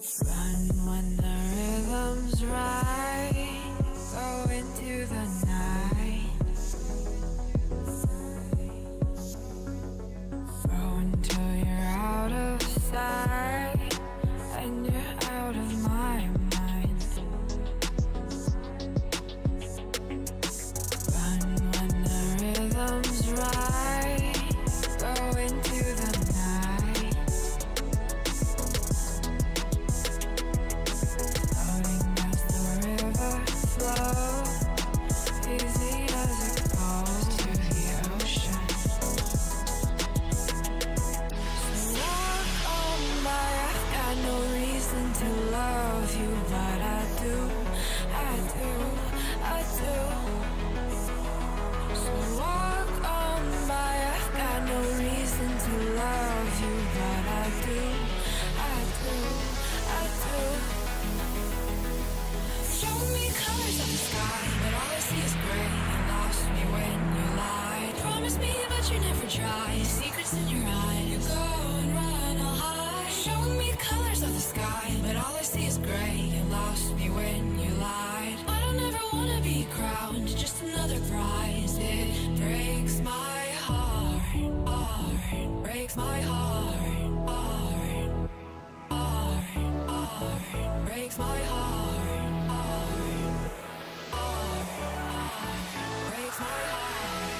Run when the rhythm's right. Go into the night. Throw until you're out of sight and you're out of my mind. Run when the rhythm's right. Go into the night. Floating as the river flows, easy as it goes to the ocean. So walk on by, I've got no reason to love you, but I do, I do, I do. So walk on by, I've got no reason to love you, but I do, I do, I do. Show me colors of the sky, but all I see is gray. You lost me when you lied. Promise me, but you never tried. Secrets in your eye, you go and run, I'll hide. Show me colors of the sky, but all I see is gray. You lost me when you lied. I don't ever wanna be crowned, just another prize. It breaks my heart, heart, breaks my heart, heart, heart, heart, breaks my heart, heart, heart, heart, breaks my heart, heart, heart, breaks my heart.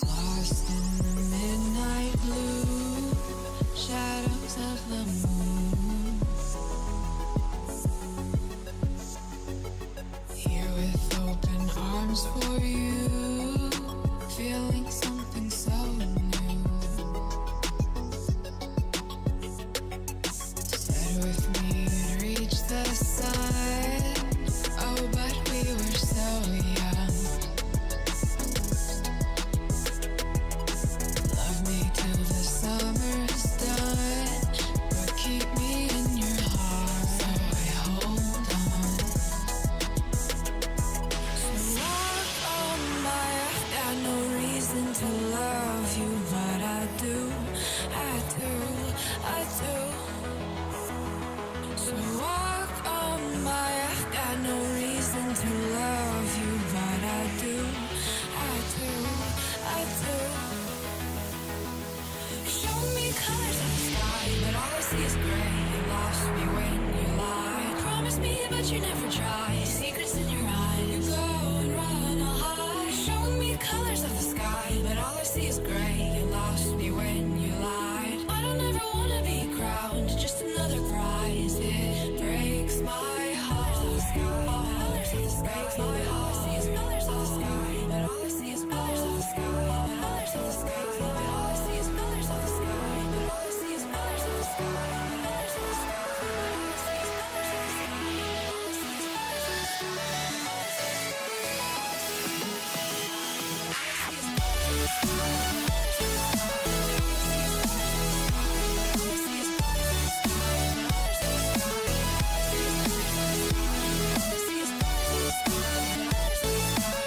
Lost in the midnight blue shadows of the moon. Here with open arms for you, feeling something so new. Said with me you'd reach the sun. Oh, but we were so young. Love me till the summer's done, but keep me in your heart, so I hold on. So walk on by, I've got no reason to love you, but I do, I do, I do. So walk on by, I've got no reason to love you, but I do, I do, I do. Show me colors of the sky, but all I see is gray. You lost me when you lied. Promise me, but you never tried. Secrets in your eye, you go and run, I'll hide. Show me colors of the sky, but all I see is gray. You lost me when you lied. I don't ever wanna be crowned, just another prize. It breaks my heart. Colors of the sky, breaks my heart. All I see is colors of the sky, but all I see is colors of the sky, but colors of the sky, but all I see is colors of the sky, but all I see is colors of the sky, but colors of the sky, but all I see is colors of the sky, but all I see is colors of the sky, but all I see is colors of the sky.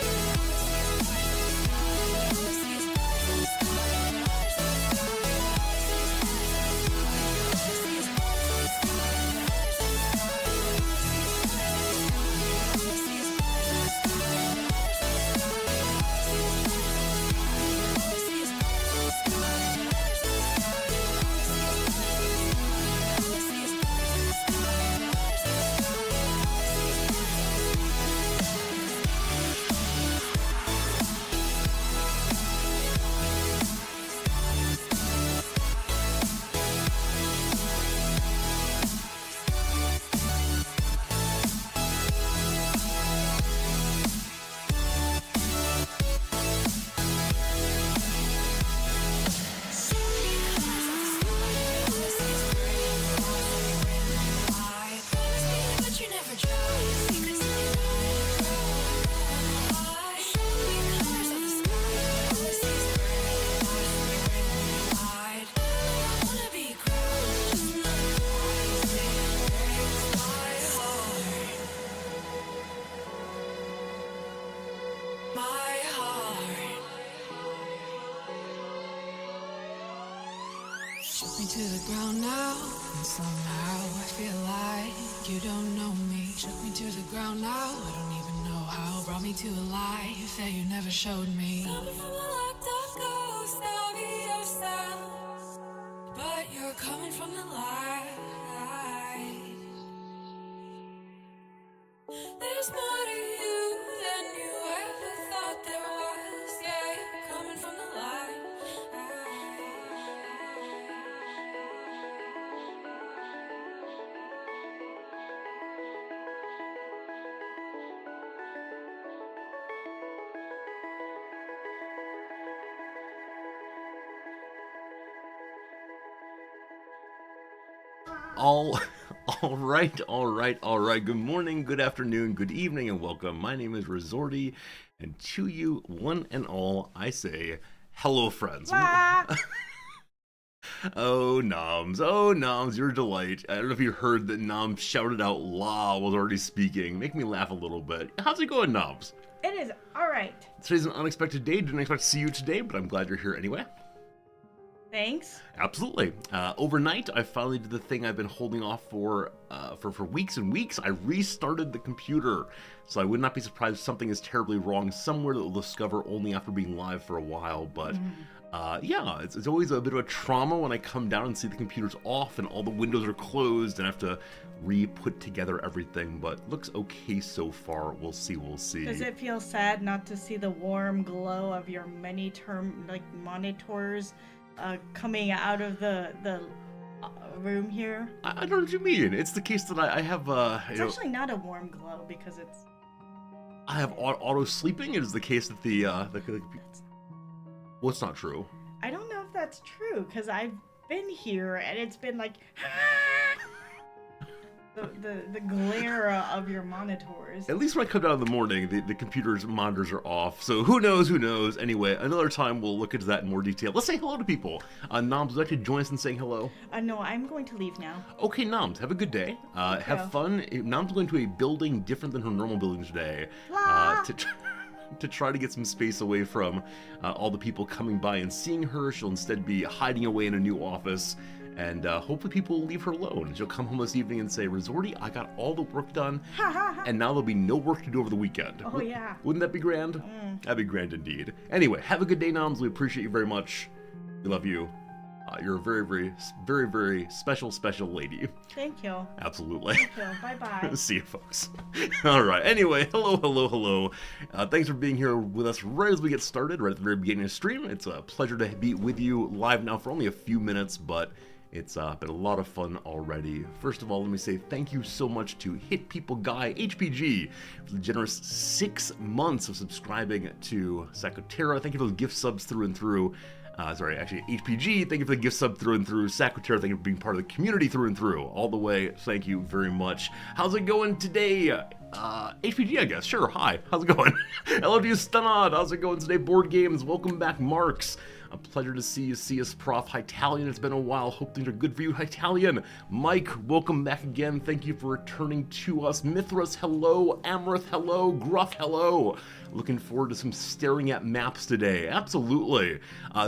Shoot me to the ground now, and somehow I feel like you don't know me. Shook me to the ground now, I don't even know how. Brought me to a life that you never showed me. Coming from a locked up ghost of yourself, but you're coming from the light. There's more to you than you ever thought there was. Yeah, you're coming from the light. All right. Good morning, good afternoon, good evening, and welcome. My name is Resorty, and to you, one and all, I say, hello, friends. Oh, Noms, your delight. I don't know if you heard that Noms shouted out "La" was already speaking. Make me laugh a little bit. How's it going, Noms? It is all right. Today's an unexpected day. Didn't expect to see you today, but I'm glad you're here anyway. Thanks. Absolutely. Overnight, I finally did the thing I've been holding off for weeks and weeks. I restarted the computer, so I would not be surprised if something is terribly wrong somewhere that we'll discover only after being live for a while. But yeah, it's always a bit of a trauma when I come down and see the computer's off and all the windows are closed and I have to re-put together everything. But looks okay so far. We'll see. Does it feel sad not to see the warm glow of your many-term monitors coming out of the room here? I don't know what you mean. It's the case that I have it's actually not a warm glow because it's I have auto sleeping. It is the case that the well, it's not true. I don't know if that's true because I've been here and it's been like the glare of your monitors. At least when I come down in the morning, the computer's monitors are off. So who knows? Anyway, another time we'll look into that in more detail. Let's say hello to people. Noms, would you like to join us in saying hello? No, I'm going to leave now. Okay, Noms, have a good day. Have fun. Noms is going to a building different than her normal building today. To try to get some space away from all the people coming by and seeing her. She'll instead be hiding away in a new office. And hopefully people will leave her alone. She'll come home this evening and say, Resorty, I got all the work done, and now there'll be no work to do over the weekend. Oh, yeah. Wouldn't that be grand? That'd be grand indeed. Anyway, have a good day, Noms. We appreciate you very much. We love you. You're a very special lady. Thank you. Absolutely. Thank you. Bye-bye. See you, folks. All right. Anyway, hello. Thanks for being here with us right as we get started, right at the very beginning of the stream. It's a pleasure to be with you live now for only a few minutes, but it's been a lot of fun already. First of all, let me say thank you so much to Hit People Guy HPG for the generous 6 months of subscribing to CK3. Thank you for those gift subs through and through. HPG, thank you for the gift sub through and through. CK3, thank you for being part of the community through and through. All the way, thank you very much. How's it going today? HPG, I guess. Sure, hi. How's it going? Hello to you, Stunod. How's it going today? Board Games, welcome back, Marks. A pleasure to see you, CS Prof. Hytalian, it's been a while. Hope things are good for you, Hytalian. Mike, welcome back again. Thank you for returning to us. Mithras, hello. Amrith, hello. Gruff, hello. Looking forward to some staring at maps today. Absolutely.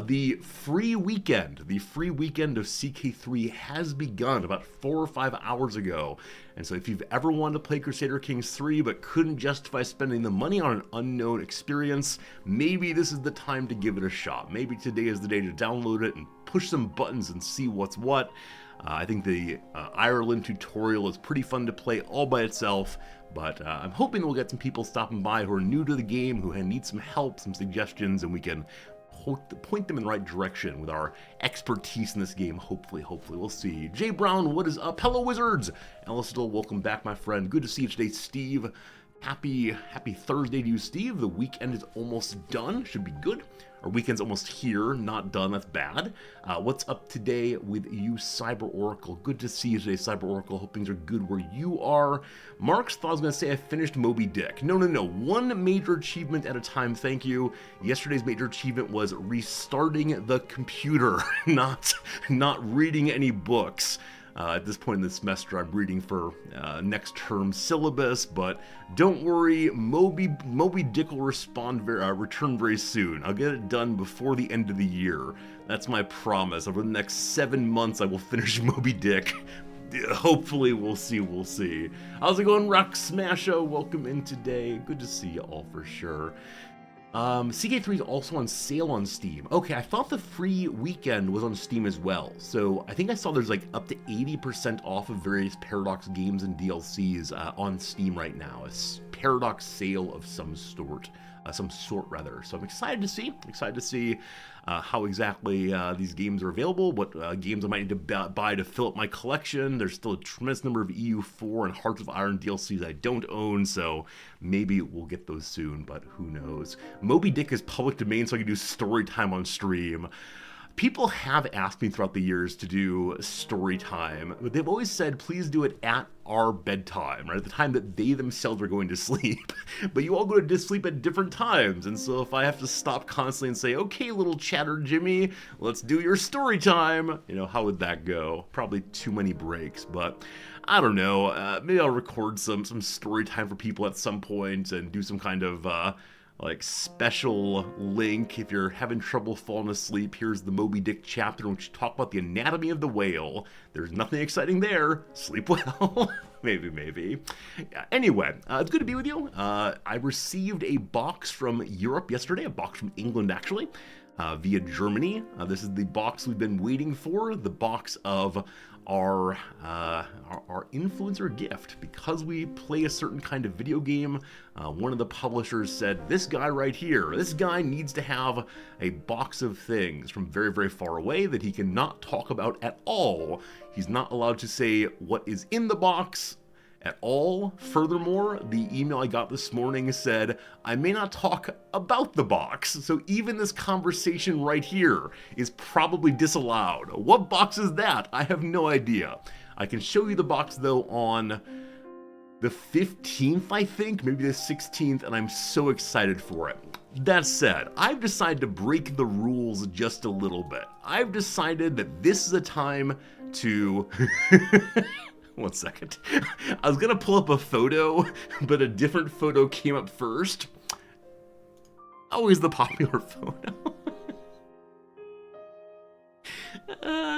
The free weekend of CK3 has begun about 4 or 5 hours ago. And so if you've ever wanted to play Crusader Kings 3 but couldn't justify spending the money on an unknown experience, maybe this is the time to give it a shot. Maybe today is the day to download it and push some buttons and see what's what. I think the Ireland tutorial is pretty fun to play all by itself, but I'm hoping we'll get some people stopping by who are new to the game, who need some help, some suggestions, and we can point them in the right direction with our expertise in this game. Hopefully, we'll see. Jay Brown, what is up? Hello, Wizards! Ellisdale, welcome back, my friend. Good to see you today, Steve. Happy Thursday to you, Steve. The weekend is almost done. Should be good. Our weekend's almost here, not done. That's bad. What's up today with you, Cyber Oracle? Good to see you today, Cyber Oracle. Hope things are good where you are. Marks thought I was going to say I finished Moby Dick. No. One major achievement at a time, thank you. Yesterday's major achievement was restarting the computer, not reading any books. At this point in the semester, I'm reading for next term syllabus, but don't worry, Moby Dick will return very soon. I'll get it done before the end of the year. That's my promise. Over the next 7 months, I will finish Moby Dick. Hopefully, we'll see. How's it going, Rock Smasho? Welcome in today. Good to see you all for sure. CK3 is also on sale on Steam. Okay, I thought the free weekend was on Steam as well. So I think I saw there's like up to 80% off of various Paradox games and DLCs on Steam right now. A Paradox sale of some sort. So I'm excited to see how exactly these games are available, what games I might need to buy to fill up my collection. There's still a tremendous number of EU4 and Hearts of Iron DLCs I don't own, so maybe we'll get those soon, but who knows. Moby Dick is public domain, so I can do story time on stream. People have asked me throughout the years to do story time, but they've always said, please do it at our bedtime, right? At the time that they themselves are going to sleep. But you all go to sleep at different times, and so if I have to stop constantly and say, okay, little chatter Jimmy, let's do your story time, how would that go? Probably too many breaks, but I don't know. Maybe I'll record some story time for people at some point and do some kind of special link. If you're having trouble falling asleep, here's the Moby Dick chapter in which you talk about the anatomy of the whale. There's nothing exciting there. Sleep well. maybe. Anyway, it's good to be with you. I received a box from Europe yesterday, a box from England actually, via Germany. This is the box we've been waiting for, the box of our influencer gift. Because we play a certain kind of video game, one of the publishers said, this guy right here, this guy needs to have a box of things from very, very far away that he cannot talk about at all. He's not allowed to say what is in the box at all. Furthermore, the email I got this morning said, I may not talk about the box, so even this conversation right here is probably disallowed. What box is that? I have no idea. I can show you the box though on the 15th, I think, maybe the 16th, and I'm so excited for it. That said, I've decided to break the rules just a little bit. I've decided that this is a time to... One second. I was gonna pull up a photo, but a different photo came up first. Always the popular photo.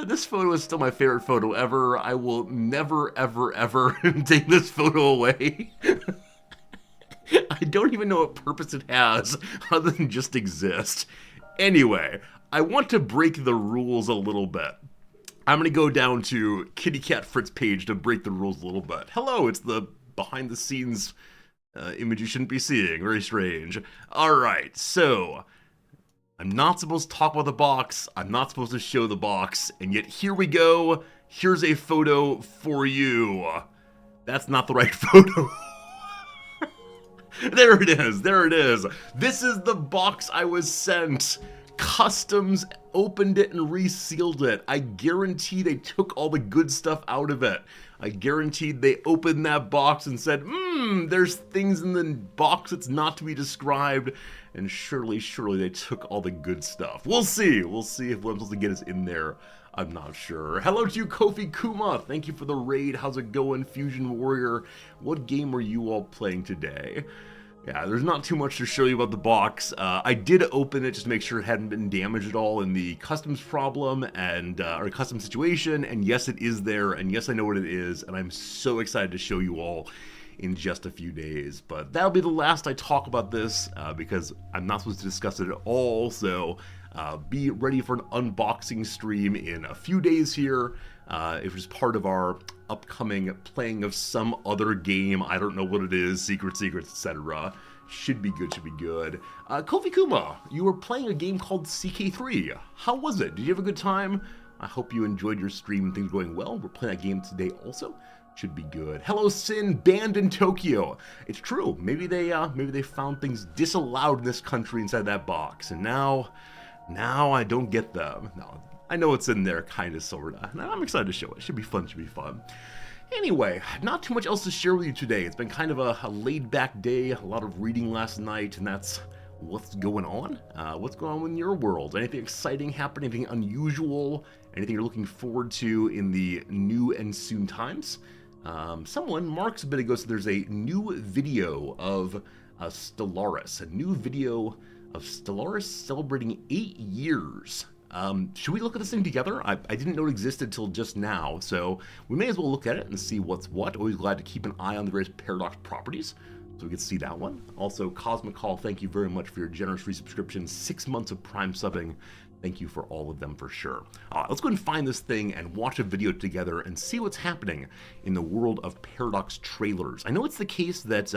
This photo is still my favorite photo ever. I will never, ever, ever take this photo away. I don't even know what purpose it has other than just exist. Anyway, I want to break the rules a little bit. I'm going to go down to Kitty Cat Fritz page to break the rules a little bit. Hello, it's the behind the scenes image you shouldn't be seeing. Very strange. Alright, so I'm not supposed to talk about the box. I'm not supposed to show the box. And yet here we go. Here's a photo for you. That's not the right photo. There it is. There it is. This is the box I was sent. Customs opened it and resealed it. I guarantee they took all the good stuff out of it. I guaranteed they opened that box and said, there's things in the box that's not to be described. And surely they took all the good stuff. We'll see. We'll see if what I'm supposed to get is in there. I'm not sure. Hello to you, Kofi Kuma. Thank you for the raid. How's it going, Fusion Warrior? What game are you all playing today? Yeah, there's not too much to show you about the box. I did open it just to make sure it hadn't been damaged at all in the customs problem and or custom situation. And yes, it is there. And yes, I know what it is. And I'm so excited to show you all in just a few days. But that'll be the last I talk about this because I'm not supposed to discuss it at all. So be ready for an unboxing stream in a few days here. It was part of our upcoming playing of some other game. I don't know what it is. Secrets, etc. Should be good, Kofi Kuma, you were playing a game called CK3. How was it? Did you have a good time? I hope you enjoyed your stream and things going well. We're playing that game today also. Should be good. Hello, Sin, banned in Tokyo. It's true. Maybe they found things disallowed in this country inside that box, and now I don't get them. No, I know it's in there, kinda, sorta. And I'm excited to show it. Should be fun. Anyway, not too much else to share with you today. It's been kind of a laid-back day, a lot of reading last night, and that's what's going on. What's going on in your world? Anything exciting happening? Anything unusual? Anything you're looking forward to in the new and soon times? Someone, Marks a bit ago, said there's a new video of Stellaris. A new video of Stellaris celebrating 8 years. Should we look at this thing together? I didn't know it existed until just now, so we may as well look at it and see what's what. Always glad to keep an eye on the various Paradox properties, so we can see that one. Also, Cosmic Call, thank you very much for your generous resubscription. 6 months of Prime subbing. Thank you for all of them for sure. Let's go and find this thing and watch a video together and see what's happening in the world of Paradox trailers. I know it's the case that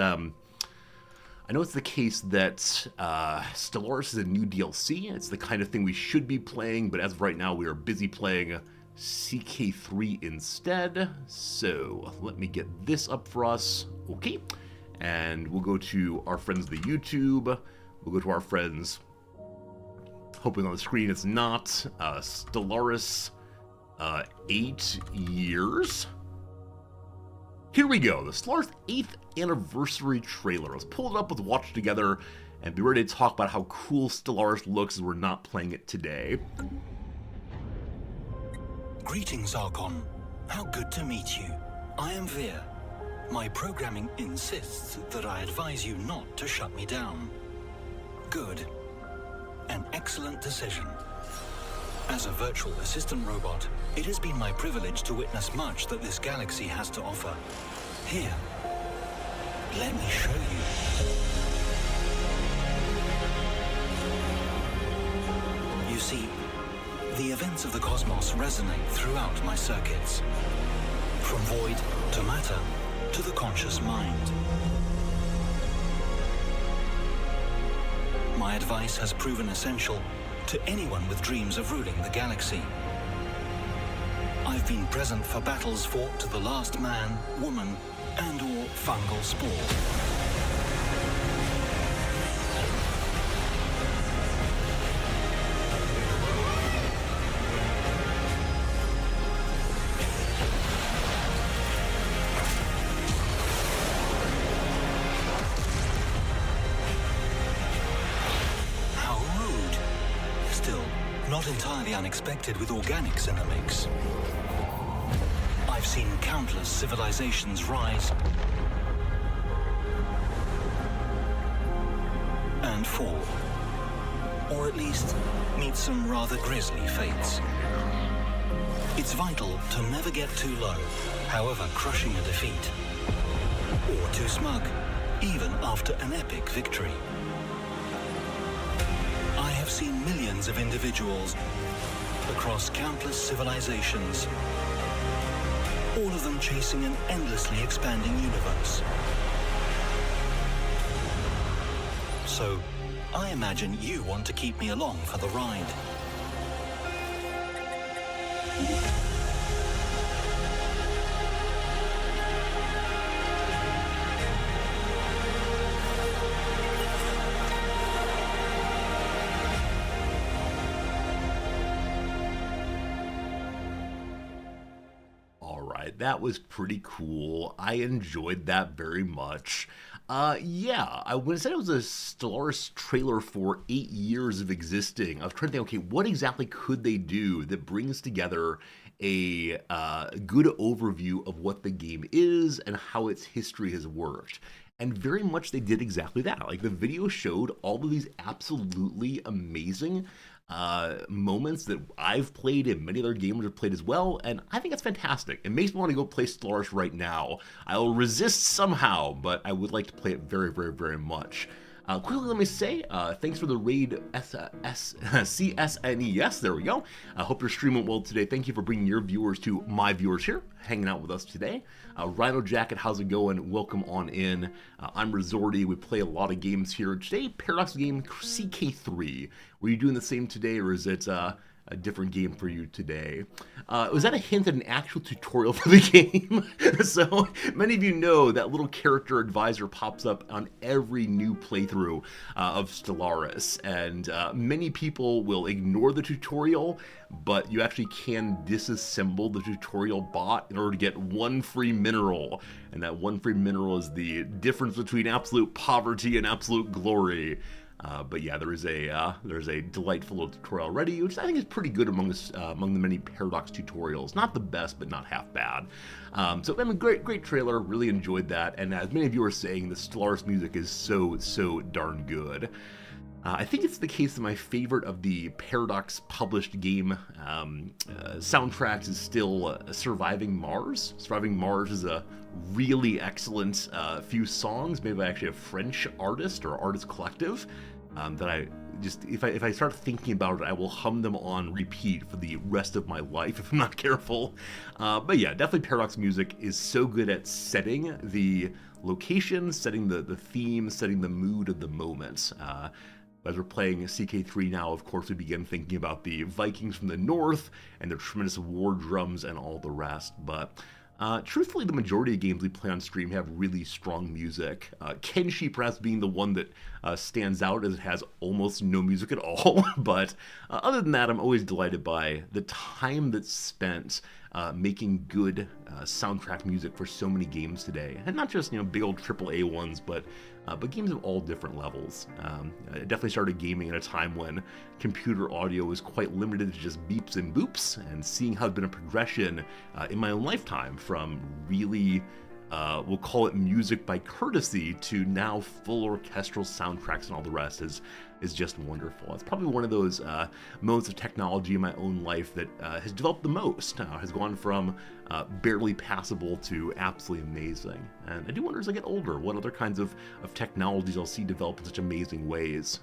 Stellaris is a new DLC. It's the kind of thing we should be playing, but as of right now, we are busy playing CK3 instead. So let me get this up for us. Okay. And we'll go to our friends, the YouTube. We'll go to our friends, hoping on the screen it's not, Stellaris 8 years. Here we go, the Stellaris 8th anniversary trailer. Let's pull it up, let's watch it together, and be ready to talk about how cool Stellaris looks as we're not playing it today. Greetings, Archon. How good to meet you. I am Veer. My programming insists that I advise you not to shut me down. Good. An excellent decision. As a virtual assistant robot, it has been my privilege to witness much that this galaxy has to offer. Here, let me show you. You see, the events of the cosmos resonate throughout my circuits. From void to matter to the conscious mind. My advice has proven essential to anyone with dreams of ruling the galaxy. I've been present for battles fought to the last man, woman, and/or fungal spore. Not entirely unexpected with organics in the mix. I've seen countless civilizations rise and fall, or at least meet some rather grisly fates. It's vital to never get too low, however crushing a defeat, or too smug, even after an epic victory. I have seen millions of individuals across countless civilizations, all of them chasing an endlessly expanding universe. So, I imagine you want to keep me along for the ride. That was pretty cool. I enjoyed that very much. Yeah, when I said it was a Stellaris trailer for 8 years of existing, I was trying to think, okay, what exactly could they do that brings together a good overview of what the game is and how its history has worked? And very much they did exactly that. Like, the video showed all of these absolutely amazing moments that I've played and many other gamers have played as well, and I think that's fantastic. It makes me want to go play Stellaris right now. I'll resist somehow, but I would like to play it very, very, very much. Quickly, let me say, thanks for the raid CSNE. Yes, there we go. I hope you're streaming well today. Thank you for bringing your viewers to my viewers here, hanging out with us today. Rhino Jacket, how's it going? Welcome on in. I'm Resorty. We play a lot of games here. Today, Paradox game CK3. Were you doing the same today, or is it a different game for you today? Was that a hint at an actual tutorial for the game? So many of you know that little character advisor pops up on every new playthrough of Stellaris, and many people will ignore the tutorial, but you actually can disassemble the tutorial bot in order to get one free mineral, and that one free mineral is the difference between absolute poverty and absolute glory. But yeah, there's a delightful little tutorial already, which I think is pretty good among the many Paradox tutorials. Not the best, but not half bad. So I mean, great trailer. Really enjoyed that. And as many of you are saying, the Stellaris music is so darn good. I think it's the case that my favorite of the Paradox published game soundtracks is still Surviving Mars. Surviving Mars is a really excellent few songs made by actually a French artist or artist collective that I just, if I start thinking about it, I will hum them on repeat for the rest of my life if I'm not careful. But yeah, definitely Paradox music is so good at setting the location, setting the theme, setting the mood of the moment. As we're playing CK3 now, of course, we begin thinking about the Vikings from the north and their tremendous war drums and all the rest. But truthfully, the majority of games we play on stream have really strong music. Kenshi perhaps being the one that stands out as it has almost no music at all. But other than that, I'm always delighted by the time that's spent making good soundtrack music for so many games today. And not just, big old AAA ones, but games of all different levels. I definitely started gaming at a time when computer audio was quite limited to just beeps and boops, and seeing how it's been a progression in my own lifetime from really, we'll call it music by courtesy, to now full orchestral soundtracks and all the rest is just wonderful. It's probably one of those modes of technology in my own life that has developed the most, has gone from barely passable to absolutely amazing. And I do wonder as I get older what other kinds of technologies I'll see develop in such amazing ways.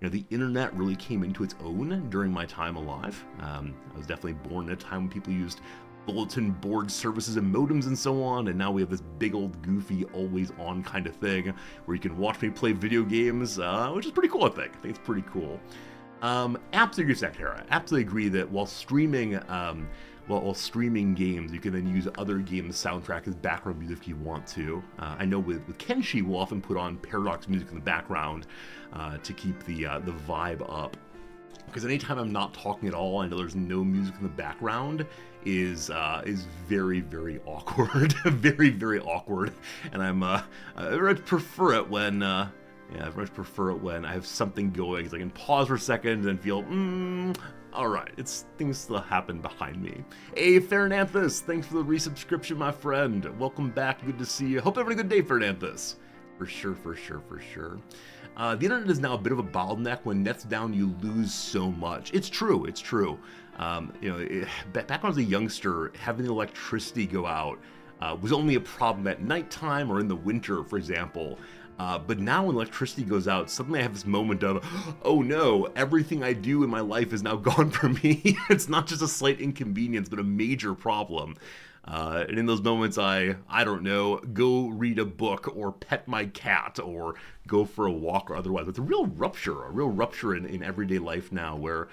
The internet really came into its own during my time alive. I was definitely born at a time when people used bulletin board services and modems and so on, and now we have this big old goofy always on kind of thing where you can watch me play video games, which is pretty cool. I think it's pretty cool. Absolutely agree, Sakara. Absolutely agree that while streaming games, you can then use other games' soundtrack as background music if you want to. I know with Kenshi, we'll often put on Paradox music in the background to keep the vibe up. Because anytime I'm not talking at all, I know there's no music in the background, is very awkward, very awkward. And I very much prefer it when I have something going, because I can pause for a second and feel, all right, things still happen behind me. Hey, Farinanthus, thanks for the resubscription, my friend. Welcome back. Good to see you. Hope you're having a good day, Farinanthus. For sure. The internet is now a bit of a bottleneck. When net's down, you lose so much. It's true. Back when I was a youngster, having the electricity go out was only a problem at nighttime or in the winter, for example. But now when electricity goes out, suddenly I have this moment of, oh no, everything I do in my life is now gone for me. It's not just a slight inconvenience, but a major problem. And in those moments, I don't know, go read a book or pet my cat or go for a walk or otherwise. It's a real rupture in everyday life now, where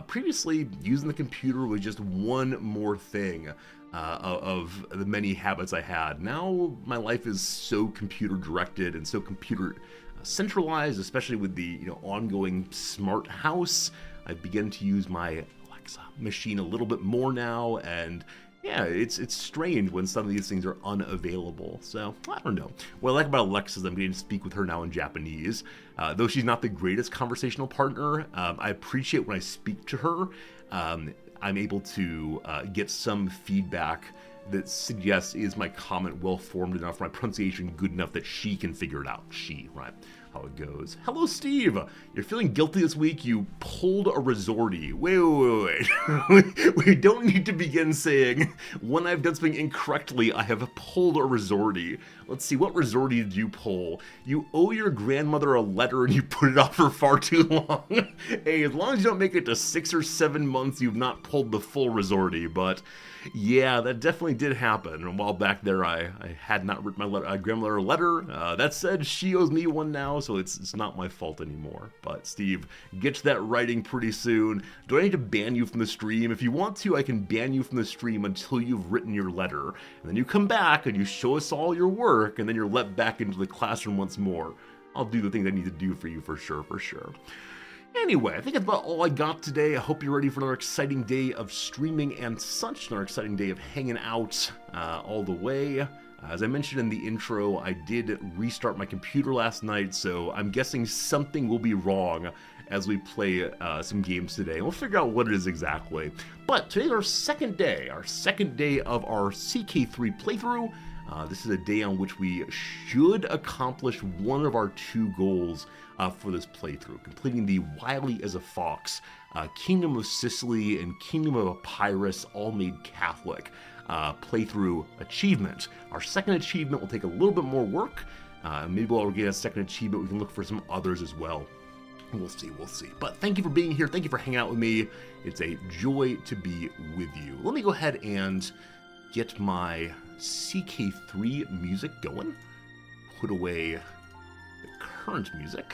previously using the computer was just one more thing of the many habits I had. Now my life is so computer directed and so computer centralized, especially with the ongoing smart house. I begin to use my Alexa machine a little bit more now, and yeah, it's strange when some of these things are unavailable. So, I don't know. What I like about Alexa is I'm getting to speak with her now in Japanese. Though she's not the greatest conversational partner, I appreciate when I speak to her, I'm able to get some feedback that suggests, is my comment well-formed enough, my pronunciation good enough that she can figure it out. She, right? How it goes. Hello, Steve. You're feeling guilty this week. You pulled a resorty. Wait. We don't need to begin saying, when I've done something incorrectly, I have pulled a resorty. Let's see, what resorty did you pull? You owe your grandmother a letter and you put it off for far too long. Hey, as long as you don't make it to 6 or 7 months, you've not pulled the full resorty. But yeah, that definitely did happen. And a while back there, I had not written my grandmother a letter. That said, she owes me one now, so it's not my fault anymore. But Steve, get to that writing pretty soon. Do I need to ban you from the stream? If you want to, I can ban you from the stream until you've written your letter. And then you come back and you show us all your work, and then you're let back into the classroom once more. I'll do the things I need to do for you for sure. Anyway, I think that's about all I got today. I hope you're ready for another exciting day of streaming and such, another exciting day of hanging out all the way. As I mentioned in the intro, I did restart my computer last night, so I'm guessing something will be wrong as we play some games today. We'll figure out what it is exactly. But today's our second day of our CK3 playthrough. This is a day on which we should accomplish one of our two goals for this playthrough, completing the Wily as a Fox, Kingdom of Sicily, and Kingdom of Epirus, all made Catholic playthrough achievement. Our second achievement will take a little bit more work. Maybe while we're getting a second achievement, we can look for some others as well. We'll see. But thank you for being here. Thank you for hanging out with me. It's a joy to be with you. Let me go ahead and get my CK3 music going. Put away the current music.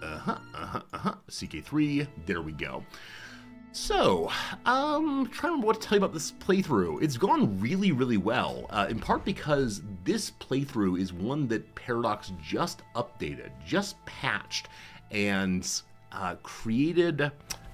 CK3. There we go. So, trying to remember what to tell you about this playthrough. It's gone really, really well, in part because this playthrough is one that Paradox just updated, just patched, and created a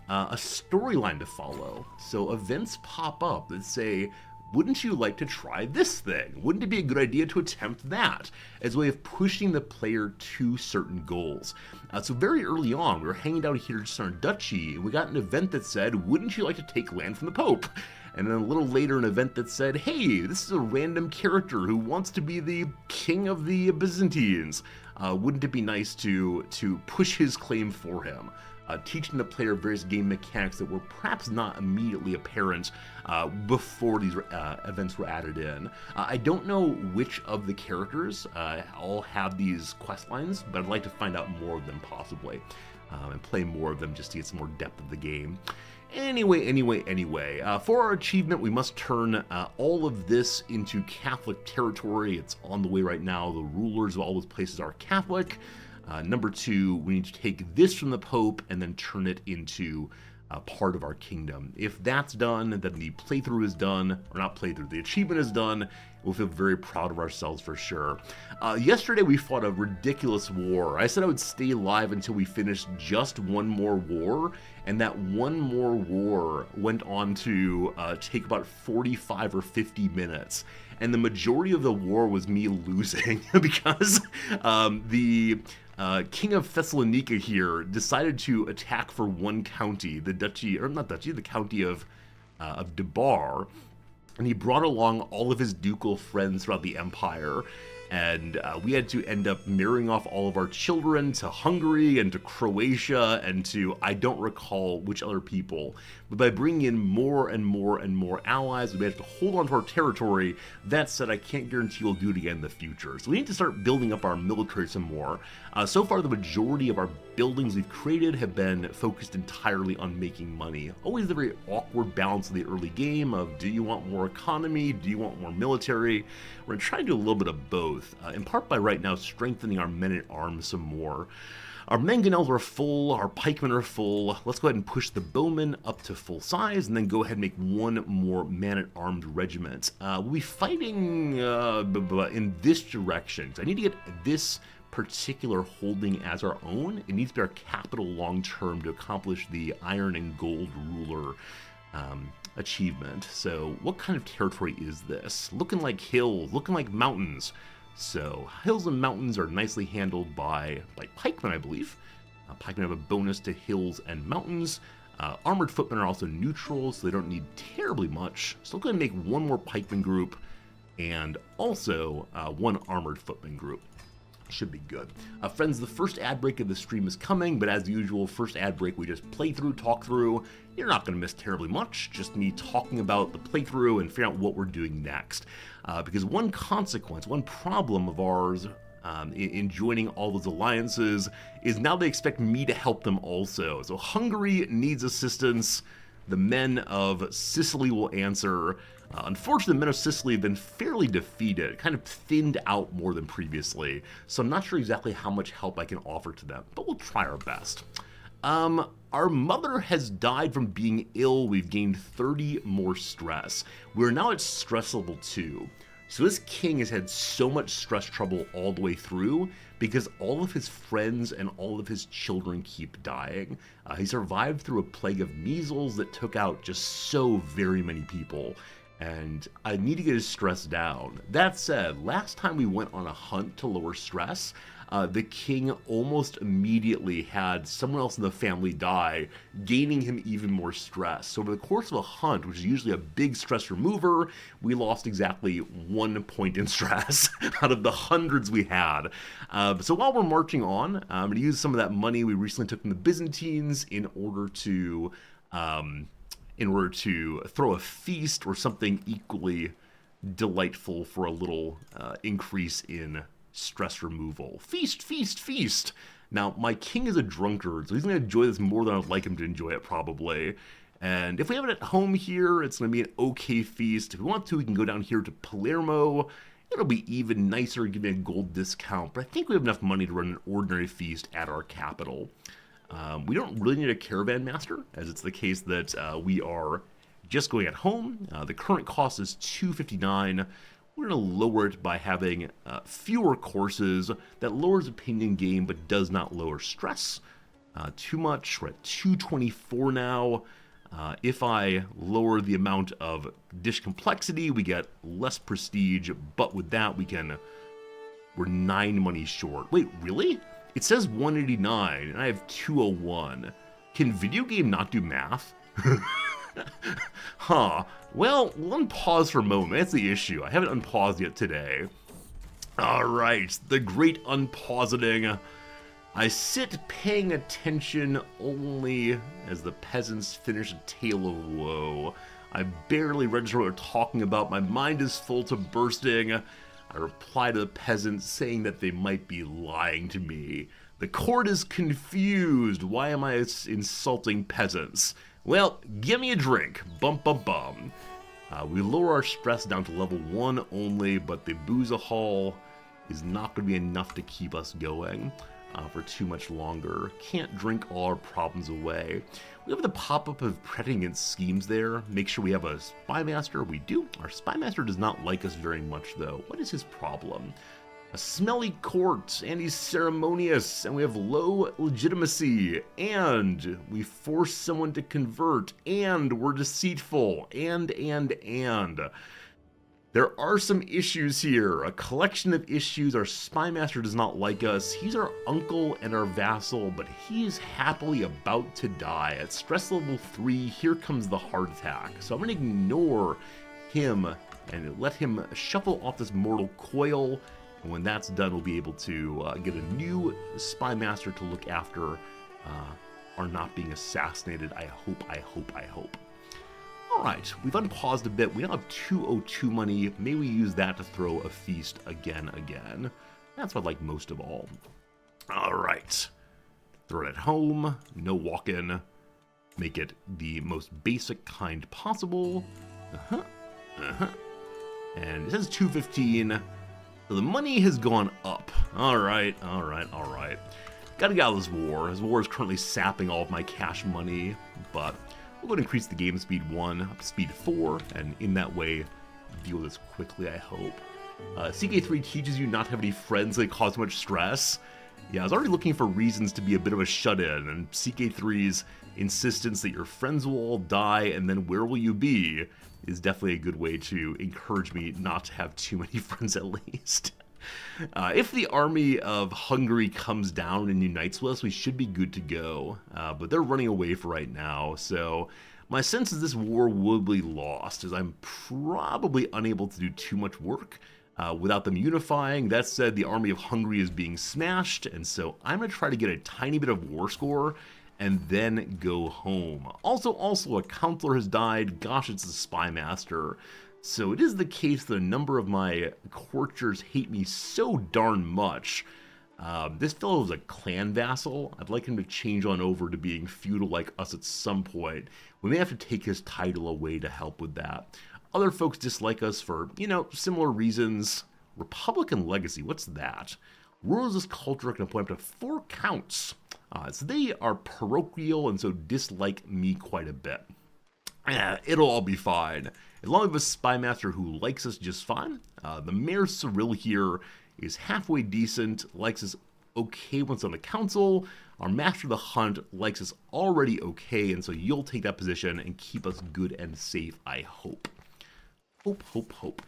storyline to follow. So events pop up that say, wouldn't you like to try this thing? Wouldn't it be a good idea to attempt that? As a way of pushing the player to certain goals. So very early on, we were hanging out here just on our duchy, and we got an event that said, wouldn't you like to take land from the Pope? And then a little later, an event that said, hey, this is a random character who wants to be the king of the Byzantines. Wouldn't it be nice to push his claim for him? Teaching the player various game mechanics that were perhaps not immediately apparent before these events were added in. I don't know which of the characters all have these quest lines, but I'd like to find out more of them possibly, and play more of them just to get some more depth of the game. Anyway, for our achievement, we must turn all of this into Catholic territory. It's on the way right now. The rulers of all those places are Catholic. Number 2, we need to take this from the Pope and then turn it into part of our kingdom. If that's done, then the playthrough is done, or not playthrough, the achievement is done. We'll feel very proud of ourselves for sure. Yesterday we fought a ridiculous war. I said I would stay live until we finished just one more war, and that one more war went on to take about 45 or 50 minutes. And the majority of the war was me losing because the King of Thessalonica here decided to attack for one county, the duchy, or not duchy, the county of Debar, and he brought along all of his ducal friends throughout the empire, and we had to end up marrying off all of our children to Hungary and to Croatia and to, I don't recall which other people, but by bringing in more and more and more allies, we managed to hold on to our territory. That said, I can't guarantee we'll do it again in the future, so we need to start building up our military some more. So far, the majority of our buildings we've created have been focused entirely on making money. Always the very awkward balance of the early game of, do you want more economy? Do you want more military? We're going to try to do a little bit of both, in part by right now strengthening our men-at-arms some more. Our mangonels are full, our pikemen are full. Let's go ahead and push the bowmen up to full size, and then go ahead and make one more man-at-armed regiment. We'll be fighting in this direction. So I need to get this particular holding as our own. It needs to be our capital long-term to accomplish the iron and gold ruler achievement. So what kind of territory is this? Looking like hills, looking like mountains. So hills and mountains are nicely handled by pikemen, I believe. Pikemen have a bonus to hills and mountains. Armored footmen are also neutral, so they don't need terribly much. So I'm going to make one more pikeman group and also one armored footman group. Should be good. Friends, the first ad break of the stream is coming, but as usual, first ad break we just play through, talk through. You're not going to miss terribly much, just me talking about the playthrough and figuring out what we're doing next. Because one consequence, one problem of ours in joining all those alliances is now they expect me to help them also. So Hungary needs assistance. The men of Sicily will answer. Unfortunately, the men of Sicily have been fairly defeated, kind of thinned out more than previously, so I'm not sure exactly how much help I can offer to them, but we'll try our best. Our mother has died from being ill. We've gained 30 more stress. We're now at stress level 2. So this king has had so much stress trouble all the way through because all of his friends and all of his children keep dying. He survived through a plague of measles that took out just so very many people. and I need to get his stress down. That said, last time we went on a hunt to lower stress, the king almost immediately had someone else in the family die, gaining him even more stress. So over the course of a hunt, which is usually a big stress remover, we lost exactly 1 point in stress out of the hundreds we had. So while we're marching on, I'm going to use some of that money we recently took from the Byzantines in order to throw a feast or something equally delightful for a little increase in stress removal. Feast, feast, feast! Now, my king is a drunkard, so he's going to enjoy this more than I'd like him to enjoy it, probably. And if we have it at home here, it's going to be an okay feast. If we want to, we can go down here to Palermo. It'll be even nicer, give me a gold discount, but I think we have enough money to run an ordinary feast at our capital. We don't really need a caravan master, as it's the case that we are just going at home. The current cost is $259. We're going to lower it by having fewer courses. That lowers opinion gain, but does not lower stress too much. We're at $224 now. If I lower the amount of dish complexity, we get less prestige, but with that, we're 9 money short. Wait, really? It says 189, and I have 201. Can video game not do math? Huh. Well, we'll unpause for a moment. That's the issue. I haven't unpaused yet today. Alright, the great unpausiting. I sit paying attention only as the peasants finish a tale of woe. I barely register what they're talking about. My mind is full to bursting. I reply to the peasants saying that they might be lying to me. The court is confused. Why am I insulting peasants? Well, give me a drink. Bum bum bum. We lower our stress down to level 1 only, but the booze hall is not going to be enough to keep us going for too much longer. Can't drink all our problems away. We have the pop-up of pretending against schemes there. Make sure we have a spy master. We do. Our spy master does not like us very much, though. What is his problem? A smelly court, and he's ceremonious, and we have low legitimacy, and we force someone to convert, and we're deceitful, and. There are some issues here, a collection of issues. Our spy master does not like us. He's our uncle and our vassal, but he is happily about to die. At stress level 3, here comes the heart attack. So I'm going to ignore him and let him shuffle off this mortal coil. And when that's done, we'll be able to get a new spy master to look after our not being assassinated. I hope. Alright, we've unpaused a bit. We now have 202 money. May we use that to throw a feast again. That's what I like most of all. Alright. Throw it at home. No walk-in. Make it the most basic kind possible. And it says 215. So the money has gone up. Alright. Gotta get out of this war. This war is currently sapping all of my cash money, but we'll go ahead and increase the game speed 1 up to speed 4, and in that way, deal with this quickly, I hope. CK3 teaches you not to have any friends that cause much stress. Yeah, I was already looking for reasons to be a bit of a shut-in, and CK3's insistence that your friends will all die, and then where will you be, is definitely a good way to encourage me not to have too many friends at least. If the army of Hungary comes down and unites with us, we should be good to go, but they're running away for right now, so my sense is this war will be lost, as I'm probably unable to do too much work without them unifying. That said, the army of Hungary is being smashed, and so I'm going to try to get a tiny bit of war score and then go home. Also, a counselor has died. Gosh, it's the spy master. So it is the case that a number of my courtiers hate me so darn much. This fellow is a clan vassal. I'd like him to change on over to being feudal like us at some point. We may have to take his title away to help with that. Other folks dislike us for, similar reasons. Republican legacy, what's that? Rulers of this culture can appoint up to 4 counts. So they are parochial and so dislike me quite a bit. It'll all be fine. As long as we have a spy master who likes us just fine. The Mayor Cyril here is halfway decent, likes us okay once on the council. Our Master of the Hunt likes us already okay, and so you'll take that position and keep us good and safe, I hope. Hope, hope, hope.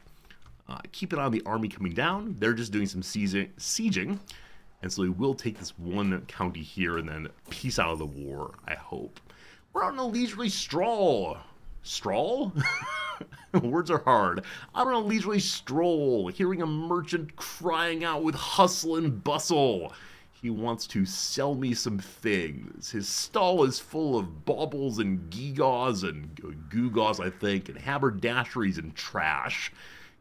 Keep an eye on the army coming down. They're just doing some sieging. And so we will take this one county here and then peace out of the war, I hope. We're on a leisurely stroll. Stroll? Words are hard. I'm on a leisurely stroll, hearing a merchant crying out with hustle and bustle. He wants to sell me some things. His stall is full of baubles and gewgaws and gewgaws, I think, and haberdasheries and trash.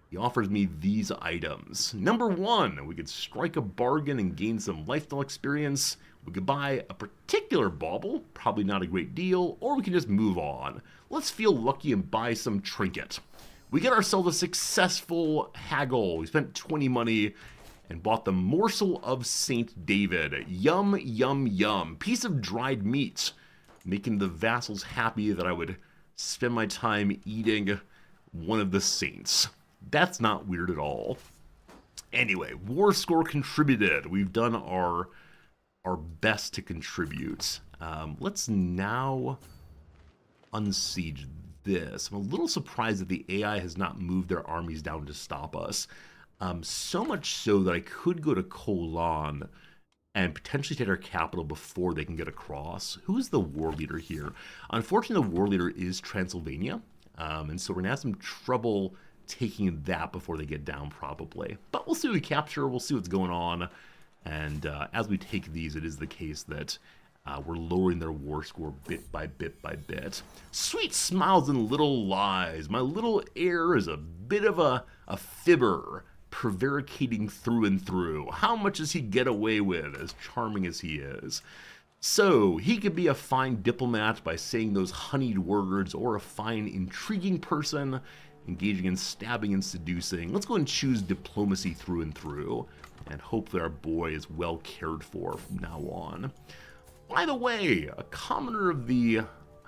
He offers me these items. Number 1, we could strike a bargain and gain some lifestyle experience. We could buy a particular bauble, probably not a great deal, or we can just move on. Let's feel lucky and buy some trinket. We get ourselves a successful haggle. We spent 20 money and bought the morsel of Saint David. Yum, yum, yum. Piece of dried meat, making the vassals happy that I would spend my time eating one of the saints. That's not weird at all. Anyway, war score contributed. We've done our best to contribute. Let's now unsiege this. I'm a little surprised that the AI has not moved their armies down to stop us. So much so that I could go to Kolan and potentially take our capital before they can get across. Who is the war leader here? Unfortunately, the war leader is Transylvania, and so we're going to have some trouble taking that before they get down, probably. But we'll see what we capture, we'll see what's going on, and as we take these, it is the case that we're lowering their war score bit by bit by bit. Sweet smiles and little lies. My little heir is a bit of a fibber, prevaricating through and through. How much does he get away with, as charming as he is? So, he could be a fine diplomat by saying those honeyed words, or a fine, intriguing person, engaging in stabbing and seducing. Let's go and choose diplomacy through and through, and hope that our boy is well cared for from now on. By the way, a commoner of the...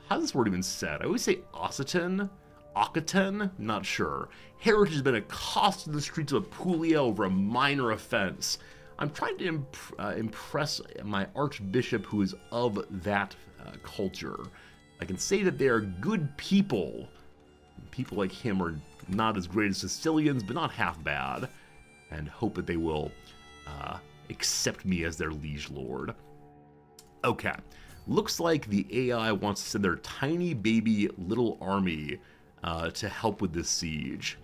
how's this word even said? I always say Occitan? Occitan? Not sure. Heritage has been accosted in the streets of Apulia over a minor offense. I'm trying to impress my archbishop who is of that culture. I can say that they are good people. People like him are not as great as Sicilians, but not half bad. And hope that they will accept me as their liege lord. Okay, looks like the AI wants to send their tiny baby little army to help with this siege.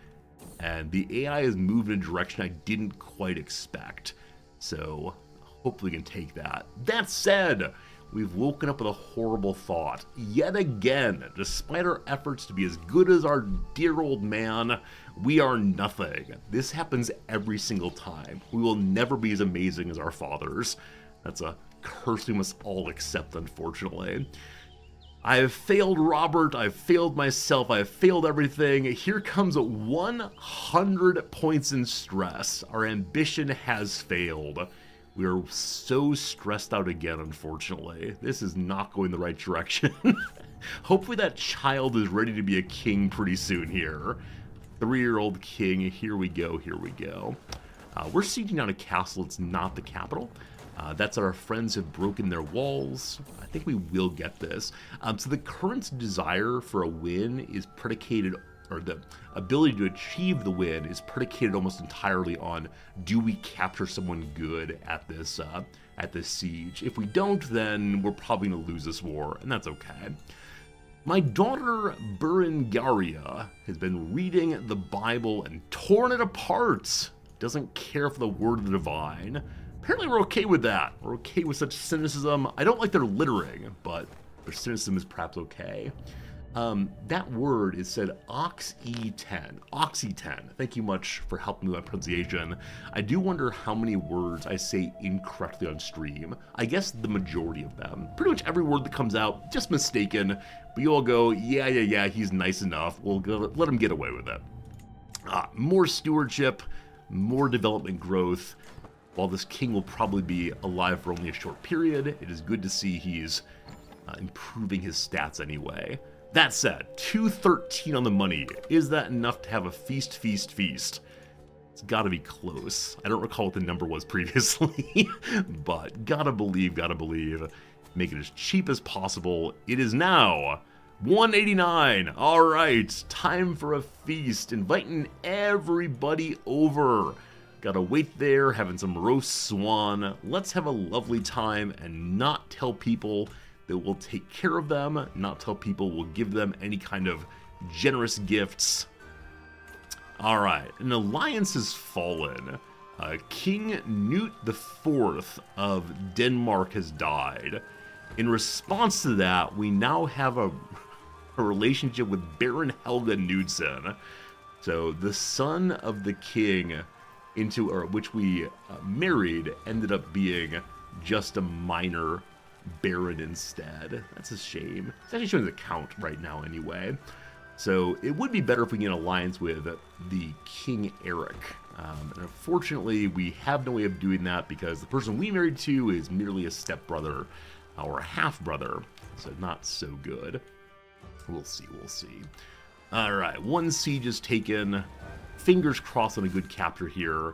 And the AI has moved in a direction I didn't quite expect. So hopefully we can take that. That said, we've woken up with a horrible thought. Yet again, despite our efforts to be as good as our dear old man, we are nothing. This happens every single time. We will never be as amazing as our fathers. That's a curse we must all accept, unfortunately. I have failed Robert, I've failed myself, I have failed everything. Here comes 100 points in stress. Our ambition has failed. We are so stressed out again, unfortunately. This is not going the right direction. Hopefully that child is ready to be a king pretty soon here. 3-year-old king, here we go, here we go. We're sieging down a castle, it's not the capital. That's our friends have broken their walls. I think we will get this. So the current desire for a win is predicated, or the ability to achieve the win is predicated almost entirely on, do we capture someone good at this siege? If we don't, then we're probably going to lose this war, and that's okay. My daughter Berengaria has been reading the Bible and torn it apart. Doesn't care for the word of the divine. Apparently we're okay with that. We're okay with such cynicism. I don't like their littering, but their cynicism is perhaps okay. That word is said ox-e-10. Oxy-10. Thank you much for helping me with my pronunciation. I do wonder how many words I say incorrectly on stream. I guess the majority of them. Pretty much every word that comes out, just mistaken. But you all go, yeah, he's nice enough. We'll go, let him get away with it. More stewardship, more development growth. While this king will probably be alive for only a short period, it is good to see he's improving his stats anyway. That said, 213 on the money. Is that enough to have a feast? It's gotta be close. I don't recall what the number was previously, but gotta believe, make it as cheap as possible. It is now 189. All right, time for a feast. Inviting everybody over. Gotta wait there, having some roast swan. Let's have a lovely time and not tell people that we'll take care of them, not tell people we'll give them any kind of generous gifts. All right, an alliance has fallen. King Knut IV of Denmark has died. In response to that, we now have a relationship with Baron Helga Knudsen. So the son of the king which we married ended up being just a minor baron instead. That's a shame. It's actually showing the count right now anyway. So it would be better if we get an alliance with the King Eric. And unfortunately, we have no way of doing that because the person we married to is merely a stepbrother or a half-brother. So not so good. We'll see, we'll see. Alright, one siege is taken. Fingers crossed on a good capture here.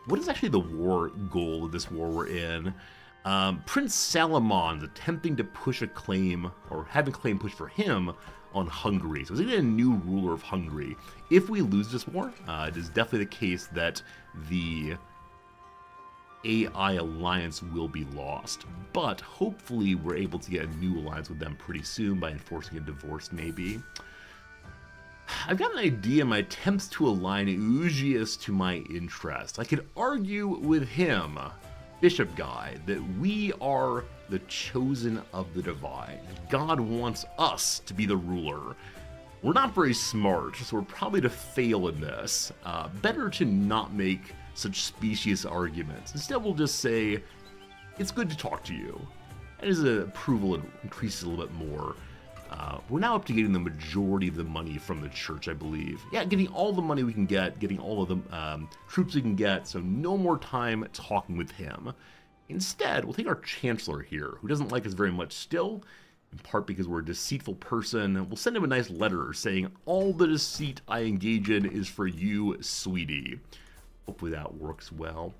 What is actually the war goal of this war we're in? Prince Salamon's attempting to push a claim, or have a claim pushed for him, on Hungary. So he's going to be a new ruler of Hungary. If we lose this war, it is definitely the case that the AI alliance will be lost. But hopefully we're able to get a new alliance with them pretty soon by enforcing a divorce maybe. I've got an idea in my attempts to align Eugius to my interest. I could argue with him, Bishop Guy, that we are the chosen of the divine. God wants us to be the ruler. We're not very smart, so we're probably to fail in this. Better to not make such specious arguments. Instead, we'll just say, it's good to talk to you. And his approval increases a little bit more. We're now up to getting the majority of the money from the church, I believe. Yeah, getting all the money we can get, getting all of the troops we can get, so no more time talking with him. Instead, we'll take our chancellor here, who doesn't like us very much still, in part because we're a deceitful person. We'll send him a nice letter saying, all the deceit I engage in is for you, sweetie. Hopefully that works well.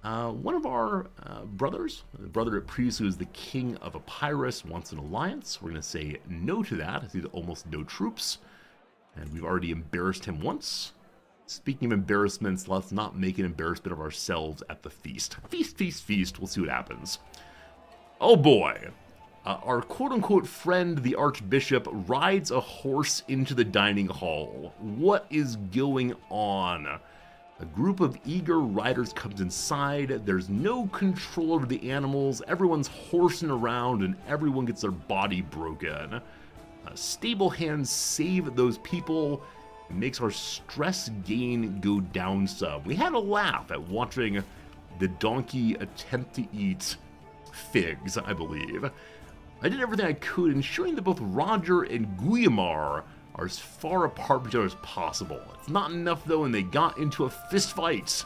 One of our brothers, the brother that previously was the king of Epirus, wants an alliance. We're going to say no to that. I see almost no troops. And we've already embarrassed him once. Speaking of embarrassments, let's not make an embarrassment of ourselves at the feast. Feast, feast, feast. We'll see what happens. Oh boy. Our quote-unquote friend, the Archbishop, rides a horse into the dining hall. What is going on? A group of eager riders comes inside. There's no control over the animals. Everyone's horsing around and everyone gets their body broken. Stable hands save those people. It makes our stress gain go down some. We had a laugh at watching the donkey attempt to eat figs, I believe. I did everything I could, ensuring that both Roger and Guillemar are as far apart from each other as possible. It's not enough though, and they got into a fist fight.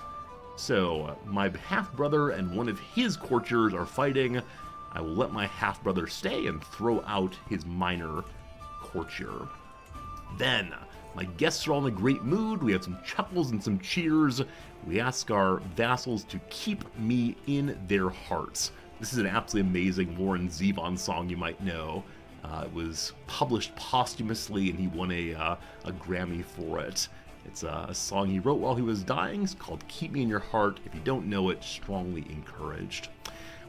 So, my half-brother and one of his courtiers are fighting. I will let my half-brother stay and throw out his minor courtier. Then, my guests are all in a great mood. We have some chuckles and some cheers. We ask our vassals to keep me in their hearts. This is an absolutely amazing Warren Zevon song you might know. It was published posthumously, and he won a Grammy for it. It's a song he wrote while he was dying. It's called Keep Me in Your Heart. If you don't know it, strongly encouraged.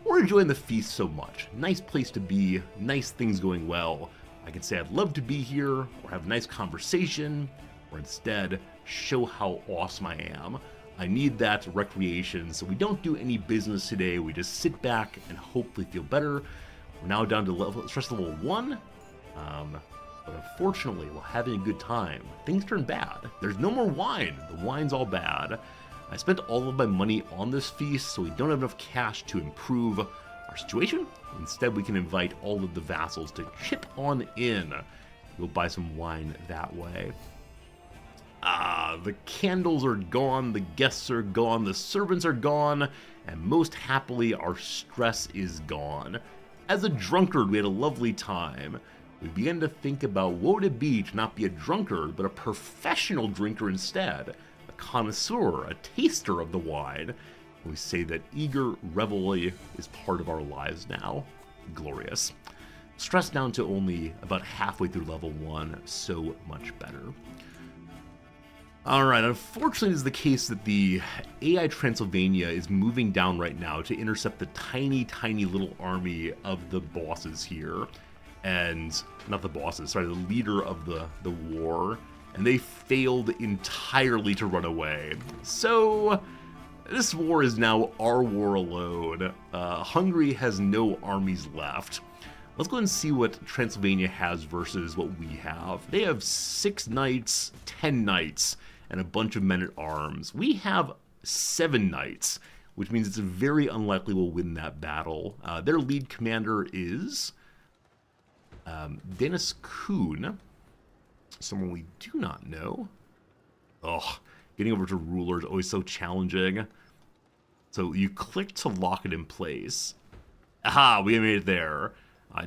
We're enjoying the feast so much. Nice place to be, nice things going well. I can say I'd love to be here, or have a nice conversation, or instead show how awesome I am. I need that recreation, so we don't do any business today. We just sit back and hopefully feel better. We're now down to stress level 1, but unfortunately, while having a good time, things turn bad. There's no more wine. The wine's all bad. I spent all of my money on this feast, so we don't have enough cash to improve our situation. Instead, we can invite all of the vassals to chip on in. We'll buy some wine that way. The candles are gone, the guests are gone, the servants are gone, and most happily, our stress is gone. As a drunkard, we had a lovely time. We began to think about what would it be to not be a drunkard, but a professional drinker instead, a connoisseur, a taster of the wine. We say that eager revelry is part of our lives now. Glorious. Stress down to only about halfway through level 1, so much better. Alright, unfortunately it is the case that the AI Transylvania is moving down right now to intercept the tiny, tiny little army of the bosses here. And, not the bosses, sorry, the leader of the war. And they failed entirely to run away. So, this war is now our war alone. Hungary has no armies left. Let's go ahead and see what Transylvania has versus what we have. They have 6 knights, 10 knights, and a bunch of men-at-arms. We have 7 knights, which means it's very unlikely we'll win that battle. Their lead commander is Dennis Kuhn, someone we do not know. Oh, getting over to ruler is always so challenging. So you click to lock it in place. Aha, we made it there.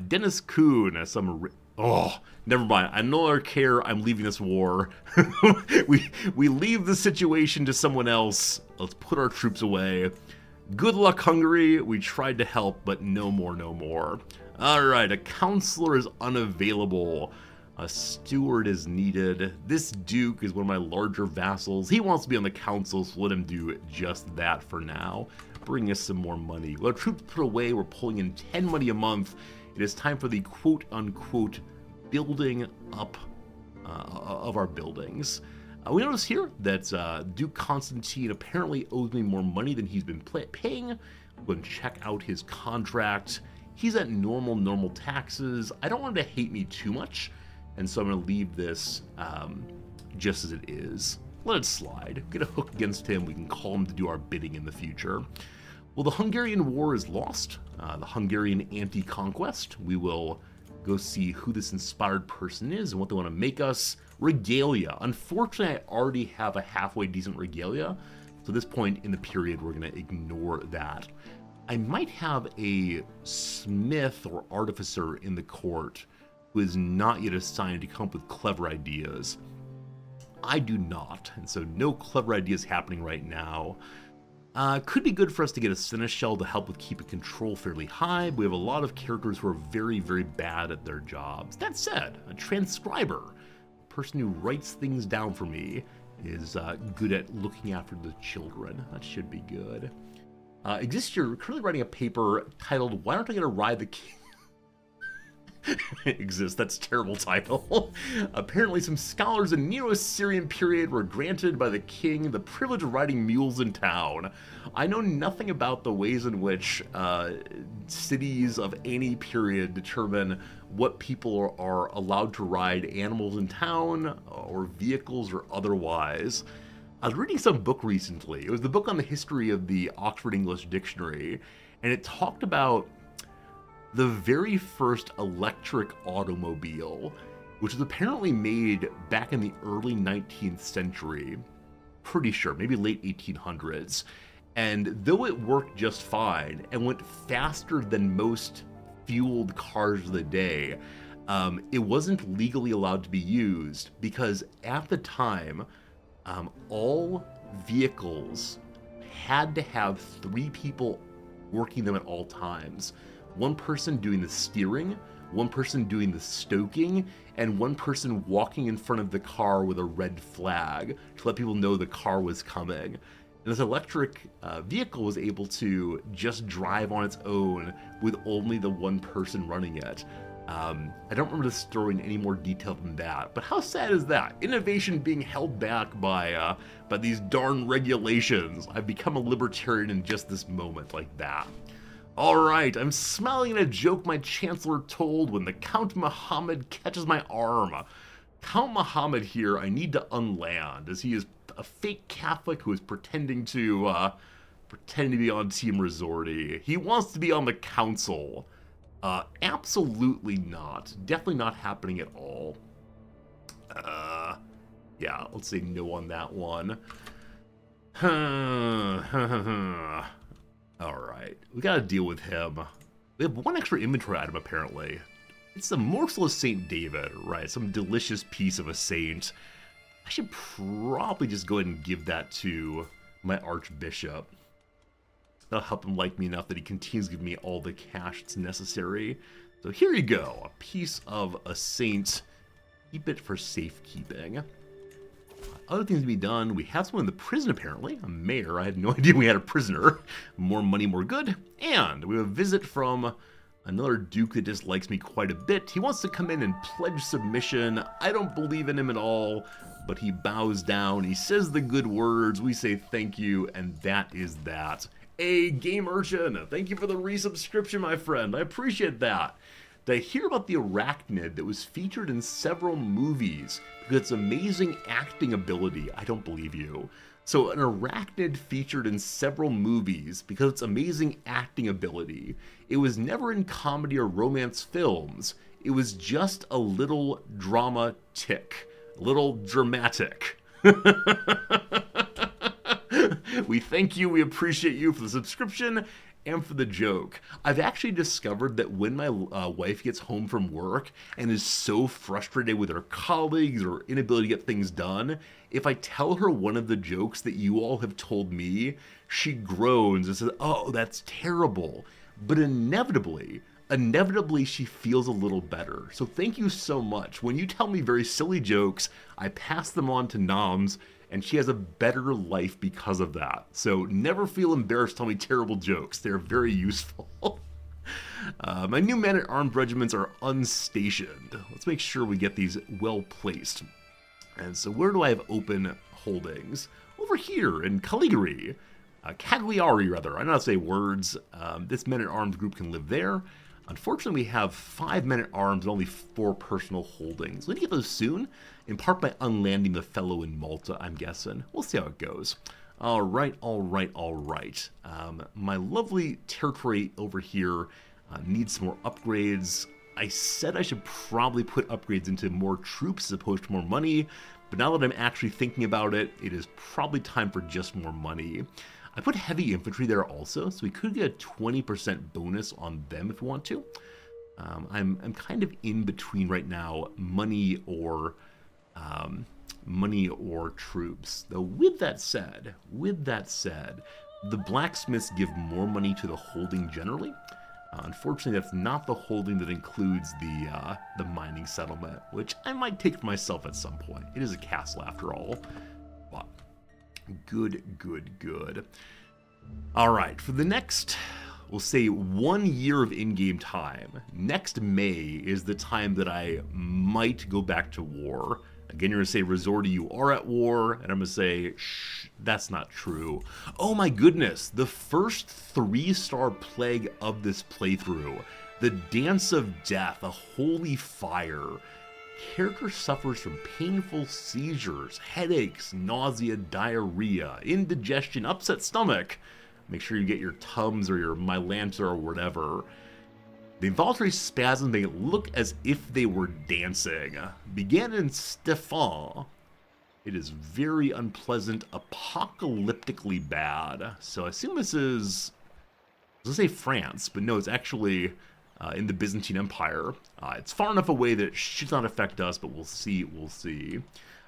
Dennis Kuhn, oh, never mind. I no longer care. I'm leaving this war. we leave the situation to someone else. Let's put our troops away. Good luck, Hungary. We tried to help, but no more, no more. Alright, a counselor is unavailable. A steward is needed. This duke is one of my larger vassals. He wants to be on the council, so let him do just that for now. Bring us some more money. With our troops put away, we're pulling in 10 money a month. It is time for the quote-unquote building up of our buildings. We notice here that Duke Constantine apparently owes me more money than he's been paying. I'm going to check out his contract. He's at normal taxes. I don't want him to hate me too much, and so I'm going to leave this just as it is. Let it slide. Get a hook against him. We can call him to do our bidding in the future. Well, the Hungarian War is lost. The Hungarian anti-conquest. We will go see who this inspired person is and what they want to make us. Regalia. Unfortunately, I already have a halfway decent regalia. So at this point in the period, we're going to ignore that. I might have a smith or artificer in the court who is not yet assigned to come up with clever ideas. I do not, and so no clever ideas happening right now. Could be good for us to get a seneschal to help with keeping control fairly high. We have a lot of characters who are very, very bad at their jobs. That said, a transcriber, a person who writes things down for me, is good at looking after the children. That should be good. Exists, currently writing a paper titled, "Why Don't I Get to Ride the King?" Exists, that's a terrible title. Apparently some scholars in Neo-Assyrian period were granted by the king the privilege of riding mules in town. I know nothing about the ways in which cities of any period determine what people are allowed to ride animals in town, or vehicles, or otherwise. I was reading some book recently. It was the book on the history of the Oxford English Dictionary, and it talked about the very first electric automobile, which was apparently made back in the early 19th century. Pretty sure, maybe late 1800s. And though it worked just fine and went faster than most fueled cars of the day, it wasn't legally allowed to be used because at the time, all vehicles had to have 3 people working them at all times. 1 person doing the steering, 1 person doing the stoking, and 1 person walking in front of the car with a red flag to let people know the car was coming. And this electric vehicle was able to just drive on its own with only the 1 person running it. I don't remember the story in any more detail than that, but how sad is that? Innovation being held back by these darn regulations. I've become a libertarian in just this moment like that. Alright, I'm smiling at a joke my chancellor told when the Count Muhammad catches my arm. Count Muhammad here I need to unland, as he is a fake Catholic who is pretending to be on Team Resorty. He wants to be on the council. Absolutely not. Definitely not happening at all. Yeah, let's say no on that one. Alright, we gotta deal with him. We have 1 extra inventory item, apparently. It's the morsel of St. David, right? Some delicious piece of a saint. I should probably just go ahead and give that to my archbishop. That'll help him like me enough that he continues giving me all the cash that's necessary So here you go, a piece of a saint. Keep it for safekeeping. Other things to be done. We have someone in the prison, apparently. A mayor. I had no idea we had a prisoner. More money, more good. And we have a visit from another duke that dislikes me quite a bit. He wants to come in and pledge submission. I don't believe in him at all, but he bows down. He says the good words. We say thank you, and that is that. A Game Urchin, thank you for the resubscription, my friend. I appreciate that. Did I hear about the arachnid that was featured in several movies because its amazing acting ability? I don't believe you. So an arachnid featured in several movies because its amazing acting ability. It was never in comedy or romance films. It was just a little dramatic. Little dramatic. We thank you, we appreciate you for the subscription and for the joke. I've actually discovered that when my wife gets home from work and is so frustrated with her colleagues or inability to get things done, if I tell her one of the jokes that you all have told me, she groans and says, "Oh, that's terrible." But inevitably she feels a little better. So thank you so much. When you tell me very silly jokes, I pass them on to Noms, and she has a better life because of that. So never feel embarrassed to tell me terrible jokes. They're very useful. My new men-at-arms regiments are unstationed. Let's make sure we get these well placed. And so where do I have open holdings? Over here in Caligari. Cagliari, rather. I know how to say words. This men-at-arms group can live there. Unfortunately, we have 5 men-at-arms and only 4 personal holdings. We'll get those soon, in part by unlanding the fellow in Malta, I'm guessing. We'll see how it goes. All right. My lovely territory over here needs some more upgrades. I said I should probably put upgrades into more troops as opposed to more money, but now that I'm actually thinking about it, it is probably time for just more money. I put heavy infantry there also, so we could get a 20% bonus on them if we want to. I'm kind of in between right now, money or troops. Though with that said, the blacksmiths give more money to the holding generally. Unfortunately, that's not the holding that includes the mining settlement, which I might take for myself at some point. It is a castle after all. But good. All right, for the next, we'll say 1 year of in-game time, next May is the time that I might go back to war. Again, you're going to say, Resorty, you are at war, and I'm going to say, shh, that's not true. Oh my goodness, the first 3-star plague of this playthrough, the Dance of Death, a holy fire. Character suffers from painful seizures, headaches, nausea, diarrhea, indigestion, upset stomach. Make sure you get your Tums or your Mylanta or whatever. The involuntary spasms make it look as if they were dancing. Began in Stefan. It is very unpleasant, apocalyptically bad. So I assume this is, I was going to say France, but no, it's actually in the Byzantine Empire. It's far enough away that it should not affect us, but we'll see.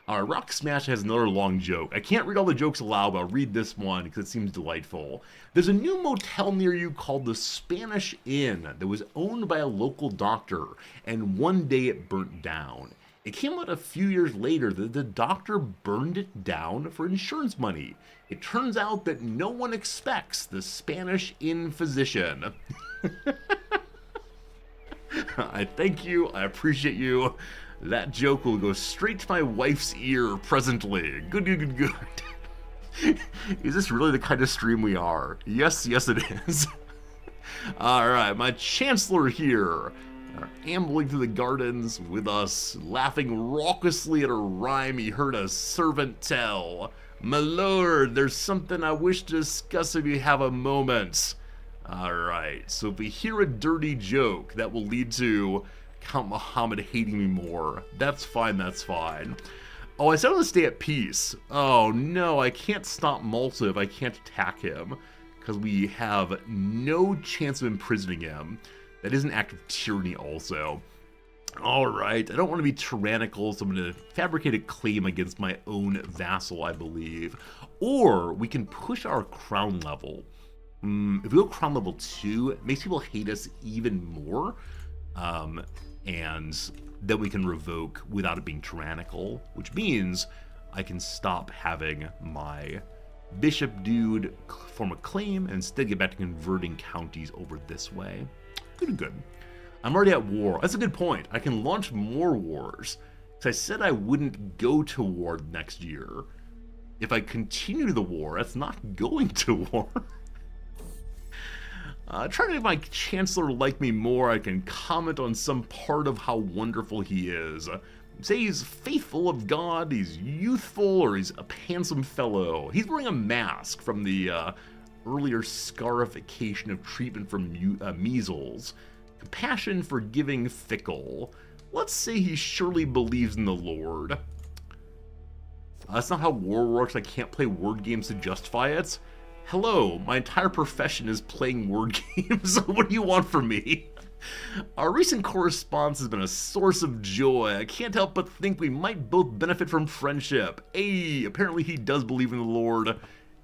Rock Smash has another long joke. I can't read all the jokes aloud, but I'll read this one because it seems delightful. There's a new motel near you called the Spanish Inn that was owned by a local doctor, and one day it burnt down. It came out a few years later that the doctor burned it down for insurance money. It turns out that no one expects the Spanish Inn physician. I thank you. I appreciate you. That joke will go straight to my wife's ear presently. Good. Is this really the kind of stream we are? Yes, it is. Alright, my Chancellor here, ambling through the gardens with us, laughing raucously at a rhyme he heard a servant tell. My lord, there's something I wish to discuss if you have a moment. Alright, so if we hear a dirty joke that will lead to Count Muhammad hating me more, that's fine. Oh, I said I want to stay at peace. Oh no, I can't stop Malta if I can't attack him, because we have no chance of imprisoning him. That is an act of tyranny also. Alright, I don't want to be tyrannical, so I'm going to fabricate a claim against my own vassal, I believe. Or we can push our crown level. If we go crown level 2, it makes people hate us even more. and then we can revoke without it being tyrannical, which means I can stop having my bishop dude form a claim and instead get back to converting counties over this way. Good. I'm already at war. That's a good point. I can launch more wars. Because I said I wouldn't go to war next year. If I continue the war, that's not going to war. Trying to make my chancellor like me more, I can comment on some part of how wonderful he is. Say he's faithful of God, he's youthful, or he's a handsome fellow. He's wearing a mask from the earlier scarification of treatment from measles. Compassion, forgiving, fickle. Let's say he surely believes in the Lord. That's not how war works. I can't play word games to justify it. Hello, my entire profession is playing word games. What do you want from me? Our recent correspondence has been a source of joy. I can't help but think we might both benefit from friendship. Hey, apparently he does believe in the Lord, and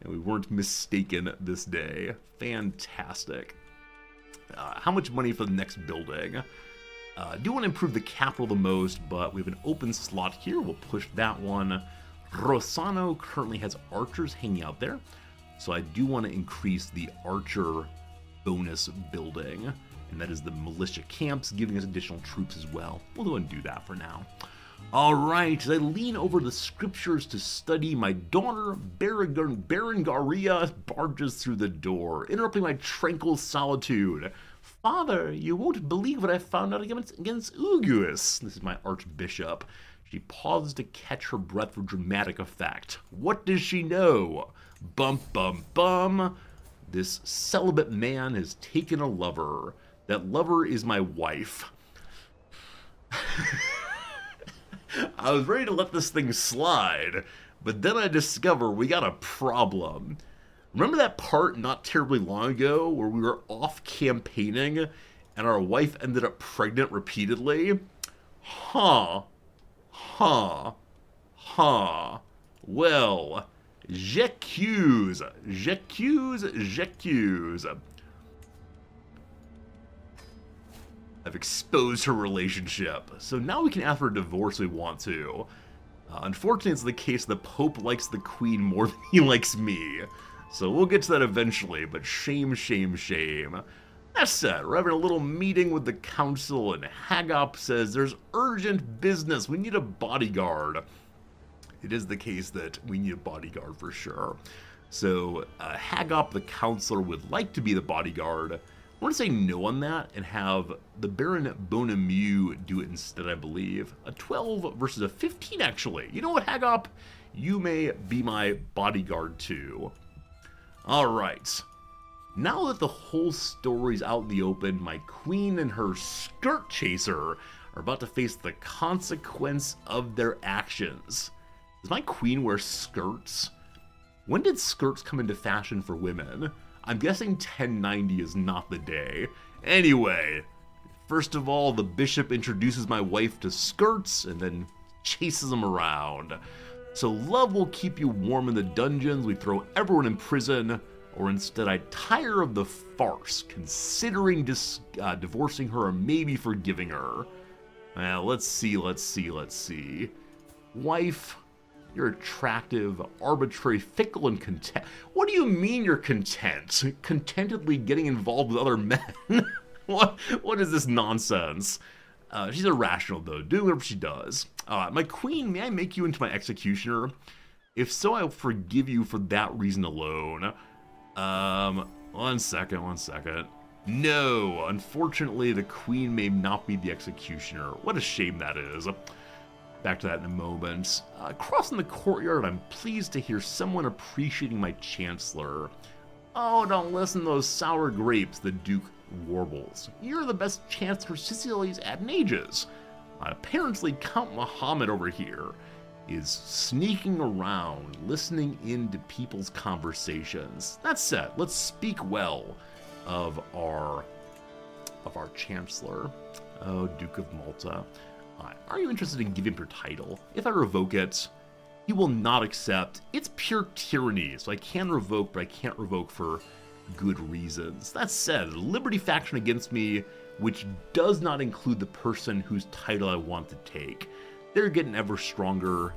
we weren't mistaken this day. Fantastic. How much money for the next building? I do want to improve the capital the most, but we have an open slot here. We'll push that one. Rossano currently has archers hanging out there, so I do want to increase the archer bonus building, and that is the militia camps, giving us additional troops as well. We'll go and do that for now. Alright, as I lean over the scriptures to study, my daughter, Berengaria, barges through the door, interrupting my tranquil solitude. Father, you won't believe what I found out against Uguus. This is my archbishop. She pauses to catch her breath for dramatic effect. What does she know? Bum, bum, bum. This celibate man has taken a lover. That lover is my wife. I was ready to let this thing slide, but then I discover we got a problem. Remember that part not terribly long ago where we were off campaigning and our wife ended up pregnant repeatedly? Huh. Well, j'accuse. I've exposed her relationship, so now we can ask for a divorce if we want to. Unfortunately, it's the case the Pope likes the Queen more than he likes me, so we'll get to that eventually, but shame. That said, we're having a little meeting with the council, and Hagop says there's urgent business, we need a bodyguard. It is the case that we need a bodyguard for sure. So, Hagop, the counselor, would like to be the bodyguard. I want to say no on that and have the Baron Bonamieux do it instead, I believe. A 12 versus a 15, actually. You know what, Hagop? You may be my bodyguard, too. Alright. Now that the whole story's out in the open, my queen and her skirt chaser are about to face the consequence of their actions. Does my queen wear skirts? When did skirts come into fashion for women? I'm guessing 1090 is not the day. Anyway, first of all, the bishop introduces my wife to skirts and then chases them around. So love will keep you warm in the dungeons, we throw everyone in prison, or instead I tire of the farce, considering divorcing her or maybe forgiving her. Well, let's see. Wife, you're attractive, arbitrary, fickle, and content. What do you mean you're content? Contentedly getting involved with other men? What is this nonsense? She's irrational, though, doing whatever she does. My queen, may I make you into my executioner? If so, I'll forgive you for that reason alone. One second. No, unfortunately, the queen may not be the executioner. What a shame that is. Back to that in a moment. Crossing the courtyard, I'm pleased to hear someone appreciating my chancellor. Oh, don't listen to those sour grapes, the Duke warbles. You're the best chancellor Sicily's had in ages. Apparently, Count Muhammad over here is sneaking around, listening into people's conversations. That said, let's speak well of our chancellor. Oh, Duke of Malta. Are you interested in giving him your title? If I revoke it, he will not accept. It's pure tyranny, so I can revoke, but I can't revoke for good reasons. That said, the Liberty faction against me, which does not include the person whose title I want to take. They're getting ever stronger.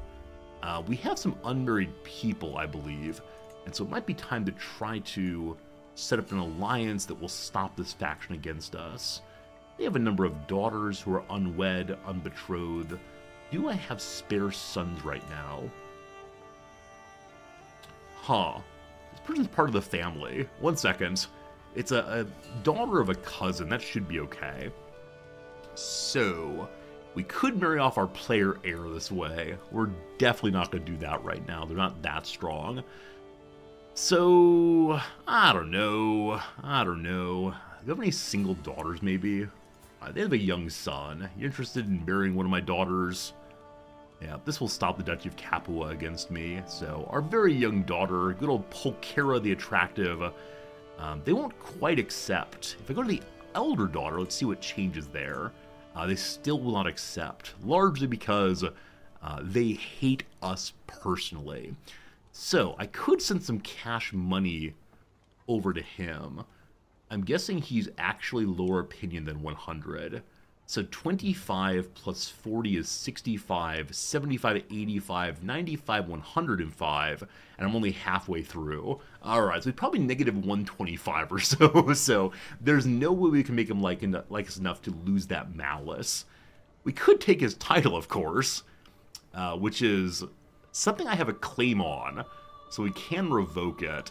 We have some unmarried people, I believe, and so it might be time to try to set up an alliance that will stop this faction against us. They have a number of daughters who are unwed, unbetrothed. Do I have spare sons right now? Huh. This person's part of the family. 1 second. It's a daughter of a cousin. That should be okay. So, we could marry off our player heir this way. We're definitely not going to do that right now. They're not that strong. So, I don't know. Do you have any single daughters, maybe? They have a young son. You interested in marrying one of my daughters? Yeah, this will stop the Duchy of Capua against me. So, our very young daughter, good old Pulchera the Attractive, they won't quite accept. If I go to the elder daughter, let's see what changes there. They still will not accept, largely because they hate us personally. So, I could send some cash money over to him. I'm guessing he's actually lower opinion than 100. So 25 plus 40 is 65, 75, 85, 95, 105, and I'm only halfway through. Alright, so he's probably negative 125 or so, so there's no way we can make him like us enough to lose that malice. We could take his title, of course, which is something I have a claim on, so we can revoke it,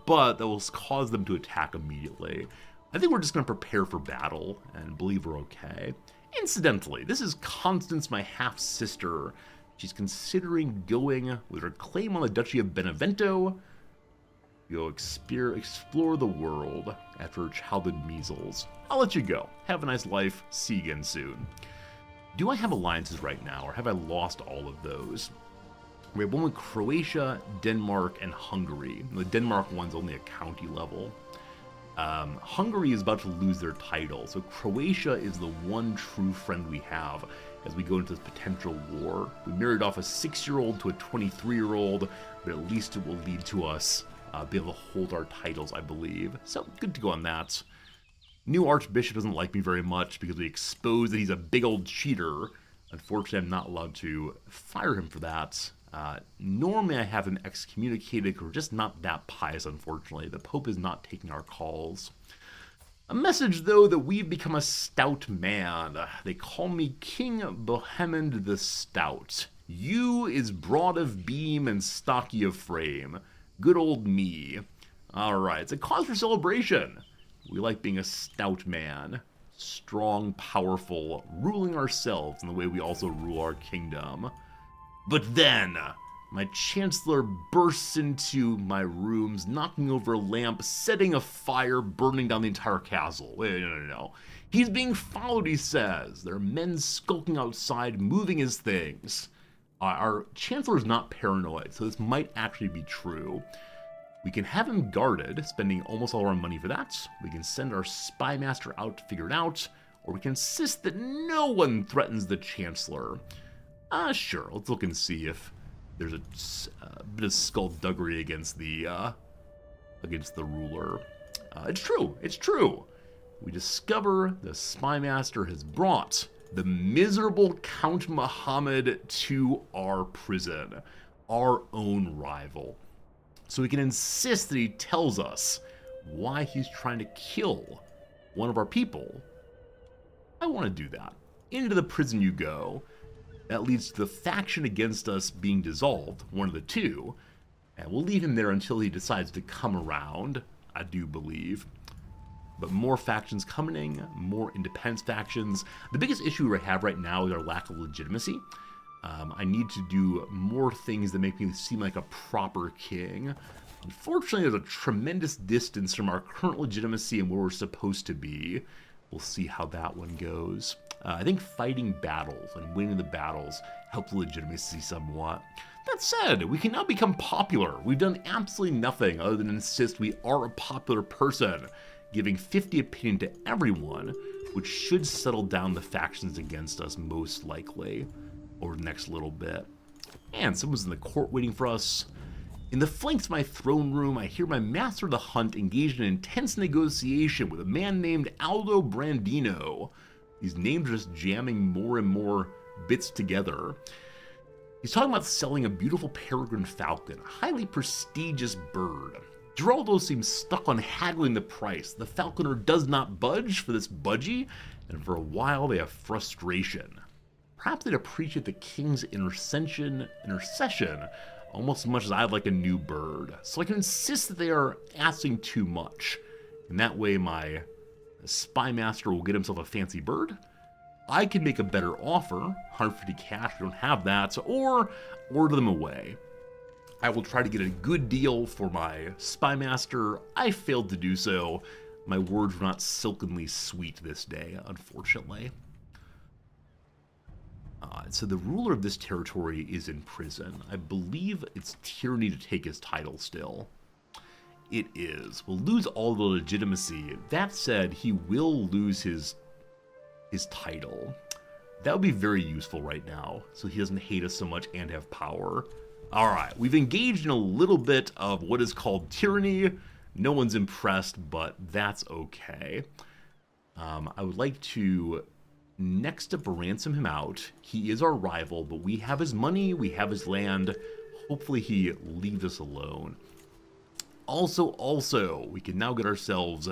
but that will cause them to attack immediately. I think we're just going to prepare for battle and believe we're okay. Incidentally, this is Constance, my half-sister. She's considering going with her claim on the Duchy of Benevento. Go explore the world after her childhood measles. I'll let you go. Have a nice life. See you again soon. Do I have alliances right now, or have I lost all of those? We have one with Croatia, Denmark, and Hungary. The Denmark one's only a county level. Hungary is about to lose their title, so Croatia is the one true friend we have as we go into this potential war. We married off a 6-year-old to a 23-year-old, but at least it will lead to us be able to hold our titles, I believe. So, good to go on that. New Archbishop doesn't like me very much because we exposed that he's a big old cheater. Unfortunately, I'm not allowed to fire him for that. Normally I have him excommunicated because we're just not that pious, unfortunately. The Pope is not taking our calls. A message, though, that we've become a stout man. They call me King Bohemond the Stout. You is broad of beam and stocky of frame. Good old me. Alright, it's a cause for celebration. We like being a stout man. Strong, powerful, ruling ourselves in the way we also rule our kingdom. But then, my Chancellor bursts into my rooms, knocking over a lamp, setting a fire, burning down the entire castle. Wait, no. He's being followed, he says. There are men skulking outside, moving his things. Our Chancellor is not paranoid, so this might actually be true. We can have him guarded, spending almost all our money for that. We can send our spy master out to figure it out, or we can insist that no one threatens the Chancellor. Sure, let's look and see if there's a bit of skullduggery against the ruler. It's true. We discover the spy master has brought the miserable Count Muhammad to our prison, our own rival. So we can insist that he tells us why he's trying to kill one of our people. I want to do that. Into the prison you go. That leads to the faction against us being dissolved, one of the two, and we'll leave him there until he decides to come around, I do believe. But more factions coming, more independence factions. The biggest issue we have right now is our lack of legitimacy. I need to do more things that make me seem like a proper king. Unfortunately, there's a tremendous distance from our current legitimacy and where we're supposed to be. We'll see how that one goes. I think fighting battles and winning the battles help the legitimacy somewhat. That said, we can now become popular. We've done absolutely nothing other than insist we are a popular person, giving 50 opinion to everyone, which should settle down the factions against us most likely over the next little bit. And someone's in the court waiting for us. In the flanks of my throne room, I hear my master of the hunt engaged in intense negotiation with a man named Aldo Brandino. These names are just jamming more and more bits together. He's talking about selling a beautiful peregrine falcon, a highly prestigious bird. Geraldo seems stuck on haggling the price. The falconer does not budge for this budgie, and for a while they have frustration. Perhaps they'd appreciate the king's intercession almost as much as I'd like a new bird, so I can insist that they are asking too much. And that way my spy master will get himself a fancy bird. I can make a better offer, 150 cash, we don't have that, or order them away. I will try to get a good deal for my spy master. I failed to do so. My words were not silkenly sweet this day, unfortunately. So the ruler of this territory is in prison. I believe it's tyranny to take his title still. It is. We'll lose all the legitimacy. That said, he will lose his title. That would be very useful right now, so he doesn't hate us so much and have power. Alright, we've engaged in a little bit of what is called tyranny. No one's impressed, but that's okay. I would like to next up ransom him out. He is our rival, but we have his money, we have his land. Hopefully he leaves us alone. Also, we can now get ourselves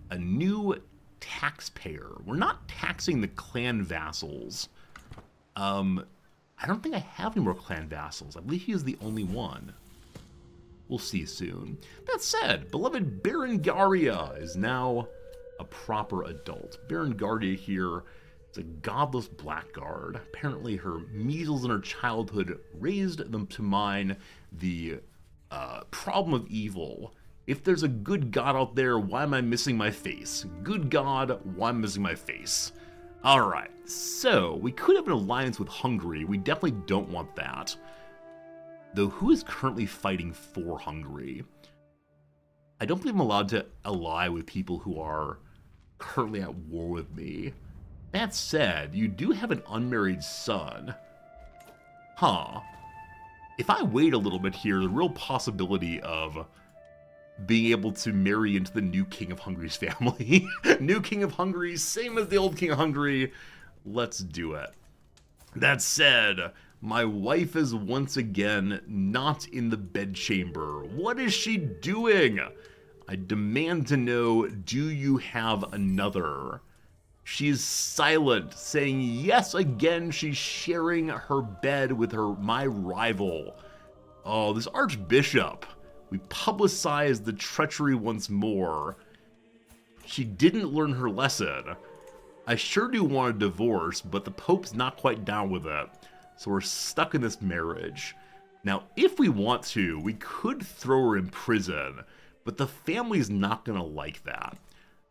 a new taxpayer. We're not taxing the clan vassals. I don't think I have any more clan vassals. I believe he is the only one. We'll see soon. That said, beloved Berengaria is now a proper adult. Berengaria here is a godless blackguard. Apparently her measles in her childhood raised them to mind the problem of evil. If there's a good god out there, why am I missing my face? Good god, why am I missing my face? Alright, so we could have an alliance with Hungary. We definitely don't want that. Though who is currently fighting for Hungary? I don't believe I'm allowed to ally with people who are currently at war with me. That said, you do have an unmarried son. Huh. If I wait a little bit here, the real possibility of being able to marry into the new King of Hungary's family. New King of Hungary, same as the old King of Hungary. Let's do it. That said, my wife is once again not in the bedchamber. What is she doing? I demand to know, do you have another? She's silent, saying yes again. She's sharing her bed with my rival. Oh, this archbishop. We publicized the treachery once more. She didn't learn her lesson. I sure do want a divorce, but the Pope's not quite down with it. So we're stuck in this marriage. Now, if we want to, we could throw her in prison, but the family's not gonna like that.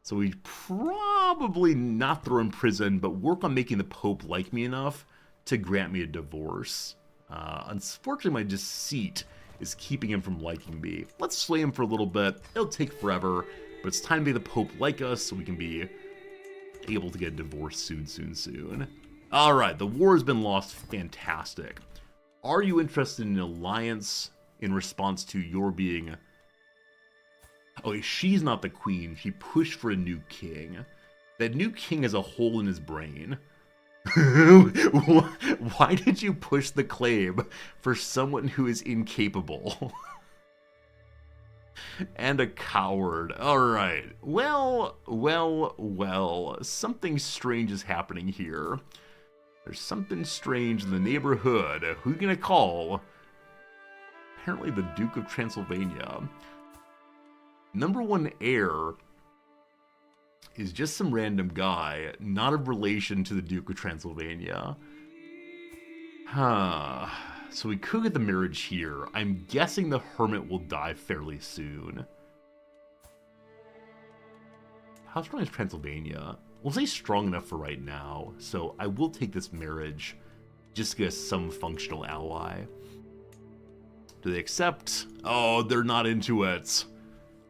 So we probably not throw her in prison, but work on making the Pope like me enough to grant me a divorce. Unfortunately, my deceit is keeping him from liking me. Let's slay him for a little bit. It'll take forever, but it's time to make the Pope like us so we can be able to get a divorce soon. Alright, the war has been lost. Fantastic. Are you interested in an alliance in response to your being... Okay, she's not the queen. She pushed for a new king. That new king has a hole in his brain. Why did you push the claim for someone who is incapable? And a coward. Alright. Well. Something strange is happening here. There's something strange in the neighborhood. Who are you gonna call? Apparently the Duke of Transylvania. Number one heir is just some random guy, not of relation to the Duke of Transylvania. So we could get the marriage here. I'm guessing the hermit will die fairly soon. How strong is Transylvania? We'll say strong enough for right now, so I will take this marriage just to get some functional ally. Do they accept? Oh, they're not into it.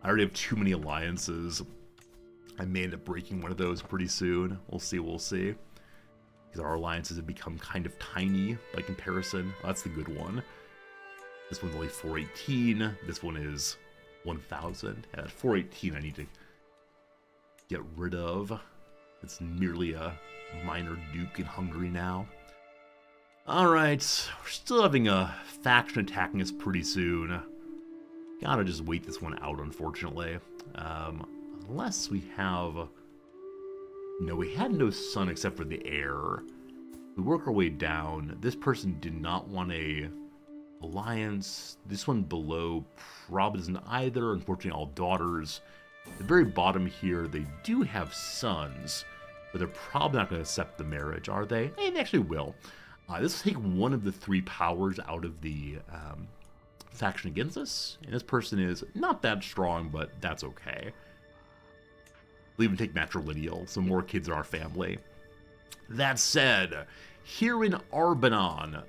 I already have too many alliances. I may end up breaking one of those pretty soon. We'll see. Because our alliances have become kind of tiny by comparison. That's the good one. This one's only 418. This one is 1,000. At 418, I need to get rid of. It's merely a minor duke in Hungary now. Alright, we're still having a faction attacking us pretty soon. Gotta just wait this one out, unfortunately. Unless we have... No, we had no son except for the heir. We work our way down. This person did not want a alliance. This one below probably doesn't either. Unfortunately, all daughters. At the very bottom here, they do have sons, but they're probably not going to accept the marriage, are they? They actually will. This will take one of the three powers out of the faction against us, and this person is not that strong, but that's okay. We'll even take matrilineal, so more kids in our family. That said, here in Arbanon,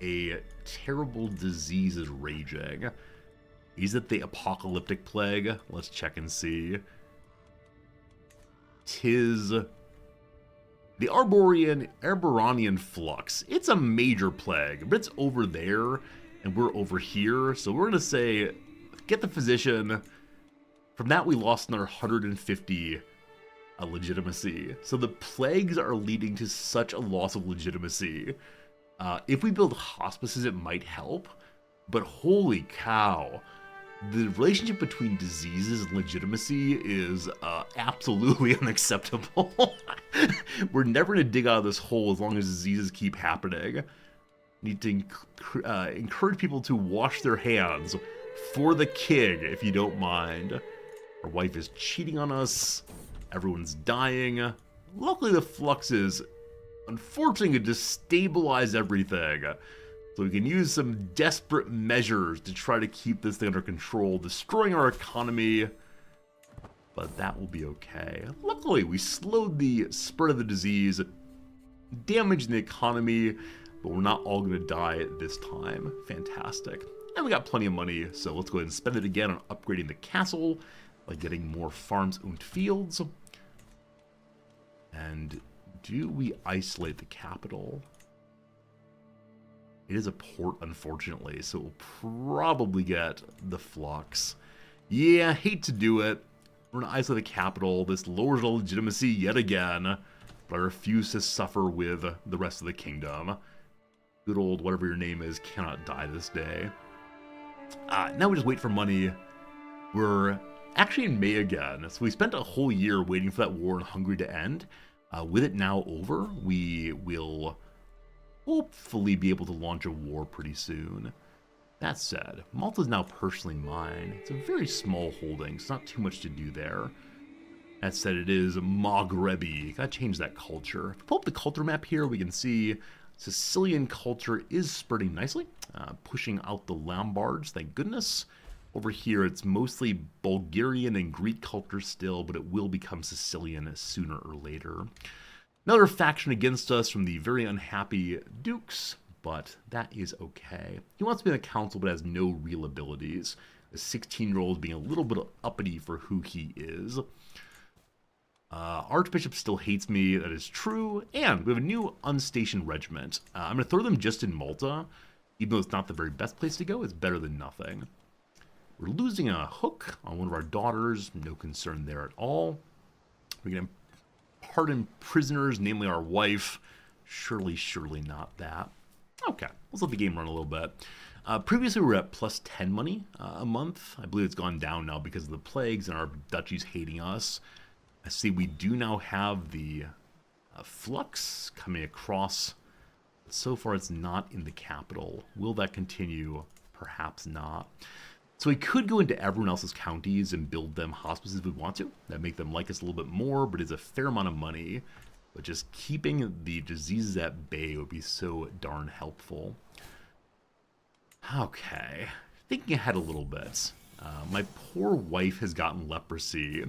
a terrible disease is raging. Is it the apocalyptic plague? Let's check and see. 'Tis the Arboronian flux. It's a major plague, but it's over there, and we're over here. So we're going to say, get the physician. From that, we lost another 150 legitimacy. So the plagues are leading to such a loss of legitimacy. If we build hospices, it might help. But holy cow. The relationship between diseases and legitimacy is absolutely unacceptable. We're never going to dig out of this hole as long as diseases keep happening. Need to encourage people to wash their hands for the king, if you don't mind. Our wife is cheating on us. Everyone's dying. Luckily, the flux is unfortunately going to destabilize everything. So we can use some desperate measures to try to keep this thing under control, destroying our economy. But that will be okay. Luckily, we slowed the spread of the disease, damaging the economy, but we're not all going to die this time. Fantastic. And we got plenty of money, so let's go ahead and spend it again on upgrading the castle by getting more farms and fields. And do we isolate the capital? It is a port, unfortunately, so we'll probably get the flux. Yeah, hate to do it. We're going to isolate the capital. This lowers our legitimacy yet again, but I refuse to suffer with the rest of the kingdom. Good old whatever your name is cannot die this day. Now we just wait for money. We're actually in May again, so we spent a whole year waiting for that war in Hungary to end. With it now over, we will hopefully be able to launch a war pretty soon. That said, Malta is now personally mine. It's a very small holding, so not too much to do there. That said, it is Maghrebi. Gotta change that culture. If we pull up the culture map here, we can see Sicilian culture is spreading nicely, pushing out the Lombards, thank goodness. Over here, it's mostly Bulgarian and Greek culture still, but it will become Sicilian sooner or later. Another faction against us from the very unhappy dukes, but that is okay. He wants to be in the council, but has no real abilities. The 16-year-old being a little bit uppity for who he is. Archbishop still hates me, that is true, and we have a new unstationed regiment. I'm going to throw them just in Malta, even though it's not the very best place to go, it's better than nothing. We're losing a hook on one of our daughters, no concern there at all. We're going to pardon prisoners, namely our wife. Surely not that. Okay, let's let the game run a little bit. Previously we were at plus 10 money a month. I believe it's gone down now because of the plagues and our duchies hating us. I see we do now have the flux coming across. But so far it's not in the capital. Will that continue? Perhaps not. So we could go into everyone else's counties and build them hospices if we want to. That'd make them like us a little bit more, but it's a fair amount of money. But just keeping the diseases at bay would be so darn helpful. Okay, thinking ahead a little bit. My poor wife has gotten leprosy.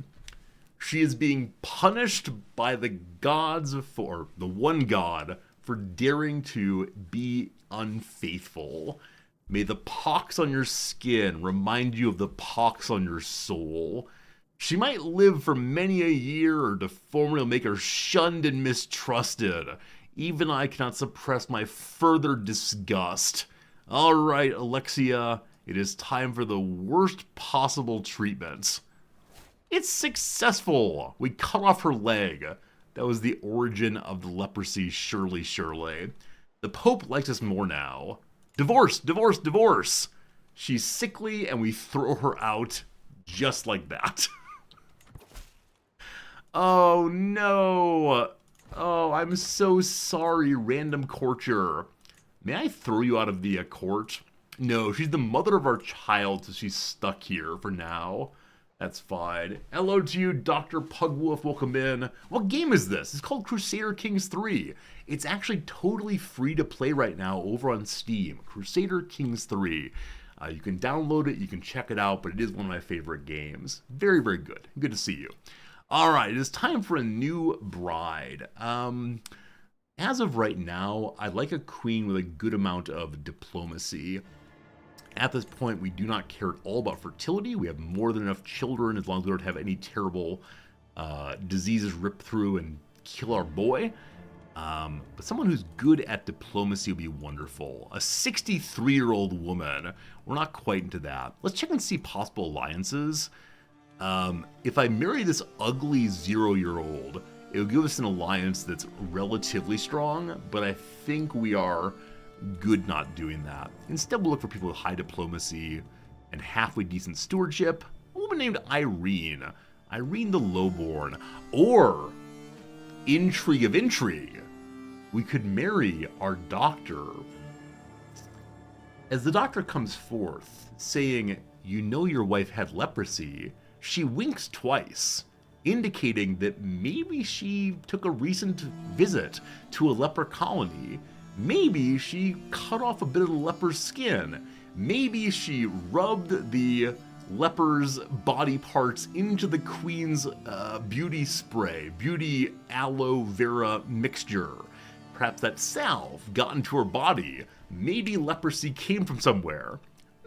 She is being punished by the gods for, the one god, for daring to be unfaithful. May the pox on your skin remind you of the pox on your soul. She might live for many a year, or deformity will make her shunned and mistrusted. Even I cannot suppress my further disgust. All right, Alexia, it is time for the worst possible treatment. It's successful! We cut off her leg. That was the origin of the leprosy, surely, surely. The Pope likes us more now. Divorce, divorce, divorce! She's sickly and we throw her out just like that. Oh no! Oh, I'm so sorry, random courtier. May I throw you out of the court? No, she's the mother of our child, so she's stuck here for now. That's fine. Hello to you, Dr. Pugwolf. Welcome in. What game is this? It's called Crusader Kings 3. It's actually totally free to play right now over on Steam. Crusader Kings 3. You can download it, you can check it out, but it is one of my favorite games. Very, very good. Good to see you. All right, it is time for a new bride. As of right now, I'd like a queen with a good amount of diplomacy. At this point, we do not care at all about fertility. We have more than enough children as long as we don't have any terrible diseases rip through and kill our boy. But someone who's good at diplomacy would be wonderful. A 63-year-old woman. We're not quite into that. Let's check and see possible alliances. If I marry this ugly 0-year-old, it will give us an alliance that's relatively strong, but I think we are good not doing that. Instead, we'll look for people with high diplomacy and halfway decent stewardship. A woman named Irene. Irene the Lowborn. Or, intrigue of intrigue, we could marry our doctor. As the doctor comes forth, saying, "You know your wife had leprosy," she winks twice, indicating that maybe she took a recent visit to a leper colony. Maybe she cut off a bit of the leper's skin. Maybe she rubbed the leper's body parts into the queen's beauty spray, beauty aloe vera mixture. Perhaps that salve got into her body. Maybe leprosy came from somewhere.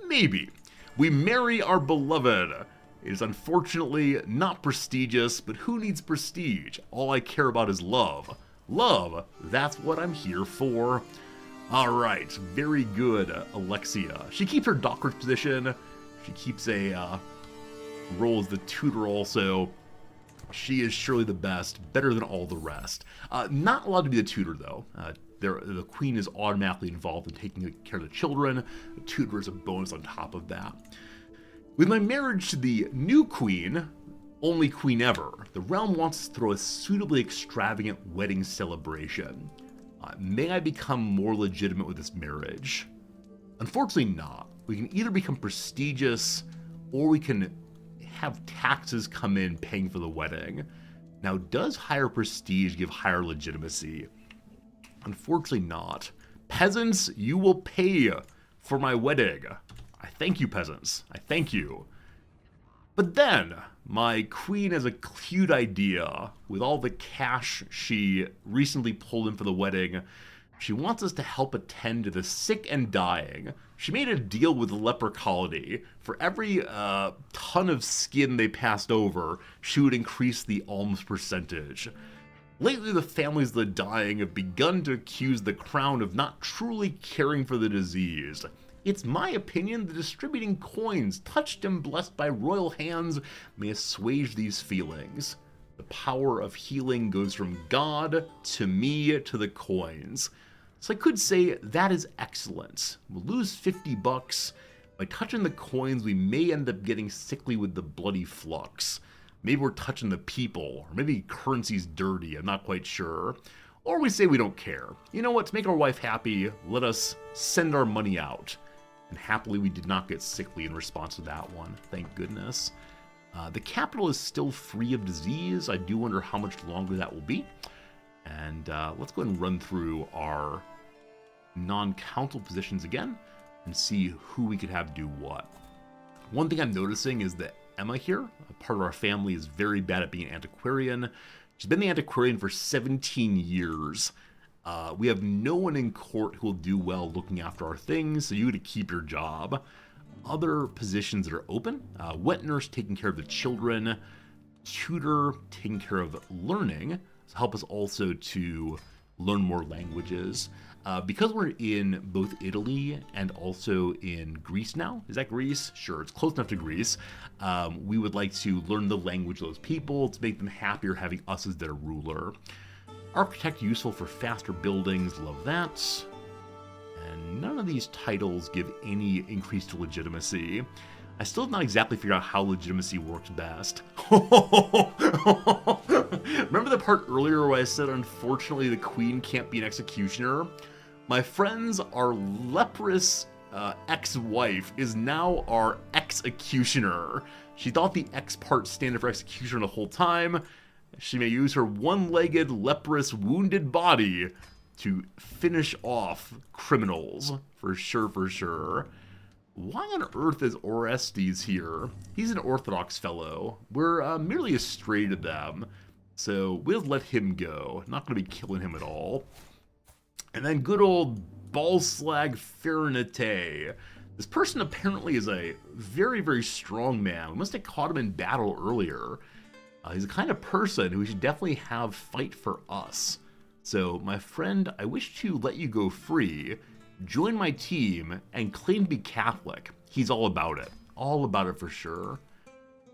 Maybe. We marry our beloved. It is unfortunately not prestigious, but who needs prestige? All I care about is love. Love, that's what I'm here for. Alright, very good, Alexia. She keeps her doctorate position. She keeps a role as the tutor also. She is surely the best, better than all the rest. Not allowed to be the tutor, though. The queen is automatically involved in taking care of the children. The tutor is a bonus on top of that. With my marriage to the new queen, only queen ever, the realm wants to throw a suitably extravagant wedding celebration. May I become more legitimate with this marriage? Unfortunately not. We can either become prestigious, or we can have taxes come in paying for the wedding. Now, does higher prestige give higher legitimacy? Unfortunately not. Peasants, you will pay for my wedding. I thank you, peasants. I thank you. But then, my queen has a cute idea. With all the cash she recently pulled in for the wedding, she wants us to help attend to the sick and dying. She made a deal with the leper colony. For every ton of skin they passed over, she would increase the alms percentage. Lately, the families of the dying have begun to accuse the crown of not truly caring for the diseased. It's my opinion that distributing coins touched and blessed by royal hands may assuage these feelings. The power of healing goes from God to me to the coins. So I could say that is excellent. We'll lose $50. By touching the coins, we may end up getting sickly with the bloody flux. Maybe we're touching the people, or maybe currency's dirty, I'm not quite sure. Or we say we don't care. You know what, to make our wife happy, let us send our money out. And happily we did not get sickly in response to that one, thank goodness. The capital is still free of disease. I do wonder how much longer that will be. And let's go ahead and run through our non-council positions again and see who we could have do what. One thing I'm noticing is that Emma here, a part of our family, is very bad at being an antiquarian. She's been the antiquarian for 17 years. We have no one in court who will do well looking after our things, so you gotta keep your job. Other positions that are open, wet nurse taking care of the children, tutor taking care of learning, so help us also to learn more languages. Because we're in both Italy and also in Greece now. Is that Greece? Sure, it's close enough to Greece. We would like to learn the language of those people to make them happier having us as their ruler. Architect useful for faster buildings, love that. And none of these titles give any increase to legitimacy. I still have not exactly figured out how legitimacy works best. Remember the part earlier where I said unfortunately the queen can't be an executioner? My friends, our leprous ex-wife is now our executioner. She thought the X part standed for executioner the whole time. She may use her one-legged, leprous, wounded body to finish off criminals. For sure, for sure. Why on earth is Orestes here? He's an Orthodox fellow. We're merely astray to them. So we'll let him go. Not going to be killing him at all. And then good old Balslag Farinite. This person apparently is a very, very strong man. We must have caught him in battle earlier. He's the kind of person who we should definitely have fight for us. So, my friend, I wish to let you go free, join my team, and claim to be Catholic. He's all about it. All about it for sure.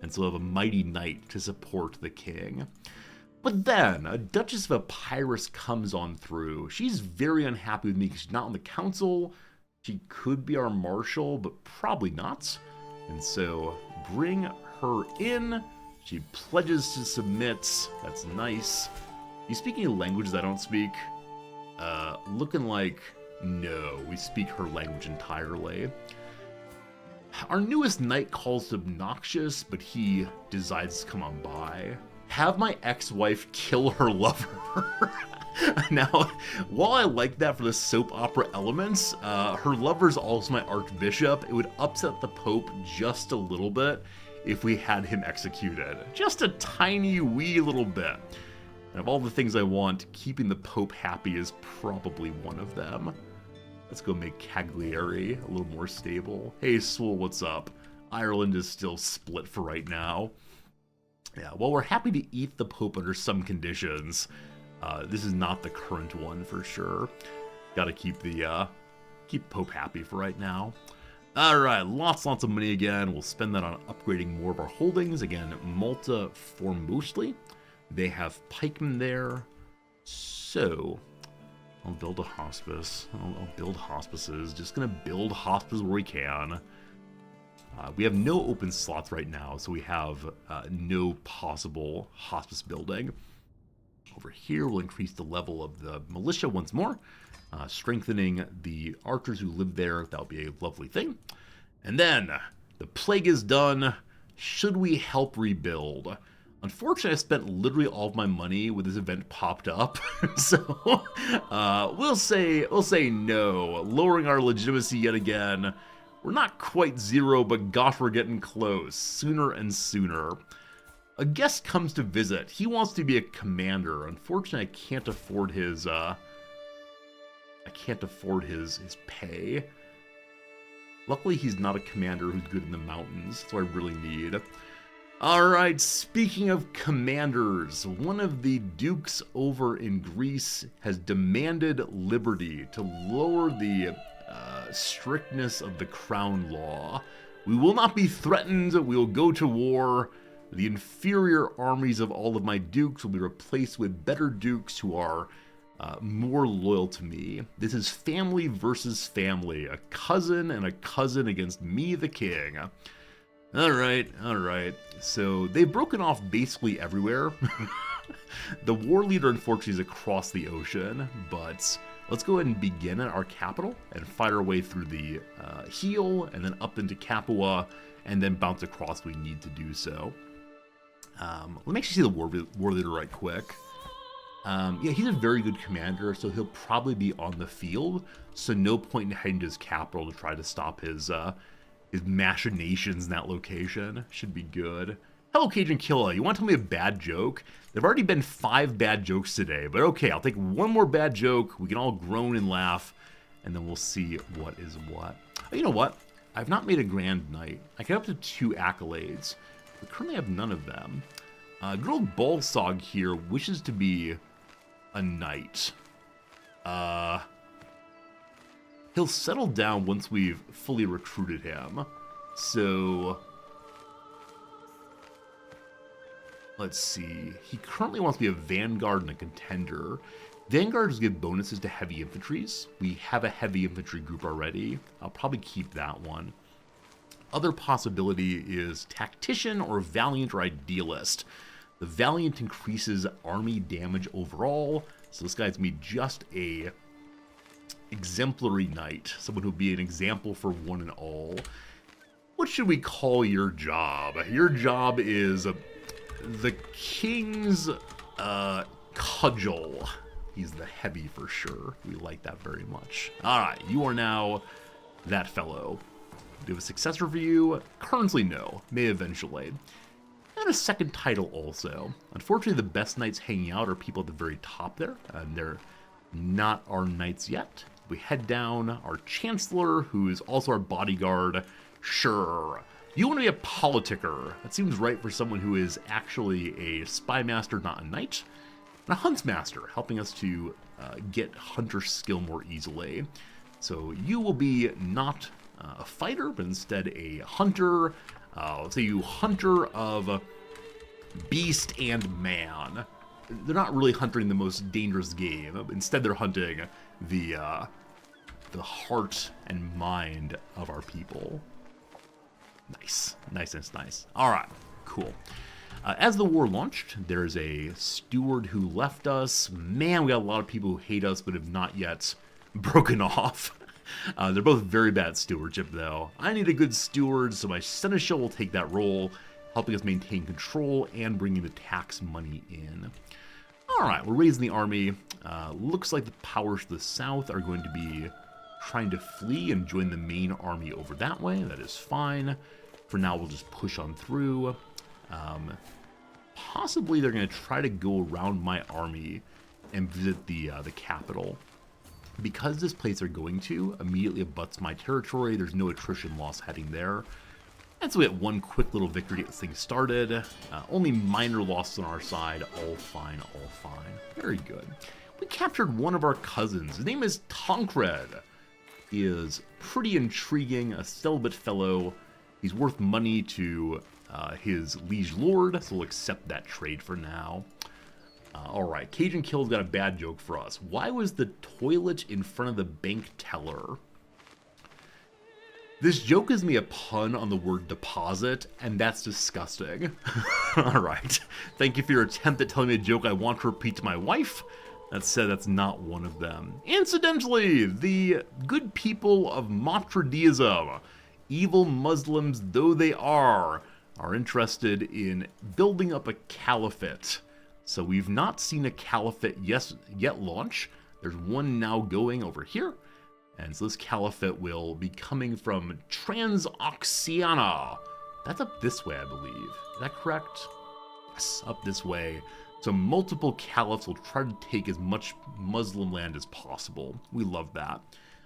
And so we have a mighty knight to support the king. But then, a Duchess of Epirus comes on through. She's very unhappy with me because she's not on the council. She could be our marshal, but probably not. And so, bring her in. She pledges to submit. That's nice. You speak any languages I don't speak? Looking like no. We speak her language entirely. Our newest knight calls it obnoxious, but he decides to come on by. Have my ex-wife kill her lover. Now, while I like that for the soap opera elements, her lover's also my archbishop. It would upset the Pope just a little bit if we had him executed. Just a tiny wee little bit. And of all the things I want, keeping the Pope happy is probably one of them. Let's go make Cagliari a little more stable. Hey, Swole, what's up? Ireland is still split for right now. Yeah, well, we're happy to eat the Pope under some conditions. This is not the current one for sure. Gotta keep the Pope happy for right now. Alright, lots of money again. We'll spend that on upgrading more of our holdings. Again, Malta foremostly. They have pikemen there. So, I'll build a hospice. I'll build hospices. Just gonna build hospices where we can. We have no open slots right now, so we have no possible hospice building. Over here, we'll increase the level of the militia once more, strengthening the archers who live there. That'll be a lovely thing. And then, the plague is done. Should we help rebuild? Unfortunately, I spent literally all of my money when this event popped up, so we'll say no. Lowering our legitimacy yet again. We're not quite zero, but gosh, we're getting close. Sooner and sooner. A guest comes to visit. He wants to be a commander. Unfortunately, I can't afford his pay. Luckily, he's not a commander who's good in the mountains. That's what I really need. Alright, speaking of commanders, one of the dukes over in Greece has demanded liberty to lower the strictness of the crown law. We will not be threatened, we will go to war. The inferior armies of all of my dukes will be replaced with better dukes who are more loyal to me. This is family versus family, a cousin and a cousin against me, the king. Alright. So they've broken off basically everywhere. The war leader, unfortunately, is across the ocean, but let's go ahead and begin at our capital and fight our way through the heel and then up into Capua and then bounce across if we need to do so. Let me actually see the war leader right quick. Yeah, he's a very good commander, so he'll probably be on the field, so no point in heading to his capital to try to stop his machinations in that location. Should be good. Hello, Cajun Killa. You want to tell me a bad joke? There have already been 5 bad jokes today, but okay, I'll take one more bad joke. We can all groan and laugh, and then we'll see what is what. Oh, you know what? I've not made a Grand Knight. I can up to 2 accolades. We currently have none of them. Good old Balsog here wishes to be a knight. He'll settle down once we've fully recruited him. So, let's see. He currently wants to be a vanguard and a contender. Vanguards give bonuses to heavy infantries. We have a heavy infantry group already. I'll probably keep that one. Other possibility is tactician or valiant or idealist. The valiant increases army damage overall, so this guy's gonna be just a exemplary knight, someone who'll be an example for one and all. What should we call your job? Your job is the king's cudgel. He's the heavy for sure. We like that very much. Alright, you are now that fellow. Do you have a successor for you? Currently no. May eventually. And a second title also. Unfortunately, the best knights hanging out are people at the very top there, and they're not our knights yet. We head down, our chancellor, who is also our bodyguard. Sure. You want to be a politicker. That seems right for someone who is actually a spy master, not a knight. And a huntsmaster, helping us to get hunter skill more easily. So you will be not a fighter, but instead a hunter. Let's say you hunter of beast and man. They're not really hunting the most dangerous game. Instead, they're hunting the heart and mind of our people. Nice, nice, nice, nice. All right, cool. As the war launched, there's a steward who left us. Man, we got a lot of people who hate us but have not yet broken off. They're both very bad stewardship, though. I need a good steward, so my seneschal will take that role, helping us maintain control and bringing the tax money in. Alright, we're raising the army. Looks like the powers to the south are going to be trying to flee and join the main army over that way. That is fine. For now, we'll just push on through. Possibly they're going to try to go around my army and visit the capital. Because this place they're going to immediately abuts my territory, there's no attrition loss heading there. And so we get one quick little victory to get this thing started. Only minor losses on our side. All fine, all fine. Very good. We captured one of our cousins. His name is Tancred. He is pretty intriguing, a celibate fellow. He's worth money to his liege lord, so we'll accept that trade for now. Alright, Cajun Kill's got a bad joke for us. Why was the toilet in front of the bank teller? This joke is me a pun on the word deposit, and that's disgusting. Alright, thank you for your attempt at telling me a joke I want to repeat to my wife. That said, that's not one of them. Incidentally, the good people of Matridism, evil Muslims though they are interested in building up a caliphate. So we've not seen a caliphate yet launch. There's one now going over here. And so this caliphate will be coming from Transoxiana. That's up this way, I believe. Is that correct? Yes, up this way. So multiple caliphs will try to take as much Muslim land as possible. We love that.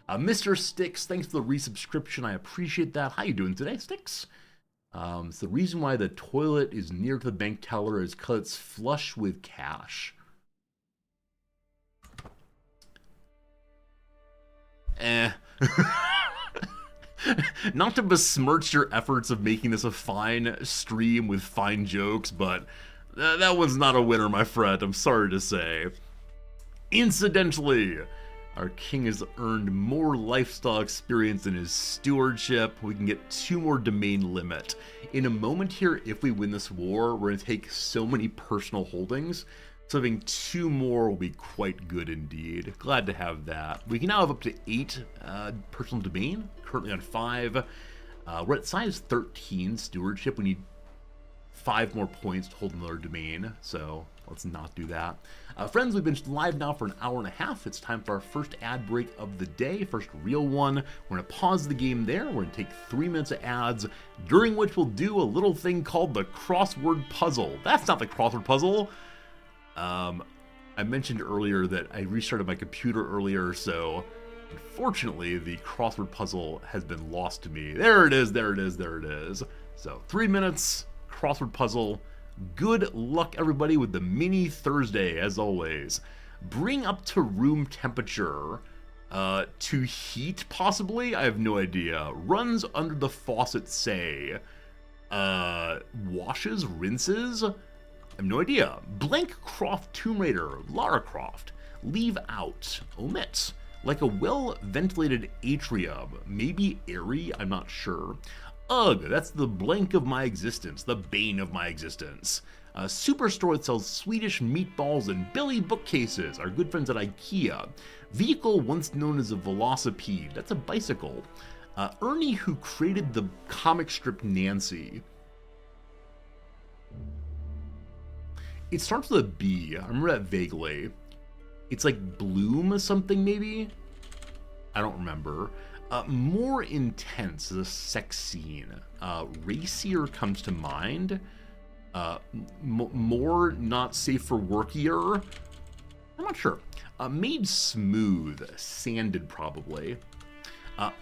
Mr. Sticks, thanks for the resubscription. I appreciate that. How you doing today, Sticks? So the reason why the toilet is near to the bank teller is because it's flush with cash. Not to besmirch your efforts of making this a fine stream with fine jokes, but that one's not a winner, my friend. I'm sorry to say. Incidentally, our king has earned more lifestyle experience in his stewardship. We can get 2 more domain limit. In a moment here, if we win this war, we're going to take so many personal holdings. So having 2 more will be quite good indeed. Glad to have that. We can now have up to 8 personal domain, currently on 5. We're at size 13 stewardship. We need 5 more points to hold another domain, so let's not do that. Friends, we've been live now for an hour and a half. It's time for our first ad break of the day, first real one. We're going to pause the game there. We're going to take 3 minutes of ads, during which we'll do a little thing called the crossword puzzle. That's not the crossword puzzle. I mentioned earlier that I restarted my computer earlier, so unfortunately the crossword puzzle has been lost to me. There it is, there it is, there it is. So 3 minutes, crossword puzzle. Good luck, everybody, with the mini Thursday, as always. Bring up to room temperature. To heat, possibly? I have no idea. Runs under the faucet, say. Washes, rinses? I have no idea. Blank Croft Tomb Raider, Lara Croft. Leave out, omit. Like a well-ventilated atrium, maybe airy, I'm not sure. Ugh, that's the blank of my existence, the bane of my existence. A superstore that sells Swedish meatballs and Billy bookcases, our good friends at IKEA. Vehicle once known as a velocipede, that's a bicycle. Ernie, who created the comic strip Nancy. It starts with a B, I remember that vaguely. It's like Bloom something, maybe? I don't remember. More intense is a sex scene. Racier comes to mind. More not safe for workier. I'm not sure. Made smooth, sanded probably.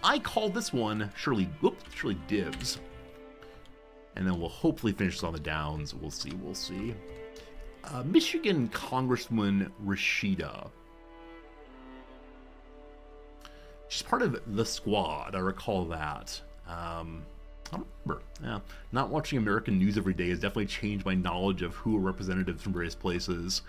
I call this one Shirley Dibs. And then we'll hopefully finish this on the downs. We'll see. Michigan Congresswoman Rashida. She's part of the squad, I recall that. I don't remember. Yeah. Not watching American news every day has definitely changed my knowledge of who are representatives from various places.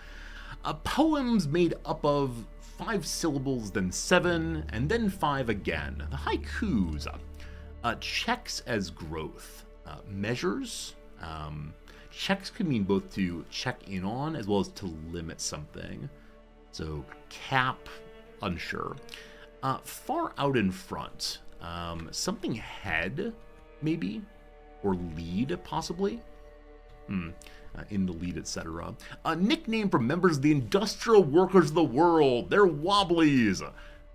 Poems made up of 5 syllables, then 7, and then 5 again. The haikus. Checks as growth. Measures. Checks could mean both to check in on as well as to limit something. So cap, unsure. Far out in front. Something head, maybe? Or lead, possibly? In the lead, etc. A nickname for members of the industrial workers of the world. They're wobblies.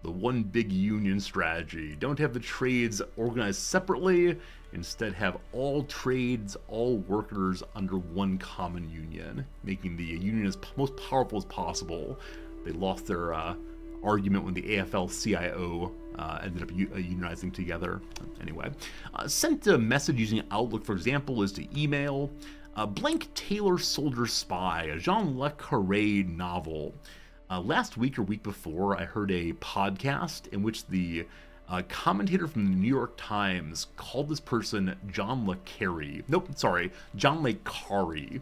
The one big union strategy. Don't have the trades organized separately. Instead have all trades, all workers under one common union, making the union as most powerful as possible. They lost their argument when the AFL-CIO ended up unionizing together. Anyway, sent a message using Outlook, for example, is to email. Blank Taylor Soldier Spy, a Jean Le Carré novel. Last week or week before, I heard a podcast in which the commentator from the New York Times called this person John Le Carré. John Le Carré.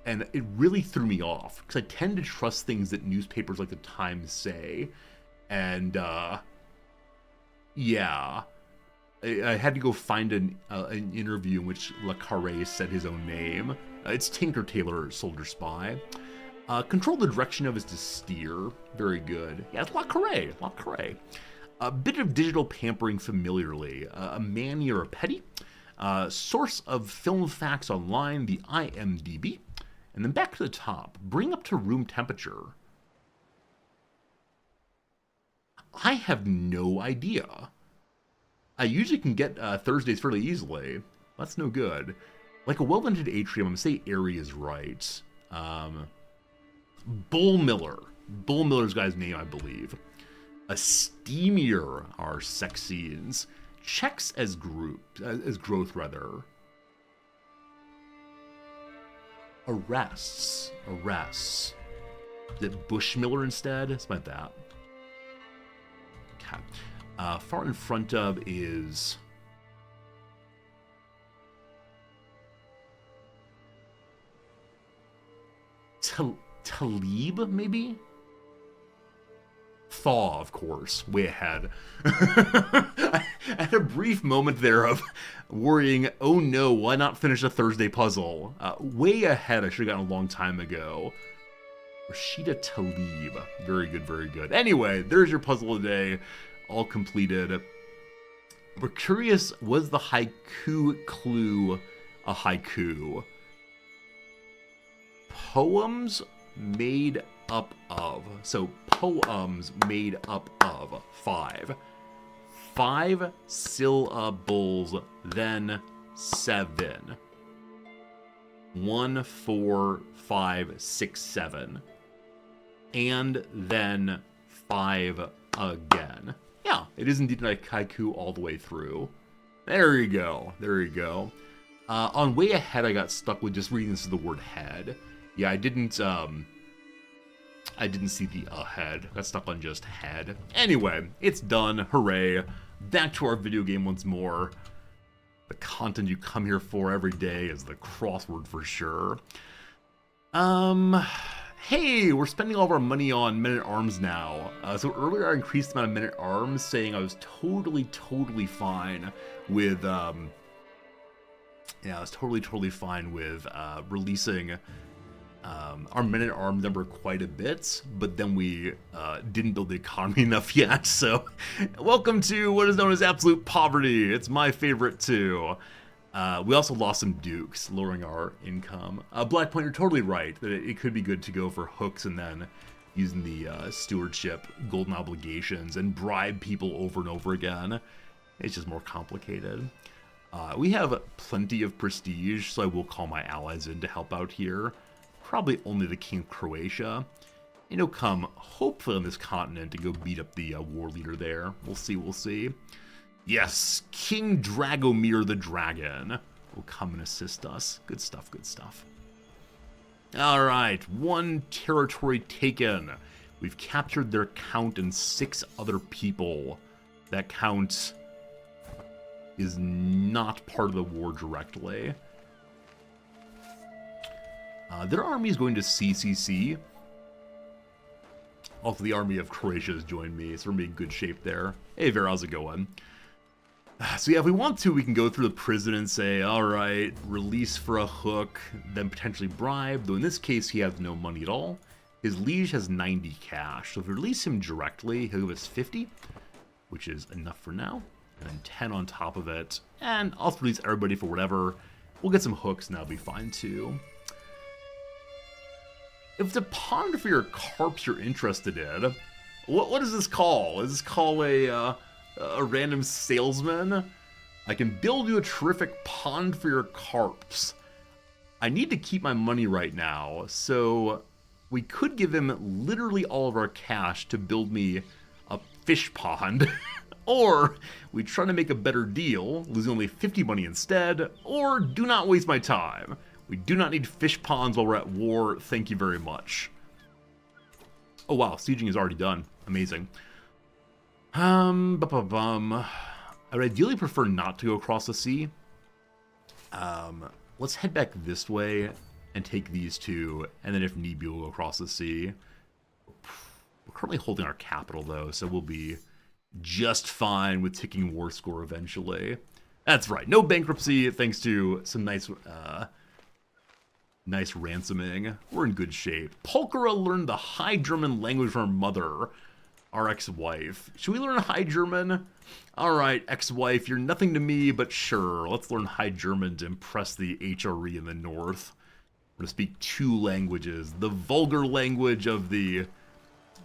And it really threw me off, because I tend to trust things that newspapers like the Times say. And, yeah. I had to go find an interview in which Le Carré said his own name. It's Tinker Tailor Soldier Spy. Control the direction of his to steer. Very good. Yeah, it's Le Carré. Le Carré. A bit of digital pampering familiarly. A Manny or a Petty. Source of film facts online, the IMDb. And then back to the top. Bring up to room temperature. I have no idea. I usually can get Thursdays fairly easily. That's no good. Like a well-ventilated atrium, I'm going to say airy is right. Bull Miller. Bull Miller's guy's name, I believe. A steamier are sex scenes. Checks as growth, rather. Arrests. Is it Bushmiller instead? Something like that. Okay. Far in front of is... Talib, maybe? Thaw, of course. Way ahead. I had a brief moment there of worrying, oh no, why not finish a Thursday puzzle? Way ahead, I should have gotten a long time ago. Rashida Talib. Very good, very good. Anyway, there's your puzzle today. All completed. We're curious, was the haiku clue a haiku? Poems made up of. So poems made up of 5. 5 syllables, then 7. 1, 4, 5, 6, 7. And then 5 again. Yeah, it is indeed a haiku all the way through. There you go. There you go. On way ahead, I got stuck with just reading this as the word head. Yeah, I didn't I didn't see the head. Got stuck on just head. Anyway, it's done. Hooray. Back to our video game once more. The content you come here for every day is the crossword for sure. Hey, we're spending all of our money on men-at-arms now. So earlier I increased the amount of men-at-arms, saying I was totally fine with, I was totally fine with releasing our men-at-arms number quite a bit, but then we didn't build the economy enough yet, so welcome to what is known as absolute poverty. It's my favorite too. We also lost some dukes, lowering our income. Blackpoint, you're totally right that it could be good to go for hooks and then using the stewardship golden obligations and bribe people over and over again. It's just more complicated. We have plenty of prestige, so I will call my allies in to help out here. Probably only the King of Croatia. And he'll come, hopefully, on this continent to go beat up the war leader there. We'll see. Yes, King Dragomir the Dragon will come and assist us. Good stuff. Alright, 1 territory taken. We've captured their count and 6 other people. That count is not part of the war directly. Their army is going to CCC. Also, the army of Croatia has joined me, so we're going to be in good shape there. Hey, Vera, how's it going? So yeah, if we want to, we can go through the prison and say, alright, release for a hook, then potentially bribe, though in this case he has no money at all. His liege has 90 cash, so if we release him directly, he'll give us 50, which is enough for now, and then 10 on top of it, and I'll release everybody for whatever. We'll get some hooks and that'll be fine too. If it's a pond for your carps you're interested in, what is this call? Is this call a random salesman? I can build you a terrific pond for your carps. I need to keep my money right now, so we could give him literally all of our cash to build me a fish pond. Or we try to make a better deal, losing only 50 money instead, or do not waste my time. We do not need fish ponds while we're at war, thank you very much. Oh wow, sieging is already done. Amazing. I would ideally prefer not to go across the sea. Let's head back this way and take these two, and then if need be, we'll go across the sea. We're currently holding our capital though, so we'll be just fine with ticking war score eventually. That's right, no bankruptcy thanks to some nice ransoming. We're in good shape. Polkara learned the High German language from her mother, our ex-wife. Should we learn High German? Alright, ex-wife, you're nothing to me, but sure, let's learn High German to impress the HRE in the north. We're going to speak 2 languages. The vulgar language of the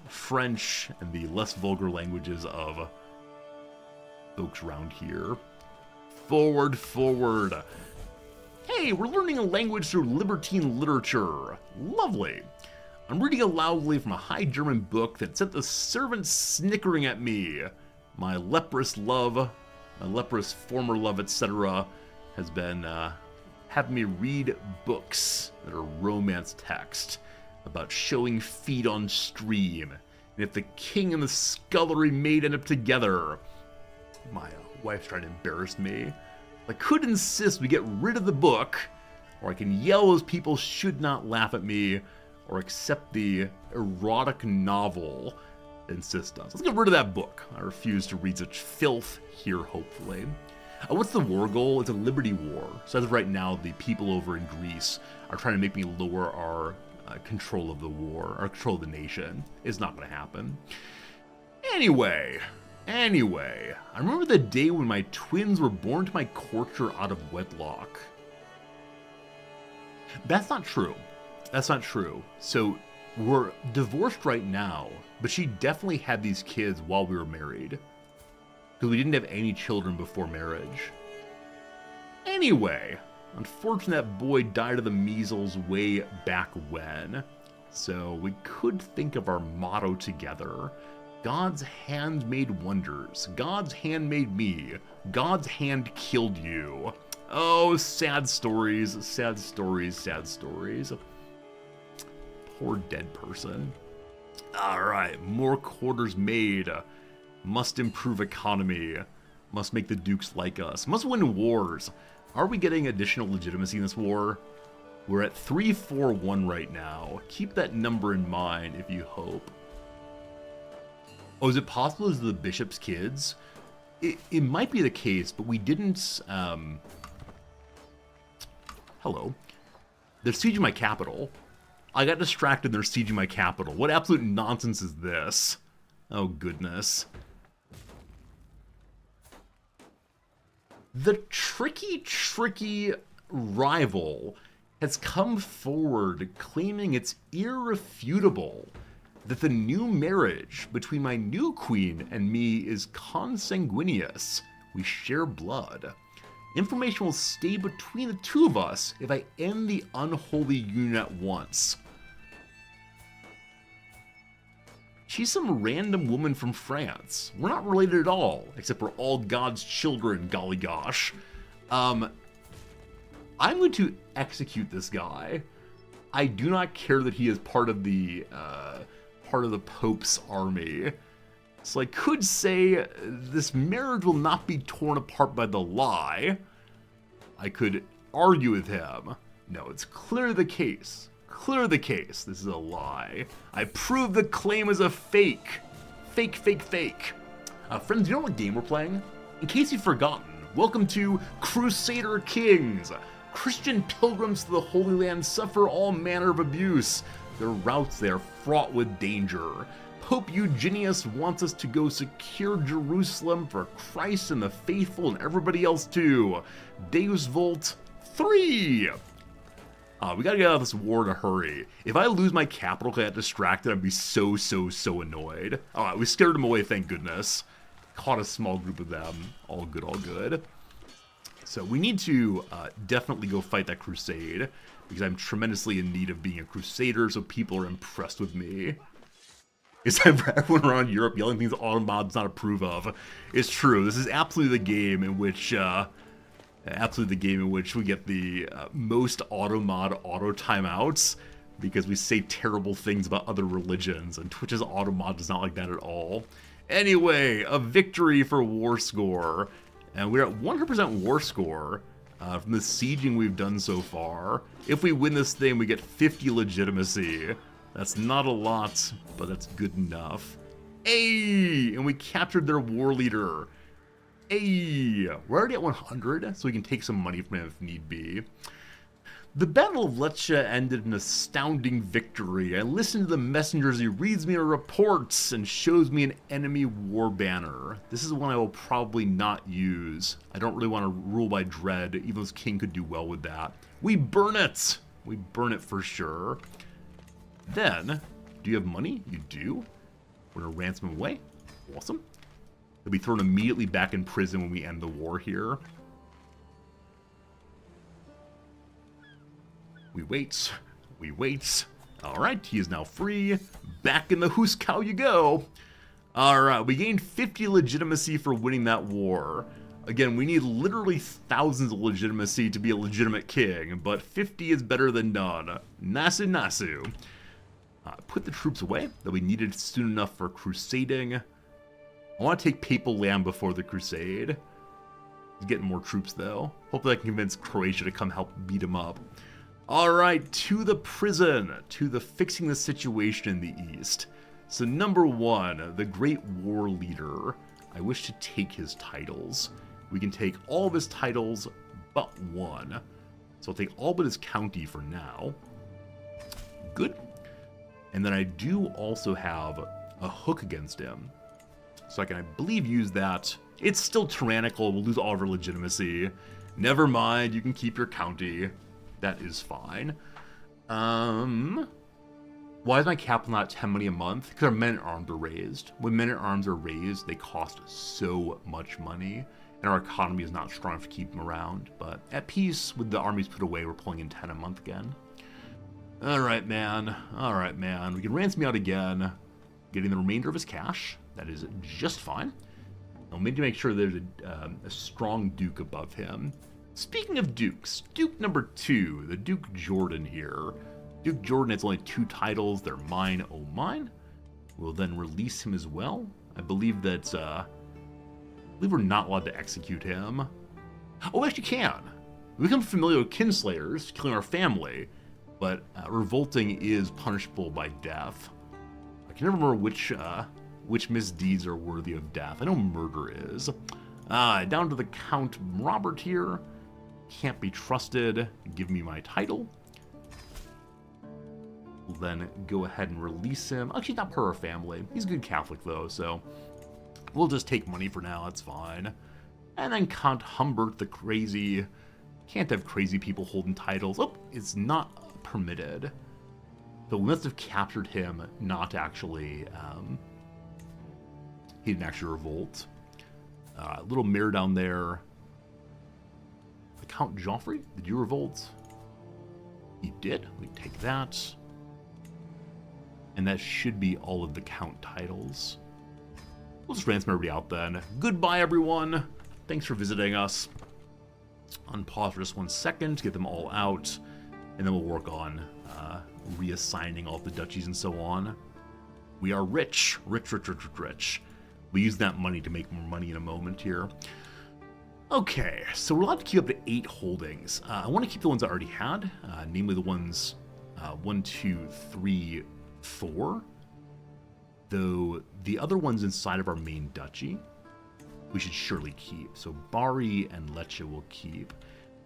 French and the less vulgar languages of folks around here. Forward. Hey, we're learning a language through libertine literature. Lovely. I'm reading aloudly from a High German book that sent the servants snickering at me. My leprous love, my leprous former love, etc. has been having me read books that are romance text about showing feet on stream. And if the king and the scullery maid end up together. My wife's trying to embarrass me. I could insist we get rid of the book, or I can yell those people should not laugh at me, or accept the erotic novel that insists on. So let's get rid of that book. I refuse to read such filth here, hopefully. What's the war goal? It's a liberty war. So as of right now, the people over in Greece are trying to make me lower our control of the war, or control of the nation. It's not going to happen. Anyway, I remember the day when my twins were born to my courtier out of wedlock. That's not true. So we're divorced right now, but she definitely had these kids while we were married. Because we didn't have any children before marriage. Anyway, unfortunately that boy died of the measles way back when. So we could think of our motto together. God's hand made wonders. God's hand made me. God's hand killed you. Oh, sad stories, sad stories, sad stories. Poor dead person. Alright, more quarters made. Must improve economy. Must make the dukes like us. Must win wars. Are we getting additional legitimacy in this war? We're at 341 right now. Keep that number in mind if you hope. Oh, is it possible as the bishop's kids? It might be the case, but we didn't... Hello. They're sieging my capital. I got distracted, they're sieging my capital. What absolute nonsense is this? Oh, goodness. The tricky rival has come forward claiming it's irrefutable that the new marriage between my new queen and me is consanguineous. We share blood. Information will stay between the two of us if I end the unholy union at once. She's some random woman from France. We're not related at all, except we're all God's children, golly gosh. I'm going to execute this guy. I do not care that he is part of the Pope's army. So I could say this marriage will not be torn apart by the lie. I could argue with him. No, it's clearly the case. Clear the case. This is a lie. I prove the claim is a fake. Fake. Friends, you know what game we're playing? In case you've forgotten, welcome to Crusader Kings. Christian pilgrims to the Holy Land suffer all manner of abuse. Their routes there fraught with danger. Pope Eugenius wants us to go secure Jerusalem for Christ and the faithful and everybody else too. Deus Vult 3. We gotta get out of this war in a hurry. If I lose my capital because I got distracted, I'd be so annoyed. Alright, we scared them away, thank goodness. Caught a small group of them. All good. So we need to definitely go fight that crusade, because I'm tremendously in need of being a crusader, so people are impressed with me. It's time for everyone around Europe yelling things Automat does not approve of. It's true, this is absolutely the game in which... we get the most auto-mod auto-timeouts because we say terrible things about other religions, and Twitch's auto-mod does not like that at all. Anyway, a victory for war score, and we're at 100% war score from the sieging we've done so far. If we win this thing, we get 50 legitimacy. That's not a lot, but that's good enough. Hey! And we captured their war leader. Hey, we're already at 100, so we can take some money from him if need be. The Battle of Lecce ended in an astounding victory. I listen to the messenger as he reads me a report and shows me an enemy war banner. This is one I will probably not use. I don't really want to rule by dread, even though this king could do well with that. We burn it! We burn it for sure. Then, do you have money? You do. We're going to ransom him away. Awesome. He'll be thrown immediately back in prison when we end the war here. We wait. Alright, he is now free. Back in the Huskow you go. Alright, we gained 50 legitimacy for winning that war. Again, we need literally thousands of legitimacy to be a legitimate king, but 50 is better than none. Nasu. Put the troops away that we needed soon enough for crusading. I want to take Papal Land before the crusade. He's getting more troops though. Hopefully I can convince Croatia to come help beat him up. Alright, to the prison, to the fixing the situation in the east. So number one, the Great War Leader. I wish to take his titles. We can take all of his titles but one. So I'll take all but his county for now. Good. And then I do also have a hook against him. So I can, I believe, use that. It's still tyrannical. We'll lose all of our legitimacy. Never mind. You can keep your county. That is fine. Why is my capital not 10 money a month? Because our men-at-arms are raised. When men-at-arms are raised, they cost so much money. And our economy is not strong enough to keep them around. But at peace, with the armies put away, we're pulling in 10 a month again. Alright, man. Alright, man. We can ransom me out again. Getting the remainder of his cash. That is just fine. I'll need to make sure there's a strong duke above him. Speaking of dukes, Duke number 2, the Duke Jordan here. Duke Jordan has only 2 titles. They're mine, oh mine. We'll then release him as well. I believe that, we're not allowed to execute him. Oh, we actually can. We become familiar with kinslayers, killing our family, but revolting is punishable by death. I can never remember which misdeeds are worthy of death. I know murder is. Down to the Count Robert here. Can't be trusted. Give me my title. We'll then go ahead and release him. Actually, not per our family. He's a good Catholic, though, so we'll just take money for now. That's fine. And then Count Humbert, the crazy. Can't have crazy people holding titles. Oh, it's not permitted. So we must have captured him, not actually. He didn't actually revolt. Little mirror down there. The Count Joffrey, did you revolt? He did. We take that. And that should be all of the Count titles. We'll just ransom everybody out then. Goodbye, everyone. Thanks for visiting us. Unpause for just 1 second to get them all out. And then we'll work on reassigning all the duchies and so on. We are rich. Rich, rich, rich, rich, rich. We'll use that money to make more money in a moment here. Okay, so we're allowed to keep up to 8 holdings. I want to keep the ones I already had, namely the ones 1, 2, 3, 4. Though the other ones inside of our main duchy, we should surely keep. So Bari and Lecce will keep.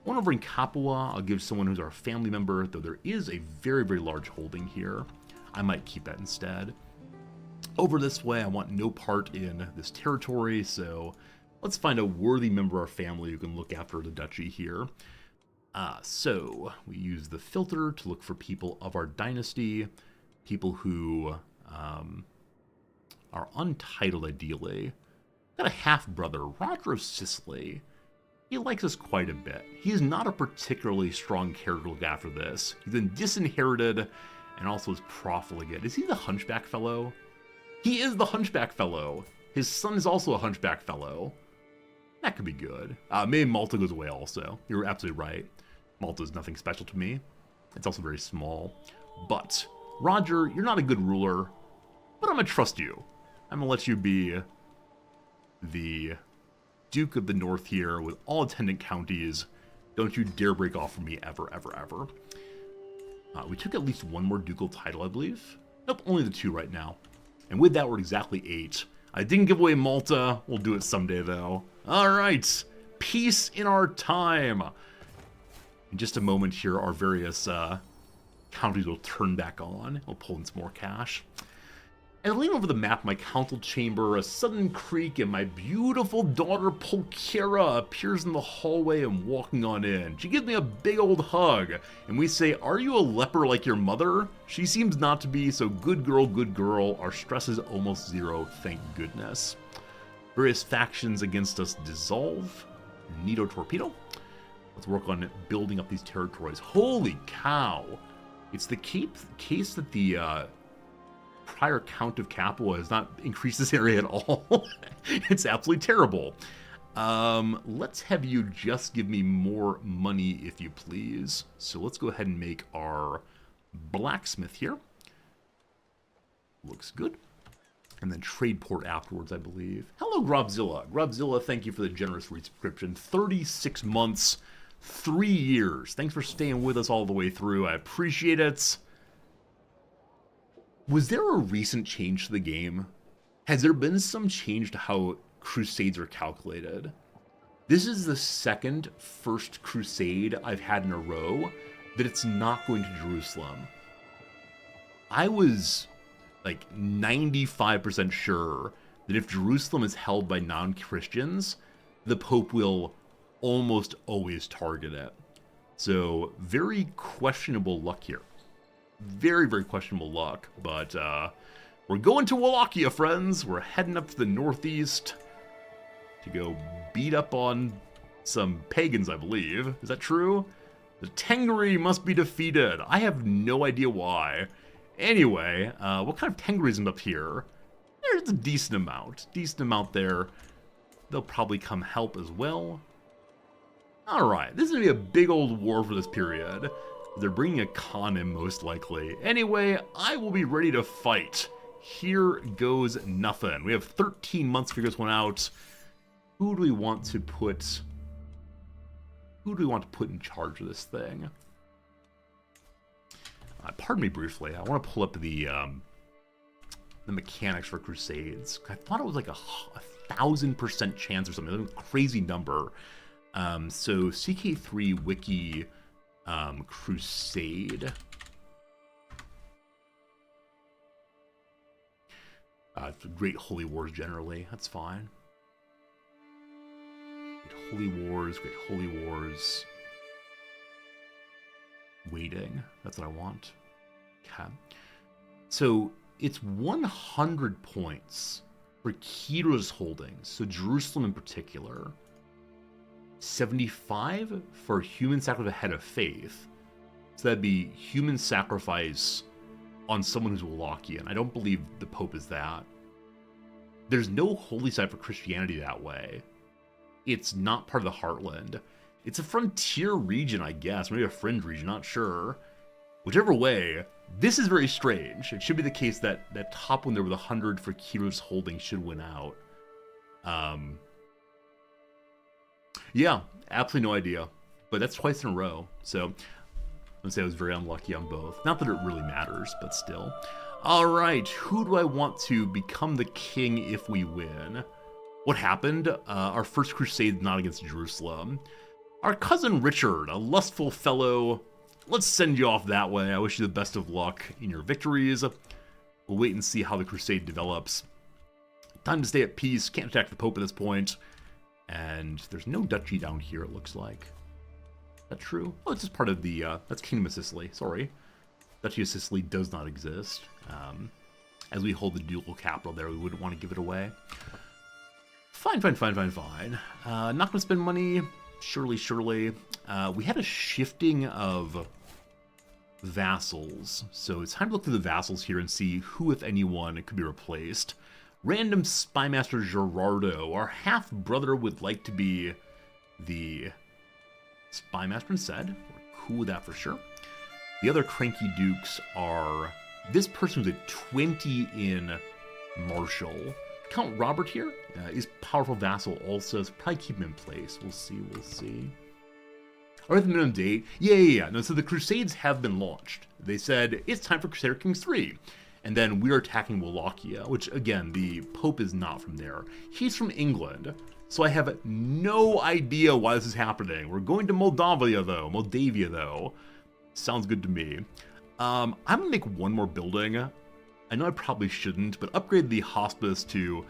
One over in Capua, I'll give someone who's our family member, though there is a very, very large holding here. I might keep that instead. Over this way, I want no part in this territory, so let's find a worthy member of our family who can look after the duchy here. So we use the filter to look for people of our dynasty, people who are untitled ideally. Got a half-brother, Roger of Sicily. He likes us quite a bit. He is not a particularly strong character to look after this. He's been disinherited and also is profligate. Is he the hunchback fellow? He is the hunchback fellow. His son is also a hunchback fellow. That could be good. Maybe Malta goes away also. You're absolutely right. Malta is nothing special to me. It's also very small. But, Roger, you're not a good ruler, but I'm going to trust you. I'm going to let you be the Duke of the North here with all attendant counties. Don't you dare break off from me ever, ever, ever. We took at least one more ducal title, I believe. Nope, only the 2 right now. And with that, we're exactly 8. I didn't give away Malta. We'll do it someday, though. All right. Peace in our time. In just a moment here, our various counties will turn back on. We'll pull in some more cash. As I lean over the map of my council chamber, a sudden creak, and my beautiful daughter Pulchera appears in the hallway and walking on in. She gives me a big old hug, and we say, "Are you a leper like your mother?" She seems not to be, so good girl, our stress is almost 0, thank goodness. Various factions against us dissolve. Neato torpedo. Let's work on building up these territories. Holy cow! It's the case that the prior Count of Capua has not increased this area at all. It's absolutely terrible. Let's have you just give me more money, if you please. So let's go ahead and make our blacksmith here. Looks good. And then trade port afterwards, I believe. Hello, Grobzilla. Grobzilla, thank you for the generous resubscription. 36 months, 3 years. Thanks for staying with us all the way through. I appreciate it. Was there a recent change to the game? Has there been some change to how crusades are calculated? This is the first crusade I've had in a row that it's not going to Jerusalem. I was like 95% sure that if Jerusalem is held by non-Christians, the Pope will almost always target it. So very questionable luck here. Very, very questionable luck, but we're going to Wallachia, friends. We're heading up to the northeast to go beat up on some pagans, I believe. Is that true? The Tengri must be defeated. I have no idea why. Anyway, what kind of Tengrism up here? There's a decent amount there. They'll probably come help as well. Alright, this is going to be a big old war for this period. They're bringing a Khan in, most likely. Anyway, I will be ready to fight here goes nothing. We have 13 months to figure this one out. Who do we want to put... Who do we want to put in charge of this thing? Pardon me briefly. I want to pull up the mechanics for Crusades. I thought it was like a 1,000% chance or something. A crazy number. So CK3 Wiki Crusade. Great Holy Wars generally. That's fine. Great Holy Wars. Great Holy Wars. Waiting. That's what I want. Okay. So it's 100 points for Kira's holdings. So Jerusalem in particular. 75 for human sacrifice ahead of faith. So that'd be human sacrifice on someone who's Wallachian. I don't believe the Pope is that. There's no holy site for Christianity that way. It's not part of the Heartland. It's a frontier region, I guess. Maybe a fringe region, not sure. Whichever way, this is very strange. It should be the case that that top one there with 100 for Kira's holding should win out. Yeah, absolutely no idea. But that's twice in a row. So, I'm gonna say I was very unlucky on both. Not that it really matters, but still. Alright, who do I want to become the king if we win? What happened? Our first crusade not against Jerusalem. Our cousin Richard, a lustful fellow. Let's send you off that way. I wish you the best of luck in your victories. We'll wait and see how the crusade develops. Time to stay at peace. Can't attack the Pope at this point. And there's no duchy down here, it looks like. Is that true? Oh, it's just part of the... that's Kingdom of Sicily. Sorry. Duchy of Sicily does not exist. As we hold the dual capital there, we wouldn't want to give it away. Fine. Not going to spend money. Surely. We had a shifting of vassals. So it's time to look through the vassals here and see who, if anyone, could be replaced. Random Spymaster Gerardo, our half-brother, would like to be the Spymaster instead. We're cool with that for sure. The other cranky dukes are this person who's a 20 in Marshal. Count Robert here is powerful vassal also, so probably keep him in place. We'll see. Or at the minimum date. Yeah. No, so the Crusades have been launched. They said, it's time for Crusader Kings 3. And then we're attacking Wallachia, which, again, the Pope is not from there. He's from England, so I have no idea why this is happening. We're going to Moldavia, though. Sounds good to me. I'm going to make one more building. I know I probably shouldn't, but upgrade the hospice to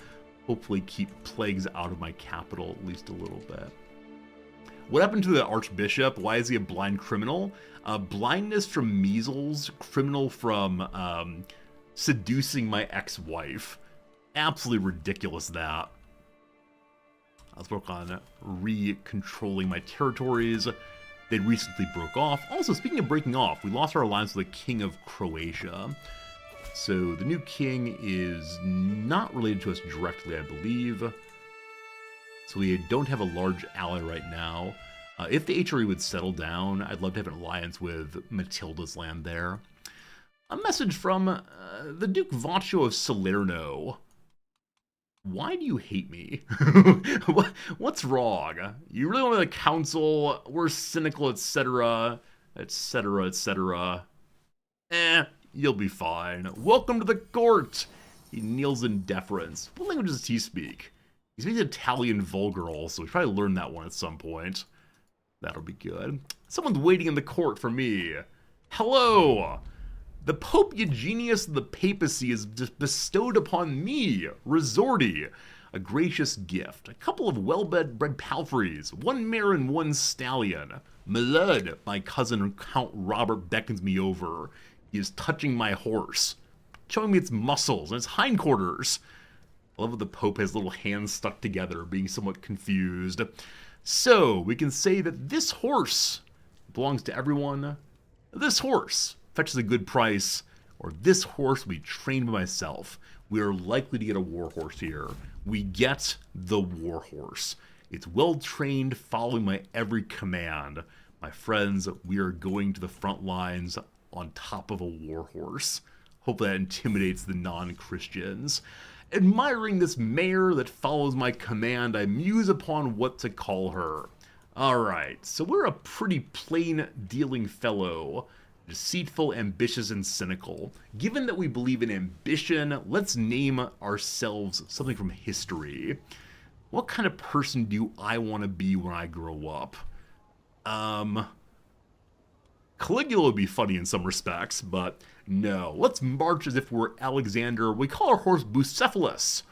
hopefully keep plagues out of my capital at least a little bit. What happened to the Archbishop? Why is he a blind criminal? Blindness from measles, criminal from seducing my ex-wife. Absolutely ridiculous, that. Let's work on re-controlling my territories. They recently broke off. Also, speaking of breaking off, we lost our alliance with the King of Croatia. So the new king is not related to us directly, I believe. So we don't have a large ally right now. If the HRE would settle down, I'd love to have an alliance with Matilda's land there. A message from the Duke Vaccio of Salerno. Why do you hate me? What's wrong? You really want the council? We're cynical, etc. You'll be fine. Welcome to the court. He kneels in deference. What language does he speak? He speaks Italian vulgar also. We should probably learn that one at some point. That'll be good. Someone's waiting in the court for me. Hello! The Pope Eugenius of the Papacy has bestowed upon me, Resorti, a gracious gift. A couple of well-bred palfreys, one mare and one stallion. Milord, my cousin Count Robert beckons me over. He is touching my horse, showing me its muscles and its hindquarters. I love how the Pope has little hands stuck together, being somewhat confused. So, we can say that this horse belongs to everyone. This horse fetches a good price, or this horse will be trained by myself. We are likely to get a war horse here. We get the war horse. It's well trained, following my every command. My friends, we are going to the front lines on top of a war horse. Hopefully that intimidates the non-Christians. Admiring this mare that follows my command, I muse upon what to call her. Alright, so we're a pretty plain-dealing fellow. Deceitful, ambitious, and cynical. Given that we believe in ambition, let's name ourselves something from history. What kind of person do I want to be when I grow up? Caligula would be funny in some respects, but no. Let's march as if we're Alexander. We call our horse Bucephalus.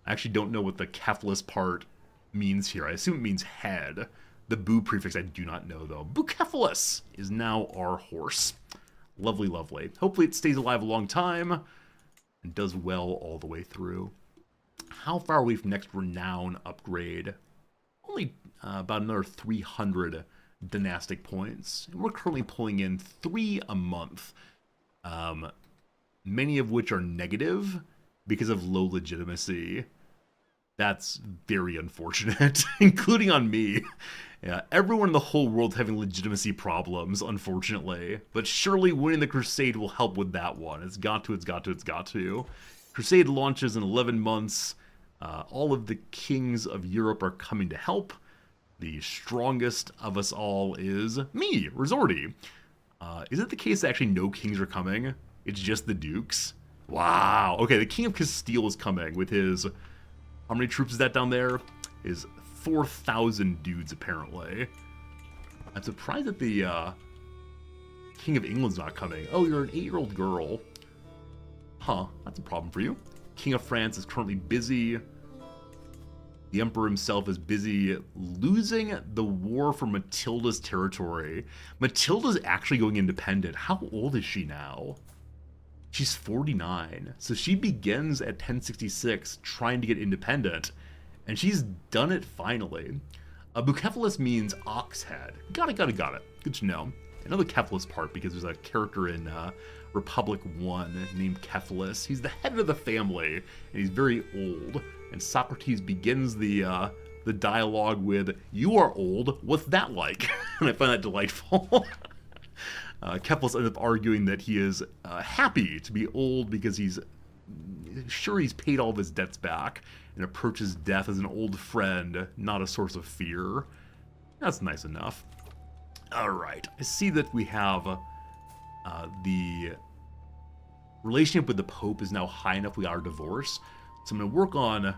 I actually don't know what the cephalus part means here. I assume it means head. The boo prefix I do not know, though. Bucephalus is now our horse. Lovely, lovely. Hopefully it stays alive a long time and does well all the way through. How far are we from next renown upgrade? Only about another 300 dynastic points. And we're currently pulling in 3 a month. Many of which are negative because of low legitimacy. That's very unfortunate, including on me. Yeah, everyone in the whole world having legitimacy problems, unfortunately. But surely winning the Crusade will help with that one. It's got to, it's got to, it's got to. Crusade launches in 11 months. All of the kings of Europe are coming to help. The strongest of us all is me, Resorti. Is it the case that actually no kings are coming? It's just the dukes? Wow. Okay, the King of Castile is coming with his... How many troops is that down there? Is 4,000 dudes, apparently. I'm surprised that the King of England's not coming. Oh, you're an 8-year-old girl. Huh, that's a problem for you. King of France is currently busy. The Emperor himself is busy losing the war for Matilda's territory. Matilda's actually going independent. How old is she now? She's 49. So she begins at 1066 trying to get independent. And she's done it finally. Bucephalus means ox head. Got it. Good to know. I know the Cephalus part because there's a character in Republic 1 named Cephalus. He's the head of the family, and he's very old. And Socrates begins the dialogue with, "You are old, what's that like?" And I find that delightful. Cephalus ends up arguing that he is happy to be old because he's sure he's paid all of his debts back and approaches death as an old friend, not a source of fear. That's nice enough. Alright, I see that we have the relationship with the Pope is now high enough we got our divorce. So I'm going to work on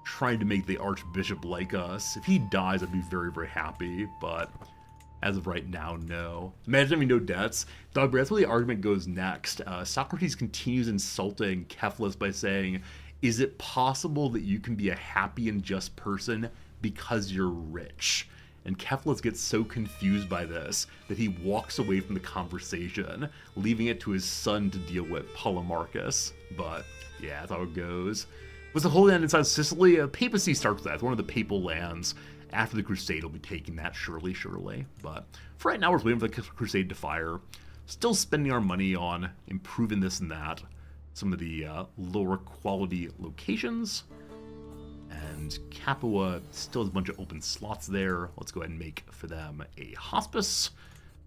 trying to make the Archbishop like us. If he dies, I'd be very, very happy, but as of right now, no. Imagine having no debts. Dog, that's where the argument goes next. Socrates continues insulting Cephalus by saying, "Is it possible that you can be a happy and just person because you're rich?" And Cephalus gets so confused by this that he walks away from the conversation, leaving it to his son to deal with, Polemarchus. But yeah, that's how it goes. Was the Holy Land inside Sicily? Papacy starts with that. It's one of the papal lands. After the Crusade, will be taking that, surely. But for right now, we're waiting for the Crusade to fire. Still spending our money on improving this and that. Some of the lower quality locations. And Capua still has a bunch of open slots there. Let's go ahead and make for them a hospice.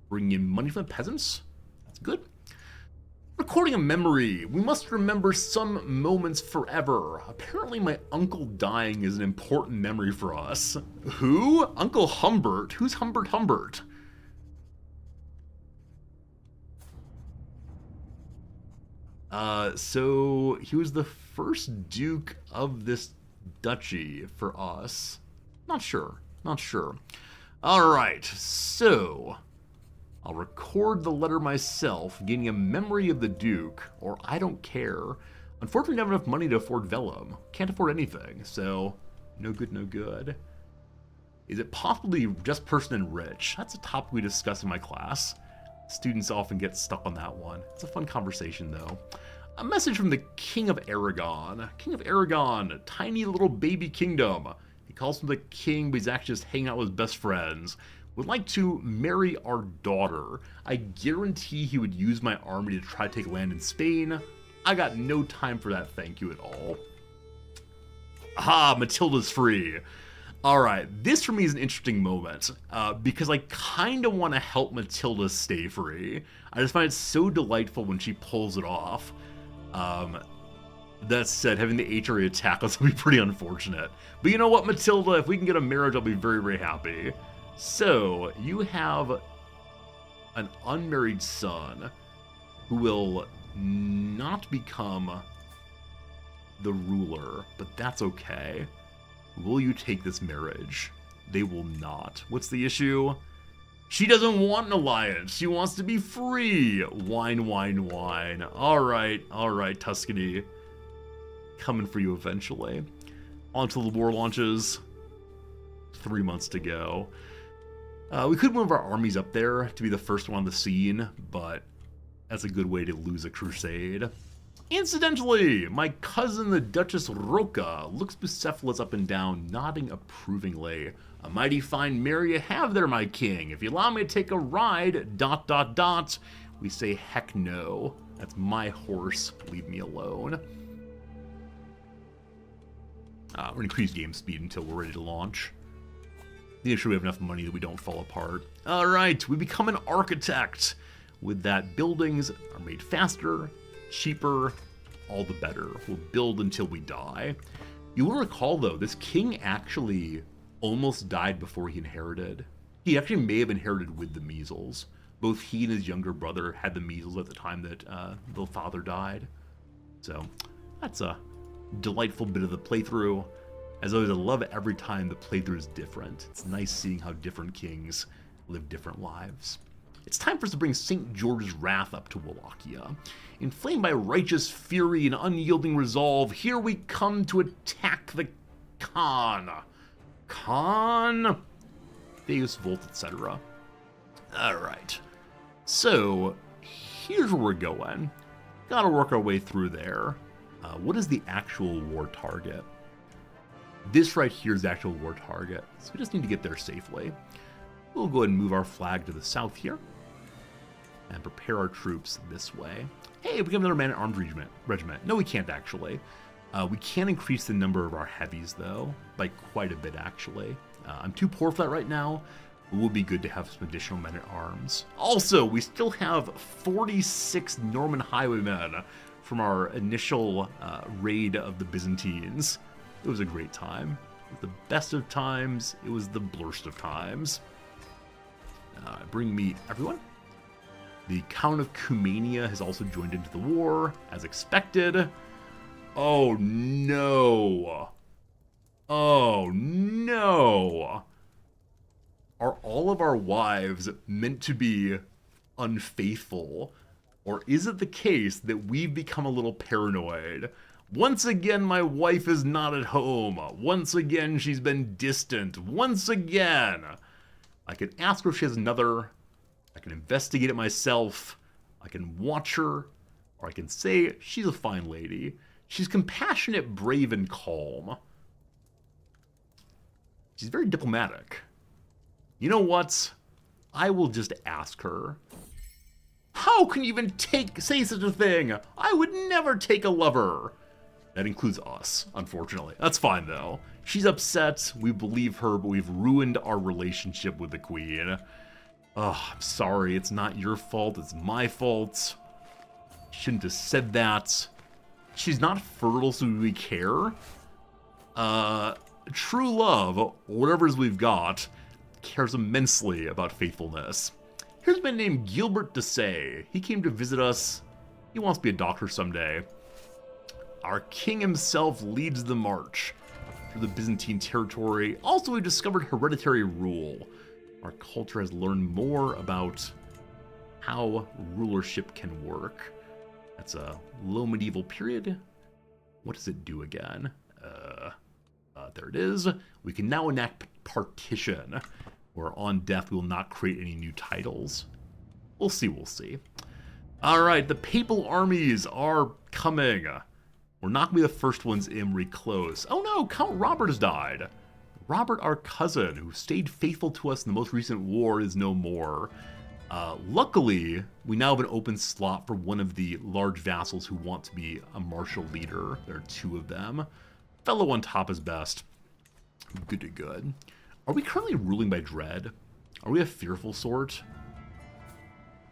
Bringing in money from the peasants. That's good. Recording a memory. We must remember some moments forever. Apparently my uncle dying is an important memory for us. Who? Uncle Humbert? Who's Humbert? So he was the first duke of this duchy for us. Not sure. Alright, so I'll record the letter myself, getting a memory of the Duke, or I don't care. Unfortunately, I don't have enough money to afford vellum. Can't afford anything, so no good. Is it possible to be just person and rich? That's a topic we discuss in my class. Students often get stuck on that one. It's a fun conversation, though. A message from the King of Aragon. King of Aragon, a tiny little baby kingdom. He calls him the king, but he's actually just hanging out with his best friends. Would like to marry our daughter. I guarantee he would use my army to try to take land in Spain. I got no time for that, thank you at all. Aha, Matilda's free. Alright, this for me is an interesting moment, because I kind of want to help Matilda stay free. I just find it so delightful when she pulls it off. That said, having the HRA attack us will be pretty unfortunate. But you know what, Matilda? If we can get a marriage, I'll be very, very happy. So, you have an unmarried son who will not become the ruler, but that's okay. Will you take this marriage? They will not. What's the issue? She doesn't want an alliance. She wants to be free. Wine, wine, wine. All right, Tuscany. Coming for you eventually. On until the war launches. 3 months to go. We could move our armies up there to be the first one on the scene, but that's a good way to lose a crusade. Incidentally, my cousin the Duchess Roca looks Bucephalus up and down, nodding approvingly. A mighty fine mare you have there, my king. If you allow me to take a ride, ... We say heck no. That's my horse. Leave me alone. We're gonna increase game speed until we're ready to launch. Make sure we have enough money that we don't fall apart. Alright, we become an architect. With that, buildings are made faster, cheaper, all the better. We'll build until we die. You will recall, though, this king actually almost died before he inherited. He actually may have inherited with the measles. Both he and his younger brother had the measles at the time that the father died. So that's a delightful bit of the playthrough. As always, I love every time the playthrough is different. It's nice seeing how different kings live different lives. It's time for us to bring St. George's Wrath up to Wallachia. Inflamed by righteous fury and unyielding resolve, here we come to attack the Khan. Khan? Deus Volt, etc. Alright. So, here's where we're going. Gotta work our way through there. What is the actual war target? This right here is the actual war target, so we just need to get there safely. We'll go ahead and move our flag to the south here, and prepare our troops this way. Hey, we have another man-at-arms regiment. No, we can't actually. We can increase the number of our heavies, though, by quite a bit, actually. I'm too poor for that right now. It would be good to have some additional men-at-arms. Also, we still have 46 Norman highwaymen from our initial raid of the Byzantines. It was a great time. It was the best of times. It was the blurst of times. Bring me everyone. The Count of Cumania has also joined into the war, as expected. Oh no. Oh no. Are all of our wives meant to be unfaithful? Or is it the case that we've become a little paranoid? Once again, my wife is not at home. Once again, she's been distant. Once again. I can ask her if she has another. I can investigate it myself. I can watch her. Or I can say she's a fine lady. She's compassionate, brave, and calm. She's very diplomatic. You know what? I will just ask her. How can you even say such a thing? I would never take a lover. That includes us, unfortunately. That's fine, though. She's upset. We believe her, but we've ruined our relationship with the queen. Oh, I'm sorry. It's not your fault. It's my fault. Shouldn't have said that. She's not fertile, so we care. True love, whatever we've got, cares immensely about faithfulness. Here's a man named Gilbert de Say. He came to visit us. He wants to be a doctor someday. Our king himself leads the march through the Byzantine territory. Also, we discovered hereditary rule. Our culture has learned more about how rulership can work. That's a low medieval period. What does it do again? There it is. We can now enact partition, where on death we will not create any new titles. We'll see, we'll see. Alright, the papal armies are coming. We're not going to be the first ones in reclose. Oh no, Count Robert has died. Robert, our cousin, who stayed faithful to us in the most recent war, is no more. Luckily, we now have an open slot for one of the large vassals who want to be a martial leader. There are two of them. Fellow on top is best. Good to good. Are we currently ruling by dread? Are we a fearful sort?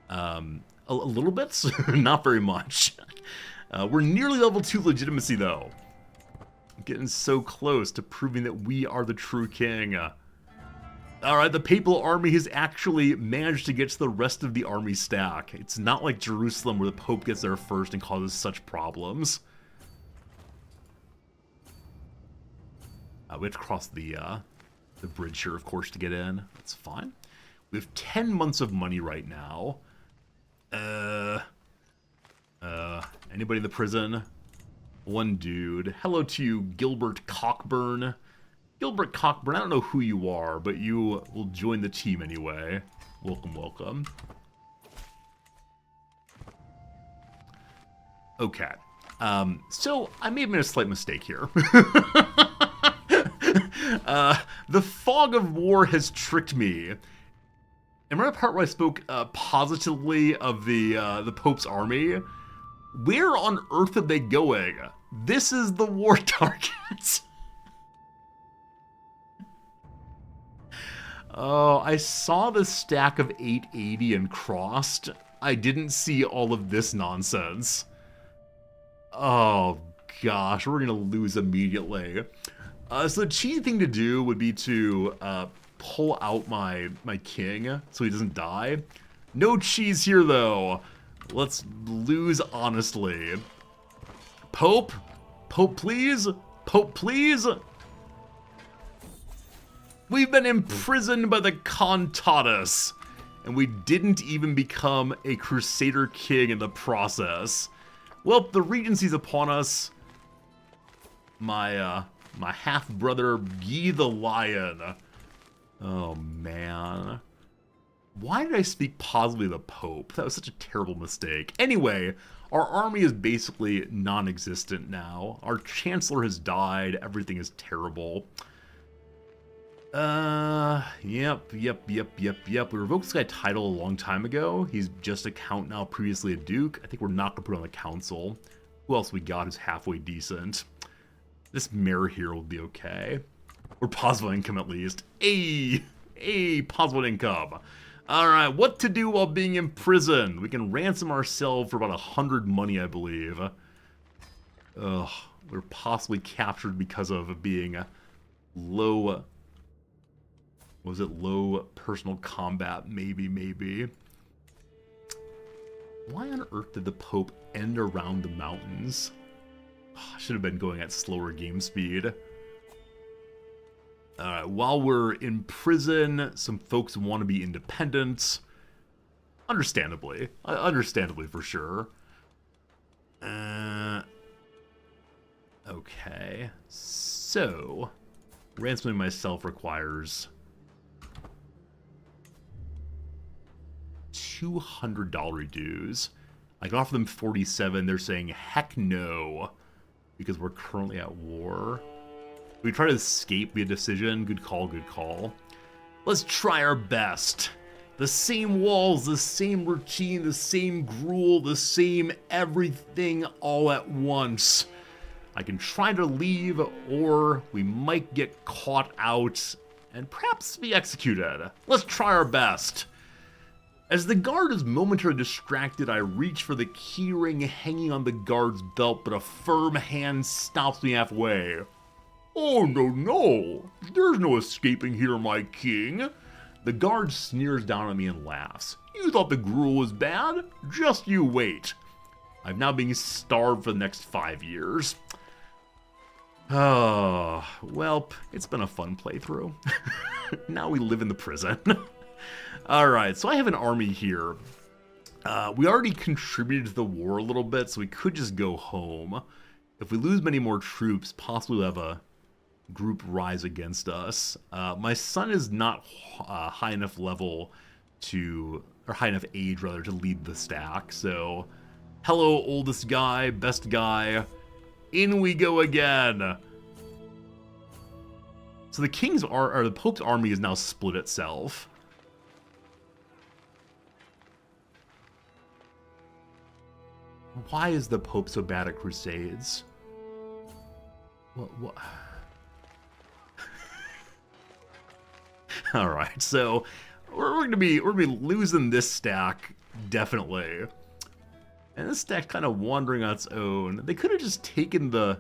A little bit? Not very much. We're nearly level 2 legitimacy, though. Getting so close to proving that we are the true king. Alright, the papal army has actually managed to get to the rest of the army stack. It's not like Jerusalem where the Pope gets there first and causes such problems. We have to cross the bridge here, of course, to get in. That's fine. We have 10 months of money right now. Anybody in the prison? One dude. Hello to you, Gilbert Cockburn. Gilbert Cockburn, I don't know who you are, but you will join the team anyway. Welcome, welcome. Okay. So, I may have made a slight mistake here. The fog of war has tricked me. And remember the part where I spoke positively of the Pope's army? Where on earth are they going? This is the war target. Oh, I saw the stack of 880 and crossed. I didn't see all of this nonsense. Oh gosh, we're gonna lose immediately. So the cheesy thing to do would be to pull out my king so he doesn't die. No cheese here though. Let's lose honestly. Pope? Pope please? Pope please? We've been imprisoned by the Cantatas, and we didn't even become a Crusader King in the process. Well, the Regency's upon us. My half-brother, Guy the Lion. Oh, man. Why did I speak positively of the Pope? That was such a terrible mistake. Anyway, our army is basically non-existent now. Our Chancellor has died. Everything is terrible. Yep. We revoked this guy title a long time ago. He's just a count now, previously a duke. I think we're not gonna put him on the council. Who else we got who's halfway decent? This mayor here will be okay. Or positive income at least. Positive income. Alright, what to do while being in prison? We can ransom ourselves for about 100 money, I believe. Ugh, we're possibly captured because of being low... Was it low personal combat? Maybe. Why on earth did the Pope end around the mountains? I should have been going at slower game speed. While we're in prison, some folks want to be independent. Understandably. Understandably, for sure. Okay. So, ransoming myself requires $200 dues. I can offer them 47. They're saying heck no, because we're currently at war. We try to escape via decision. Good call, good call. Let's try our best. The same walls, the same routine, the same gruel, the same everything all at once. I can try to leave, or we might get caught out and perhaps be executed. Let's try our best. As the guard is momentarily distracted, I reach for the keyring hanging on the guard's belt, but a firm hand stops me halfway. Oh, no. There's no escaping here, my king. The guard sneers down at me and laughs. You thought the gruel was bad? Just you wait. I'm now being starved for the next 5 years. Oh, well, it's been a fun playthrough. Now we live in the prison. Alright, so I have an army here. We already contributed to the war a little bit, so we could just go home. If we lose many more troops, possibly we'll have a group rise against us. My son is not high enough level to, or high enough age rather, to lead the stack, so hello oldest guy, best guy, in we go again. So the Pope's army is now split itself. Why is the Pope so bad at crusades? What? All right, so we're gonna be losing this stack definitely, and this stack's kind of wandering on its own. They could have just taken the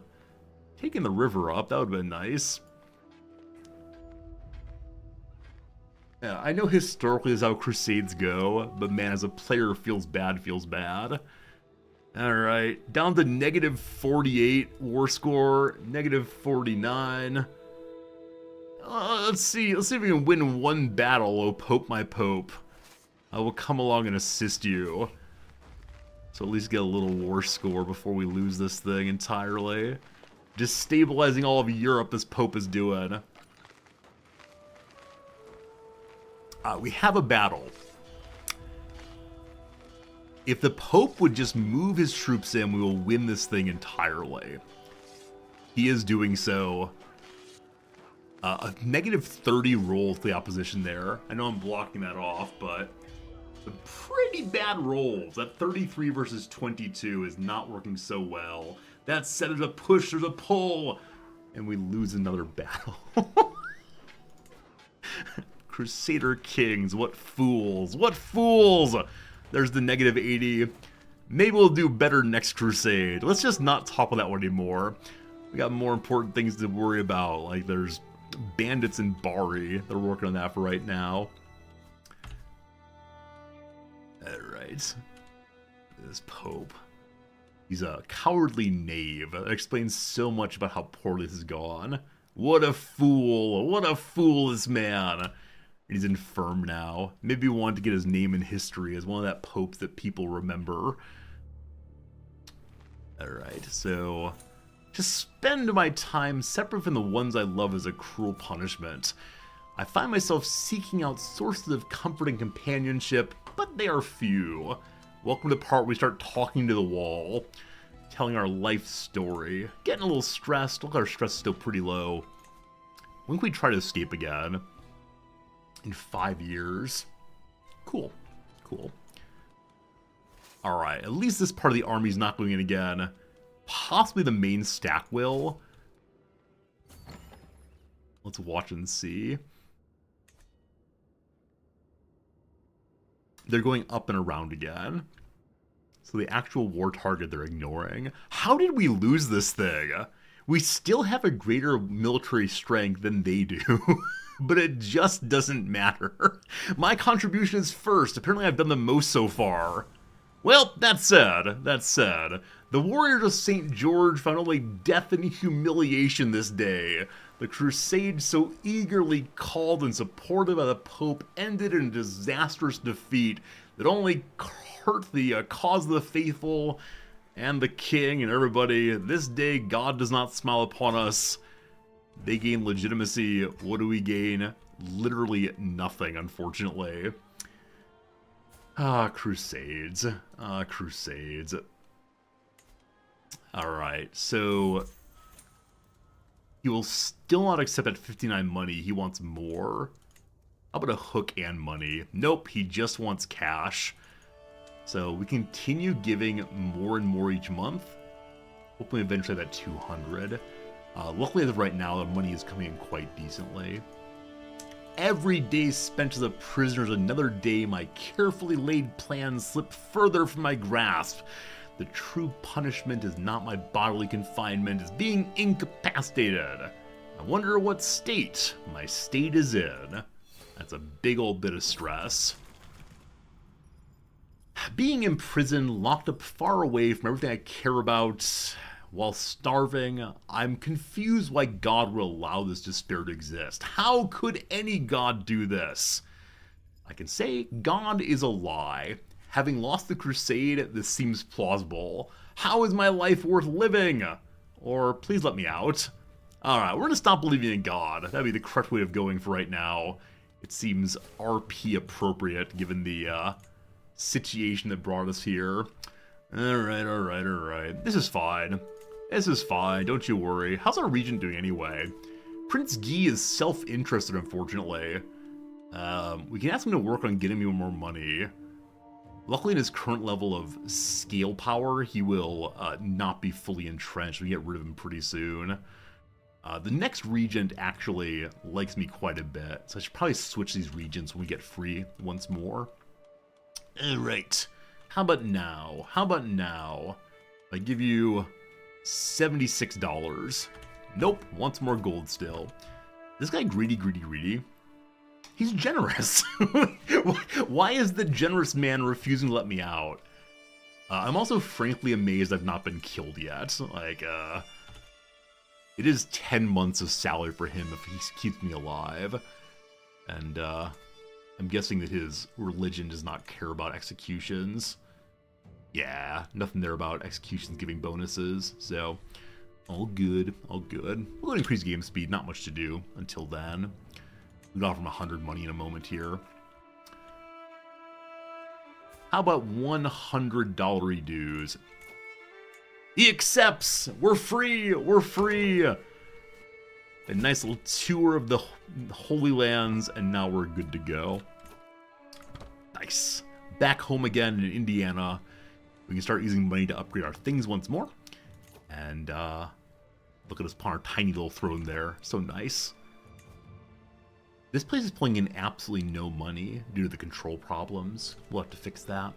river up. That would have been nice. Yeah, I know historically is how Crusades go, but man, as a player, feels bad. Alright, down to negative 48 war score, negative 49. Let's see if we can win one battle, oh Pope my Pope. I will come along and assist you. So at least get a little war score before we lose this thing entirely. Just stabilizing all of Europe, this Pope is doing. We have a battle. If the Pope would just move his troops in, we will win this thing entirely. He is doing so. A negative 30 roll to the opposition there. I know I'm blocking that off, but pretty bad rolls. That 33 versus 22 is not working so well. That said, there's a push, there's a pull, and we lose another battle. Crusader Kings, what fools, what fools! There's the negative 80. Maybe we'll do better next crusade. Let's just not talk about that one anymore. We got more important things to worry about, like there's bandits in Bari. They're working on that for right now. Alright. This Pope. He's a cowardly knave. That explains so much about how poorly this has gone. What a fool! What a fool, this man! He's infirm now. Maybe we wanted to get his name in history as one of that popes that people remember. Alright, so to spend my time separate from the ones I love as a cruel punishment, I find myself seeking out sources of comfort and companionship, but they are few. Welcome to the part where we start talking to the wall, telling our life story. Getting a little stressed. Look, our stress is still pretty low. When can we try to escape again? In 5 years. Cool. Cool. Alright, at least this part of the army's not going in again. Possibly the main stack will. Let's watch and see. They're going up and around again. So the actual war target they're ignoring. How did we lose this thing? We still have a greater military strength than they do. But it just doesn't matter. My contribution is first. Apparently I've done the most so far. Well, that said, the warriors of St. George found only death and humiliation this day. The crusade so eagerly called and supported by the Pope ended in a disastrous defeat that only hurt the cause of the faithful and the king and everybody. This day God does not smile upon us. They gain legitimacy. What do we gain? Literally nothing, unfortunately. Ah, Crusades. Ah, Crusades. Alright, so he will still not accept that 59 money. He wants more. How about a hook and money? Nope, he just wants cash. So we continue giving more and more each month. Hopefully eventually that 200. Luckily, as of right now, the money is coming in quite decently. Every day spent as a prisoner is another day my carefully laid plans slip further from my grasp. The true punishment is not my bodily confinement, it's being incapacitated. I wonder what state my state is in. That's a big old bit of stress. Being in prison, locked up far away from everything I care about, while starving, I'm confused why God would allow this despair to exist. How could any God do this? I can say God is a lie. Having lost the crusade, this seems plausible. How is my life worth living? Or please let me out. Alright, we're gonna stop believing in God. That'd be the correct way of going for right now. It seems RP appropriate given the situation that brought us here. Alright. This is fine. This is fine, don't you worry. How's our regent doing anyway? Prince Guy is self-interested, unfortunately. We can ask him to work on getting me more money. Luckily, in his current level of scale power, he will not be fully entrenched. We get rid of him pretty soon. The next regent actually likes me quite a bit, so I should probably switch these regents when we get free once more. Alright, how about now? How about now? I give you $76. Nope, wants more gold still. This guy greedy. He's generous. Why is the generous man refusing to let me out? I'm also frankly amazed I've not been killed yet. Like, it is 10 months of salary for him if he keeps me alive. And, I'm guessing that his religion does not care about executions. Yeah, nothing there about executions giving bonuses, so all good, all good. We'll increase game speed, not much to do until then. We'll offer him 100 money in a moment here. How about $100 dues? He accepts! We're free! We're free! A nice little tour of the Holy Lands, and now we're good to go. Nice. Back home again in Indiana. We can start using money to upgrade our things once more. And, look at us upon our tiny little throne there. So nice. This place is pulling in absolutely no money due to the control problems. We'll have to fix that.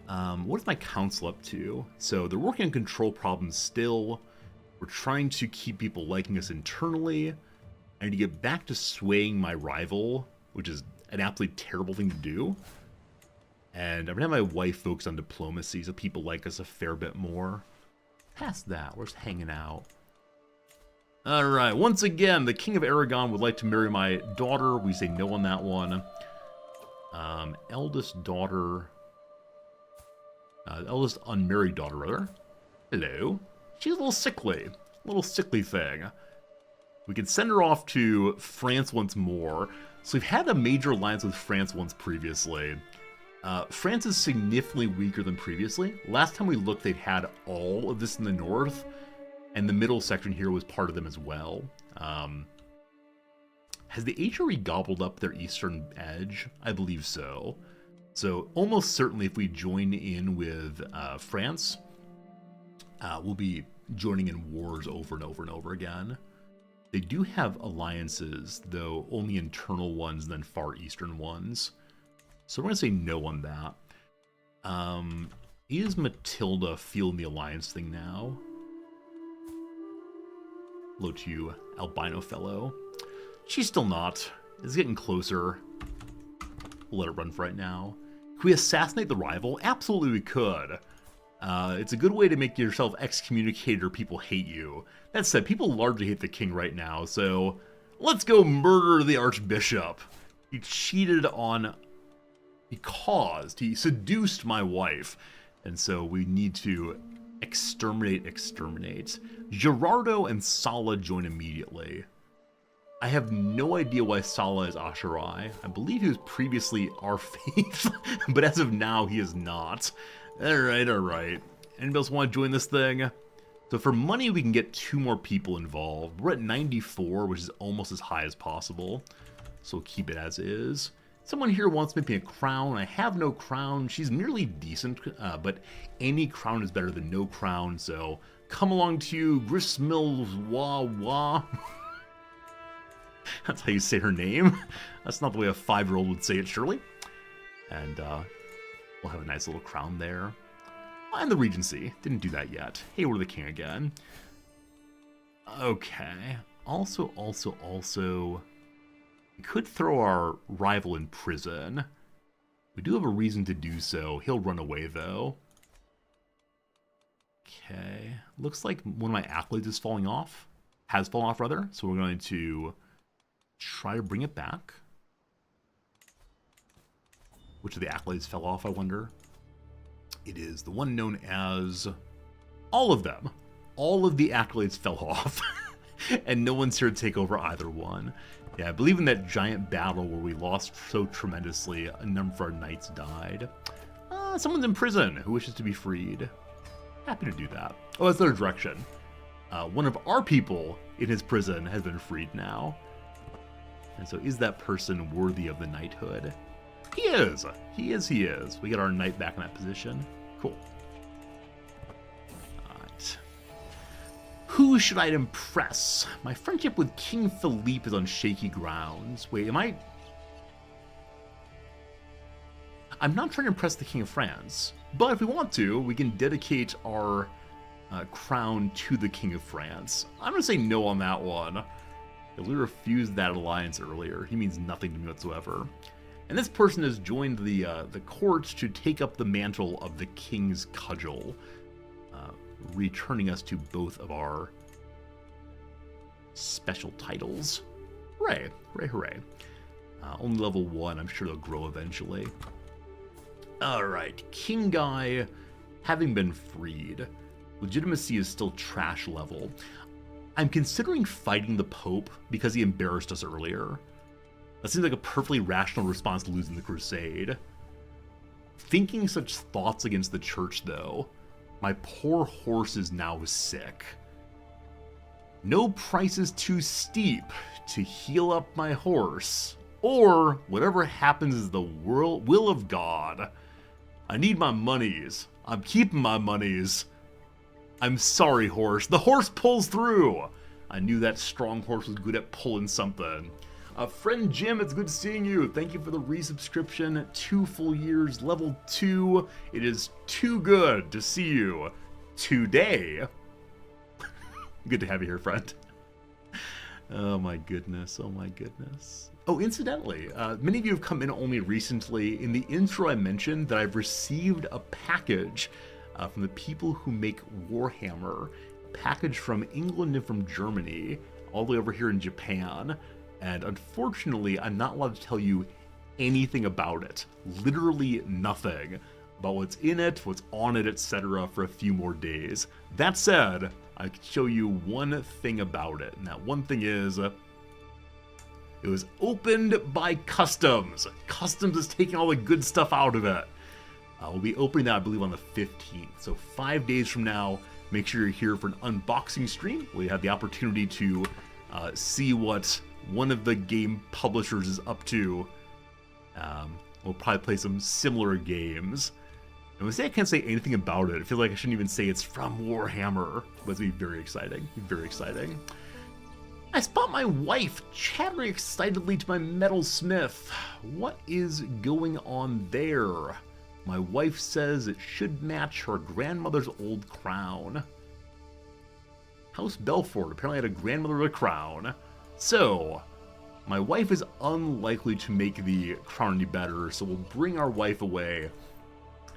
What is my council up to? So they're working on control problems still. We're trying to keep people liking us internally. I need to get back to swaying my rival, which is an absolutely terrible thing to do. And I'm going to have my wife focus on diplomacy so people like us a fair bit more. Past that, we're just hanging out. Alright, once again, the King of Aragon would like to marry my daughter. We say no on that one. Eldest daughter... eldest unmarried daughter, rather. Hello. She's a little sickly thing. We can send her off to France once more. So we've had a major alliance with France once previously. France is significantly weaker than previously. Last time we looked, they'd had all of this in the north, and the middle section here was part of them as well. Has the HRE gobbled up their eastern edge? I believe so. So almost certainly if we join in with France, we'll be joining in wars over and over and over again. They do have alliances, though only internal ones and then far eastern ones. So we're going to say no on that. Is Matilda feeling the alliance thing now? Hello to you, albino fellow. She's still not. It's getting closer. We'll let it run for right now. Can we assassinate the rival? Absolutely we could. It's a good way to make yourself excommunicated or people hate you. That said, people largely hate the king right now, so let's go murder the archbishop. He cheated on... He seduced my wife. And so we need to exterminate. Gerardo and Sala join immediately. I have no idea why Sala is Asherai. I believe he was previously our faith, but as of now, he is not. Alright. Anybody else want to join this thing? So for money, we can get 2 more people involved. We're at 94, which is almost as high as possible. So we'll keep it as is. Someone here wants to make me a crown. I have no crown. She's merely decent, but any crown is better than no crown. So come along to you, Grismilwa. That's how you say her name. That's not the way a 5-year-old would say it, surely. And we'll have a nice little crown there. And the Regency. Didn't do that yet. Hey, we're the king again. Okay. Also, we could throw our rival in prison. We do have a reason to do so. He'll run away, though. Okay. Looks like one of my accolades is falling off. Has fallen off, rather. So we're going to try to bring it back. Which of the accolades fell off, I wonder? It is the one known as... all of them. All of the accolades fell off. And no one's here to take over either one. Yeah, I believe in that giant battle where we lost so tremendously, a number of our knights died. Someone's in prison who wishes to be freed. Happy to do that. Oh, that's their direction. One of our people in his prison has been freed now. And so is that person worthy of the knighthood? He is! He is. We get our knight back in that position. Cool. Alright. Who should I impress? My friendship with King Philippe is on shaky grounds. Wait, am I... I'm not trying to impress the King of France, but if we want to, we can dedicate our crown to the King of France. I'm going to say no on that one. We refused that alliance earlier. He means nothing to me whatsoever. And this person has joined the court to take up the mantle of the King's Cudgel, returning us to both of our special titles. Hooray, hooray, hooray. Only level 1, I'm sure they'll grow eventually. Alright, King Guy, having been freed, legitimacy is still trash level. I'm considering fighting the Pope because he embarrassed us earlier. That seems like a perfectly rational response to losing the Crusade. Thinking such thoughts against the Church, though, my poor horse is now sick. No price is too steep to heal up my horse, or whatever happens is the will of God. I need my monies. I'm keeping my monies. I'm sorry, horse. The horse pulls through. I knew that strong horse was good at pulling something. Friend Jim, it's good seeing you. Thank you for the resubscription. 2 full years, level 2. It is too good to see you today. Good to have you here, friend. Oh my goodness, oh my goodness. Oh, incidentally, many of you have come in only recently. In the intro I mentioned that I've received a package from the people who make Warhammer. A package from England and from Germany, all the way over here in Japan. And unfortunately, I'm not allowed to tell you anything about it. Literally nothing about what's in it, what's on it, etc. for a few more days. That said, I can show you one thing about it. And that one thing is, it was opened by Customs. Customs is taking all the good stuff out of it. We'll be opening that, I believe, on the 15th. So 5 days from now, make sure you're here for an unboxing stream where you have the opportunity to see what one of the game publishers is up to. We'll probably play some similar games. And when I say I can't say anything about it, I feel like I shouldn't even say it's from Warhammer. But it's going to be very exciting. Very exciting. I spot my wife chattering excitedly to my metalsmith. What is going on there? My wife says it should match her grandmother's old crown. House Belfort apparently had a grandmother with a crown. So, my wife is unlikely to make the crown any better, so we'll bring our wife away,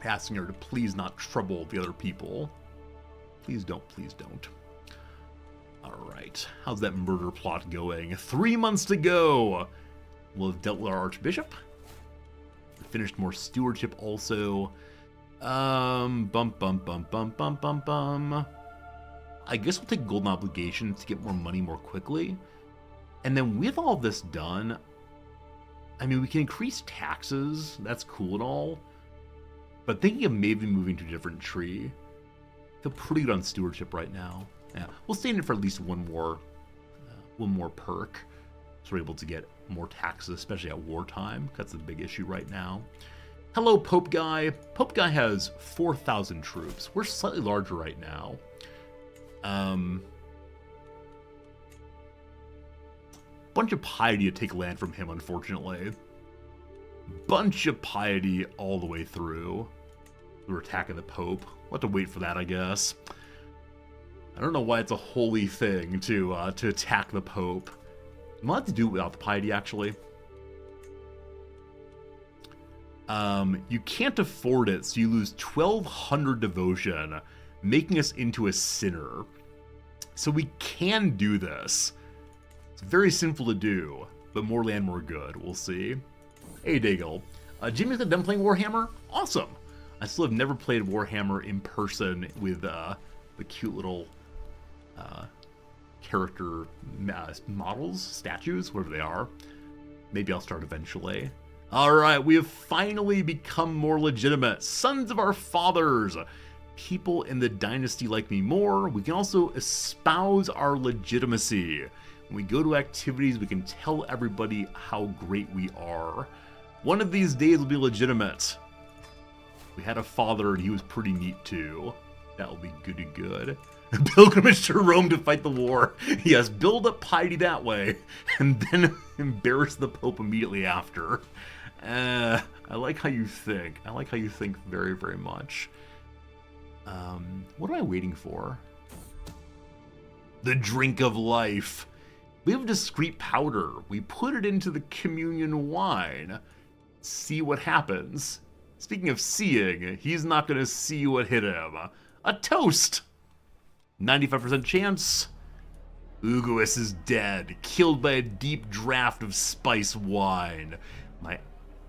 asking her to please not trouble the other people. Please don't, please don't. Alright, how's that murder plot going? 3 months to go! We'll have dealt with our Archbishop. Finished more stewardship also. I guess we'll take golden obligations to get more money more quickly. And then with all this done, I mean, we can increase taxes. That's cool and all. But thinking of maybe moving to a different tree. I feel pretty good on stewardship right now. Yeah, we'll stay in it for at least one more perk. So we're able to get more taxes, especially at wartime. That's the big issue right now. Hello, Pope Guy. Pope Guy has 4,000 troops. We're slightly larger right now. Bunch of piety to take land from him, unfortunately. Bunch of piety all the way through. We're attacking the Pope. We'll have to wait for that, I guess. I don't know why it's a holy thing to attack the Pope. I'm allowed to do it without the piety, actually. You can't afford it, so you lose 1,200 devotion, making us into a sinner. So we can do this. It's very simple to do, but more land, more good. We'll see. Hey, Daigle. Jimmy's done playing Warhammer? Awesome. I still have never played Warhammer in person with the cute little character models, statues, whatever they are. Maybe I'll start eventually. Alright, we have finally become more legitimate. Sons of our fathers. People in the dynasty like me more. We can also espouse our legitimacy. When we go to activities, we can tell everybody how great we are. One of these days will be legitimate. We had a father and he was pretty neat too. That will be good. Pilgrimage to Rome to fight the war. Yes, build up piety that way, and then embarrass the Pope immediately after. I like how you think. I like how you think very, very much. What am I waiting for? The drink of life. We have a discreet powder. We put it into the communion wine. See what happens. Speaking of seeing, he's not going to see what hit him. A toast! 95% chance. Uguis is dead, killed by a deep draft of spice wine. My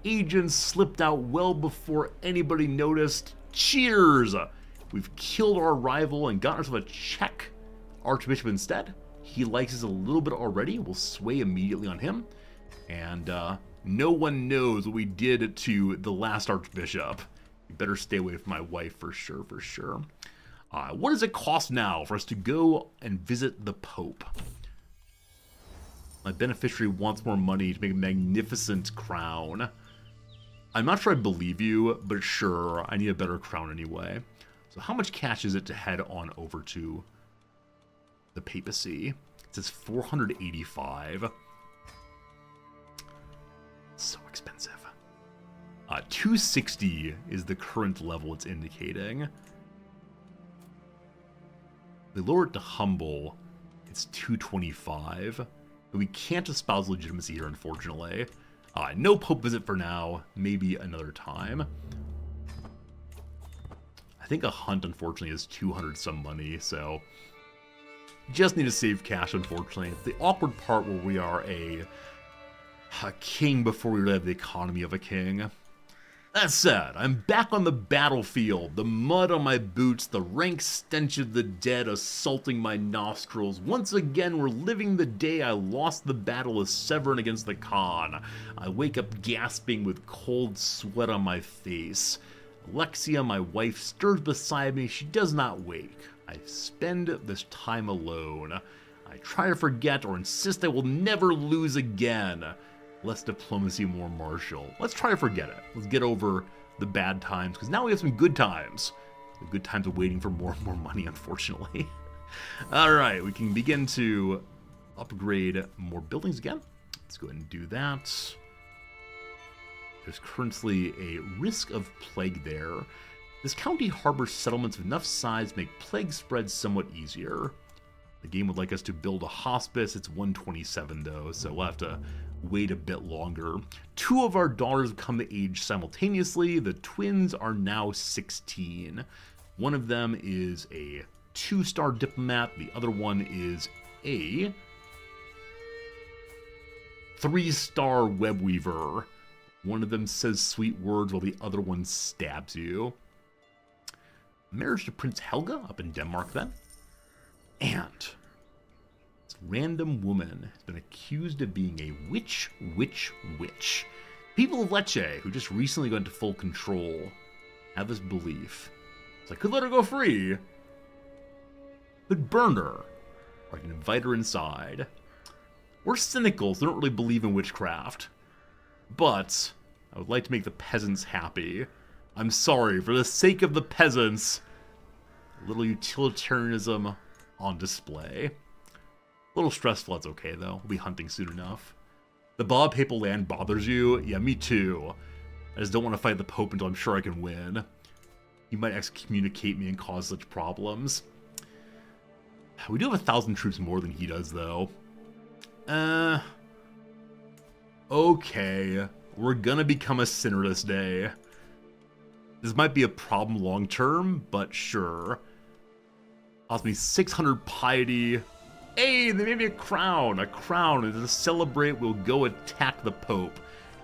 agents slipped out well before anybody noticed. Cheers! We've killed our rival and got ourselves a Czech Archbishop instead. He likes us a little bit already. We'll sway immediately on him. And no one knows what we did to the last Archbishop. You better stay away from my wife for sure, for sure. What does it cost now for us to go and visit the Pope? My beneficiary wants more money to make a magnificent crown. I'm not sure I believe you, but sure, I need a better crown anyway. So how much cash is it to head on over to the papacy? It says 485. So expensive. 260 is the current level it's indicating. We lower it to humble, it's 225. But we can't espouse legitimacy here, unfortunately. No Pope visit for now, maybe another time. I think a hunt, unfortunately, is 200 some money, so just need to save cash, unfortunately. It's the awkward part where we are a king before we really have the economy of a king. That said, I'm back on the battlefield, the mud on my boots, the rank stench of the dead assaulting my nostrils. Once again, we're living the day I lost the battle of Severn against the Khan. I wake up gasping with cold sweat on my face. Alexia, my wife, stirs beside me. She does not wake. I spend this time alone. I try to forget or insist I will never lose again. Less diplomacy, more martial. Let's try to forget it. Let's get over the bad times, because now we have some good times. The good times of waiting for more and more money, unfortunately. Alright, we can begin to upgrade more buildings again. Let's go ahead and do that. There's currently a risk of plague there. This county harbors settlements of enough size to make plague spread somewhat easier. The game would like us to build a hospice. It's 127 though, so we'll have to wait a bit longer. 2 of our daughters come to age simultaneously. The twins are now 16. One of them is a 2-star diplomat. The other one is a 3-star web weaver. One of them says sweet words while the other one stabs you. Marriage to Prince Helga up in Denmark then. And this random woman has been accused of being a witch. People of Lecce, who just recently got into full control, have this belief. So I could let her go free, but burn her, or I can invite her inside. We're cynical, so we don't really believe in witchcraft. But I would like to make the peasants happy. I'm sorry, for the sake of the peasants, a little utilitarianism on display. A little stressful, that's okay though. We'll be hunting soon enough. The Bob Papal land bothers you? Yeah, me too. I just don't want to fight the Pope until I'm sure I can win. He might excommunicate me and cause such problems. We do have 1,000 troops more than he does though. Okay. We're gonna become a sinner this day. This might be a problem long term, but sure. Cost me 600 piety. Hey, they made me a crown. A crown, and to celebrate, we'll go attack the Pope.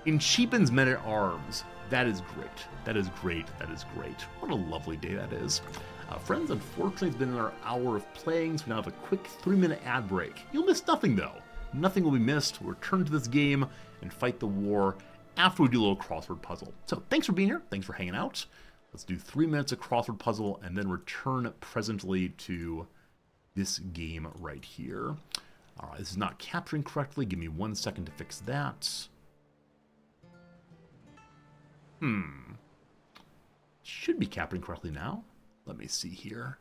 In cheapens men at arms. That is great. That is great. That is great. What a lovely day that is. Friends, unfortunately, it's been our hour of playing, so we now have a quick 3-minute ad break. You'll miss nothing, though. Nothing will be missed. We'll return to this game and fight the war after we do a little crossword puzzle. So thanks for being here. Thanks for hanging out. Let's do 3 minutes of crossword puzzle and then return presently to this game right here. All right, this is not capturing correctly. Give me 1 second to fix that. Should be capturing correctly now. Let me see here.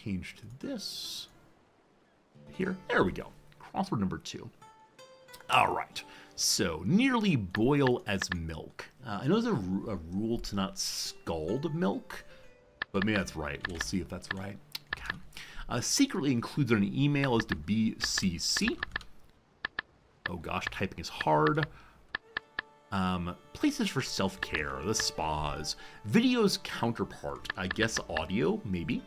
change to this here. There we go. Crossword number 2. All right. So, nearly boil as milk. I know there's a rule to not scald milk, but maybe that's right. We'll see if that's right. Okay. Secretly includes on an email is to BCC. Oh gosh, typing is hard. Places for self-care, the spas. Video's counterpart, I guess audio, maybe.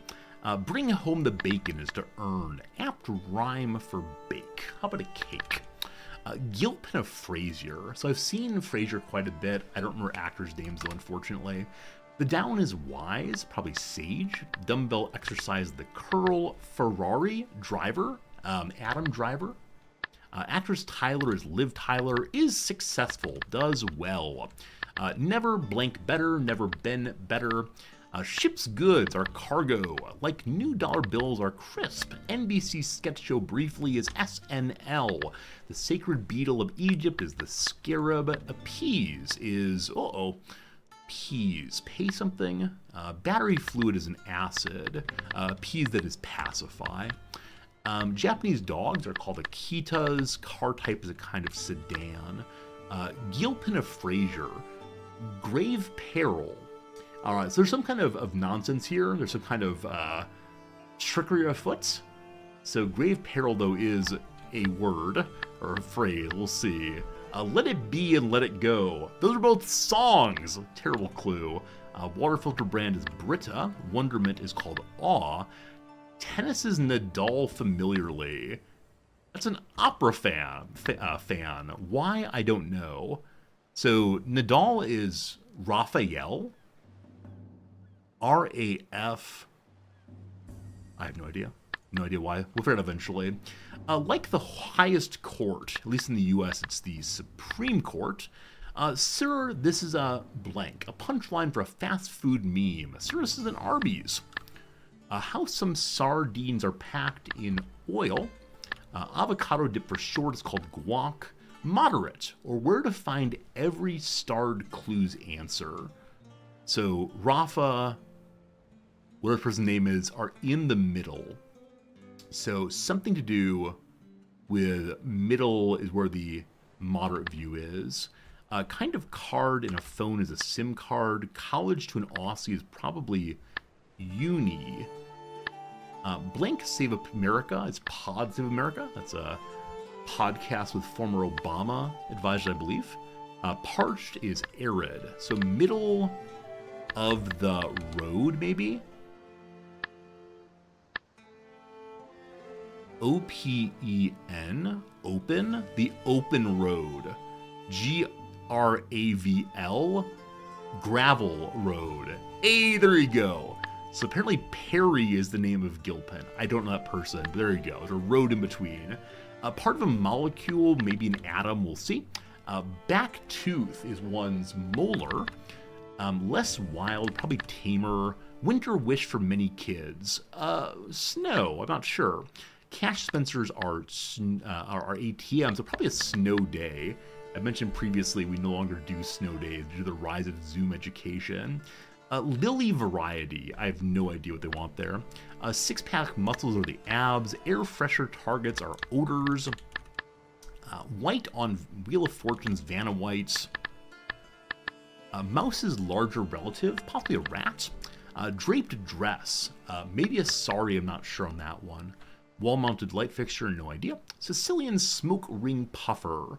Bring home the bacon is to earn. Apt rhyme for bake. How about a cake? Gilpin of Frazier. So I've seen Frazier quite a bit. I don't remember actors' names though, unfortunately. The down is wise, probably sage. Dumbbell exercise the curl. Ferrari driver, Adam Driver. Actress Tyler is Liv Tyler, is successful, does well. Never blank better, never been better. Ship's goods are cargo, like new dollar bills are crisp. NBC sketch show briefly is SNL. The sacred beetle of Egypt is the scarab. Appease is, peas, pay something. Battery fluid is an acid. Peas that is pacify. Japanese dogs are called Akitas. Car type is a kind of sedan. Gilpin of Frazier. Grave peril. All right, so there's some kind of nonsense here. There's some kind of trickery afoot. So grave peril, though, is a word or a phrase. We'll see. Let it be and let it go. Those are both songs. Terrible clue. Water filter brand is Brita. Wonderment is called Awe. Tennis is Nadal familiarly. That's an opera fan. Why? I don't know. So Nadal is Raphael. RAF. I have no idea. No idea why. We'll figure it out eventually. Like the highest court, at least in the US, it's the Supreme Court. Sir, this is a blank. A punchline for a fast food meme. Sir, this is an Arby's. How some sardines are packed in oil. Avocado dip for short is called guac. Moderate, or where to find every starred clue's answer. So Rafa, whatever person's name is, are in the middle. So something to do with middle is where the moderate view is. Kind of card in a phone is a SIM card. College to an Aussie is probably uni. Blank Save America is Pod Save America. That's a podcast with former Obama advisor, I believe. Parched is arid. So middle of the road, maybe? OPEN, open, the open road. GRAVL, gravel road. Hey, there you go. So apparently Perry is the name of Gilpin. I don't know that person, but there you go. There's a road in between. Part of a molecule, maybe an atom, we'll see. Back tooth is one's molar. Less wild, probably tamer. Winter wish for many kids. Snow, I'm not sure. Cash dispensers are ATMs, so probably a snow day. I mentioned previously we no longer do snow days due to the rise of Zoom education. Lily variety, I have no idea what they want there. Six-pack muscles are the abs. Air fresher targets are odors. White on Wheel of Fortune's Vanna White. Mouse's larger relative, possibly a rat. Draped dress, maybe a sari, I'm not sure on that one. Wall-mounted light fixture, no idea. Sicilian smoke ring puffer.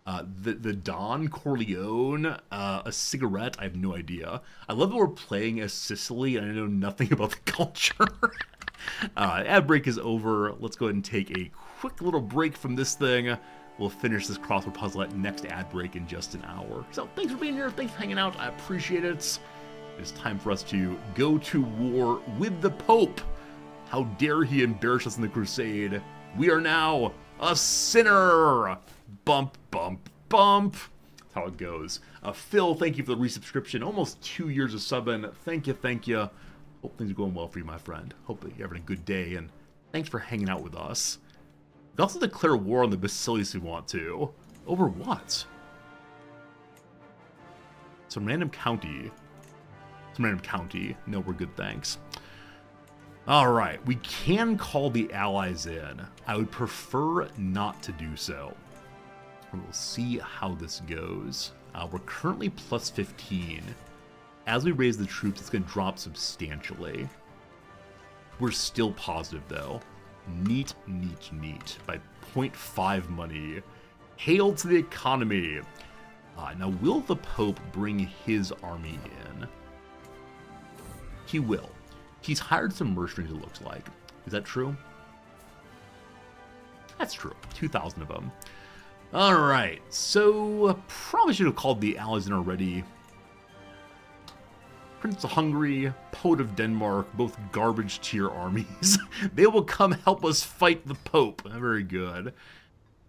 The Don Corleone, a cigarette, I have no idea. I love that we're playing as Sicily and I know nothing about the culture. Ad break is over. Let's go ahead and take a quick little break from this thing. We'll finish this crossword puzzle at next ad break in just an hour. So thanks for being here. Thanks for hanging out. I appreciate it. It's time for us to go to war with the Pope. How dare he embarrass us in the crusade? We are now a sinner. Bump, bump, bump. That's how it goes. Phil, thank you for the resubscription. Almost 2 years of subbing. Thank you, thank you. Hope things are going well for you, my friend. Hope that you're having a good day, and thanks for hanging out with us. We can also declare war on the Basileus if we want to. Over what? Some random county. No, we're good, thanks. Alright, we can call the allies in. I would prefer not to do so. We'll see how this goes. We're currently plus 15. As we raise the troops, it's going to drop substantially. We're still positive, though. Neat, neat, neat. By 0.5 money. Hail to the economy! Now, will the Pope bring his army in? He will. He's hired some mercenaries, it looks like. Is that true? That's true. 2,000 of them. Alright, so probably should have called the allies in already. Prince of Hungary, Poet of Denmark, both garbage tier armies. They will come help us fight the Pope. Very good.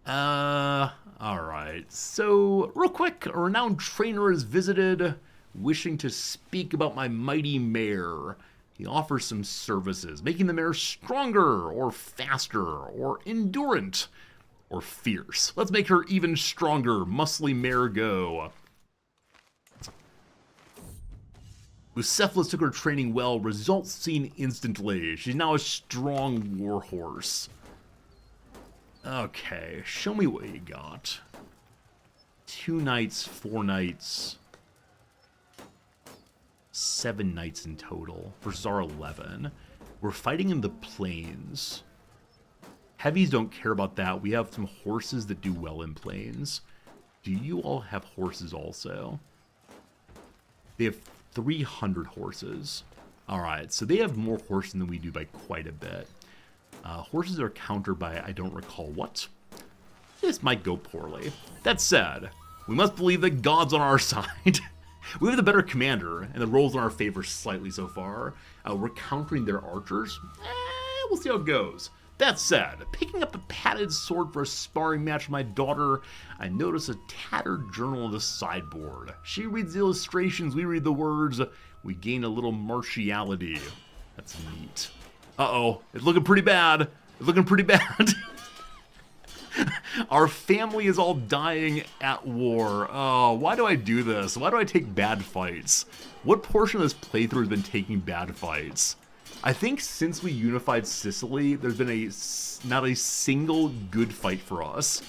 Alright, so real quick, a renowned trainer is visited, wishing to speak about my mighty mare. He offers some services, making the mare stronger, or faster, or endurant, or fierce. Let's make her even stronger. Muscly mare go. Bucephalus took her training well, results seen instantly. She's now a strong warhorse. Okay, show me what you got. 2 knights, 4 knights. 7 knights in total versus our 11. We're fighting in the plains. Heavies don't care about that. We have some horses that do well in plains. Do you all have horses also? They have 300 horses. Alright, so they have more horses than we do by quite a bit. Horses are countered by I don't recall what. This might go poorly. That said, we must believe that God's on our side. We have the better commander, and the roll's in our favor slightly so far. We're countering their archers. We'll see how it goes. That said, picking up a padded sword for a sparring match with my daughter, I notice a tattered journal on the sideboard. She reads the illustrations, we read the words. We gain a little martiality. That's neat. Uh-oh, it's looking pretty bad. It's looking pretty bad. Our family is all dying at war. Oh, why do I do this? Why do I take bad fights? What portion of this playthrough has been taking bad fights? I think since we unified Sicily, there's been not a single good fight for us.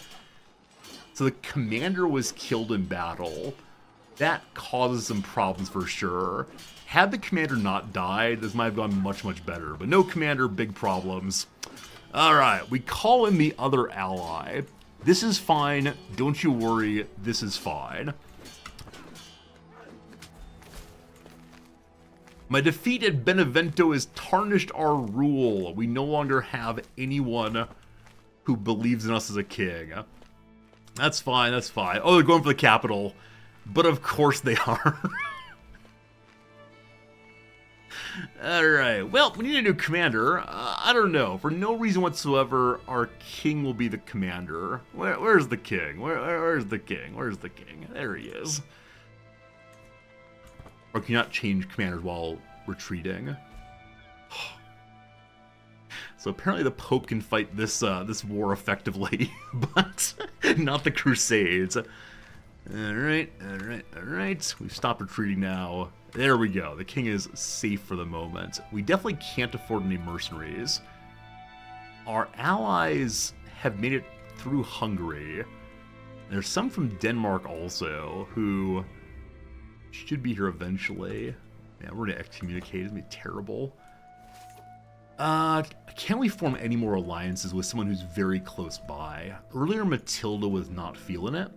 So the commander was killed in battle. That causes some problems for sure. Had the commander not died, this might have gone much, much better. But no commander, big problems. Alright, we call in the other ally. This is fine. Don't you worry, this is fine. My defeat at Benevento has tarnished our rule. We no longer have anyone who believes in us as a king. That's fine, that's fine. Oh, they're going for the capital. But of course they are. Alright, well, we need a new commander. I don't know. For no reason whatsoever, our king will be the commander. Where's the king? Where's the king? Where's the king? There he is. Or can you not change commanders while retreating? So apparently the Pope can fight this this war effectively, but not the Crusades. Alright. We've stopped retreating now. There we go. The king is safe for the moment. We definitely can't afford any mercenaries. Our allies have made it through Hungary. There's some from Denmark also, who should be here eventually. Yeah, we're gonna excommunicate. It's gonna be terrible. Can we form any more alliances with someone who's very close by? Earlier, Matilda was not feeling it.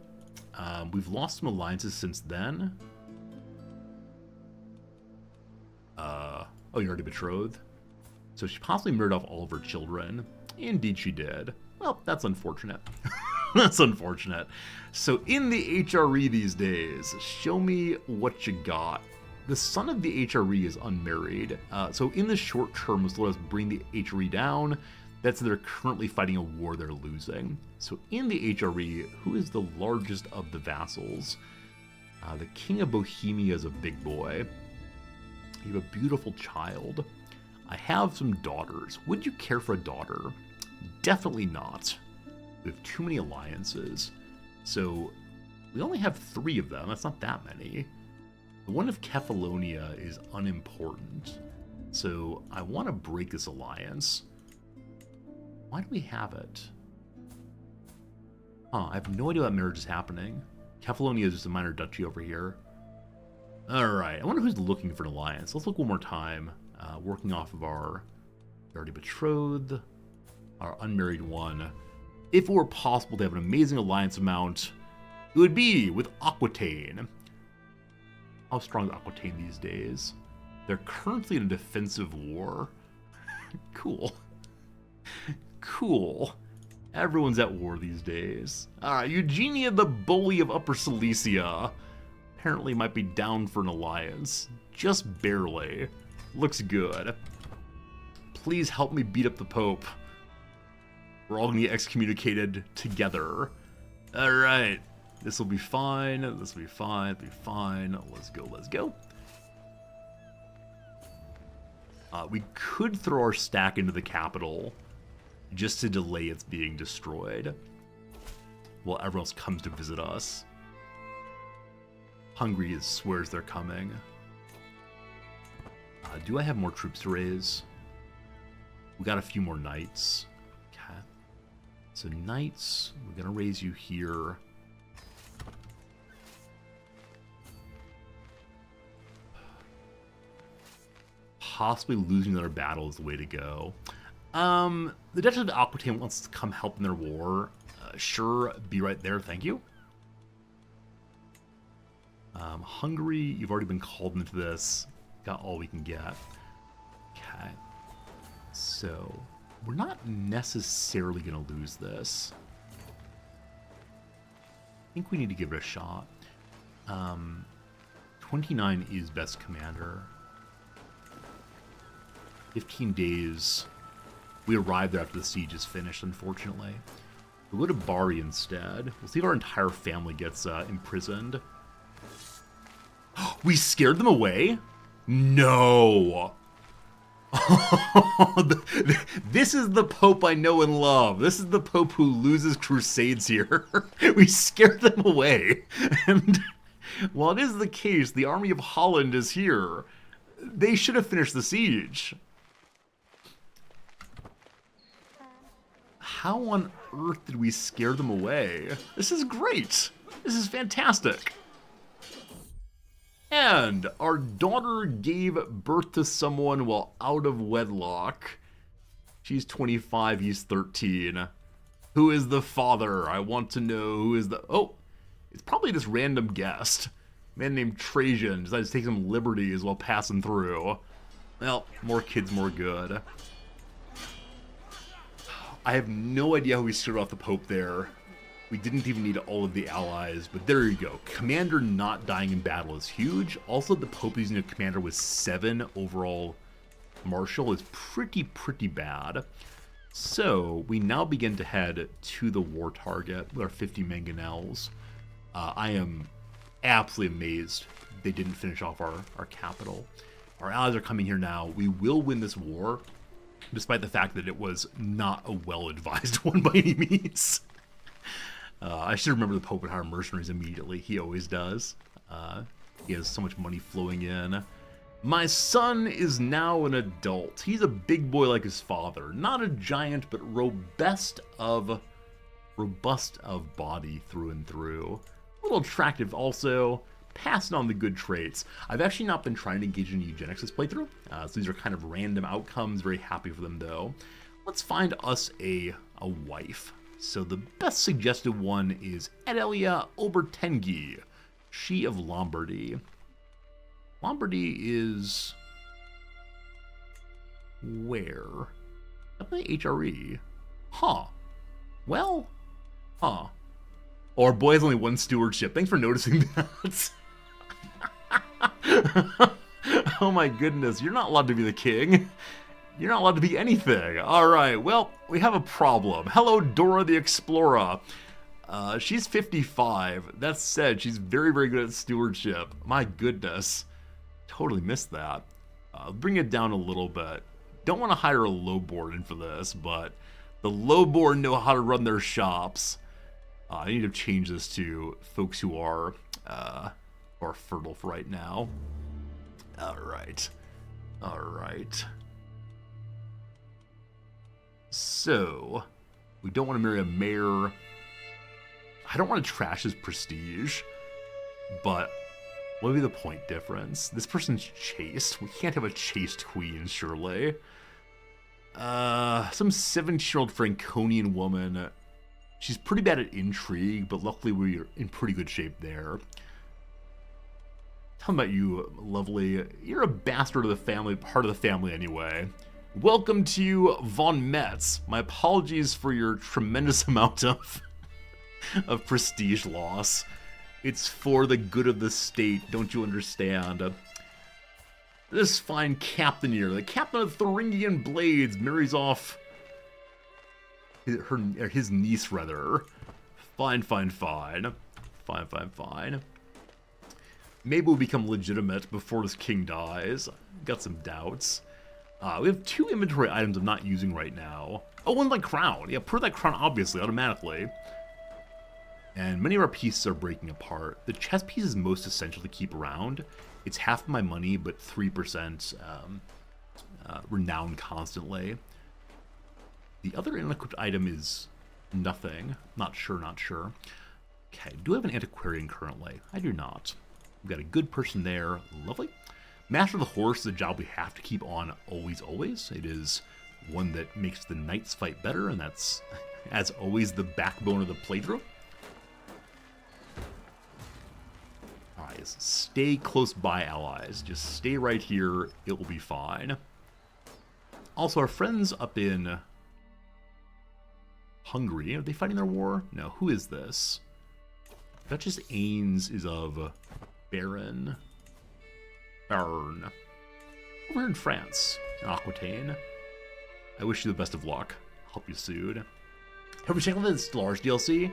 We've lost some alliances since then. Oh, you're already betrothed? So she possibly murdered off all of her children. Indeed she did. Well, that's unfortunate. That's unfortunate. So in the HRE these days, show me what you got. The son of the HRE is unmarried. So in the short term, let us bring the HRE down. That's they're currently fighting a war they're losing. So in the HRE, who is the largest of the vassals? The King of Bohemia is a big boy. You have a beautiful child. I have some daughters. Would you care for a daughter? Definitely not. We have too many alliances. So we only have 3 of them. That's not that many. The one of Kefalonia is unimportant. So I want to break this alliance. Why do we have it? Huh, I have no idea what marriage is happening. Kefalonia is just a minor duchy over here. Alright, I wonder who's looking for an alliance. Let's look one more time. Working off of our already betrothed, our unmarried one. If it were possible to have an amazing alliance amount, it would be with Aquitaine. How strong is Aquitaine these days? They're currently in a defensive war. Cool. Cool. Everyone's at war these days. Alright, Eugenia the Bully of Upper Silesia apparently might be down for an alliance. Just barely. Looks good. Please help me beat up the Pope. We're all gonna get excommunicated together. Alright. This will be fine. This will be fine. It'll be fine. Let's go. Let's go. We could throw our stack into the capital just to delay its being destroyed while everyone else comes to visit us. Hungary swears they're coming. Do I have more troops to raise? We got a few more knights. Okay. So knights, we're gonna raise you here. Possibly losing another battle is the way to go. The Duchess of Aquitaine wants to come help in their war. Sure, be right there, thank you. Hungary, you've already been called into this. Got all we can get. Okay. So, we're not necessarily going to lose this. I think we need to give it a shot. 29 is best commander. 15 days. We arrive there after the siege is finished, unfortunately. We'll go to Bari instead. We'll see if our entire family gets imprisoned. We scared them away? No! This is the Pope I know and love. This is the Pope who loses crusades here. We scared them away. And while it is the case, the army of Holland is here. They should have finished the siege. How on earth did we scare them away? This is great. This is fantastic. And our daughter gave birth to someone while out of wedlock. She's 25, he's 13. Who is the father? I want to know who is the... Oh, it's probably this random guest. A man named Trajan decided to take some liberties while passing through. Well, more kids, more good. I have no idea how we scared off the Pope there. We didn't even need all of the allies, but there you go. Commander not dying in battle is huge. Also, the Pope using a commander with 7 overall martial is pretty bad. So, we now begin to head to the war target with our 50 mangonels. I am absolutely amazed they didn't finish off our capital. Our allies are coming here now. We will win this war, despite the fact that it was not a well-advised one by any means. I should remember the Pope would hire mercenaries immediately. He always does. He has so much money flowing in. My son is now an adult. He's a big boy like his father. Not a giant, but robust of body through and through. A little attractive also. Passing on the good traits. I've actually not been trying to engage in eugenics this playthrough. So these are kind of random outcomes. Very happy for them though. Let's find us a wife. So the best suggested one is Adelia Obertengi, she of Lombardy. Lombardy is where? Definitely HRE. Huh. Well, huh. Oh, our boy has only 1 stewardship. Thanks for noticing that. Oh my goodness, you're not allowed to be the king. You're not allowed to be anything. Alright, well, we have a problem. Hello, Dora the Explorer. She's 55. That said, she's very good at stewardship. My goodness. Totally missed that. Bring it down a little bit. Don't want to hire a lowboard in for this, but the lowboard know how to run their shops. I need to change this to folks who are fertile for right now. Alright. Alright. So, we don't want to marry a mayor. I don't want to trash his prestige, but what would be the point difference? This person's chaste. We can't have a chaste queen, surely. Some 17-year-old Franconian woman. She's pretty bad at intrigue, but luckily we're in pretty good shape there. How about you, lovely? You're a bastard of the family, part of the family anyway. Welcome to you, Von Metz. My apologies for your tremendous amount of prestige loss. It's for the good of the state, don't you understand? This fine captain here, the captain of Thuringian Blades, marries off his niece, rather. Fine. Maybe we'll become legitimate before this king dies. Got some doubts. We have 2 inventory items I'm not using right now. Oh, and my crown. Yeah, put that crown, obviously, automatically. And many of our pieces are breaking apart. The chess piece is most essential to keep around. It's half of my money, but 3% renown constantly. The other unequipped item is nothing. Not sure. Okay, do I have an antiquarian currently? I do not. We've got a good person there. Lovely. Master of the Horse is a job we have to keep on always. It is one that makes the knights fight better, and that's, as always, the backbone of the playthrough. Alright, stay close by, allies. Just stay right here. It will be fine. Also, our friends up in Hungary, are they fighting their war? No, who is this? Duchess Ains is of Baron. Over here in France, in Aquitaine. I wish you the best of luck. Hope you soon. Have we checked out the Stellaris DLC?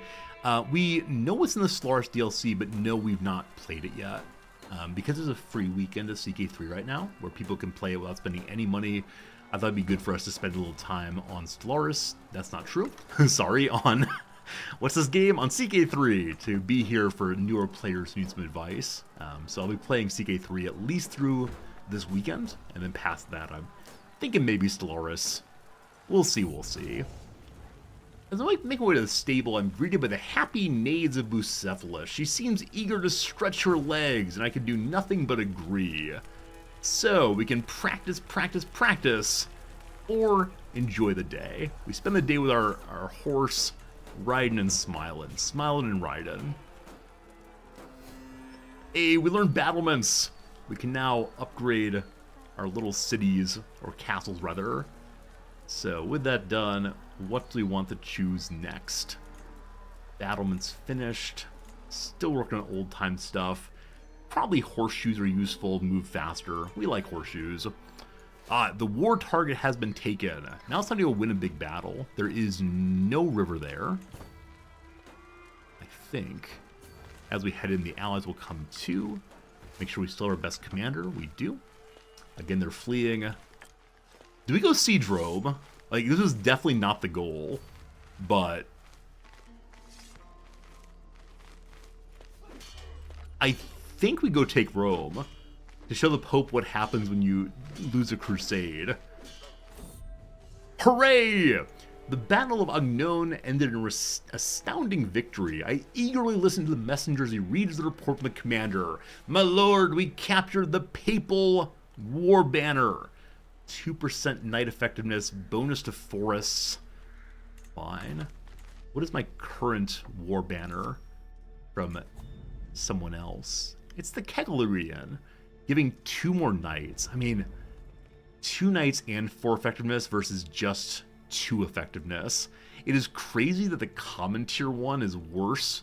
We know what's in the Stellaris DLC, but no, we've not played it yet. Because there's a free weekend of CK3 right now, where people can play it without spending any money, I thought it'd be good for us to spend a little time on Stellaris. That's not true. Sorry, on... what's this game? On CK3, to be here for newer players who need some advice. So I'll be playing CK3 at least through this weekend, and then past that I'm thinking maybe Stellaris. We'll see. As I make my way to the stable, I'm greeted by the happy naids of Bucephalus. She seems eager to stretch her legs, and I can do nothing but agree. So, we can practice, or enjoy the day. We spend the day with our horse, riding and smiling and riding. Hey, we learned battlements. We can now upgrade our little cities, or castles rather. So with that done, what do we want to choose next? Battlements finished. Still working on old time stuff. Probably horseshoes are useful to move faster. We like horseshoes. The war target has been taken. Now it's time to go win a big battle. There is no river there, I think. As we head in, the allies will come too. Make sure we still have our best commander. We do. Again, they're fleeing. Do we go siege Rome? Like, this was definitely not the goal, but I think we go take Rome to show the Pope what happens when you lose a crusade. Hooray! The Battle of Agnon ended in an astounding victory. I eagerly listened to the messenger as he reads the report from the commander. My lord, we captured the Papal War Banner. 2% knight effectiveness, bonus to forests. Fine. What is my current war banner from someone else? It's the Keglerian, giving 2 more knights. I mean, 2 knights and 4 effectiveness versus just 2 effectiveness. It is crazy that the common tier one is worse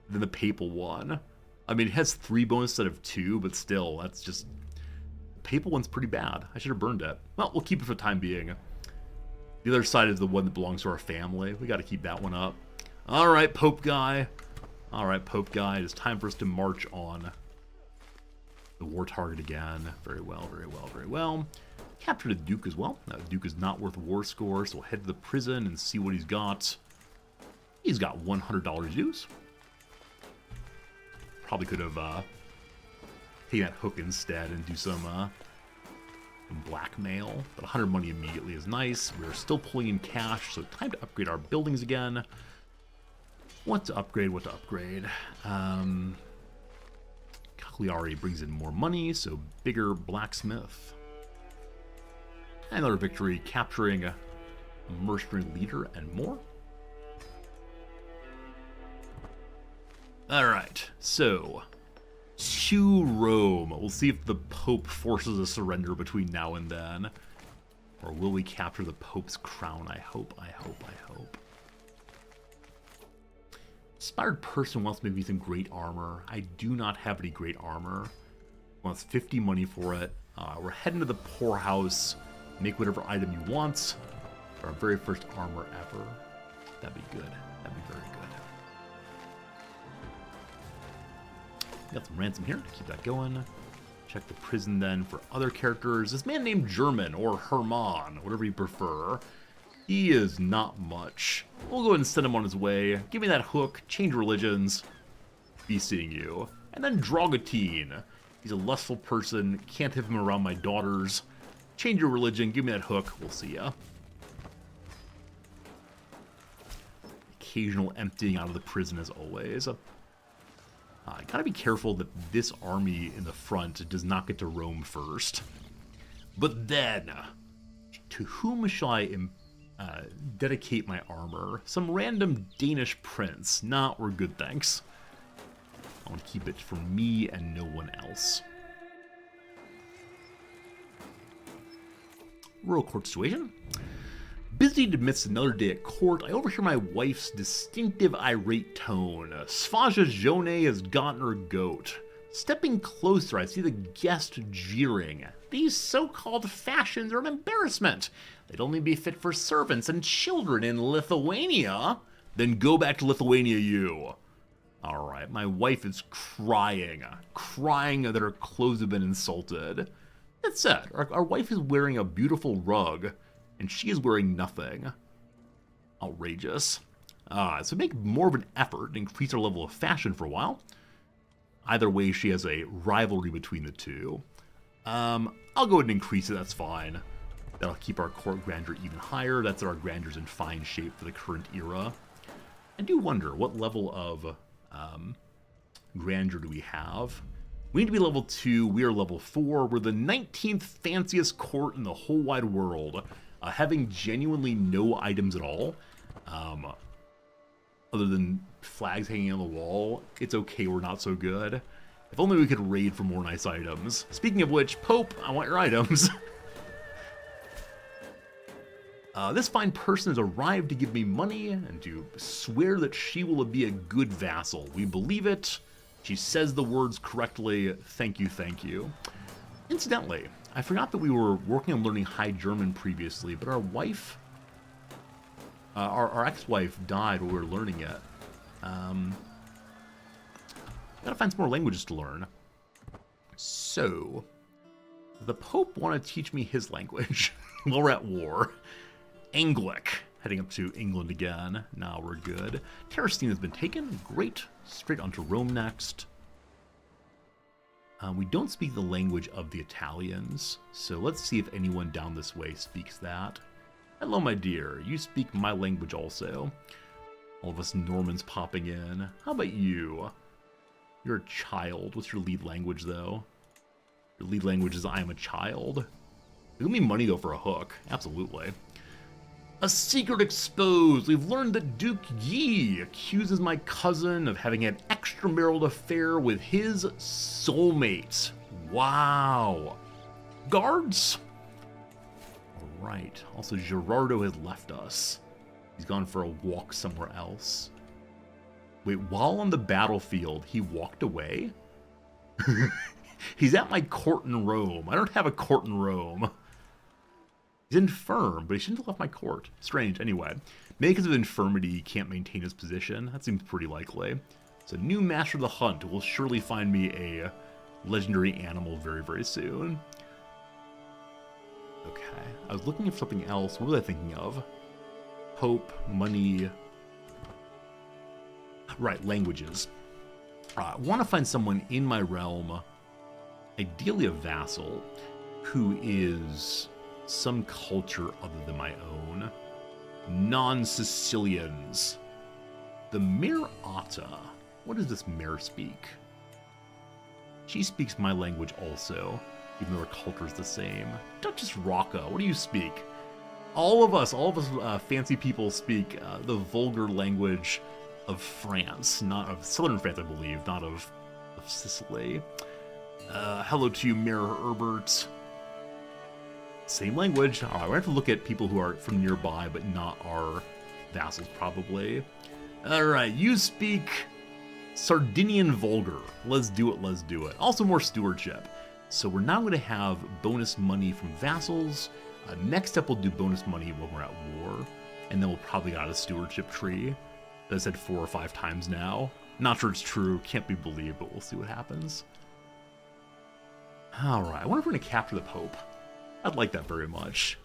than the papal one. I mean, it has 3 bonus instead of 2, but still, that's just... The papal one's pretty bad. I should have burned it. Well, we'll keep it for the time being. The other side is the one that belongs to our family. We got to keep that one up. All right, Pope guy. All right, Pope guy. It's time for us to march on the war target again. Very well, very well, very well. Captured a Duke as well. Now, the Duke is not worth a war score, so we'll head to the prison and see what he's got. He's got $100 dues. Probably could have taken that hook instead and do some and blackmail, but 100 money immediately is nice. We're still pulling in cash, so time to upgrade our buildings again. What to upgrade, what to upgrade. Cagliari brings in more money, so bigger blacksmith. Another victory, capturing a mercenary leader and more. Alright, so to Rome. We'll see if the Pope forces a surrender between now and then. Or will we capture the Pope's crown? I hope, I hope, I hope. Inspired person wants to make me some great armor. I do not have any great armor. Wants 50 money for it. We're heading to the poorhouse. Make whatever item you want. Our very first armor ever. That'd be good. That'd be very good. Got some ransom here. Keep that going. Check the prison then for other characters. This man named German, or Herman, whatever you prefer. He is not much. We'll go ahead and send him on his way. Give me that hook. Change religions. Be seeing you. And then Drogatine. He's a lustful person. Can't have him around my daughters. Change your religion. Give me that hook. We'll see ya. Occasional emptying out of the prison as always. I gotta be careful that this army in the front does not get to Rome first. But then, to whom shall I dedicate my armor? Some random Danish prince. Nah, we're good, thanks. I want to keep it for me and no one else. Royal court situation. Busy amidst another day at court, I overhear my wife's distinctive irate tone. Svaja Jone has gotten her goat. Stepping closer, I see the guest jeering. These so-called fashions are an embarrassment. They'd only be fit for servants and children in Lithuania. Then go back to Lithuania, you. Alright, my wife is crying that her clothes have been insulted. That said, our wife is wearing a beautiful rug, and she is wearing nothing. Outrageous. So make more of an effort to increase our level of fashion for a while. Either way, she has a rivalry between the two. I'll go ahead and increase it, that's fine. That'll keep our court grandeur even higher. That's our grandeurs in fine shape for the current era. I do wonder, what level of grandeur do we have? We need to be level 2, we are level 4. We're the 19th fanciest court in the whole wide world. Having genuinely no items at all, other than flags hanging on the wall, it's okay, we're not so good. If only we could raid for more nice items. Speaking of which, Pope, I want your items. This fine person has arrived to give me money and to swear that she will be a good vassal. We believe it. She says the words correctly. Thank you, thank you. Incidentally, I forgot that we were working on learning High German previously, but our wife, our ex-wife died while we were learning it. Gotta find some more languages to learn. So, the Pope want to teach me his language while we're at war. Anglic, heading up to England again. Now we're good. Terracine has been taken. Great. Straight onto Rome next. We don't speak the language of the Italians, so let's see if anyone down this way speaks that. Hello, my dear. You speak my language also. All of us Normans popping in. How about you? You're a child. What's your lead language, though? Your lead language is I am a child. Give me money, though, for a hook. Absolutely. A secret exposed. We've learned that Duke Yi accuses my cousin of having an extramarital affair with his soulmate. Wow. Guards? Alright. Also, Gerardo has left us. He's gone for a walk somewhere else. Wait, while on the battlefield, he walked away? He's at my court in Rome. I don't have a court in Rome. He's infirm, but he shouldn't have left my court. Strange. Anyway, maybe because of infirmity, he can't maintain his position. That seems pretty likely. So, new Master of the Hunt will surely find me a legendary animal very, very soon. Okay. I was looking for something else. What was I thinking of? Hope, money. Right, languages. I want to find someone in my realm, ideally a vassal, who is some culture other than my own. Non-Sicilians. The Mare Atta. What does this mare speak? She speaks my language also, even though her culture is the same. Duchess Rocca, what do you speak? All of us fancy people speak the vulgar language of France, not of southern France, I believe, not of Sicily. Hello to you, Mayor Herbert. Same language. All right, we're gonna have to look at people who are from nearby, but not our vassals, probably. All right, you speak Sardinian Vulgar. Let's do it, let's do it. Also more stewardship. So we're now gonna have bonus money from vassals. Next up, we'll do bonus money when we're at war, and then we'll probably get out a stewardship tree. That I said 4 or 5 times now. Not sure it's true, can't be believed, but we'll see what happens. Alright, I wonder if we're gonna capture the Pope. I'd like that very much.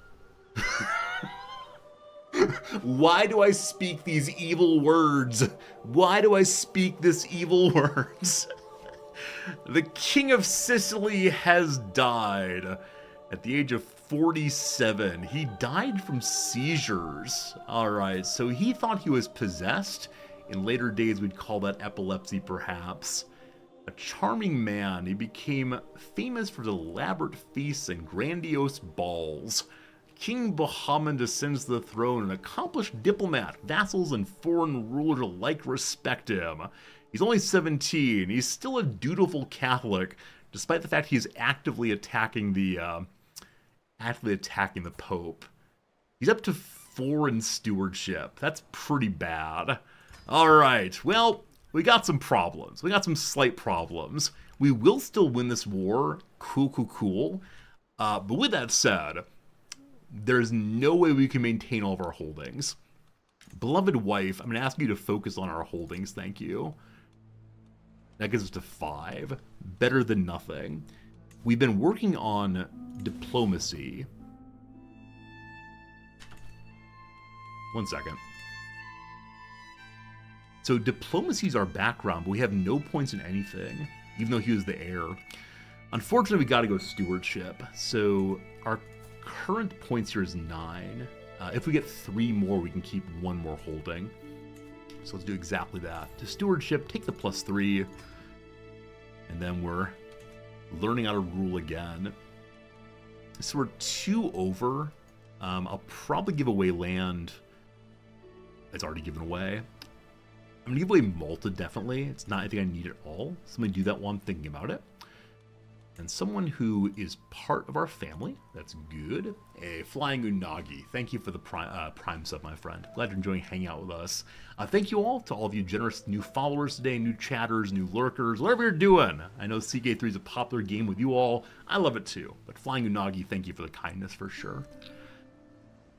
Why do I speak these evil words? Why do I speak this evil words? The King of Sicily has died at the age of 47. He died from seizures. Alright, so he thought he was possessed. In later days, we'd call that epilepsy, perhaps. A charming man, he became famous for his elaborate feasts and grandiose balls. King Bahamond ascends the throne, an accomplished diplomat. Vassals and foreign rulers alike respect him. He's only 17. He's still a dutiful Catholic, despite the fact he's actively attacking the Pope. He's up to 4 in stewardship. That's pretty bad. Alright, well, we got some problems. We got some slight problems. We will still win this war. Cool. But with that said, there's no way we can maintain all of our holdings. Beloved wife, I'm going to ask you to focus on our holdings, thank you. That gets us to 5. Better than nothing. We've been working on diplomacy. One second. So diplomacy is our background, but we have no points in anything, even though he was the heir. Unfortunately, we got to go stewardship. So our current points here is 9. If we get 3 more, we can keep 1 more holding. So let's do exactly that. To stewardship, take the +3, and then we're learning how to rule again. So we're 2 over. I'll probably give away land. It's already given away. I'm going to give away Malta, definitely. It's not anything I need at all. So I'm going to do that while I'm thinking about it. And someone who is part of our family. That's good. A Flying Unagi. Thank you for the prime sub, my friend. Glad you're enjoying hanging out with us. Thank you all to all of you generous new followers today, new chatters, new lurkers, whatever you're doing. I know CK3 is a popular game with you all. I love it too. But Flying Unagi, thank you for the kindness for sure.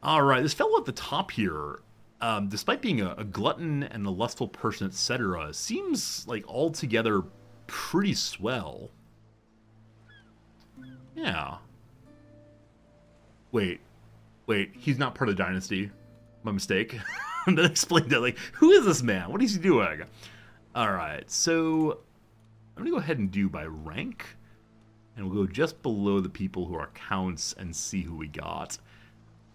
All right, this fellow at the top here, despite being a glutton and a lustful person, etc., seems like altogether pretty swell. Yeah. Wait, he's not part of the dynasty. My mistake. That explained that. Like, who is this man? What is he doing? Alright, so I'm gonna go ahead and do by rank. And we'll go just below the people who are counts and see who we got.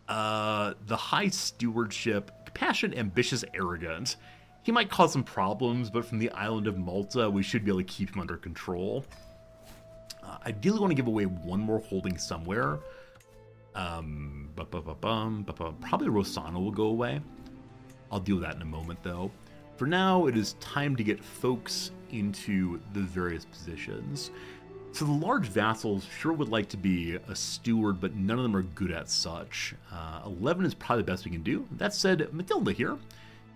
The high stewardship, compassionate, ambitious, arrogant. He might cause some problems, but from the island of Malta, we should be able to keep him under control. Ideally want to give away 1 more holding somewhere. Probably Rossano will go away. I'll deal with that in a moment, though. For now, it is time to get folks into the various positions. So the large vassals sure would like to be a steward, but none of them are good at such. 11 is probably the best we can do. That said, Matilda here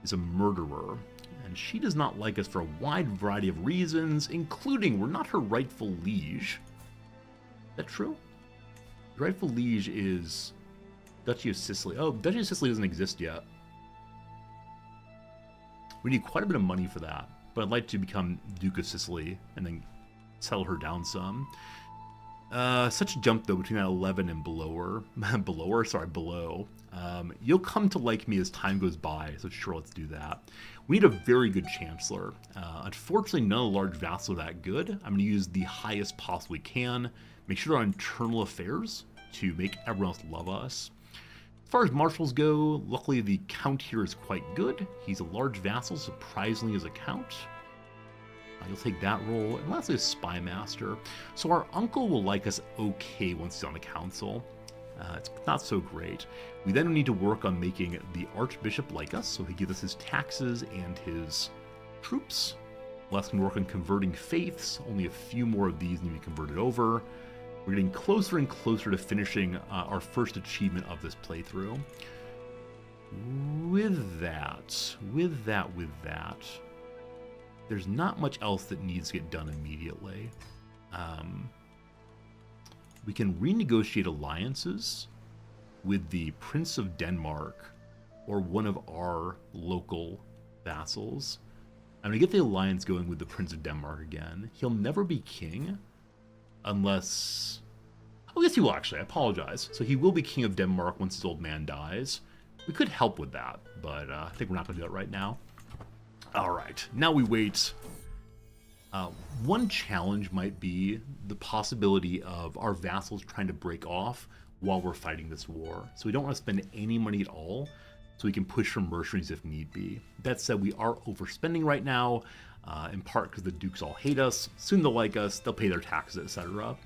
is a murderer, and she does not like us for a wide variety of reasons, including we're not her rightful liege. Is that true? The rightful liege is Duchy of Sicily. Oh, Duchy of Sicily doesn't exist yet. We need quite a bit of money for that, but I'd like to become Duke of Sicily and then settle her down some. Such a jump though between that 11 and below. Below. You'll come to like me as time goes by, so sure, let's do that. We need a very good Chancellor. Unfortunately, none of the large vassals are that good. I'm going to use the highest possible we can. Make sure our internal affairs to make everyone else love us. As far as marshals go, luckily the count here is quite good. He's a large vassal, surprisingly as a count. You'll take that role, and lastly a spy master. So our uncle will like us okay once he's on the council. It's not so great. We then need to work on making the archbishop like us, so he gives us his taxes and his troops. Less can work on converting faiths. Only a few more of these need to be converted over. We're getting closer and closer to finishing our first achievement of this playthrough. With that, there's not much else that needs to get done immediately. We can renegotiate alliances with the Prince of Denmark or one of our local vassals. I'm going to get the alliance going with the Prince of Denmark again. He'll never be king unless... Oh, yes, he will actually. I apologize. So he will be king of Denmark once his old man dies. We could help with that, but I think we're not going to do that right now. All right, now we wait. One challenge might be the possibility of our vassals trying to break off while we're fighting this war. So we don't want to spend any money at all, so we can push for mercenaries if need be. That said, we are overspending right now, in part because the dukes all hate us. Soon they'll like us, they'll pay their taxes, etc.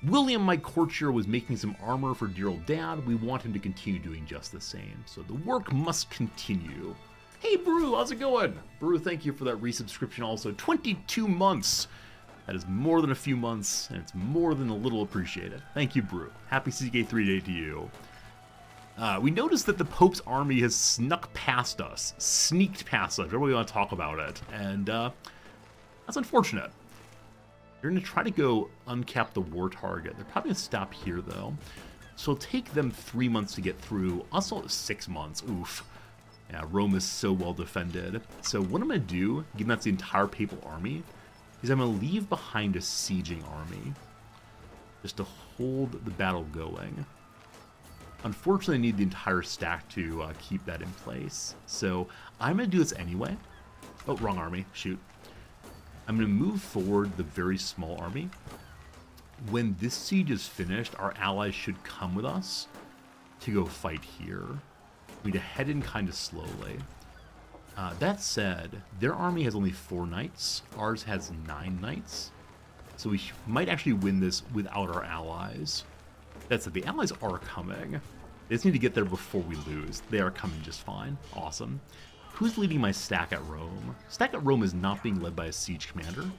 William, my courtier, was making some armor for dear old dad. We want him to continue doing just the same. So the work must continue. Hey, Brew, how's it going? Brew, thank you for that resubscription also. 22 months. That is more than a few months, and it's more than a little appreciated. Thank you, Brew. Happy CK3 Day to you. We noticed that the Pope's army has sneaked past us. Everybody want to talk about it, and that's unfortunate. They're going to try to go uncap the war target. They're probably going to stop here, though. So it'll take them 3 months to get through. Us all 6 months. Oof. Yeah, Rome is so well defended. So what I'm going to do, given that's the entire papal army, is I'm going to leave behind a sieging army just to hold the battle going. Unfortunately, I need the entire stack to keep that in place. So I'm going to do this anyway. Oh, wrong army. Shoot. I'm going to move forward the very small army. When this siege is finished, our allies should come with us to go fight here. We need to head in kind of slowly. That said, their army has only 4 knights. Ours has 9 knights. So we might actually win this without our allies. That said, the allies are coming. They just need to get there before we lose. They are coming just fine. Awesome. Who's leading my stack at Rome? Stack at Rome is not being led by a siege commander.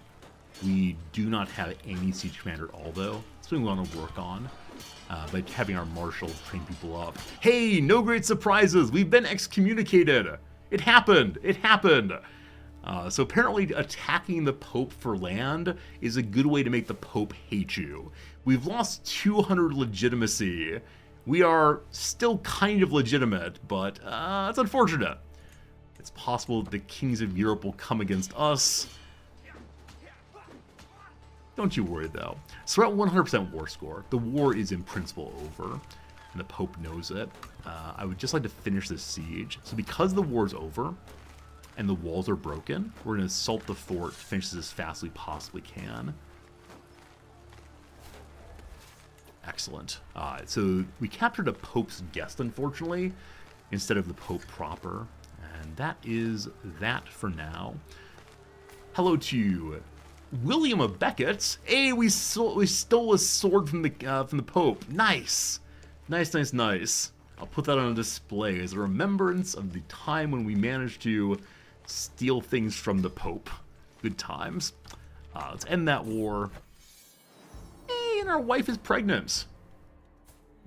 We do not have any siege commander at all, though. That's what we want to work on. By having our marshals train people up. Hey, no great surprises. We've been excommunicated. It happened. It happened. So apparently attacking the Pope for land is a good way to make the Pope hate you. We've lost 200 legitimacy. We are still kind of legitimate, but it's unfortunate. It's possible that the kings of Europe will come against us. Don't you worry, though. So we're at 100% war score. The war is in principle over, and the Pope knows it. I would just like to finish this siege. So because the war's over, and the walls are broken, we're going to assault the fort to finish this as fast as we possibly can. Excellent. So we captured a Pope's guest, unfortunately, instead of the Pope proper. And that is that for now. Hello to William of Beckett. Hey, we stole a sword from the Pope. Nice. Nice. I'll put that on display as a remembrance of the time when we managed to steal things from the Pope. Good times. Let's end that war. Hey, and our wife is pregnant.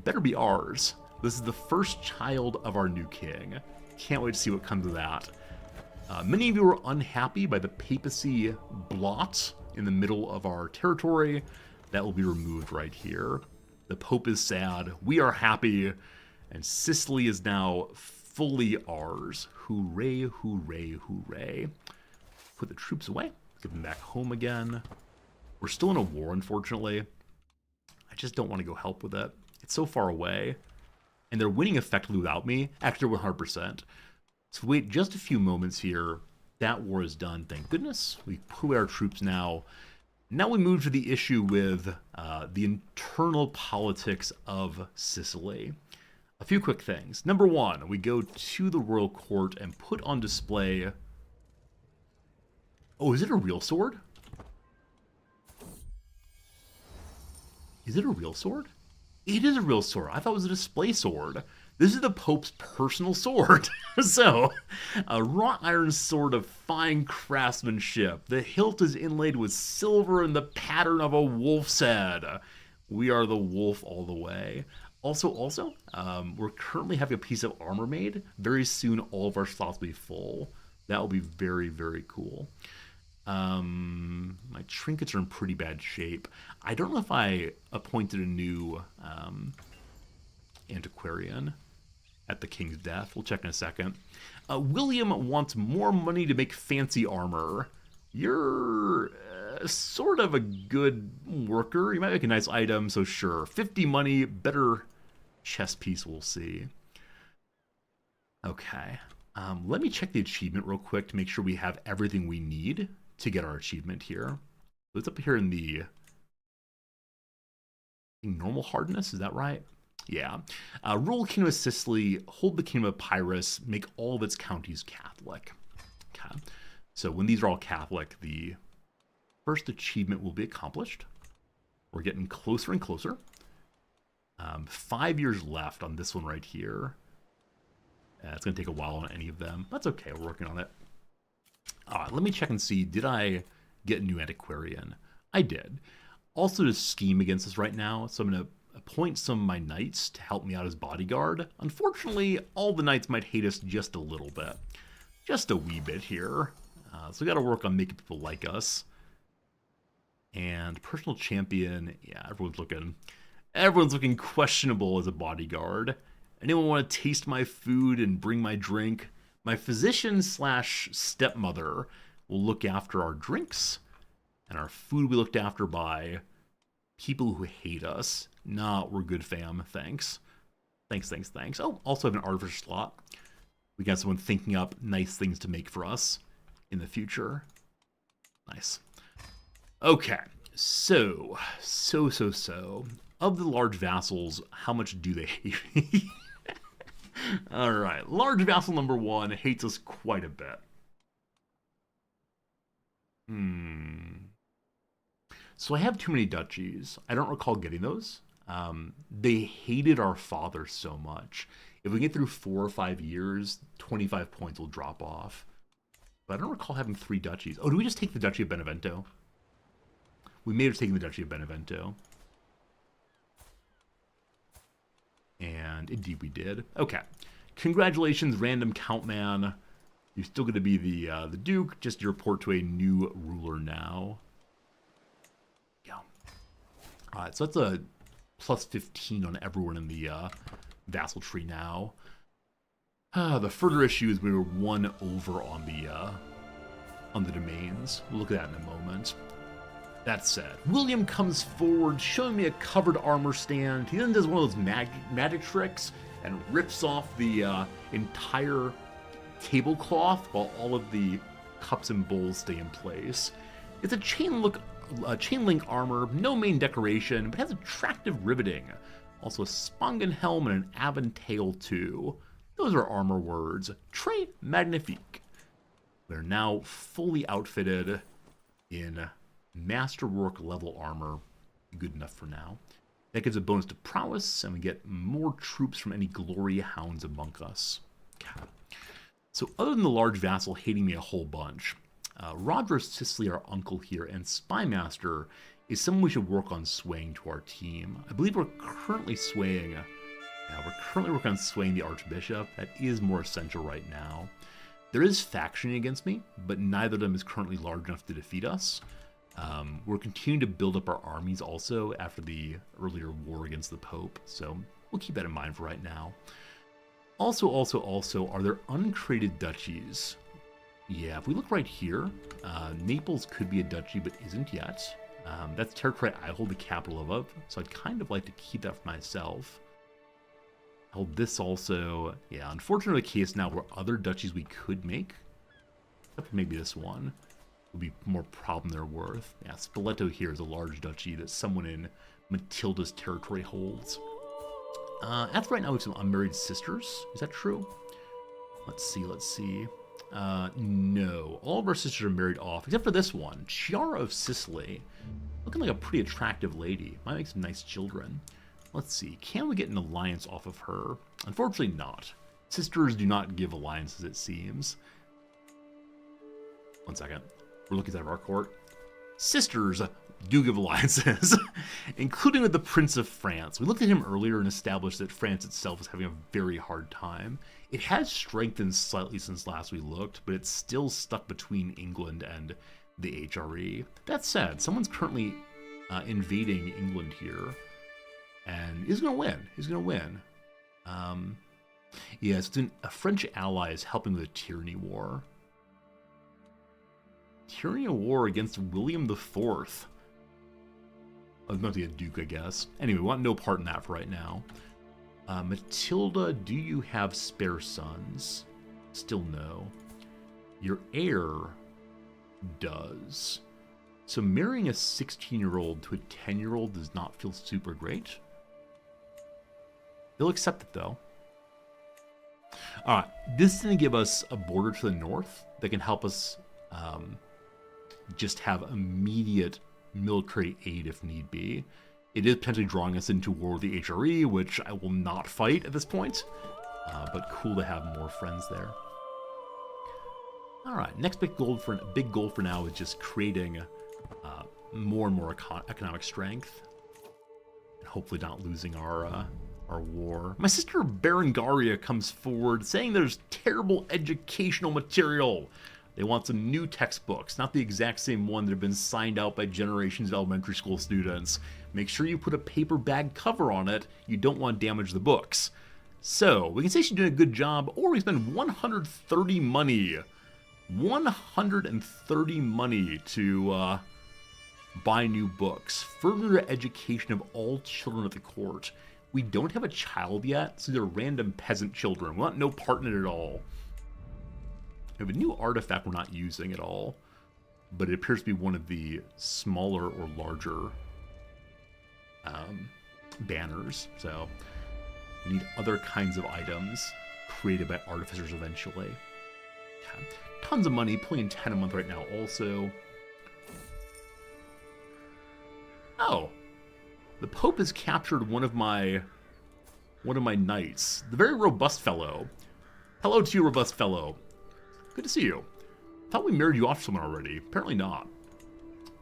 Better be ours. This is the first child of our new king. Can't wait to see what comes of that. Many of you are unhappy by the papacy blot in the middle of our territory. That will be removed right here. The Pope is sad. We are happy. And Sicily is now fully ours. Hooray, hooray, hooray. Put the troops away. Get them back home again. We're still in a war, unfortunately. just don't want to go help with it. It's so far away. And they're winning effectively without me. Actually, 100%. So wait just a few moments here. That war is done, thank goodness. We put away our troops now. Now we move to the issue with the internal politics of Sicily. A few quick things. Number one, we go to the royal court and put on display... Oh, is it a real sword? Is it a real sword? It is a real sword. I thought it was a display sword. This is the Pope's personal sword. So, a wrought iron sword of fine craftsmanship. The hilt is inlaid with silver in the pattern of a wolf's head. We are the wolf all the way. Also, we're currently having a piece of armor made. Very soon, all of our slots will be full. That will be very, very cool. My trinkets are in pretty bad shape. I don't know if I appointed a new antiquarian at the king's death. We'll check in a second. William wants more money to make fancy armor. You're sort of a good worker. You might make a nice item, so sure. 50 money, better chest piece, we'll see. Okay. Let me check the achievement real quick to make sure we have everything we need to get our achievement here. So it's up here in the normal hardness, is that right? Yeah. Rule Kingdom of Sicily, hold the Kingdom of Pyrrhus, make all of its counties Catholic. Okay. So when these are all Catholic, the first achievement will be accomplished. We're getting closer and closer. 5 years left on this one right here. It's going to take a while on any of them. That's okay, we're working on it. All right, let me check and see, did I get a new antiquarian? I did. Also to scheme against this right now, so I'm going to appoint some of my knights to help me out as bodyguard. Unfortunately, all the knights might hate us just a little bit. Just a wee bit here. So we got to work on making people like us. And personal champion, yeah, everyone's looking questionable as a bodyguard. Anyone want to taste my food and bring my drink? My physician / stepmother will look after our drinks, and our food will be looked after by people who hate us. Nah, we're good fam, thanks. Thanks. Oh, also have an artificer slot. We got someone thinking up nice things to make for us in the future. Nice. Okay, so. Of the large vassals, how much do they hate me? All right, large vassal number 1 hates us quite a bit. So I have too many duchies. I don't recall getting those. They hated our father so much. If we get through 4 or 5 years, 25 points will drop off. But I don't recall having 3 duchies. Oh, do we just take the Duchy of Benevento? We may have taken the Duchy of Benevento. And indeed we did. Okay. Congratulations, random countman. You're still going to be the Duke. Just report to a new ruler now. Yeah. All right, so that's a plus 15 on everyone in the vassal tree now. The further issue is we were 1 over on the domains. We'll look at that in a moment. That said, William comes forward, showing me a covered armor stand. He then does one of those magic tricks and rips off the entire tablecloth while all of the cups and bowls stay in place. It's a chain link armor, no main decoration, but has attractive riveting. Also a Spongen helm and an Avon tail too. Those are armor words. Très magnifique. We're now fully outfitted in masterwork level armor. Good enough for now. That gives a bonus to prowess, and we get more troops from any glory hounds among us. Okay. So other than the large vassal hating me a whole bunch, Roger of Sicily, our uncle here, and Spymaster is someone we should work on swaying to our team. I believe we're currently swaying. We're currently working on swaying the Archbishop. That is more essential right now. There is factioning against me, but neither of them is currently large enough to defeat us. We're continuing to build up our armies also after the earlier war against the Pope, so we'll keep that in mind for right now. Also, are there uncreated duchies? Yeah, if we look right here, Naples could be a duchy, but isn't yet. That's territory I hold the capital of, so I'd kind of like to keep that for myself. Hold this also. Yeah, unfortunately, the case now where other duchies we could make, except for maybe this one, would be more problem they're worth. Yeah, Spoleto here is a large duchy that someone in Matilda's territory holds. As of right now, we have some unmarried sisters. Is that true? Let's see. No. All of our sisters are married off, except for this one, Chiara of Sicily. Looking like a pretty attractive lady. Might make some nice children. Let's see. Can we get an alliance off of her? Unfortunately not. Sisters do not give alliances, it seems. One second. We're looking at our court. Sisters do give alliances, including with the Prince of France. We looked at him earlier and established that France itself is having a very hard time. It has strengthened slightly since last we looked, but it's still stuck between England and the HRE. That said, someone's currently invading England here, and he's going to win. He's going to win. Yeah, it's a French ally is helping with a tyranny war. Tyranny war against William IV. Oh, it might be a duke, I guess. Anyway, we want no part in that for right now. Matilda, do you have spare sons? Still no. Your heir does. So marrying a 16-year-old to a 10-year-old does not feel super great. They'll accept it, though. Alright, this is going to give us a border to the north that can help us just have immediate military aid if need be. It is potentially drawing us into war with the HRE, which I will not fight at this point, but cool to have more friends there. Alright, next big goal for now is just creating more and more economic strength, and hopefully not losing our war. My sister Berengaria comes forward saying there's terrible educational material. They want some new textbooks, not the exact same one that have been signed out by generations of elementary school students. Make sure you put a paper bag cover on it. You don't want to damage the books. So, we can say she's doing a good job, or we spend 130 money. 130 money to buy new books. Further the education of all children at the court. We don't have a child yet, so they're random peasant children. We want no part in it at all. We have a new artifact we're not using at all, but it appears to be one of the smaller or larger banners. So we need other kinds of items created by artificers eventually. Okay. Tons of money, pulling 10 a month right now also. Oh, the Pope has captured one of my knights, the very robust fellow. Hello to you, robust fellow. Good to see you. Thought we married you off to someone already. Apparently not.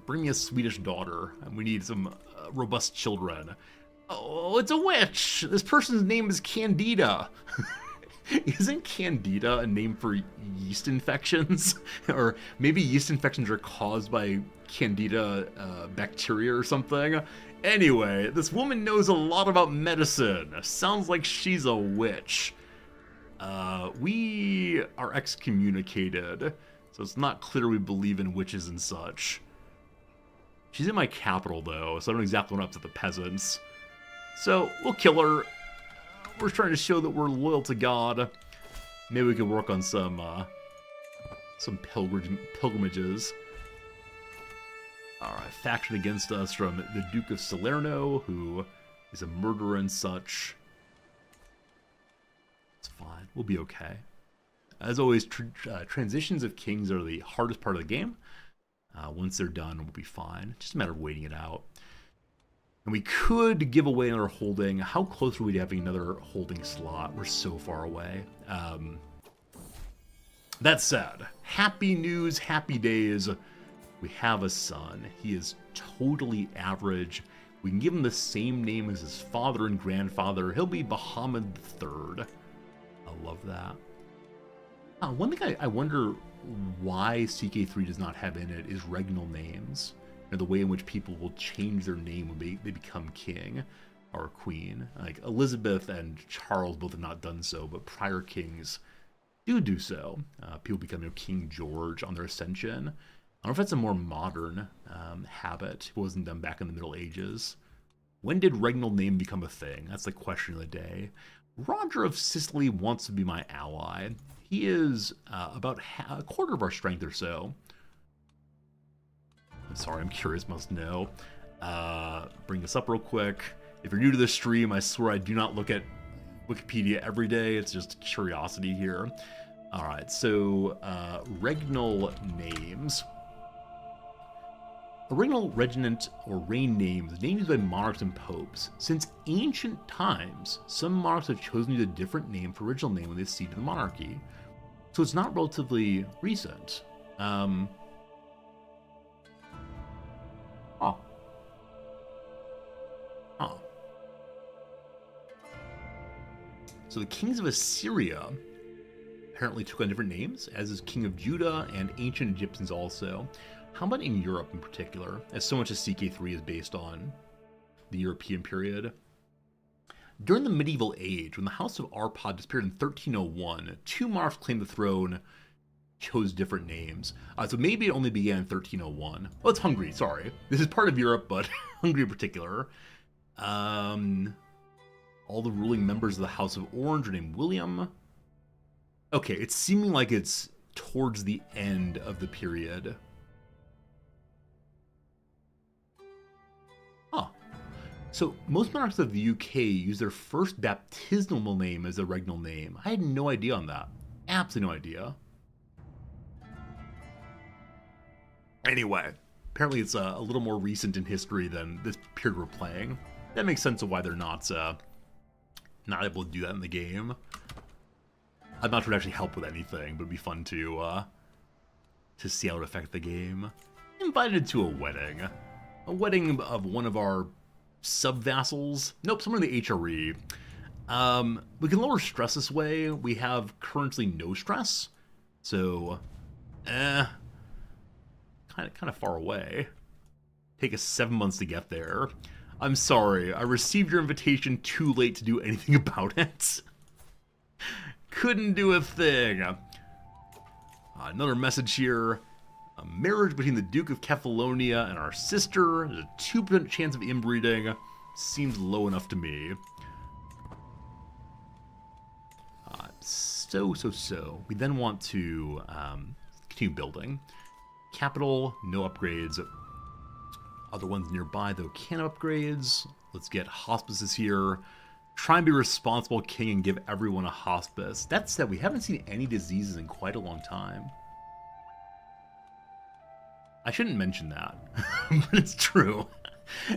Bring me a Swedish daughter, and we need some robust children. Oh, it's a witch! This person's name is Candida. Isn't Candida a name for yeast infections? Or maybe yeast infections are caused by Candida bacteria or something? Anyway, this woman knows a lot about medicine. Sounds like she's a witch. We are excommunicated, so it's not clear we believe in witches and such. She's in my capital, though, so I don't exactly want to upset the peasants. So, we'll kill her. We're trying to show that we're loyal to God. Maybe we can work on some pilgrimages. Alright, faction against us from the Duke of Salerno, who is a murderer and such. It's fine. We'll be okay. As always, transitions of kings are the hardest part of the game. Once they're done, we'll be fine. Just a matter of waiting it out. And we could give away another holding. How close are we to having another holding slot? We're so far away. That said, happy news, happy days. We have a son. He is totally average. We can give him the same name as his father and grandfather. He'll be Bahamut III. I love that. One thing I wonder why CK3 does not have in it is regnal names. And the way in which people will change their name when they become king or queen. Like Elizabeth and Charles both have not done so, but prior kings do so. People become King George on their ascension. I don't know if it's a more modern habit. It wasn't done back in the Middle Ages. When did regnal name become a thing? That's the question of the day. Roger of Sicily wants to be my ally. He is about a quarter of our strength or so. I'm sorry, I'm curious, must know. Bring this up real quick. If you're new to this stream, I swear I do not look at Wikipedia every day. It's just curiosity here. Alright, so regnal names. A regnal regiment or reign name is named by monarchs and popes. Since ancient times, some monarchs have chosen to use a different name for original name when they cede to the monarchy. So it's not relatively recent. Oh. Oh. So the kings of Assyria apparently took on different names, as is King of Judah and ancient Egyptians also. How about in Europe in particular, as so much as CK3 is based on the European period? During the medieval age, when the House of Arpad disappeared in 1301, 2 monarchs claimed the throne, chose different names. So maybe it only began in 1301. Oh, it's Hungary, sorry. This is part of Europe, but Hungary in particular. All the ruling members of the House of Orange are named William. Okay, it's seeming like it's towards the end of the period. So, most monarchs of the UK use their first baptismal name as their regnal name. I had no idea on that. Absolutely no idea. Anyway, apparently it's a little more recent in history than this period we're playing. That makes sense of why they're not able to do that in the game. I'm not sure it actually help with anything, but it'd be fun to see how it affect the game. Invited to a wedding. A wedding of one of our sub-vassals. Nope, someone in the HRE. We can lower stress this way. We have currently no stress. So, kind of far away. Take us 7 months to get there. I'm sorry, I received your invitation too late to do anything about it. Couldn't do a thing. Another message here. A marriage between the Duke of Kefalonia and our sister. There's a 2% chance of inbreeding. Seems low enough to me. So. We then want to continue building. Capital, no upgrades. Other ones nearby, though, can upgrades. Let's get hospices here. Try and be responsible king and give everyone a hospice. That said, we haven't seen any diseases in quite a long time. I shouldn't mention that, but it's true.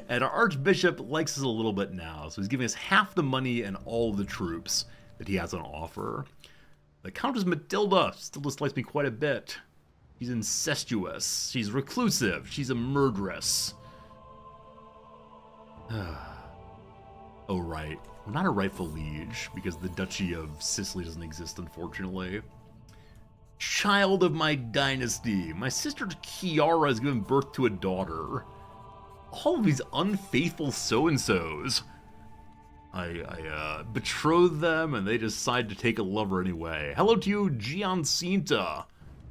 And our Archbishop likes us a little bit now, so he's giving us half the money and all the troops that he has on offer. The Countess Matilda still dislikes me quite a bit. She's incestuous, she's reclusive, she's a murderess. Oh right, we're not a rightful liege, because the Duchy of Sicily doesn't exist, unfortunately. Child of my dynasty. My sister Kiara has given birth to a daughter. All of these unfaithful so-and-sos. I betrothed them and they decide to take a lover anyway. Hello to you, Giancinta.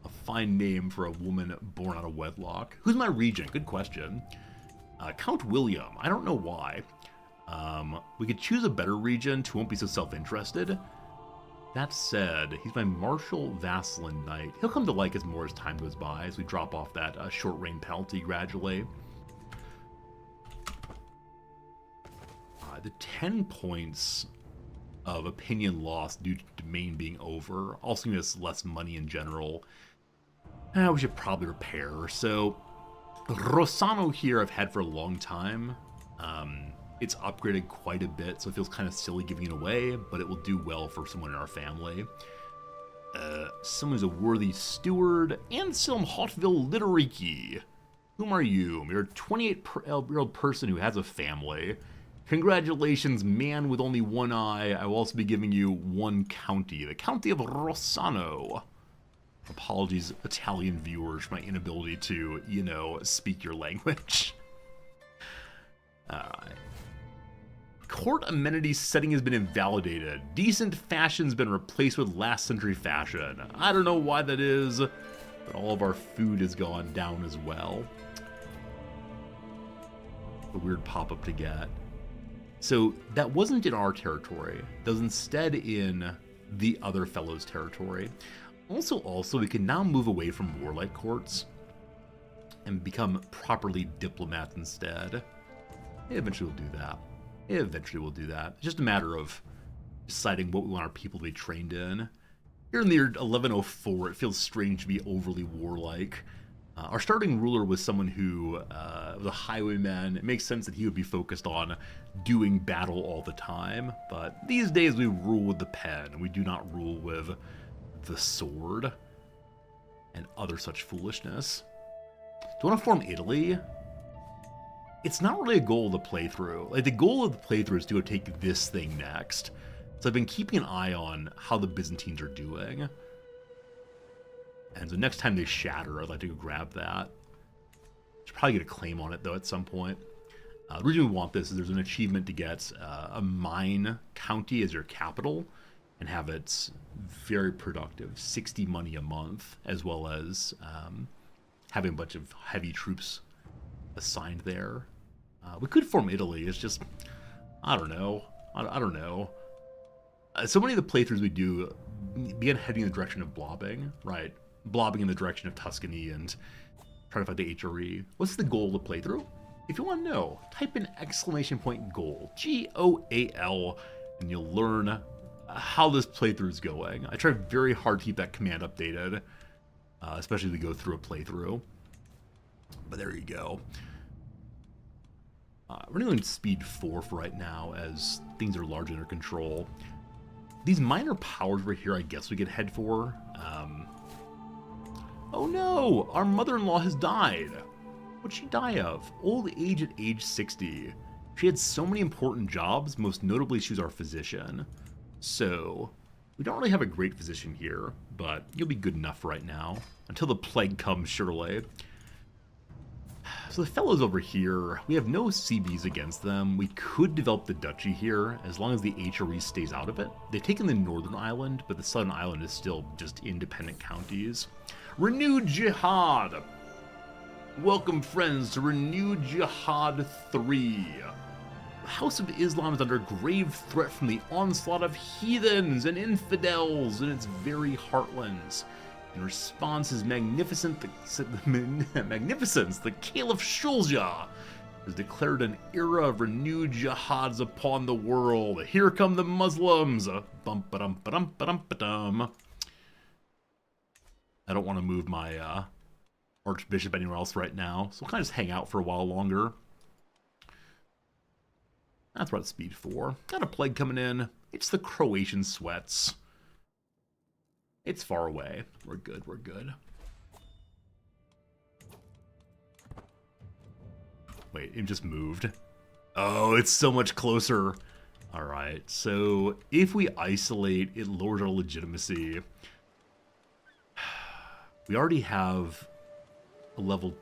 A fine name for a woman born out of wedlock. Who's my regent? Good question. Count William. I don't know why. We could choose a better regent who won't be so self-interested. That said, he's my martial vassal and knight. He'll come to like us more as time goes by, as we drop off that short reign penalty gradually. The 10 points of opinion lost due to domain being over also gives us less money in general. We should probably repair. So, Rossano here I've had for a long time. It's upgraded quite a bit, so it feels kind of silly giving it away, but it will do well for someone in our family. Someone who's a worthy steward, Anselm Hotville Litoriki. Whom are you? You're a 28-year-old person who has a family. Congratulations, man with only one eye. I will also be giving you one county, the county of Rossano. Apologies, Italian viewers, for my inability to, you know, speak your language. Alright. Court amenities setting has been invalidated. Decent fashion's been replaced with last century fashion. I don't know why that is. But all of our food has gone down as well. A weird pop-up to get. So that wasn't in our territory. That was instead in the other fellow's territory. Also, we can now move away from warlike courts and become properly diplomats instead. Eventually we'll do that. It's just a matter of deciding what we want our people to be trained in. Here in the year 1104, it feels strange to be overly warlike. Our starting ruler was someone who was a highwayman. It makes sense that he would be focused on doing battle all the time. But these days we rule with the pen. We do not rule with the sword and other such foolishness. Do you want to form Italy? It's not really a goal of the playthrough. Like, the goal of the playthrough is to go take this thing next. So I've been keeping an eye on how the Byzantines are doing. And so next time they shatter, I'd like to go grab that. Should probably get a claim on it, though, at some point. The reason we want this is there's an achievement to get a mine county as your capital and have it very productive, 60 money a month, as well as having a bunch of heavy troops assigned there. We could form Italy. It's just, I don't know. I don't know. So many of the playthroughs we do begin heading in the direction of blobbing, right? Blobbing in the direction of Tuscany and trying to find the HRE. What's the goal of the playthrough? If you want to know, type in !goal, G-O-A-L, and you'll learn how this playthrough is going. I try very hard to keep that command updated, especially as we go through a playthrough. But there you go. We're doing speed 4 for right now, as things are largely under control. These minor powers right here, I guess we could head for. Oh no! Our mother-in-law has died! What'd she die of? Old age at age 60. She had so many important jobs, most notably she was our physician. So, we don't really have a great physician here, but you'll be good enough right now. Until the plague comes, surely. So the fellows over here, we have no CBs against them. We could develop the duchy here, as long as the HRE stays out of it. They've taken the northern island, but the southern island is still just independent counties. Renewed Jihad! Welcome, friends, to Renewed Jihad 3. The House of Islam is under grave threat from the onslaught of heathens and infidels in its very heartlands. In response, his magnificence, the Caliph Shulja, has declared an era of renewed jihads upon the world. Here come the Muslims! Bum-ba-dum-ba-dum-ba-dum-ba-dum. I don't want to move my Archbishop anywhere else right now, so we'll kind of just hang out for a while longer. That's about speed 4. Got a plague coming in. It's the Croatian sweats. It's far away. We're good, we're good. Wait, it just moved. Oh, it's so much closer. Alright, so if we isolate, it lowers our legitimacy. We already have a level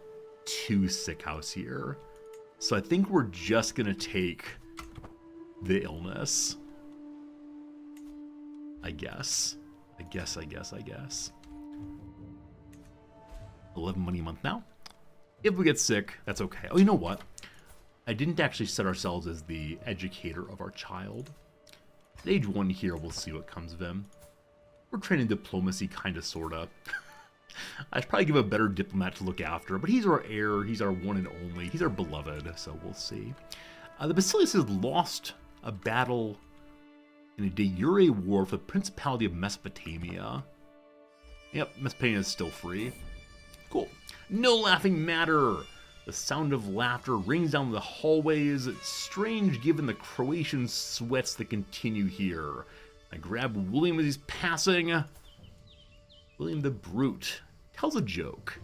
2 sick house here. So I think we're just gonna take the illness. I guess. 11 money a month now. If we get sick, that's okay. Oh, you know what? I didn't actually set ourselves as the educator of our child. At age 1 here, we'll see what comes of him. We're training diplomacy, kinda, sorta. I should probably give a better diplomat to look after, but he's our heir, he's our one and only, he's our beloved, so we'll see. The Basilius has lost a battle in a de jure war for the Principality of Mesopotamia. Yep, Mesopotamia is still free. Cool. No laughing matter! The sound of laughter rings down the hallways. It's strange given the Croatian sweats that continue here. I grab William as he's passing. William the Brute tells a joke.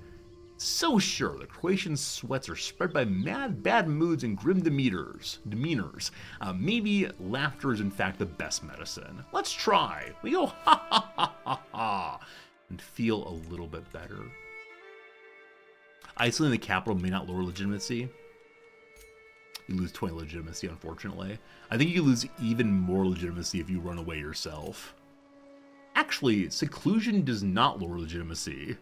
So sure, the Croatian sweats are spread by bad moods and grim demeanors. Maybe laughter is in fact the best medicine. Let's try. We go ha ha ha ha ha and feel a little bit better. Isolating the capital may not lower legitimacy. You lose 20 legitimacy, unfortunately. I think you lose even more legitimacy if you run away yourself. Actually, seclusion does not lower legitimacy.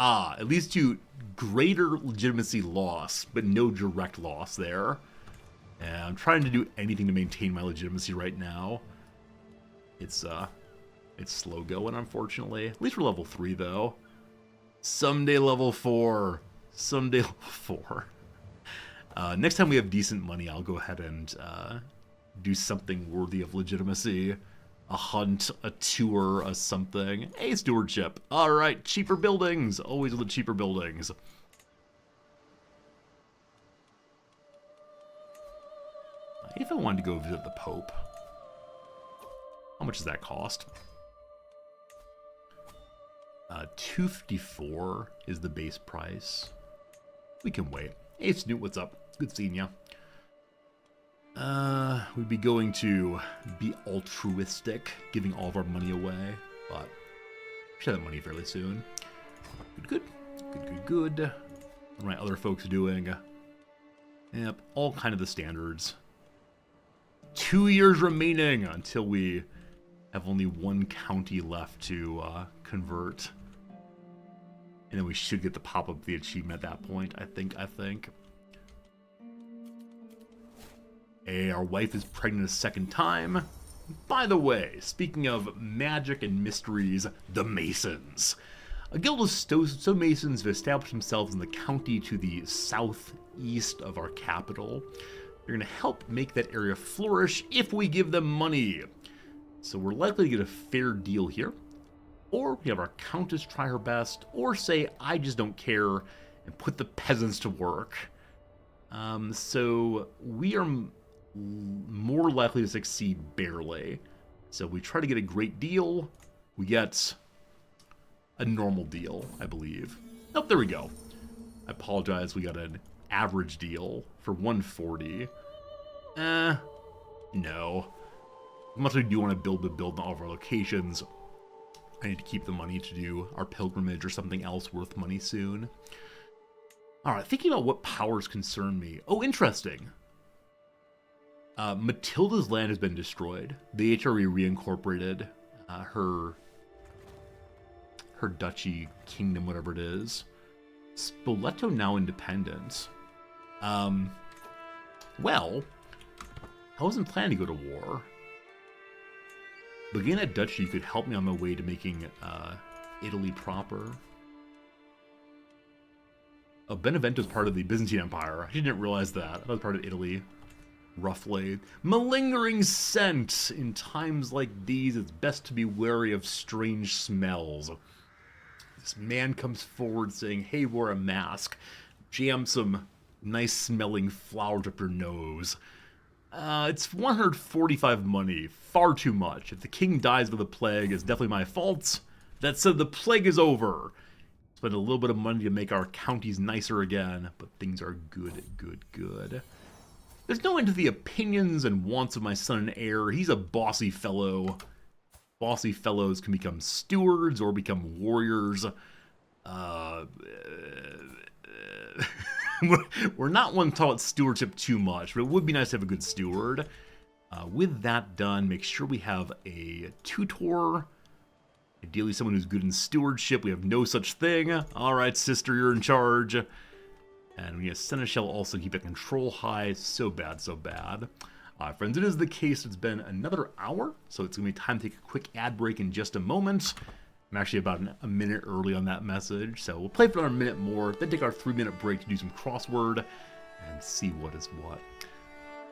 It leads to greater legitimacy loss, but no direct loss there. And I'm trying to do anything to maintain my legitimacy right now. It's slow going, unfortunately. At least we're level 3, though. Someday level 4. Someday level 4. Next time we have decent money, I'll go ahead and do something worthy of legitimacy. A hunt, a tour, a something. Hey, stewardship. Alright, cheaper buildings. Always with the cheaper buildings. If I wanted to go visit the Pope. How much does that cost? 254 is the base price. We can wait. Hey, Snoot, what's up? Good seeing ya. We'd be going to be altruistic, giving all of our money away, but we should have that money fairly soon. Good. What are my other folks doing? Yep, all kind of the standards. 2 years remaining until we have only one county left to convert. And then we should get the pop-up of the achievement at that point, I think. Hey, our wife is pregnant a second time. By the way, speaking of magic and mysteries, the Masons. A guild of stonemasons have established themselves in the county to the southeast of our capital. They're going to help make that area flourish if we give them money. So we're likely to get a fair deal here. Or we have our countess try her best, or say, I just don't care, and put the peasants to work. So we are more likely to succeed barely. So we try to get a great deal, we get a normal deal, I believe. Nope, there we go. I apologize, we got an average deal for 140. No. Much as we do want to build in all of our locations, I need to keep the money to do our pilgrimage or something else worth money soon. Alright, thinking about what powers concern me. Oh, interesting. Matilda's land has been destroyed. The HRE reincorporated her duchy, kingdom, whatever it is. Spoleto now independent. Well, I wasn't planning to go to war. But getting that duchy could help me on my way to making Italy proper. Oh, Benevento is part of the Byzantine Empire. I didn't realize that. That was part of Italy, roughly. Malingering scent. In times like these, it's best to be wary of strange smells. This man comes forward saying, hey, wear a mask. Jam some nice smelling flowers up your nose. It's 145 money. Far too much. If the king dies of the plague, it's definitely my fault. That said, the plague is over. Spend a little bit of money to make our counties nicer again, but things are good. There's no end to the opinions and wants of my son and heir. He's a bossy fellow. Bossy fellows can become stewards or become warriors. We're not one to talk about stewardship too much, but it would be nice to have a good steward. With that done, make sure we have a tutor. Ideally someone who's good in stewardship. We have no such thing. Alright, sister, you're in charge. And we have Seneschal also keep that control high. So bad. Friends, it is the case. It's been another hour, so it's going to be time to take a quick ad break in just a moment. I'm actually about a minute early on that message, so we'll play for another minute more, then take our 3-minute break to do some crossword and see what is what.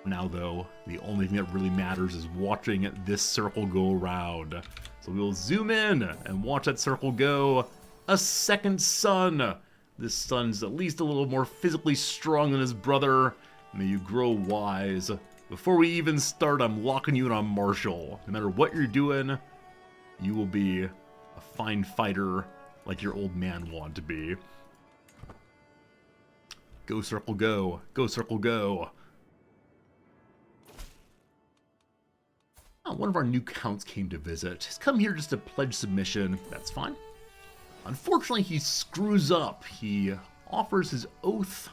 Now, though, the only thing that really matters is watching this circle go around. So we'll zoom in and watch that circle go. A second son. This son's at least a little more physically strong than his brother. May you grow wise. Before we even start, I'm locking you in on Marshall. No matter what you're doing, you will be a fine fighter like your old man wanted to be. Go, circle, go. Go, circle, go. Oh, one of our new counts came to visit. He's come here just to pledge submission. That's fine. Unfortunately, he screws up. He offers his oath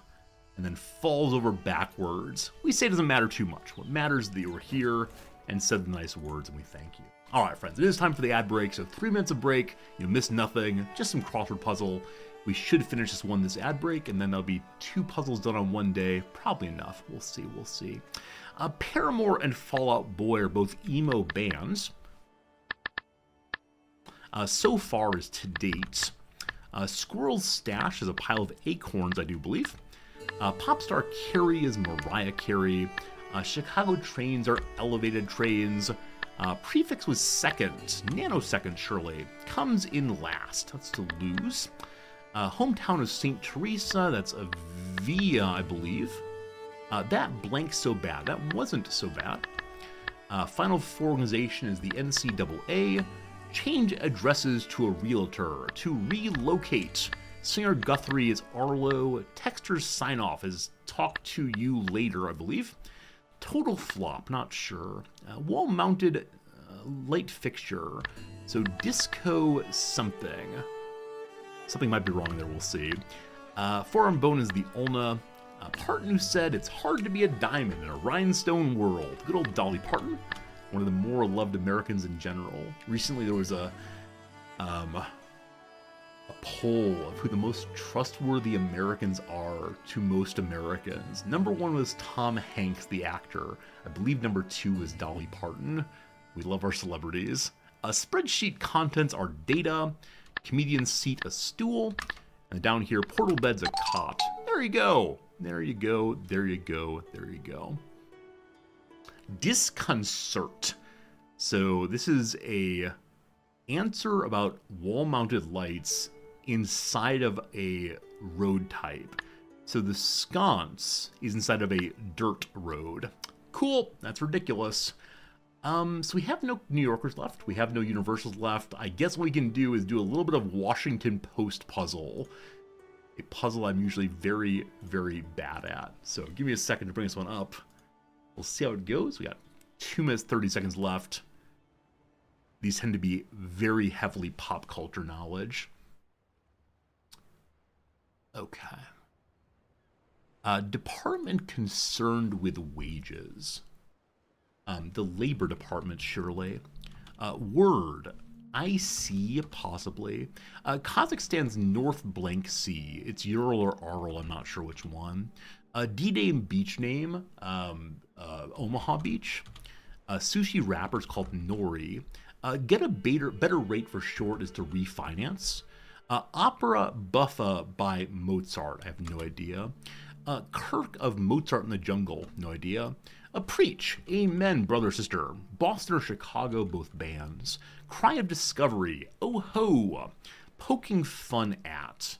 and then falls over backwards. We say it doesn't matter too much. What matters is that you were here and said the nice words, and we thank you. All right, friends, it is time for the ad break. So 3 minutes of break. You'll miss nothing. Just some crossword puzzle. We should finish this one this ad break, and then there'll be 2 puzzles done on one day. Probably enough. We'll see, we'll see. Paramore and Fall Out Boy are both emo bands. So far as to date. Squirrel's Stash is a pile of acorns, I do believe. Popstar Carrie is Mariah Carey. Chicago Trains are elevated trains. Prefix was second. Nanosecond, surely. Comes in last. That's to lose. Hometown is St. Teresa. That's a Via, I believe. That blank so bad. That wasn't so bad. Final Four organization is the NCAA. Change addresses to a realtor. To relocate. Singer Guthrie is Arlo. Texter's sign off is talk to you later, I believe. Total flop, not sure. Wall mounted light fixture. So disco something. Something might be wrong there, we'll see. Forearm bone is the ulna. Parton said it's hard to be a diamond in a rhinestone world. Good old Dolly Parton, one of the more loved Americans in general. Recently there was a poll of who the most trustworthy Americans are to most Americans. Number 1 was Tom Hanks, the actor. I believe number 2 was Dolly Parton. We love our celebrities. Spreadsheet contents are data. Comedian's seat a stool. And down here, portal bed's a cot. There you go. There you go. There you go. There you go. Disconcert. So this is a answer about wall-mounted lights inside of a road type. So the sconce is inside of a dirt road. Cool. That's ridiculous. So we have no New Yorkers left. We have no Universals left. I guess what we can do is do a little bit of Washington Post puzzle. A puzzle I'm usually very, very bad at. So give me a second to bring this one up. We'll see how it goes. We got 2 minutes, 30 seconds left. These tend to be very heavily pop culture knowledge. Okay. Department concerned with wages. The Labor Department, surely. Word. I see, possibly. Kazakhstan's North Blank Sea. It's Ural or Aral, I'm not sure which one. D-Day beach name, Omaha Beach. Sushi wrappers called Nori. Get a better rate for short is to refinance. Opera buffa by Mozart, I have no idea. Kirk of Mozart in the Jungle, no idea. Preach, Amen, brother, sister. Boston or Chicago, both bands. Cry of Discovery, Oh Ho. Poking fun at.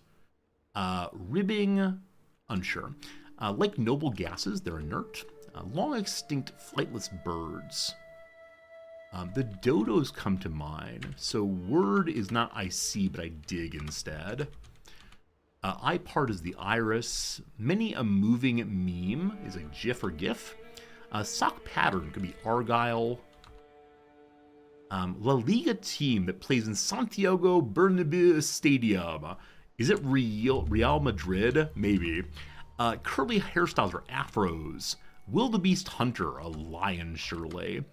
Ribbing, unsure. Like noble gases, they're inert. Long extinct flightless birds. The dodos come to mind. So word is not I see, but I dig instead. I part is the iris. Many a moving meme is a gif or gif. Sock pattern could be Argyle. La Liga team that plays in Santiago Bernabeu Stadium. Is it Real Madrid? Maybe. Curly hairstyles are afros. Wildebeest Hunter, a lion, surely.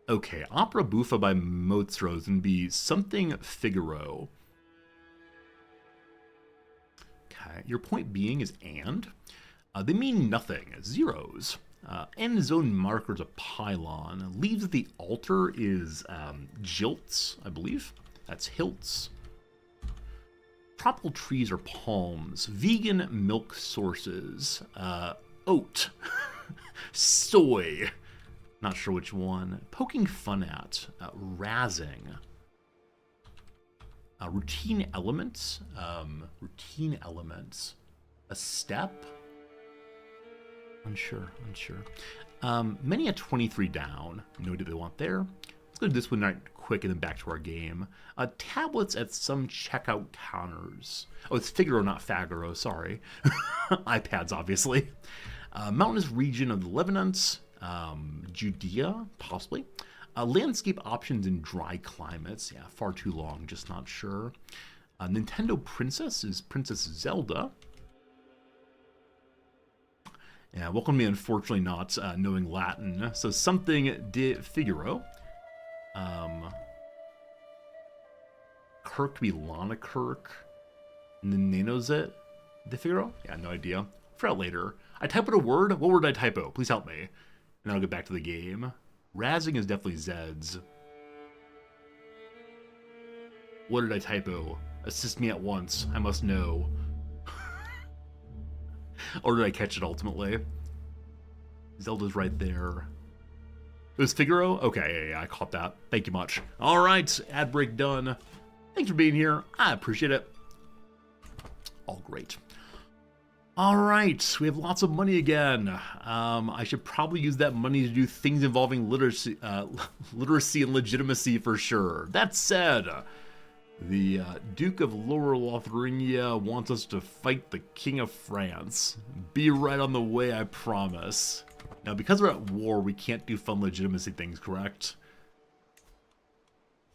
Okay, Opera Buffa by Mozart and be something Figaro. Okay, your point being is and. They mean nothing, zeros. End zone marker's a pylon. Leaves at the altar is jilts, I believe. That's hilts. Tropical trees are palms. Vegan milk sources. Oat. Soy. Not sure which one. Poking fun at. Razzing. Routine elements. Routine elements. A step. Unsure. Many a 23 down. No idea they want there. Let's go do this one right quick and then back to our game. Tablets at some checkout counters. Oh, it's Figaro, not Fagaro, sorry. iPads, obviously. Mountainous region of the Levantines. Judea, possibly. Landscape options in dry climates. Yeah, far too long, just not sure. Nintendo Princess is Princess Zelda. Yeah, welcome to me, unfortunately not knowing Latin. So something de Figaro. Kirk could be Lana Kirk. And then Nanozit de Figaro? Yeah, no idea. Figure out later. I typoed a word? What word did I typo? Please help me. And then I'll get back to the game. Razzing is definitely Zed's. What did I typo? Assist me at once. I must know. Or did I catch it ultimately? Zelda's right there. It was Figaro? Okay, yeah, I caught that. Thank you much. All right, ad break done. Thanks for being here. I appreciate it. All great. All right, we have lots of money again. I should probably use that money to do things involving literacy and legitimacy for sure. That said, the Duke of Lower Lotharingia wants us to fight the King of France. Be right on the way, I promise. Now, because we're at war, we can't do fun legitimacy things, correct?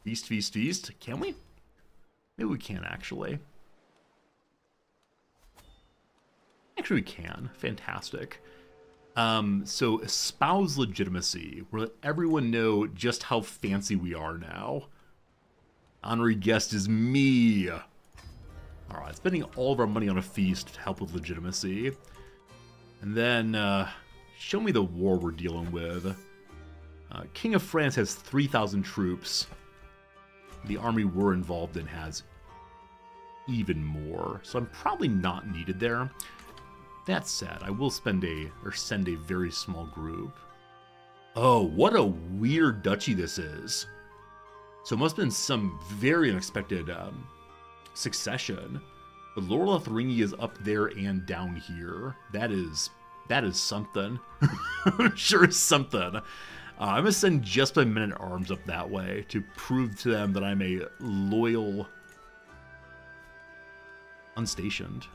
Feast, feast, feast. Can we? Maybe we can, actually. Actually, we can. Fantastic. So, espouse legitimacy. We'll let everyone know just how fancy we are now. Honorary guest is me. Alright, spending all of our money on a feast to help with legitimacy. And then, show me the war we're dealing with. King of France has 3,000 troops. The army we're involved in has even more. So I'm probably not needed there. That said, I will send a very small group. Oh, what a weird duchy this is. So it must have been some very unexpected succession. But Lower Lotharingia is up there and down here. That is something. Sure is something. I'm going to send just my men-at-arms up that way to prove to them that I'm a loyal... Unstationed.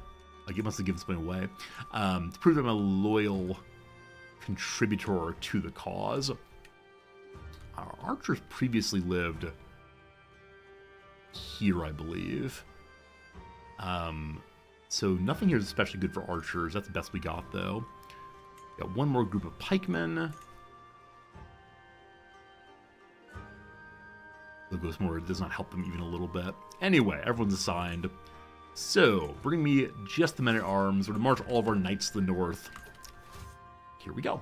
Like, it must have given something away. To prove that I'm a loyal contributor to the cause. Our archers previously lived here, I believe. So nothing here is especially good for archers. That's the best we got, though. Got one more group of pikemen. Logos more does not help them even a little bit. Anyway, everyone's assigned. So, bring me just the men-at-arms. We're going to march all of our knights to the north. Here we go.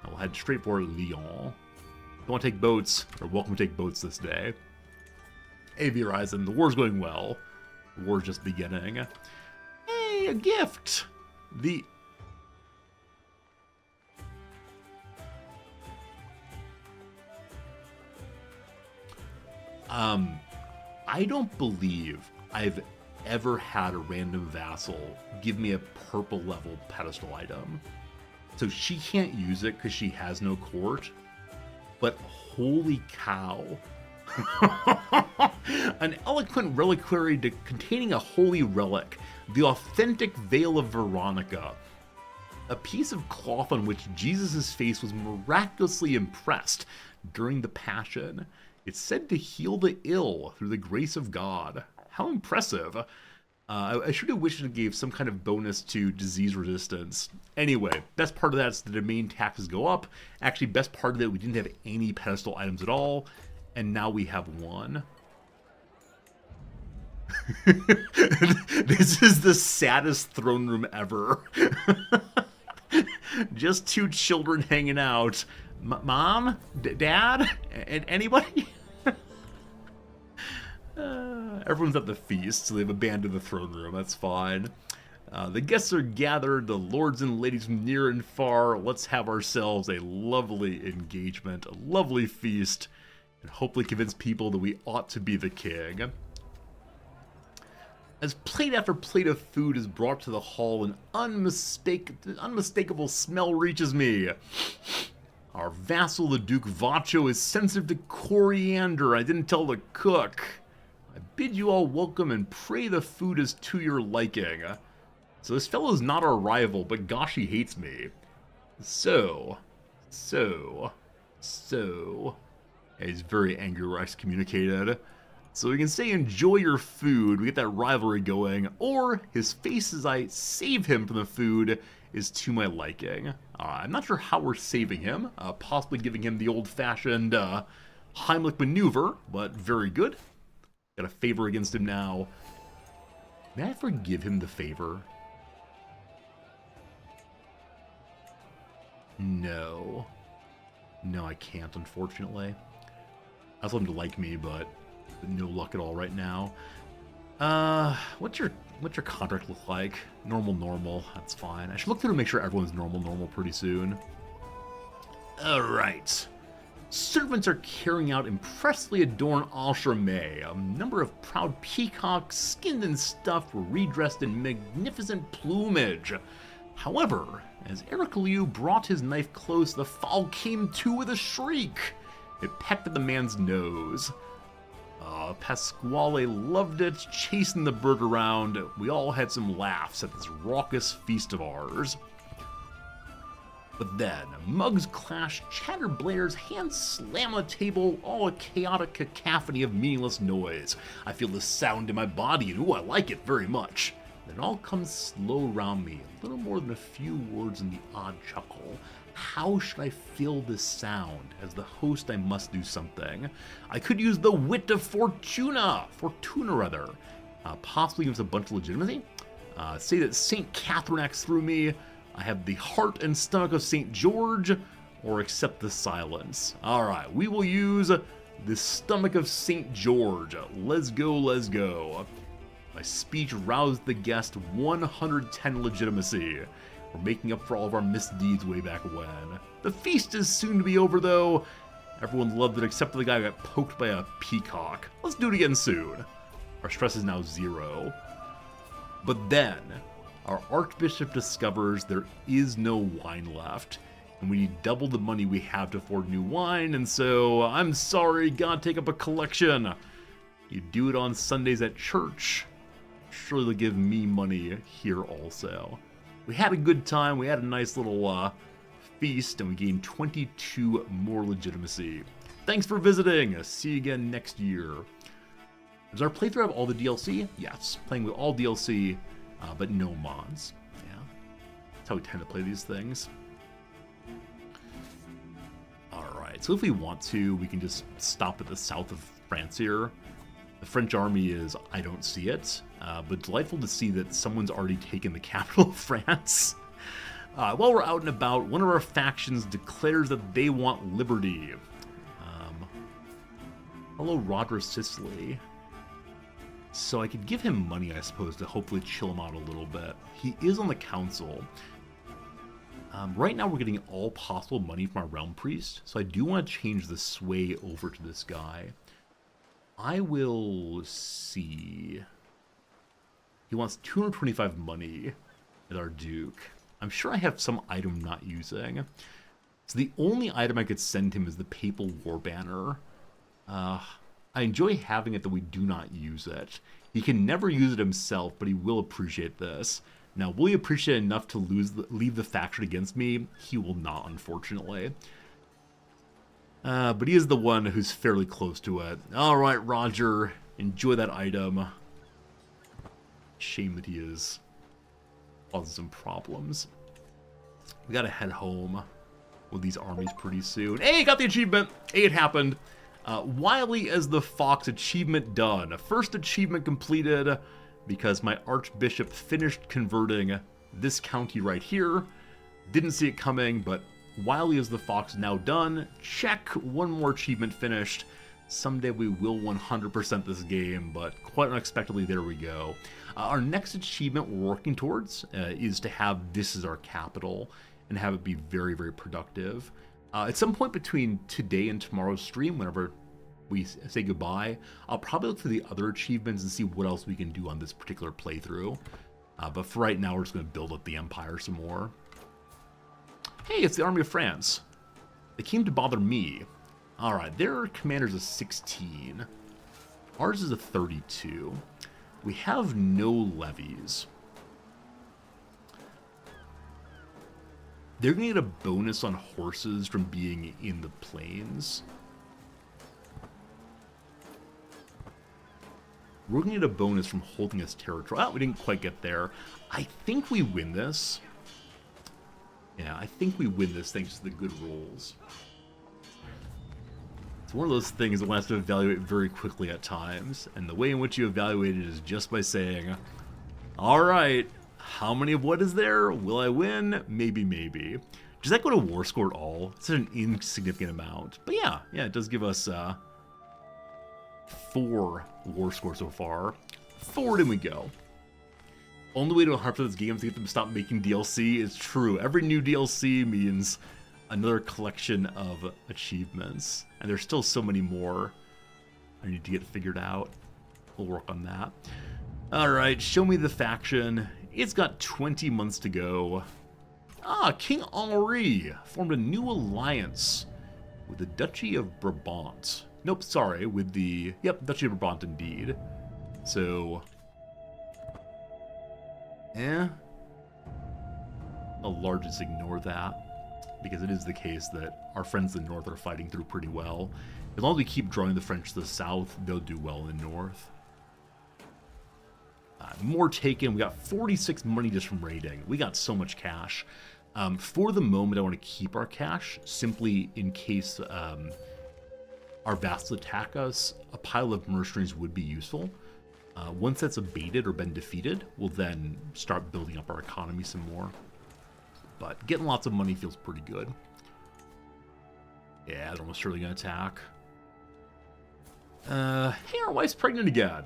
Now we'll head straight for Lyon. If you want to take boats, or welcome to take boats this day. AV Horizon, the war's going well. The war's just beginning. Hey, a gift! I don't believe I've ever had a random vassal give me a purple level pedestal item. So she can't use it because she has no court. But holy cow. An eloquent reliquary containing a holy relic, the authentic veil of Veronica. A piece of cloth on which Jesus' face was miraculously impressed during the Passion. It's said to heal the ill through the grace of God. How impressive. I should have wished it gave some kind of bonus to disease resistance. Anyway, best part of that is the domain taxes go up. Actually, best part of it, we didn't have any pedestal items at all. And now we have one. This is the saddest throne room ever. Just two children hanging out. Mom? Dad? Anybody? Everyone's at the feast, so they've abandoned the throne room. That's fine. The guests are gathered, the lords and ladies from near and far. Let's have ourselves a lovely engagement, a lovely feast, and hopefully convince people that we ought to be the king. As plate after plate of food is brought to the hall, an unmistakable smell reaches me. Our vassal, the Duke Vacho, is sensitive to coriander. I didn't tell the cook. I bid you all welcome and pray the food is to your liking. So this fellow is not our rival, but gosh, he hates me. So. Yeah, he's very angry or excommunicated. So we can say enjoy your food, we get that rivalry going, or his face as I save him from the food is to my liking. I'm not sure how we're saving him, possibly giving him the old-fashioned Heimlich maneuver, but very good. Got a favor against him now. May I forgive him the favor? No. No, I can't, unfortunately. I just want him to like me, but no luck at all right now. What's your contract look like? Normal. That's fine. I should look through to make sure everyone's normal pretty soon. Alright. Servants are carrying out impressively adorned enchères. A number of proud peacocks, skinned and stuffed, were redressed in magnificent plumage. However, as Eric Liu brought his knife close, the fowl came to with a shriek. It pecked at the man's nose. Pasquale loved it, chasing the bird around. We all had some laughs at this raucous feast of ours. But then, mugs clash, chatter blares, hands slam on the table, all a chaotic cacophony of meaningless noise. I feel the sound in my body, and ooh, I like it very much. Then it all comes slow around me, a little more than a few words in the odd chuckle. How should I fill this sound? As the host, I must do something. I could use the wit of Fortuna rather. Possibly give us a bunch of legitimacy. Say that St. Catherine acts through me. I have the heart and stomach of St. George, or accept the silence. Alright, we will use the stomach of St. George. Let's go. My speech roused the guest 110 legitimacy. We're making up for all of our misdeeds way back when. The feast is soon to be over, though. Everyone loved it except for the guy who got poked by a peacock. Let's do it again soon. Our stress is now 0. But then, our Archbishop discovers there is no wine left, and we need double the money we have to afford new wine, and so, I'm sorry, gotta take up a collection. You do it on Sundays at church. Surely they'll give me money here also. We had a good time, we had a nice little feast, and we gained 22 more legitimacy. Thanks for visiting! See you again next year. Does our playthrough have all the DLC? Yes, playing with all DLC, but no mods. Yeah, that's how we tend to play these things. Alright, so if we want to, we can just stop at the south of France here. The French army is, I don't see it, but delightful to see that someone's already taken the capital of France. While we're out and about, one of our factions declares that they want liberty. Hello, Roger Sicily. So I could give him money, I suppose, to hopefully chill him out a little bit. He is on the council. Right now we're getting all possible money from our realm priest, so I do want to change the sway over to this guy. I will see. He wants 225 money at our duke. I'm sure I have some item I'm not using. So the only item I could send him is the Papal War Banner. I enjoy having it, that we do not use it. He can never use it himself, but he will appreciate this. Now, will he appreciate it enough to leave the faction against me? He will not, unfortunately. But he is the one who's fairly close to it. Alright, Roger. Enjoy that item. Shame that he is causing some problems. We gotta head home with these armies pretty soon. Hey, got the achievement! Hey, it happened! Wily as the Fox achievement done. First achievement completed because my Archbishop finished converting this county right here. Didn't see it coming, but Wily as the Fox now done. Check, one more achievement finished. Someday we will 100% this game, but quite unexpectedly, there we go. Our next achievement we're working towards is to have this as our capital and have it be very, very productive. At some point between today and tomorrow's stream, whenever we say goodbye, I'll probably look for the other achievements and see what else we can do on this particular playthrough. But for right now, we're just going to build up the Empire some more. Hey, it's the Army of France. They came to bother me. Alright, their commander's a 16. Ours is a 32. We have no levies. They're going to get a bonus on horses from being in the plains. We're going to get a bonus from holding this territory. Oh, we didn't quite get there. I think we win this. Yeah, I think we win this thanks to the good rolls. It's one of those things that one has to evaluate very quickly at times, and the way in which you evaluate it is just by saying, alright, how many of what is there? Will I win? Maybe, maybe. Does that go to war score at all? It's an insignificant amount. But yeah, it does give us 4 war score so far. Forward and we go. Only way to harp for this game is to get them to stop making DLC. It's true. Every new DLC means another collection of achievements. And there's still so many more I need to get figured out. We'll work on that. Alright, show me the faction. It's got 20 months to go. King Henri formed a new alliance with the Duchy of Brabant. Nope, sorry, with the... Yep, Duchy of Brabant indeed. So... I'll largely just ignore that, because it is the case that our friends in the north are fighting through pretty well. As long as we keep drawing the French to the south, they'll do well in the north. More taken. We got 46 money just from raiding. We got so much cash. For the moment, I want to keep our cash, simply in case our vassals attack us. A pile of mercenaries would be useful. Once that's abated or been defeated, we'll then start building up our economy some more. But getting lots of money feels pretty good. Yeah, they're almost surely going to attack. Hey, our wife's pregnant again.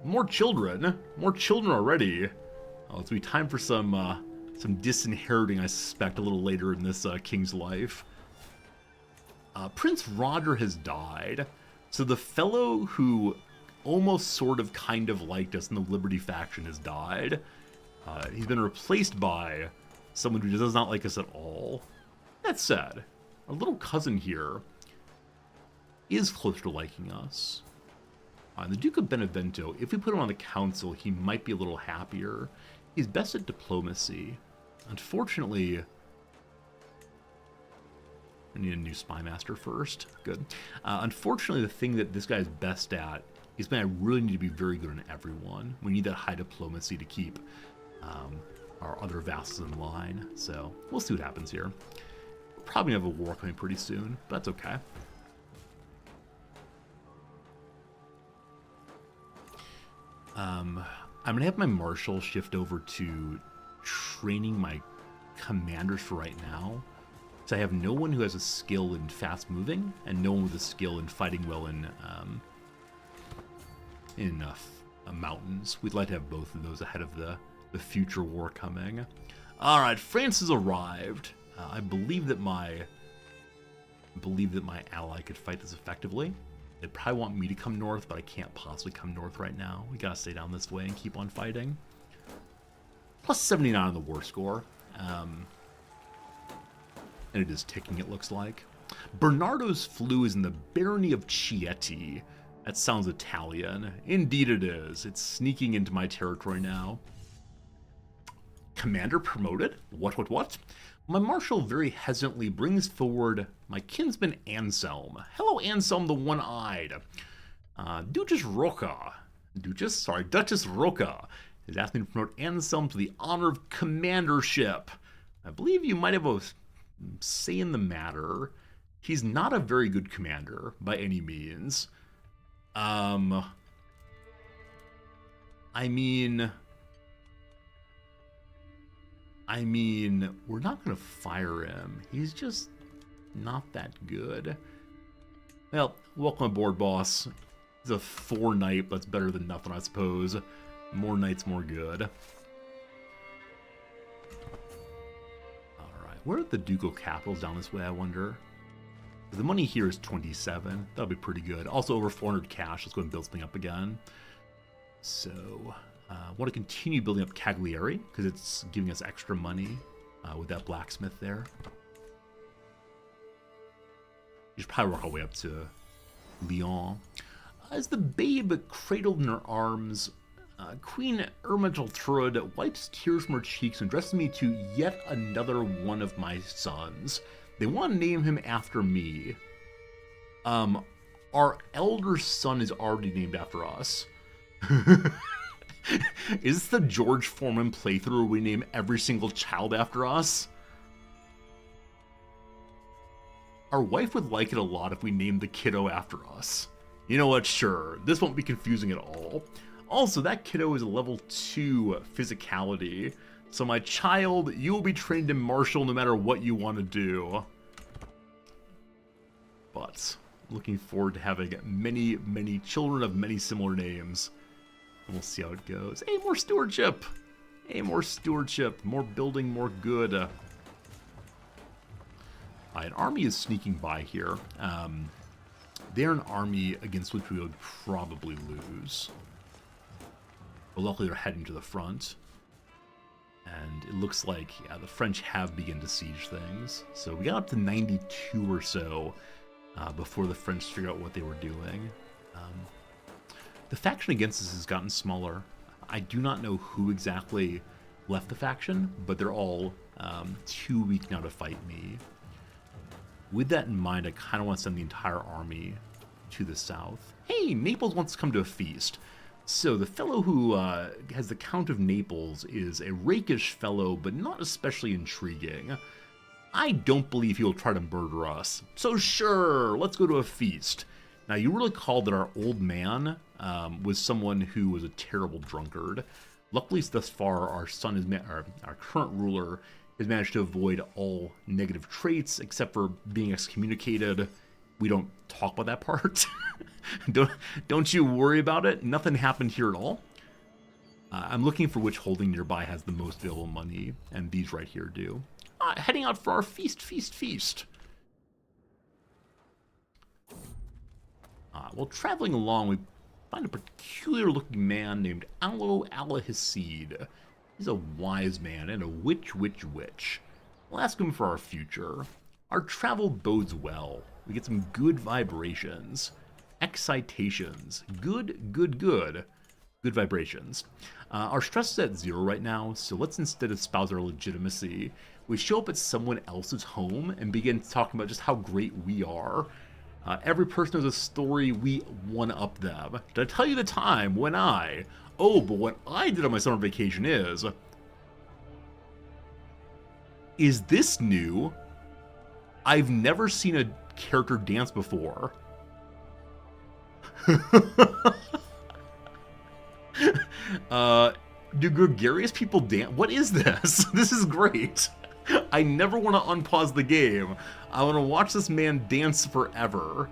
More children. More children already. Oh, it's going to be time for some disinheriting, I suspect, a little later in this king's life. Prince Roger has died. So the fellow who almost sort of kind of liked us in the Liberty faction has died. He's been replaced by someone who does not like us at all. That said, our little cousin here is close to liking us. The Duke of Benevento, if we put him on the council, he might be a little happier. He's best at diplomacy. Unfortunately, I need a new spy master first. Good. Unfortunately, the thing that this guy is best at is, man, I really need to be very good on everyone. We need that high diplomacy to keep our other vassals in line. So we'll see what happens here. We'll probably have a war coming pretty soon, but that's okay. I'm gonna have my marshal shift over to training my commanders for right now. So I have no one who has a skill in fast moving, and no one with a skill in fighting well in mountains. We'd like to have both of those ahead of the future war coming. All right, France has arrived. I believe that my ally could fight this effectively. They probably want me to come north, but I can't possibly come north right now. We gotta stay down this way and keep on fighting. Plus 79 on the war score. And it is ticking, it looks like. Bernardo's flu is in the barony of Chieti. That sounds Italian. Indeed it is. It's sneaking into my territory now. Commander promoted? What? My marshal very hesitantly brings forward my kinsman Anselm. Hello, Anselm the One-Eyed. Duchess Roca has asked me to promote Anselm to the honor of commandership. I believe you might have a say in the matter. He's not a very good commander by any means. I mean, we're not going to fire him. He's just not that good. Well, welcome aboard, boss. He's a 4-knight. That's better than nothing, I suppose. More knights, more good. Alright, where are the ducal capitals down this way, I wonder? The money here is 27. That'll be pretty good. Also over 400 cash. Let's go and build something up again. So, I want to continue building up Cagliari, because it's giving us extra money with that blacksmith there. You should probably work our way up to Lyon. As the babe cradled in her arms, Queen Ermentaltrud wipes tears from her cheeks and addresses me to yet another one of my sons. They want to name him after me. Our elder son is already named after us. Is this the George Foreman playthrough where we name every single child after us? Our wife would like it a lot if we named the kiddo after us. You know what, sure, this won't be confusing at all. Also, that kiddo is a level 2 physicality, so my child, you will be trained in martial no matter what you want to do. But, looking forward to having many, many children of many similar names. And we'll see how it goes. Hey, more stewardship! Hey, more stewardship, more building, more good. An army is sneaking by here. They're an army against which we would probably lose. But luckily they're heading to the front. And it looks like, yeah, the French have begun to siege things. So we got up to 92 or so before the French figured out what they were doing. The faction against us has gotten smaller. I do not know who exactly left the faction, but they're all too weak now to fight me. With that in mind, I kind of want to send the entire army to the south. Hey, Naples wants to come to a feast. So the fellow who has the Count of Naples is a rakish fellow, but not especially intriguing. I don't believe he'll try to murder us. So sure, let's go to a feast. Now, you will recall that our old man was someone who was a terrible drunkard. Luckily, thus far, our son is our current ruler has managed to avoid all negative traits except for being excommunicated. We don't talk about that part. Don't you worry about it. Nothing happened here at all. I'm looking for which holding nearby has the most available money, and these right here do. Heading out for our feast. While traveling along, we find a peculiar-looking man named Alo Alahasid. He's a wise man and a witch. We'll ask him for our future. Our travel bodes well. We get some good vibrations. Excitations. Good vibrations. Our stress is at 0 right now, so let's instead espouse our legitimacy. We show up at someone else's home and begin talking about just how great we are. Every person has a story, we one-up them. Did I tell you the time when but what I did on my summer vacation is this new? I've never seen a character dance before. Do gregarious people dance? What is this? This is great. I never want to unpause the game. I want to watch this man dance forever.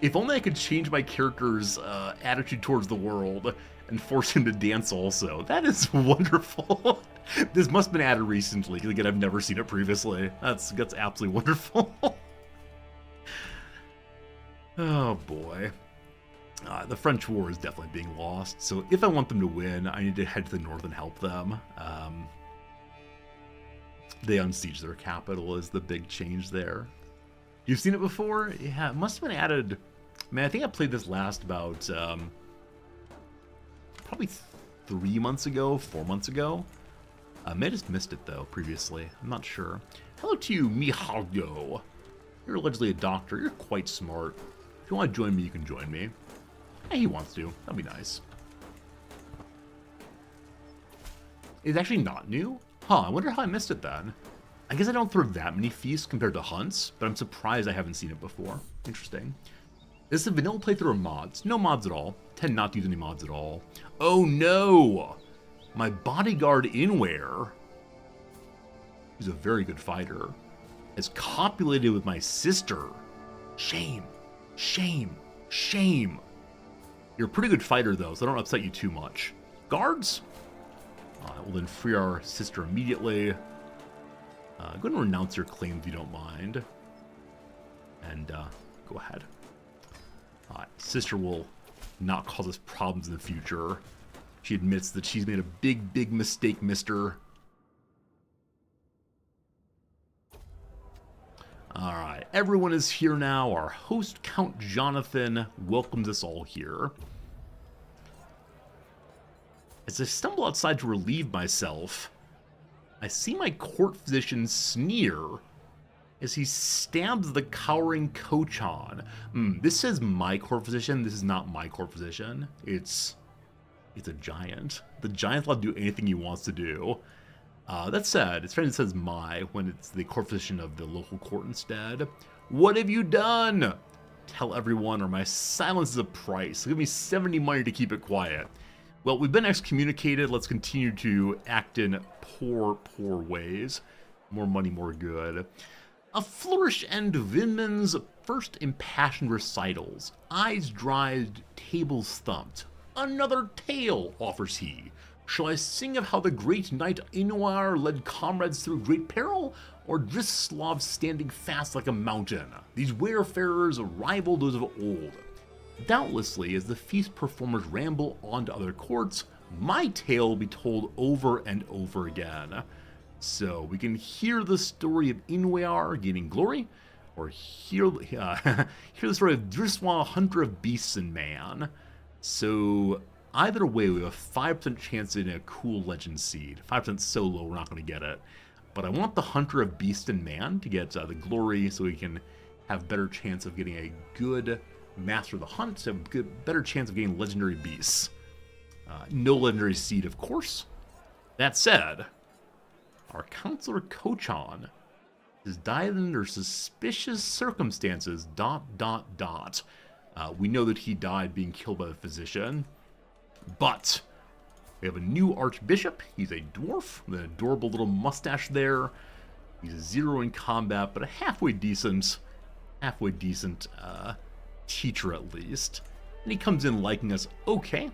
If only I could change my character's attitude towards the world and force him to dance also. That is wonderful. This must have been added recently, because again, I've never seen it previously. That's absolutely wonderful. Oh boy. The French war is definitely being lost, so if I want them to win, I need to head to the north and help them. They unsiege their capital is the big change there. You've seen it before? Yeah, it must have been added. Man, I think I played this last about probably 3 months ago, 4 months ago. I may have just missed it though previously. I'm not sure. Hello to you, Mihalgo. You're allegedly a doctor. You're quite smart. If you want to join me, you can join me. Hey, he wants to. That'd be nice. It's actually not new? Huh, I wonder how I missed it then. I guess I don't throw that many feasts compared to hunts, but I'm surprised I haven't seen it before. Interesting. This is a vanilla playthrough of mods. No mods at all. Tend not to use any mods at all. Oh no! My bodyguard Inware, who's a very good fighter, is copulated with my sister. Shame. Shame. Shame. You're a pretty good fighter though, so I don't upset you too much. Guards? We'll then free our sister immediately. Go ahead and renounce your claim if you don't mind. And go ahead. Sister will not cause us problems in the future. She admits that she's made a big mistake, mister. Alright, everyone is here now. Our host, Count Jonathan, welcomes us all here. As I stumble outside to relieve myself, I see my court physician sneer as he stabs the cowering Kochan. This says my court physician. This is not my court physician. It's a giant. The giant's allowed to do anything he wants to do. That said, it's strange it says my when it's the court physician of the local court instead. What have you done? Tell everyone or my silence is a price. Give me 70 money to keep it quiet. Well, we've been excommunicated. Let's continue to act in poor ways. More money, more good. A flourish and Vinman's first impassioned recitals. Eyes dried, tables thumped. Another tale, offers he. Shall I sing of how the great knight Inuar led comrades through great peril, or Drislav standing fast like a mountain? These wayfarers rival those of old. Doubtlessly, as the feast performers ramble on to other courts, my tale will be told over and over again. So we can hear the story of Inuar gaining glory, or hear the story of Drislav, hunter of beasts and man. So either way, we have a 5% chance in a cool legend seed. 5% so low, we're not going to get it. But I want the hunter of beast and man to get the glory, so we can have better chance of getting a good master of the hunt, so have a better chance of getting legendary beasts. No legendary seed, of course. That said, our counselor Kochan has died under suspicious circumstances, ... We know that he died being killed by the physician, but we have a new archbishop. He's a dwarf with an adorable little mustache there. He's a 0 in combat, but a halfway decent teacher at least. And he comes in liking us okay.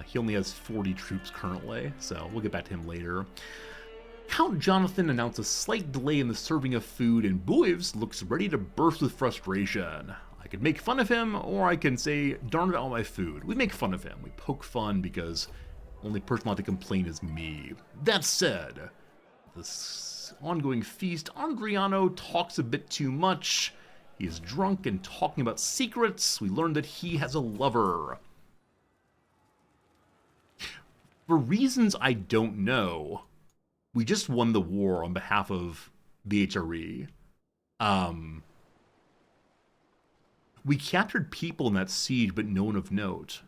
He only has 40 troops currently, so we'll get back to him later. Count Jonathan announced a slight delay in the serving of food, and Boyves looks ready to burst with frustration. I could make fun of him, or I can say, darn it, all my food. We make fun of him. We poke fun because the only person allowed to complain is me. That said, this ongoing feast, Andriano talks a bit too much. He is drunk and talking about secrets. We learn that he has a lover. For reasons I don't know, we just won the war on behalf of the HRE. We captured people in that siege, but no one of note.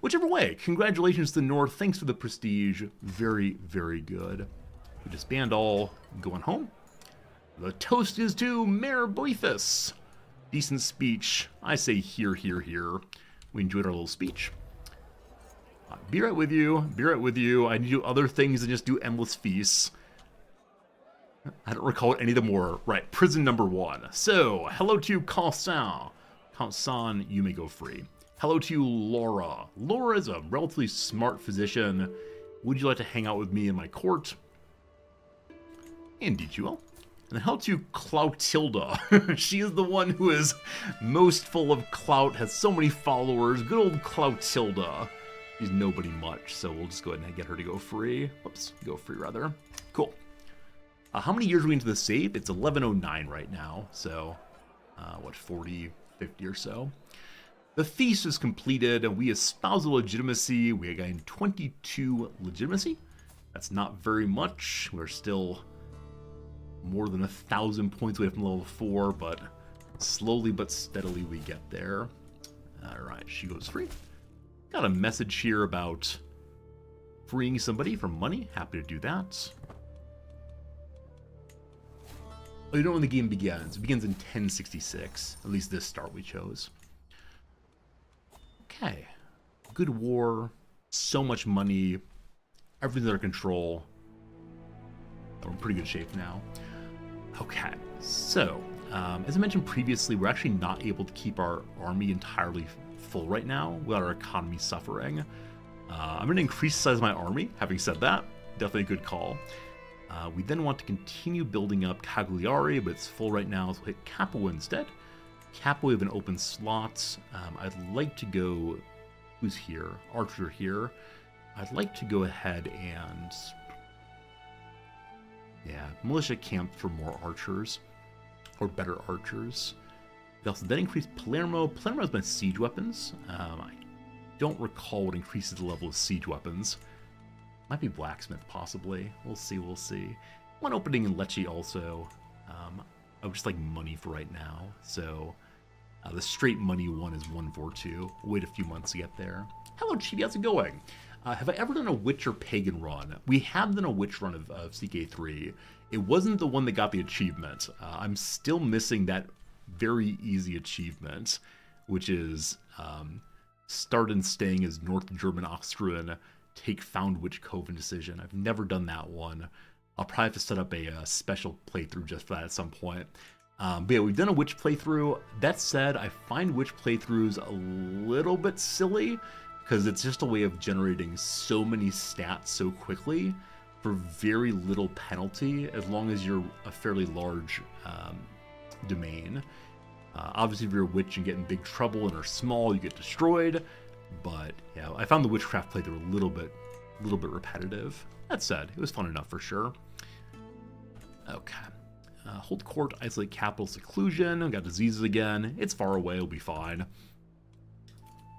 Whichever way, congratulations to the North. Thanks for the prestige. Very, very good. We disband all, going home. The toast is to Mayor Boethus. Decent speech. I say hear, hear, hear. We enjoyed our little speech. Be right with you. Be right with you. I need to do other things than just do endless feasts. I don't recall any of them were. Right, prison number 1. So, hello to Cansan. Cansan, you may go free. Hello to Laura. Laura is a relatively smart physician. Would you like to hang out with me in my court? Indeed you will. And hello to Cloutilda. She is the one who is most full of clout, has so many followers. Good old Cloutilda. She's nobody much, so we'll just go ahead and get her to go free. Whoops, go free rather. Cool. How many years are we into the save? It's 1109 right now, so what, 40, 50 or so. The feast is completed, and we espouse the legitimacy. We gained 22 legitimacy. That's not very much. We're still more than 1,000 points away from level 4, but slowly but steadily we get there. Alright, she goes free. Got a message here about freeing somebody from money. Happy to do that. Oh, you know when the game begins. It begins in 1066. At least this start we chose. Okay. Good war. So much money. Everything's under control. We're in pretty good shape now. Okay. So, as I mentioned previously, we're actually not able to keep our army entirely full right now without our economy suffering. I'm going to increase the size of my army. Having said that, definitely a good call. We then want to continue building up Cagliari, but it's full right now, so we'll hit Capua instead. Capua, we have an open slot. I'd like to go... Who's here? Archer here. I'd like to go ahead and... Yeah, militia camp for more archers. Or better archers. We also then increase Palermo. Palermo has my siege weapons. I don't recall what increases the level of siege weapons. Might be blacksmith, possibly. We'll see, we'll see. One opening in Lecce also. I would just like money for right now. So the straight money one is 142. We'll wait a few months to get there. Hello, Chibi, how's it going? Have I ever done a witch or pagan run? We have done a witch run of CK3. It wasn't the one that got the achievement. I'm still missing that very easy achievement, which is start and staying as North German Austrian, take Found Witch Coven decision. I've never done that one. I'll probably have to set up a special playthrough just for that at some point. But yeah, we've done a witch playthrough. That said, I find witch playthroughs a little bit silly because it's just a way of generating so many stats so quickly for very little penalty as long as you're a fairly large domain. Obviously, if you're a witch and get in big trouble and are small, you get destroyed. But yeah, I found the witchcraft playthrough a little bit repetitive. That said, it was fun enough for sure. Okay. Hold court, isolate capital, seclusion. We got diseases again. It's far away, it'll be fine.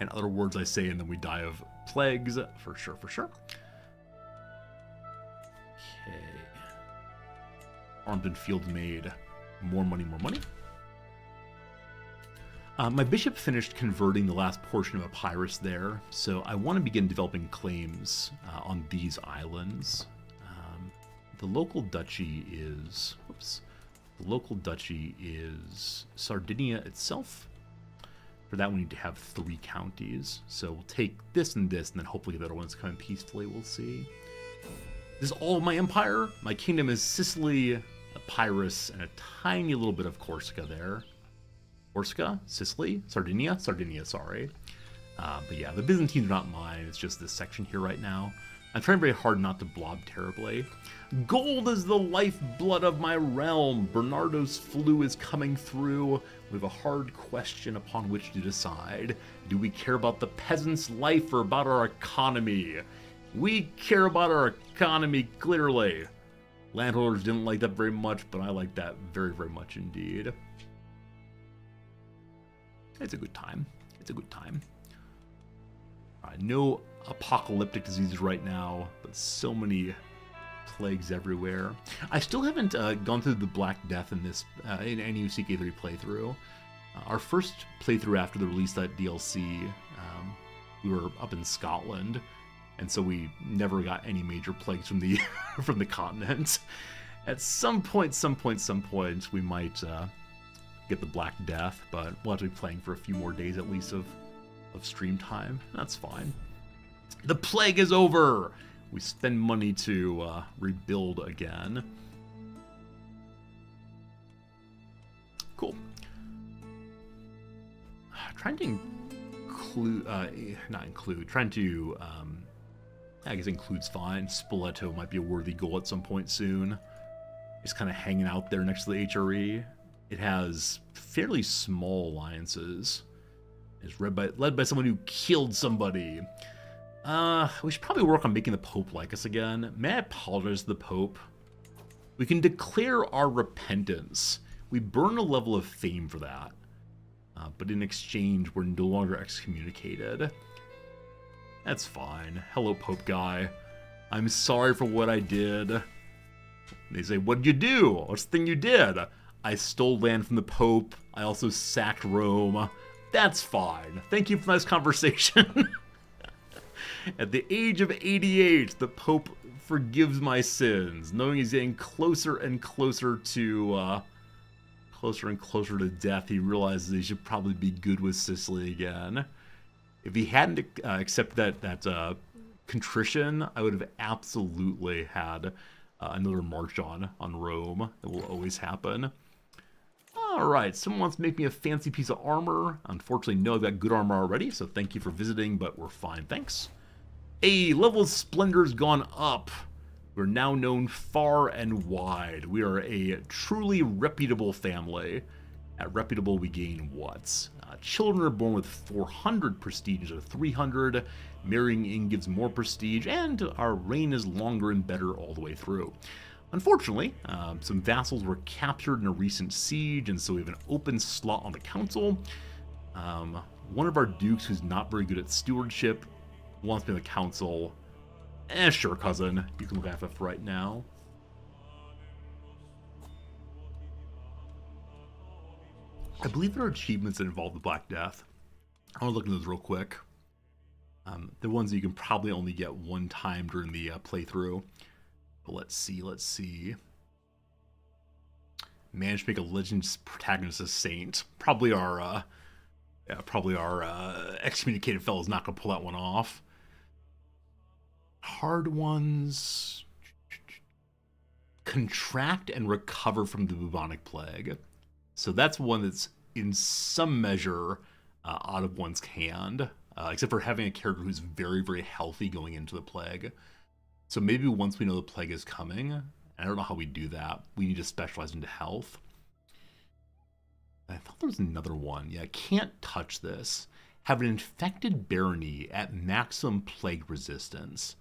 And other words I say, and then we die of plagues, for sure, for sure. Okay. Armed and field made. More money, more money. My bishop finished converting the last portion of a papyrus there, so I want to begin developing claims on these islands. The local duchy is... Oops. The local duchy is Sardinia itself. For that, we need to have 3 counties. So we'll take this, and then hopefully the other ones come in peacefully. We'll see. This is all of my empire. My kingdom is Sicily, Epirus, and a tiny little bit of Corsica there. Corsica, Sicily, Sardinia, sorry. But yeah, the Byzantines are not mine. It's just this section here right now. I'm trying very hard not to blob terribly. Gold is the lifeblood of my realm. Bernardo's flu is coming through. We have a hard question upon which to decide. Do we care about the peasant's life or about our economy? We care about our economy, clearly. Landholders didn't like that very much, but I like that very, very much indeed. It's a good time. It's a good time. No apocalyptic diseases right now, but so many plagues everywhere. I still haven't gone through the Black Death in this in any CK3 playthrough. Our first playthrough after the release of that DLC, we were up in Scotland, and so we never got any major plagues from the from the continent. At some point, we might get the Black Death, but we'll have to be playing for a few more days at least of stream time. That's fine. The plague is over! We spend money to rebuild again. Cool. Trying to I guess include's fine. Spoleto might be a worthy goal at some point soon. It's kind of hanging out there next to the HRE. It has fairly small alliances. It's led by someone who killed somebody. We should probably work on making the Pope like us again. May I apologize to the Pope? We can declare our repentance. We burn a level of fame for that. But in exchange, we're no longer excommunicated. That's fine. Hello, Pope guy. I'm sorry for what I did. They say, what'd you do? What's the thing you did? I stole land from the Pope. I also sacked Rome. That's fine. Thank you for this conversation. At the age of 88, the Pope forgives my sins, knowing he's getting closer and closer to death. He realizes he should probably be good with Sicily again. If he hadn't accepted that contrition, I would have absolutely had another march on Rome. It will always happen. Alright, someone wants to make me a fancy piece of armor. Unfortunately, no, I've got good armor already, so thank you for visiting, but we're fine, thanks. A level of splendor's gone up. We're now known far and wide. We are a truly reputable family. At reputable, we gain what? Children are born with 400 prestige instead of 300. Marrying in gives more prestige, and our reign is longer and better all the way through. Unfortunately, some vassals were captured in a recent siege, and so we have an open slot on the council. One of our dukes, who's not very good at stewardship, wants to be on the council. Sure, cousin. You can look at FF right now. I believe there are achievements that involve the Black Death. I want to look into those real quick. The ones that you can probably only get one time during the playthrough. But let's see. Managed to make a Legends protagonist a saint. Probably our excommunicated fellow is not going to pull that one off. Hard ones. Contract and recover from the bubonic plague. So that's one that's in some measure out of one's hand, except for having a character who's very, very healthy going into the plague. So maybe once we know the plague is coming, I don't know how we do that. We need to specialize into health. I thought there was another one. Yeah, I can't touch this. Have an infected barony at maximum plague resistance.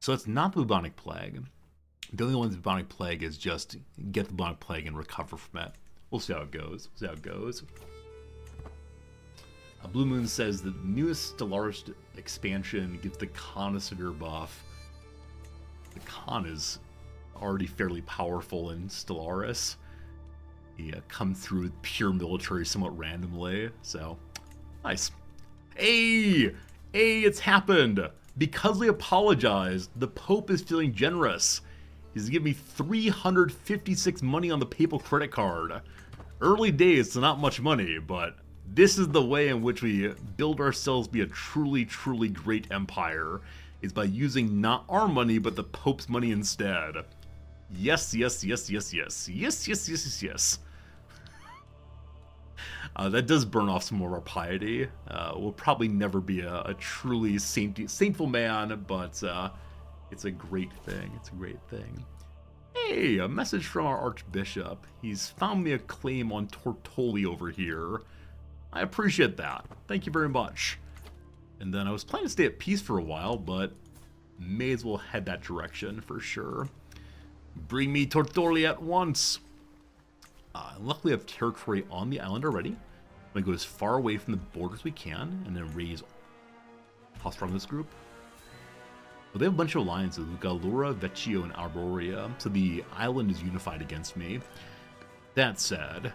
So it's not the bubonic plague. The only one with the bubonic plague is just get the bubonic plague and recover from it. We'll see how it goes. Blue Moon says the newest Stellaris expansion gives the Khan a severe buff. The Khan is already fairly powerful in Stellaris. He comes through with pure military somewhat randomly, so nice. Hey, it's happened. Because we apologized, the Pope is feeling generous. He's giving me 356 money on the papal credit card. Early days, so not much money, but this is the way in which we build ourselves to be a truly, truly great empire, is by using not our money, but the Pope's money instead. Yes. That does burn off some more of our piety. We'll probably never be a truly saintful man, but it's a great thing. Hey, a message from our Archbishop. He's found me a claim on Tortoli over here. I appreciate that. Thank you very much. And then I was planning to stay at peace for a while, but may as well head that direction for sure. Bring me Tortoli at once. Luckily I have territory on the island already. I'm going to go as far away from the border as we can, and then raise... How strong is this group? Well, they have a bunch of alliances with Galura, Vecchio, and Arborea, so the island is unified against me. That said,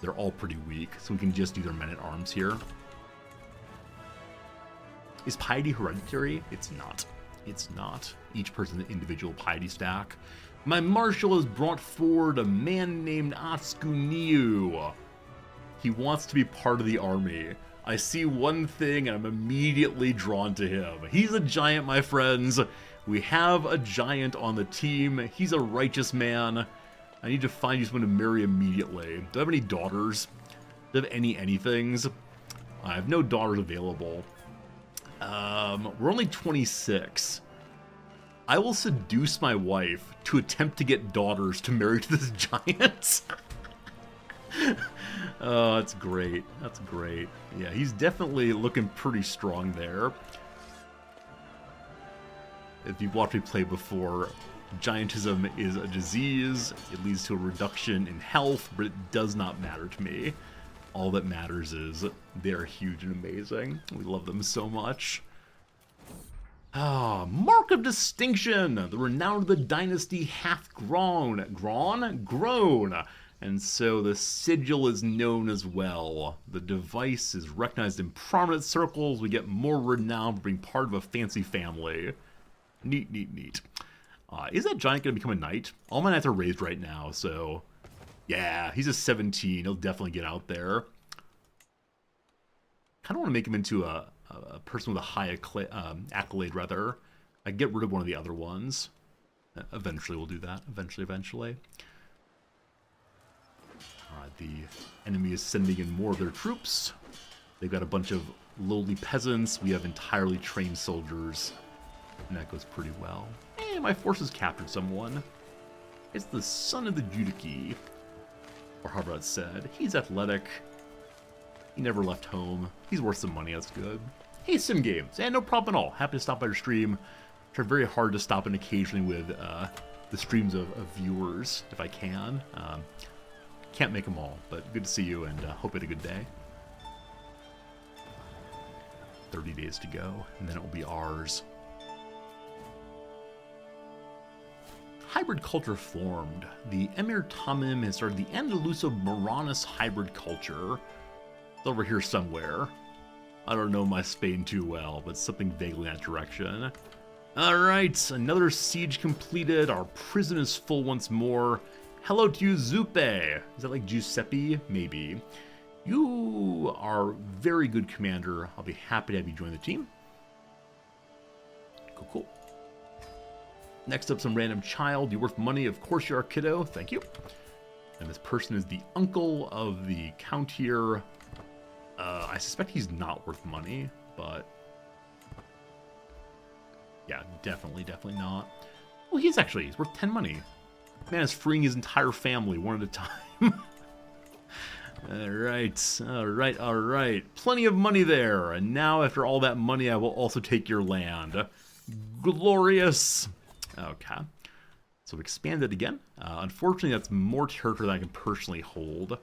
they're all pretty weak, so we can just do their men-at-arms here. Is piety hereditary? It's not. It's not. Each person's an individual piety stack. My marshal has brought forward a man named Askuniu. He wants to be part of the army. I see one thing and I'm immediately drawn to him. He's a giant, my friends. We have a giant on the team. He's a righteous man. I need to find you someone to marry immediately. Do I have any daughters? Do I have anythings? I have no daughters available. We're only 26. I will seduce my wife to attempt to get daughters to marry to this giant. Oh, that's great. That's great. Yeah, he's definitely looking pretty strong there. If you've watched me play before, giantism is a disease. It leads to a reduction in health, but it does not matter to me. All that matters is they're huge and amazing. We love them so much. Ah, mark of distinction! The renown of the dynasty hath grown. Grown! And so the sigil is known as well. The device is recognized in prominent circles. We get more renown for being part of a fancy family. Neat. Is that giant going to become a knight? All my knights are raised right now, so... Yeah, he's a 17. He'll definitely get out there. Kind of want to make him into a person with a high accolade, rather. I get rid of one of the other ones. Eventually we'll do that. Eventually. The enemy is sending in more of their troops. They've got a bunch of lowly peasants. We have entirely trained soldiers. And that goes pretty well. Hey, my forces captured someone. It's the son of the Judici. Or however it's said. He's athletic. He never left home. He's worth some money, that's good. Hey, Sim Games. No problem at all. Happy to stop by your stream. Try very hard to stop in occasionally with the streams of viewers, if I can. Can't make them all, but good to see you, and hope you had a good day. 30 days to go, and then it will be ours. Hybrid culture formed. The Emir Tamim has started the Andaluso Moranis hybrid culture. It's over here somewhere. I don't know my Spain too well, but something vaguely in that direction. Alright, another siege completed. Our prison is full once more. Hello to you, Zuppe. Is that like Giuseppe? Maybe. You are very good commander. I'll be happy to have you join the team. Cool, cool. Next up, some random child. You're worth money. Of course you are, kiddo. Thank you. And this person is the uncle of the count here. I suspect he's not worth money, but... yeah, definitely not. Well, he's worth 10 money. Man is freeing his entire family one at a time. Alright. Plenty of money there. And now, after all that money, I will also take your land. Glorious. Okay. So we expand it again. Unfortunately, that's more territory than I can personally hold.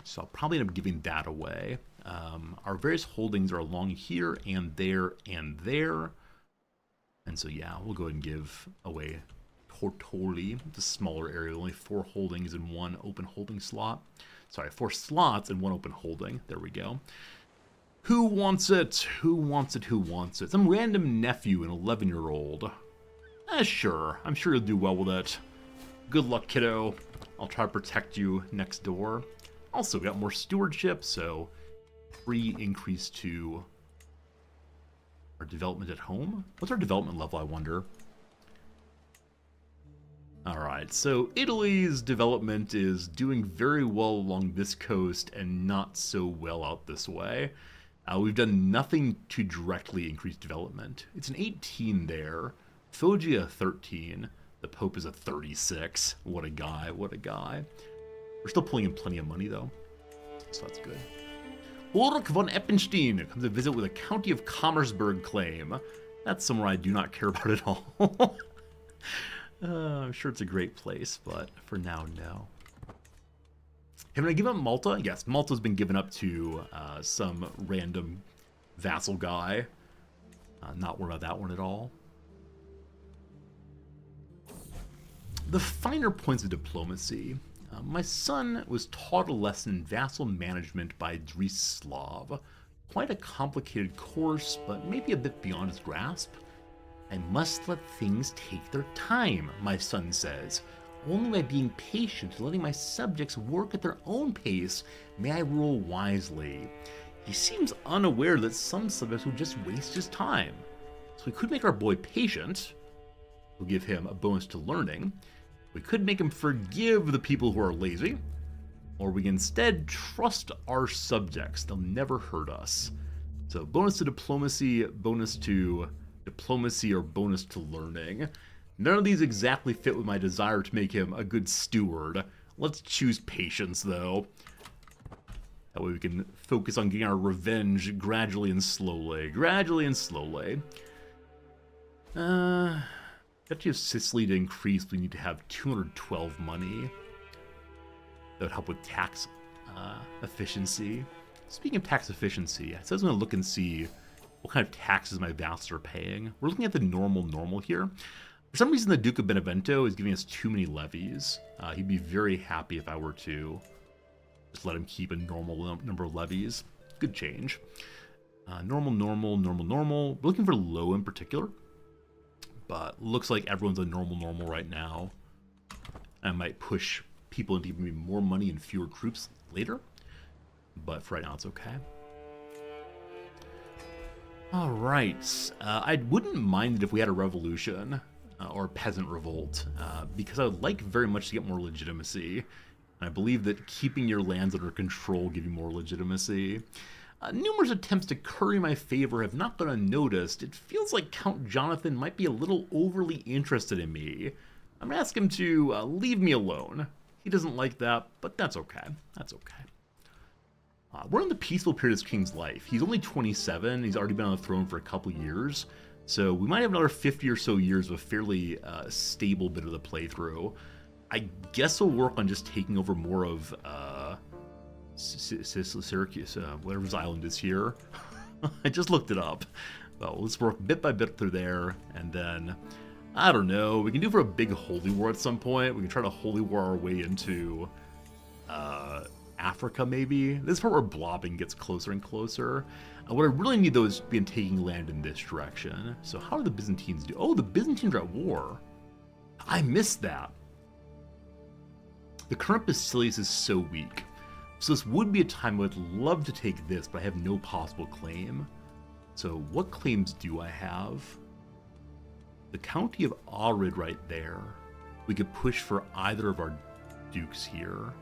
So I'll probably end up giving that away. Our various holdings are along here and there and there. And so, yeah, we'll go ahead and give away Tortoli, the smaller area. Only 4 holdings in 1 open holding slot. Sorry, 4 slots and 1 open holding. There we go. Who wants it? Who wants it? Who wants it? Some random nephew, an 11-year-old. Sure. I'm sure you'll do well with it. Good luck, kiddo. I'll try to protect you next door. Also, we got more stewardship, so free increase to our development at home. What's our development level, I wonder? Alright, so Italy's development is doing very well along this coast and not so well out this way. We've done nothing to directly increase development. It's an 18 there. Foggia 13. The Pope is a 36. What a guy, what a guy. We're still pulling in plenty of money, though, so that's good. Ulrich von Eppenstein comes to visit with a County of Commersburg claim. That's somewhere I do not care about at all. I'm sure it's a great place, but for now, no. Haven't I given up Malta? Yes, Malta's been given up to some random vassal guy. Not worried about that one at all. The finer points of diplomacy. My son was taught a lesson in vassal management by Drislav. Quite a complicated course, but maybe a bit beyond his grasp. I must let things take their time, my son says. Only by being patient and letting my subjects work at their own pace may I rule wisely. He seems unaware that some subjects will just waste his time. So we could make our boy patient. We'll give him a bonus to learning. We could make him forgive the people who are lazy. Or we can instead trust our subjects. They'll never hurt us. So bonus to diplomacy, bonus to diplomacy, or bonus to learning. None of these exactly fit with my desire to make him a good steward. Let's choose patience, though. That way we can focus on getting our revenge gradually and slowly. Gradually and slowly. Duchy of Sicily to increase, we need to have 212 money. That would help with tax efficiency. Speaking of tax efficiency, it says I'm going to look and see what kind of taxes my vassals are paying. We're looking at the normal here. For some reason, the Duke of Benevento is giving us too many levies. He'd be very happy if I were to just let him keep a normal number of levies. Good change. Normal. We're looking for low in particular. But looks like everyone's a normal right now. I might push people into giving me more money and fewer troops later. But for right now, it's okay. Alright. I wouldn't mind it if we had a revolution. Or a peasant revolt. Because I would like very much to get more legitimacy. And I believe that keeping your lands under control will give you more legitimacy. Numerous attempts to curry my favor have not gone unnoticed. It feels like Count Jonathan might be a little overly interested in me. I'm going to ask him to leave me alone. He doesn't like that, but that's okay. That's okay. We're in the peaceful period of this king's life. He's only 27. He's already been on the throne for a couple years. So we might have another 50 or so years of a fairly stable bit of the playthrough. I guess we'll work on just taking over more of Syracuse, whatever his island is here. I just looked it up. Well, let's work bit by bit through there, and then, I don't know, we can do for a big holy war at some point. We can try to holy war our way into Africa, maybe. This is part where blobbing gets closer and closer. What I really need, though, is being taking land in this direction. So how do the Byzantines do? Oh, the Byzantines are at war. I missed that. The current Basilius is so weak. So this would be a time I would love to take this, but I have no possible claim. So what claims do I have? The County of Aurid right there. We could push for either of our dukes here.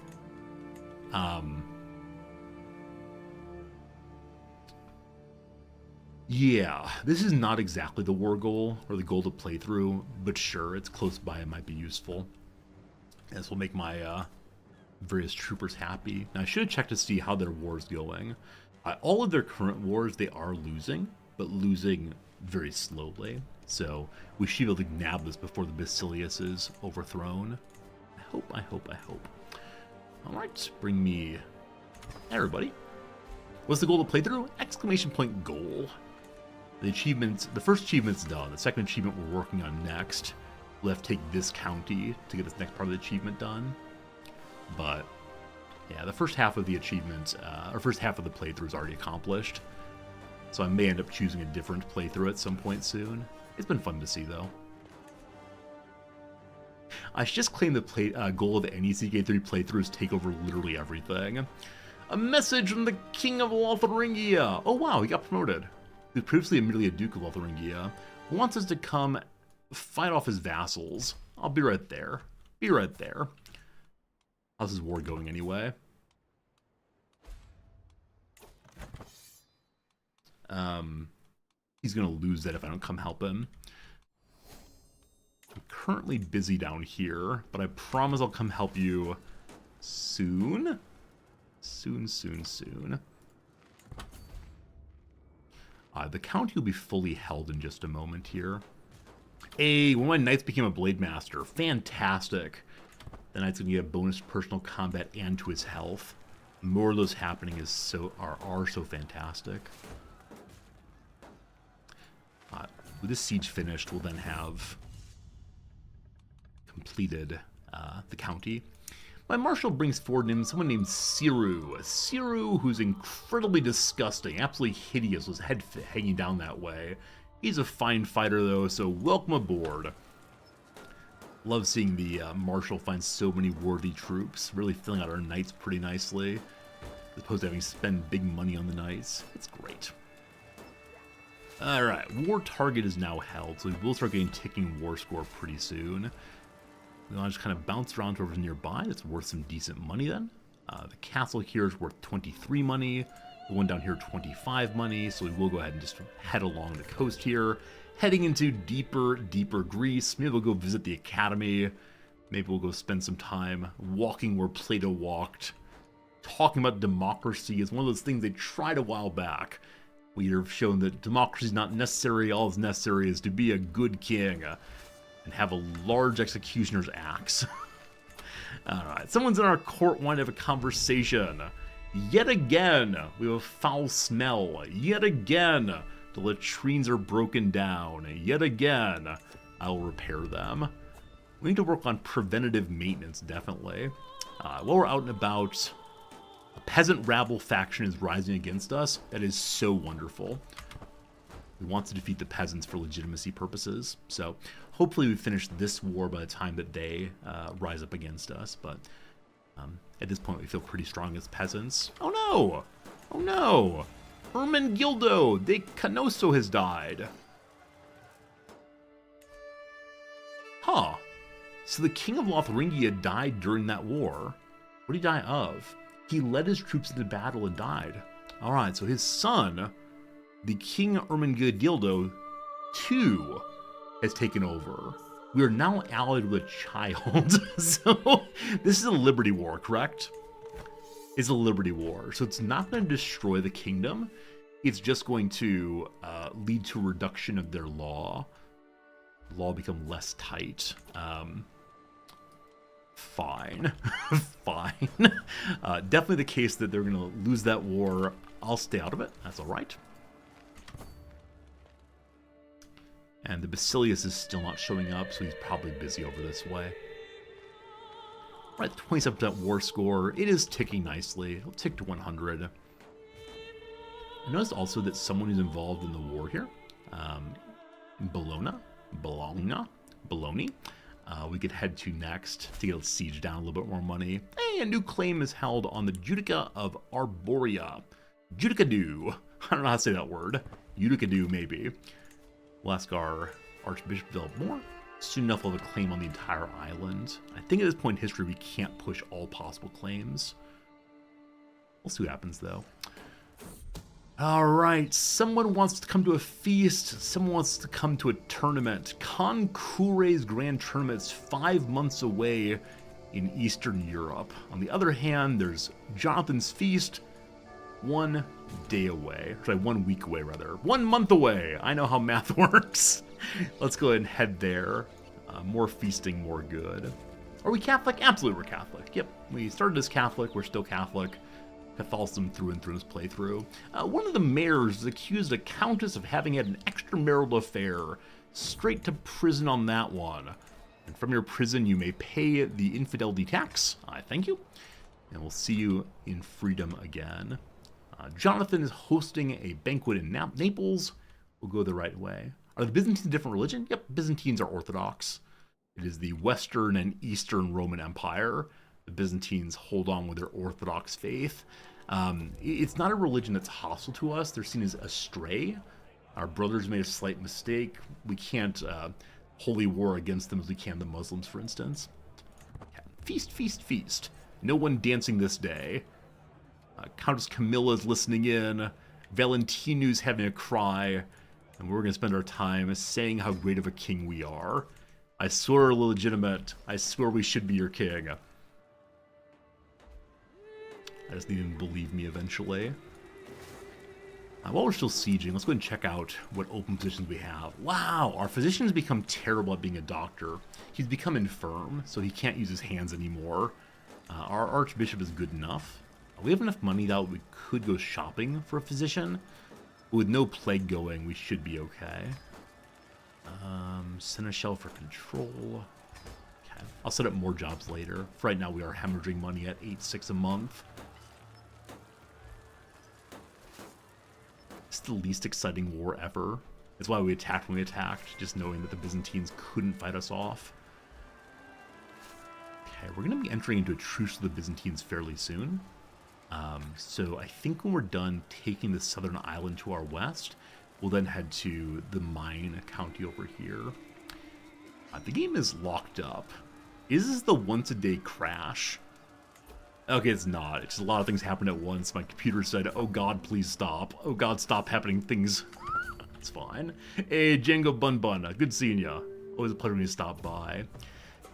Yeah, this is not exactly the war goal or the goal to play through, but sure, it's close by and might be useful. This will make my various troopers happy. Now, I should have checked to see how their war's going. All of their current wars, they are losing, but losing very slowly. So we should be able to nab this before the Basilius is overthrown. I hope. All right, bring me everybody. What's the goal to play through? Exclamation point goal. The achievements, the first achievement's done. The second achievement we're working on next. We'll have to take this county to get this next part of the achievement done. But yeah, the first half of the achievement, or first half of the playthrough is already accomplished. So I may end up choosing a different playthrough at some point soon. It's been fun to see, though. I should just claim the goal of any CK3 playthrough is take over literally everything. A message from the King of Lotharingia! Oh wow, he got promoted. He was previously merely a Duke of Lotharingia. Who wants us to come fight off his vassals. I'll be right there. Be right there. How's his war going anyway? He's gonna lose that if I don't come help him. I'm currently busy down here, but I promise I'll come help you soon. Soon. The county will be fully held in just a moment here. Hey, one of my knights became a blade master. Fantastic. The knight's gonna get a bonus to personal combat and to his health. More of those happening is are so fantastic. With this siege finished, we'll then have completed the county. My marshal brings forward someone named Siru. Siru, who's incredibly disgusting, absolutely hideous, with his head hanging down that way. He's a fine fighter, though, so welcome aboard. Love seeing the marshal find so many worthy troops, really filling out our knights pretty nicely, as opposed to having to spend big money on the knights. It's great. Alright, war target is now held, so we will start getting ticking war score pretty soon. I'll just kind of bounce around to over nearby. It's worth some decent money then. The castle here is worth 23 money. The one down here, 25 money. So we will go ahead and just head along the coast here. Heading into deeper Greece. Maybe we'll go visit the academy. Maybe we'll go spend some time walking where Plato walked. Talking about democracy is one of those things they tried a while back. We have shown that democracy is not necessary. All that's necessary is to be a good king. And have a large executioner's axe. Alright, someone's in our court wanting to have a conversation. Yet again, we have a foul smell. Yet again, the latrines are broken down. Yet again, I'll repair them. We need to work on preventative maintenance, definitely. While we're out and about, a peasant rabble faction is rising against us. That is so wonderful. We want to defeat the peasants for legitimacy purposes. So hopefully we finish this war by the time that they rise up against us. But at this point we feel pretty strong as peasants. Oh no! Oh no! Ermengildo de Canoso has died. Huh. So the King of Lotharingia died during that war. What did he die of? He led his troops into battle and died. Alright, so his son, the King Ermengildo II, has taken over. We are now allied with a child. So this is a liberty war, correct? It's a liberty war. So it's not going to destroy the kingdom. It's just going to lead to a reduction of their law. Law become less tight. Fine. Fine. Definitely the case that they're going to lose that war. I'll stay out of it. That's all right. And the Basilius is still not showing up, so he's probably busy over this way. We're at 27% war score. It is ticking nicely. It'll tick to 100. I noticed also that someone who's involved in the war here, Bologna. We could head to next to get a siege down a little bit more money. Hey, a new claim is held on the Judica of Arborea. Judicadu. I don't know how to say that word. Judicadu, maybe. We'll ask our Archbishop to develop more. Soon enough, we'll have a claim on the entire island. I think at this point in history, we can't push all possible claims. We'll see what happens, though. Alright, someone wants to come to a feast, someone wants to come to a tournament. Concure's Grand Tournament's 5 months away in Eastern Europe. On the other hand, there's Jonathan's Feast 1 day away. Sorry, 1 week away, rather. 1 month away! I know how math works. Let's go ahead and head there. More feasting, more good. Are we Catholic? Absolutely we're Catholic. Yep, we started as Catholic, we're still Catholic. Catholicism through and through this playthrough. One of the mayors is accused a countess of having had an extramarital affair. Straight to prison on that one. And from your prison, you may pay the infidelity tax. I thank you. And we'll see you in freedom again. Jonathan is hosting a banquet in Naples. We'll go the right way. Are the Byzantines a different religion? Yep, Byzantines are Orthodox. It is the Western and Eastern Roman Empire. The Byzantines hold on with their Orthodox faith. It's not a religion that's hostile to us. They're seen as astray. Our brothers made a slight mistake. We can't holy war against them as we can the Muslims, for instance. Feast, feast, feast. No one dancing this day. Countess Camilla's listening in. Valentinu's having a cry. And we're going to spend our time saying how great of a king we are. I swear we're legitimate. I swear we should be your king. I just need him to believe me eventually. While we're still sieging, let's go ahead and check out what open positions we have. Wow, our physician's become terrible at being a doctor. He's become infirm, so he can't use his hands anymore. Our archbishop is good enough. We have enough money that we could go shopping for a physician. But with no plague going, we should be okay. Seneschal for control. Okay, I'll set up more jobs later. For right now, we are hemorrhaging money at 8.6 a month. It's the least exciting war ever. That's why we attacked when we attacked, just knowing that the Byzantines couldn't fight us off. Okay, we're going to be entering into a truce with the Byzantines fairly soon. So I think when we're done taking the southern island to our west, we'll then head to the mine county over here. The game is locked up. Is this the once-a-day crash? Okay, it's not. It's just a lot of things happened at once. My computer said, oh god, please stop. Oh god, stop happening things. It's fine. Hey, Django Bun Bun, good seeing ya. Always a pleasure when you stop by.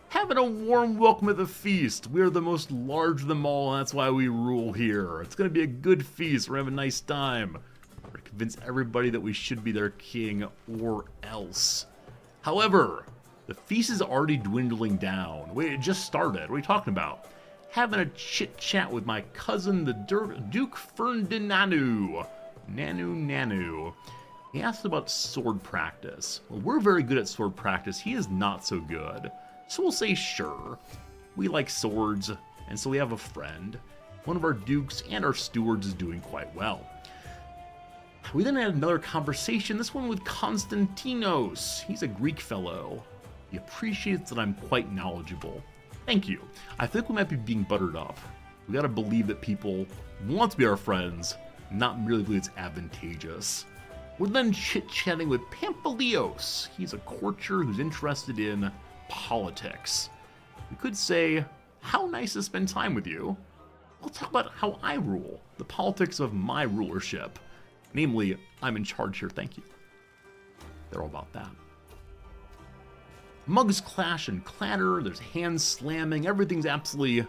Having a warm welcome at the feast. We are the most large of them all, and that's why we rule here. It's gonna be a good feast. We're gonna have a nice time. We're gonna convince everybody that we should be their king, or else. However, the feast is already dwindling down. Wait, it just started. What are you talking about? Having a chit-chat with my cousin, the Duke Ferdinando. Nanu. He asked about sword practice. Well, we're very good at sword practice. He is not so good. So we'll say sure. We like swords, and so we have a friend. One of our dukes and our stewards is doing quite well. We then had another conversation, this one with Konstantinos. He's a Greek fellow. He appreciates that I'm quite knowledgeable. Thank you. I think we might be being buttered up. We gotta believe that people want to be our friends, not merely believe it's advantageous. We're then chit-chatting with Pamphilios. He's a courtier who's interested in politics. We could say, how nice to spend time with you. We'll talk about how I rule, the politics of my rulership. Namely, I'm in charge here, thank you. They're all about that. Mugs clash and clatter, there's hands slamming, everything's absolutely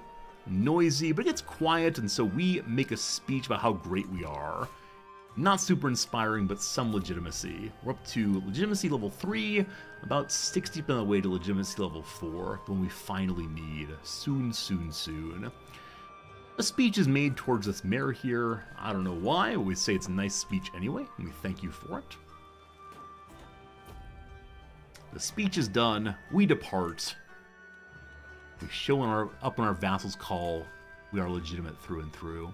noisy, but it gets quiet, and so we make a speech about how great we are. Not super inspiring, but some legitimacy. We're up to legitimacy level 3, about 60% of the way to legitimacy level 4, the one we finally need. Soon. A speech is made towards this mayor here. I don't know why, but we say it's a nice speech anyway, and we thank you for it. The speech is done, we depart. We show up when our vassals call. We are legitimate through and through.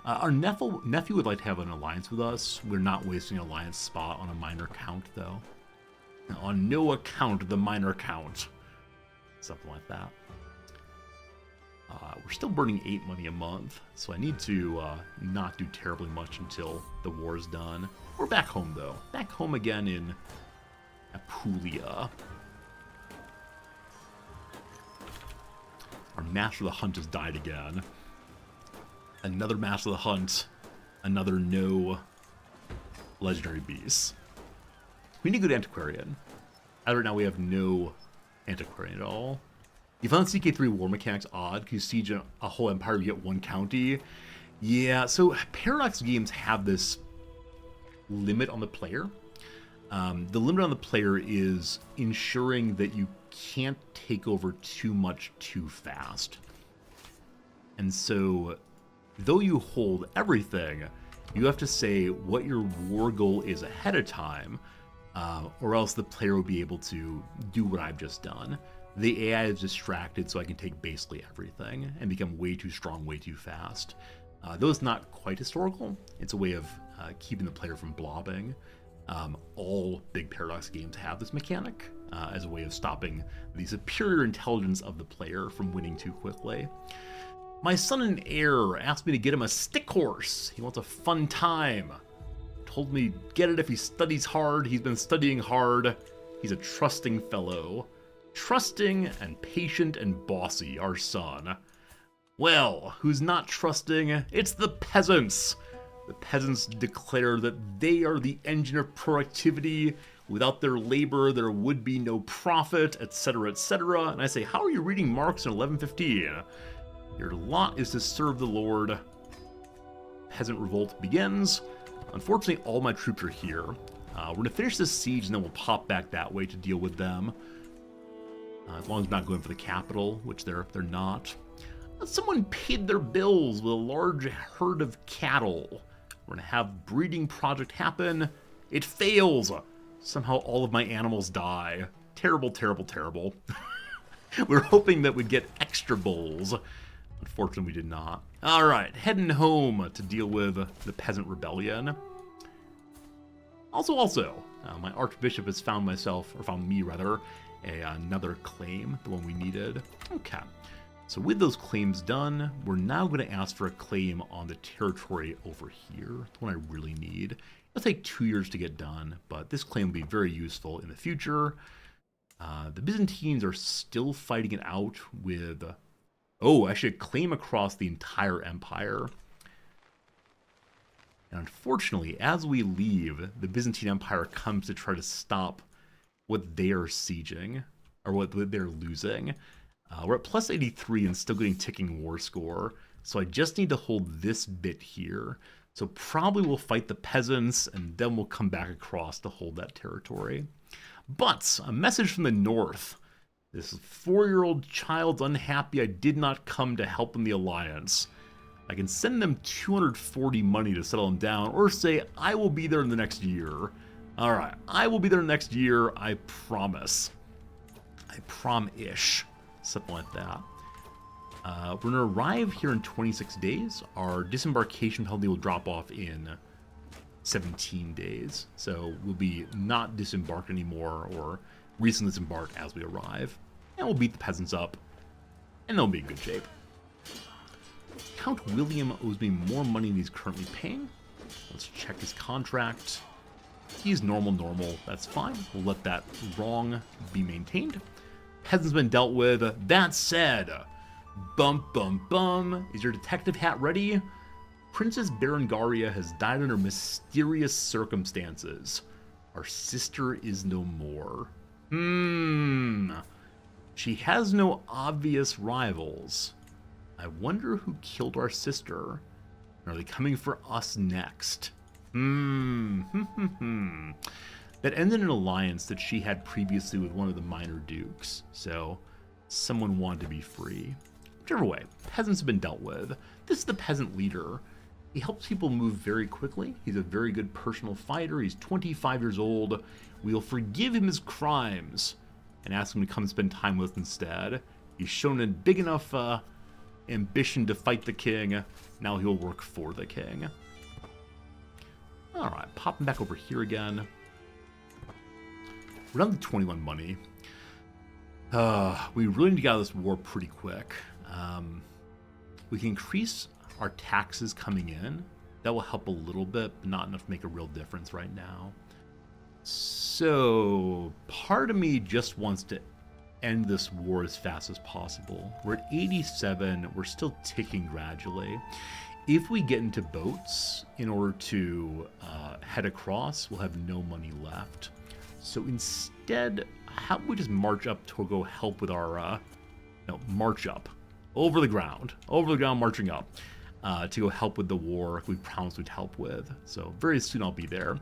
Our nephew would like to have an alliance with us. We're not wasting an alliance spot on a minor count, though. On no account the minor count. Something like that. We're still burning 8 money a month, so I need to not do terribly much until the war is done. We're back home, though. Back home again in Apulia. Our Master of the Hunt has died again. Another Master of the Hunt. Another no legendary beast. We need a good antiquarian. As of right now, we have no antiquarian at all. You found CK3 war mechanics odd. Can you siege a whole empire, you get 1 county? Yeah, so Paradox games have this limit on the player. The limit on the player is ensuring that you can't take over too much too fast. And so, though you hold everything, you have to say what your war goal is ahead of time, or else the player will be able to do what I've just done. The AI is distracted, so I can take basically everything and become way too strong, way too fast. Though it's not quite historical, it's a way of keeping the player from blobbing. All big Paradox games have this mechanic as a way of stopping the superior intelligence of the player from winning too quickly. My son and heir asked me to get him a stick horse. He wants a fun time. Told me get it if he studies hard. He's been studying hard. He's a trusting fellow. Trusting and patient and bossy, our son. Well, who's not trusting? It's the peasants. The peasants declare that they are the engine of productivity. Without their labor, there would be no profit, etc., etc. And I say, how are you reading Marx in 1115? Your lot is to serve the Lord. Peasant revolt begins. Unfortunately, all my troops are here. We're going to finish this siege and then we'll pop back that way to deal with them. As long as we're not going for the capital, which they're not. Someone paid their bills with a large herd of cattle. We're going to have breeding project happen. It fails. Somehow all of my animals die. Terrible, terrible, terrible. We were hoping that we'd get extra bulls. Unfortunately, we did not. All right, heading home to deal with the peasant rebellion. Also, my archbishop has found me rather, another claim, the one we needed. Okay, so with those claims done, we're now going to ask for a claim on the territory over here, the one I really need. It'll take 2 years to get done, but this claim will be very useful in the future. The Byzantines are still fighting it out with... Oh, actually a claim across the entire empire. And unfortunately, as we leave, the Byzantine Empire comes to try to stop what they are sieging, or what they're losing. We're at plus 83 and still getting ticking war score, so I just need to hold this bit here. So probably we'll fight the peasants, and then we'll come back across to hold that territory. But a message from the north. This 4-year-old child's unhappy I did not come to help in the alliance. I can send them 240 money to settle them down, or say I will be there in the next year. Alright, I will be there next year, I promise. I prom-ish. Something like that. We're going to arrive here in 26 days. Our disembarkation penalty will drop off in 17 days. So we'll be not disembarked anymore, or recently disembarked as we arrive. And we'll beat the peasants up, and they'll be in good shape. Count William owes me more money than he's currently paying. Let's check his contract. He's normal, that's fine. We'll let that wrong be maintained. Peasants been dealt with. That said, bum bum bum, is your detective hat ready? Princess Berengaria has died under mysterious circumstances. Our sister is no more. She has no obvious rivals. I wonder who killed our sister. Are they coming for us next? That ended an alliance that she had previously with one of the minor dukes, so someone wanted to be free. Whichever way, peasants have been dealt with. This is the peasant leader. He helps people move very quickly. He's a very good personal fighter. He's 25 years old. We'll forgive him his crimes and ask him to come spend time with us instead. He's shown a big enough ambition to fight the king. Now he'll work for the king. All right, popping back over here again. We're down to 21 money. We really need to get out of this war pretty quick. We can increase our taxes coming in. That will help a little bit, but not enough to make a real difference right now. So, part of me just wants to end this war as fast as possible. We're at 87. We're still ticking gradually. If we get into boats in order to head across, we'll have no money left. So instead, how about we just march up to go help with our, march up. Over the ground, marching up. To go help with the war we promised we'd help with. So very soon I'll be there.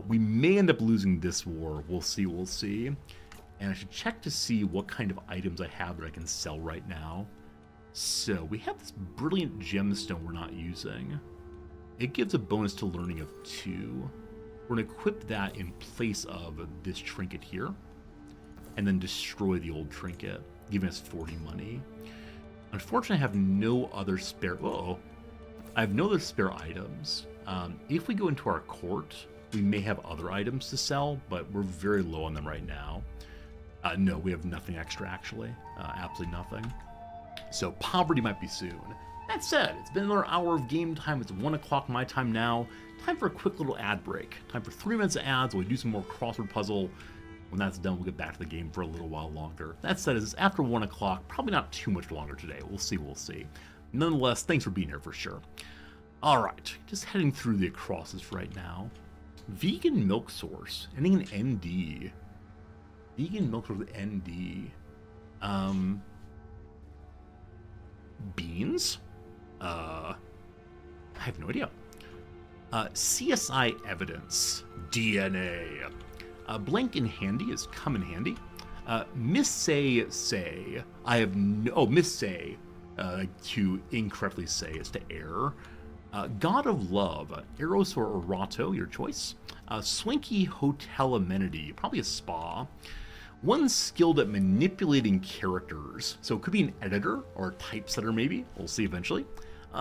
We may end up losing this war. We'll see. And I should check to see what kind of items I have that I can sell right now. So we have this brilliant gemstone we're not using. It gives a bonus to learning of 2. We're going to equip that in place of this trinket here. And then destroy the old trinket, giving us 40 money. Unfortunately, I have no other spare... I have no other spare items. If we go into our court, we may have other items to sell, but we're very low on them right now. No, we have nothing extra, actually. Absolutely nothing. So poverty might be soon. That said, it's been another hour of game time. It's 1 o'clock my time now. Time for a quick little ad break. Time for 3 minutes of ads. We'll do some more crossword puzzle. When that's done, we'll get back to the game for a little while longer. That said, it's after 1 o'clock. Probably not too much longer today. We'll see. Nonetheless, thanks for being here for sure. All right, just heading through the acrosses right now. Vegan milk source. Ending in ND. Vegan milk source with ND. Beans? I have no idea. CSI evidence. DNA. Blank in handy is come in handy. Say. I have no... Oh, say. To incorrectly say is to err. God of Love. Eros or Erato, your choice. Swanky hotel amenity. Probably a spa. One skilled at manipulating characters. So it could be an editor or a typesetter maybe. We'll see eventually.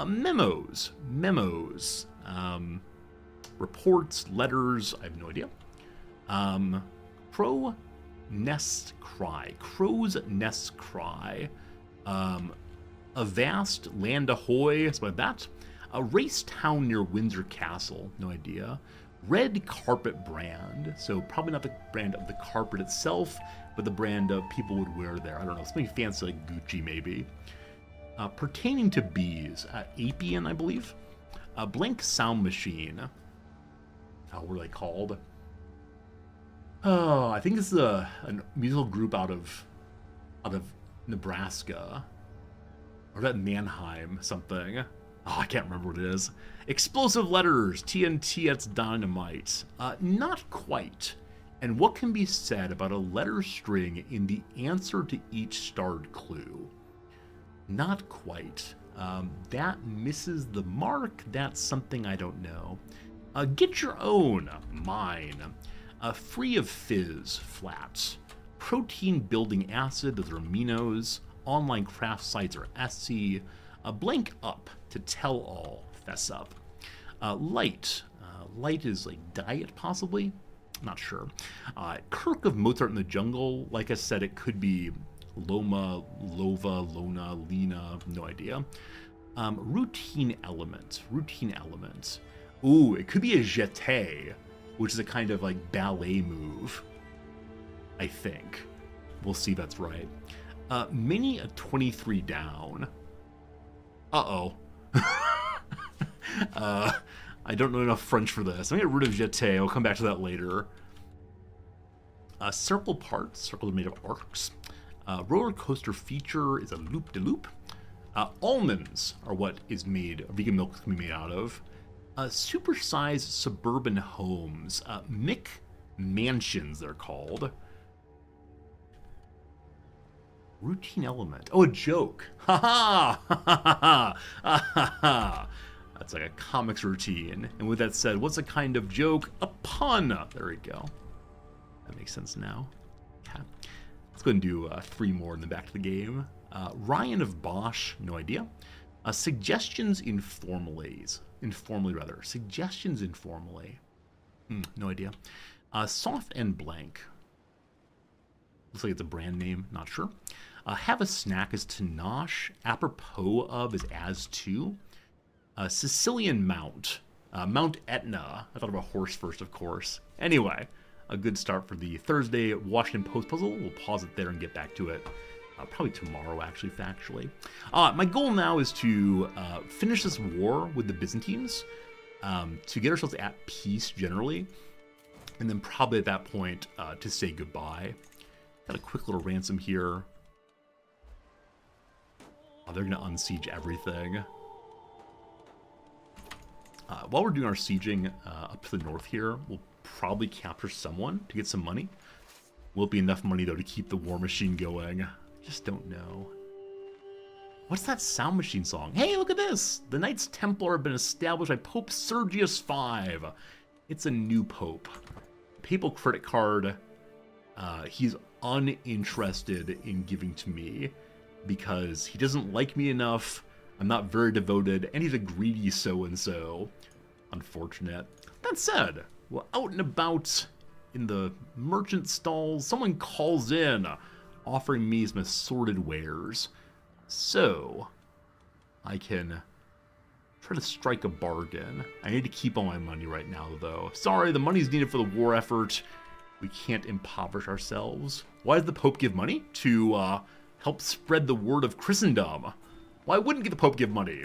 Memos. Reports, letters. I have no idea. Crow's nest cry. A vast land ahoy, something like that. A race town near Windsor Castle, no idea. Red carpet brand, so probably not the brand of the carpet itself, but the brand of people would wear there. I don't know, something fancy like Gucci maybe. Pertaining to bees, Apian, I believe. Blank sound machine. What were they called? Oh, I think this is a musical group out of Nebraska. Or that Mannheim something. Oh, I can't remember what it is. Explosive letters. TNT, that's dynamite. Not quite. And what can be said about a letter string in the answer to each starred clue? Not quite. That misses the mark. That's something I don't know. Get your own. Mine. Free of fizz. Flats. Protein building acid. Those are aminos. Online craft sites are SC. Blank up. To tell all. Fess up. Light. Light is like diet, possibly? Not sure. Kirk of Mozart in the Jungle. Like I said, it could be Loma, Lova, Lona, Lena. No idea. Routine element. Ooh, it could be a jeté, which is a kind of like ballet move. I think. We'll see if that's right. Mini a 23 down. Uh-oh. I don't know enough French for this. I'm gonna get rid of jeté. I'll come back to that later. Circle parts. Circles are made of arcs. Roller coaster feature is a loop-de-loop. Almonds are what is made. Vegan milk can be made out of. Supersized suburban homes. Mick mansions, they're called. Routine element. Oh, a joke. Ha ha! Ha ha ha! That's like a comics routine. And with that said, what's a kind of joke? A pun. There we go. That makes sense now. Okay. Let's go ahead and do 3 more in the back of the game. Ryan of Bosch, no idea. Suggestions informally. Suggestions informally. No idea. Soft and blank. Looks like it's a brand name, not sure. Have a snack is Tanash. Apropos of is as to. Sicilian Mount. Mount Etna. I thought of a horse first, of course. Anyway, a good start for the Thursday Washington Post puzzle. We'll pause it there and get back to it. Probably tomorrow, actually, factually. My goal now is to finish this war with the Byzantines, to get ourselves at peace generally, and then probably at that point to say goodbye. Got a quick little ransom here. Oh, they're going to unsiege everything. While we're doing our sieging up to the north here, we'll probably capture someone to get some money. Will it be enough money, though, to keep the war machine going? Just don't know. What's that sound machine song? Hey, look at this! The Knights Templar have been established by Pope Sergius V. It's a new pope. Papal credit card, he's uninterested in giving to me because he doesn't like me enough, I'm not very devoted, and he's a greedy so-and-so. Unfortunate. That said, we're out and about in the merchant stalls. Someone calls in, offering me some assorted wares. So, I can try to strike a bargain. I need to keep all my money right now, though. Sorry, the money's needed for the war effort. We can't impoverish ourselves. Why does the Pope give money? To help spread the word of Christendom. Why wouldn't the Pope give money?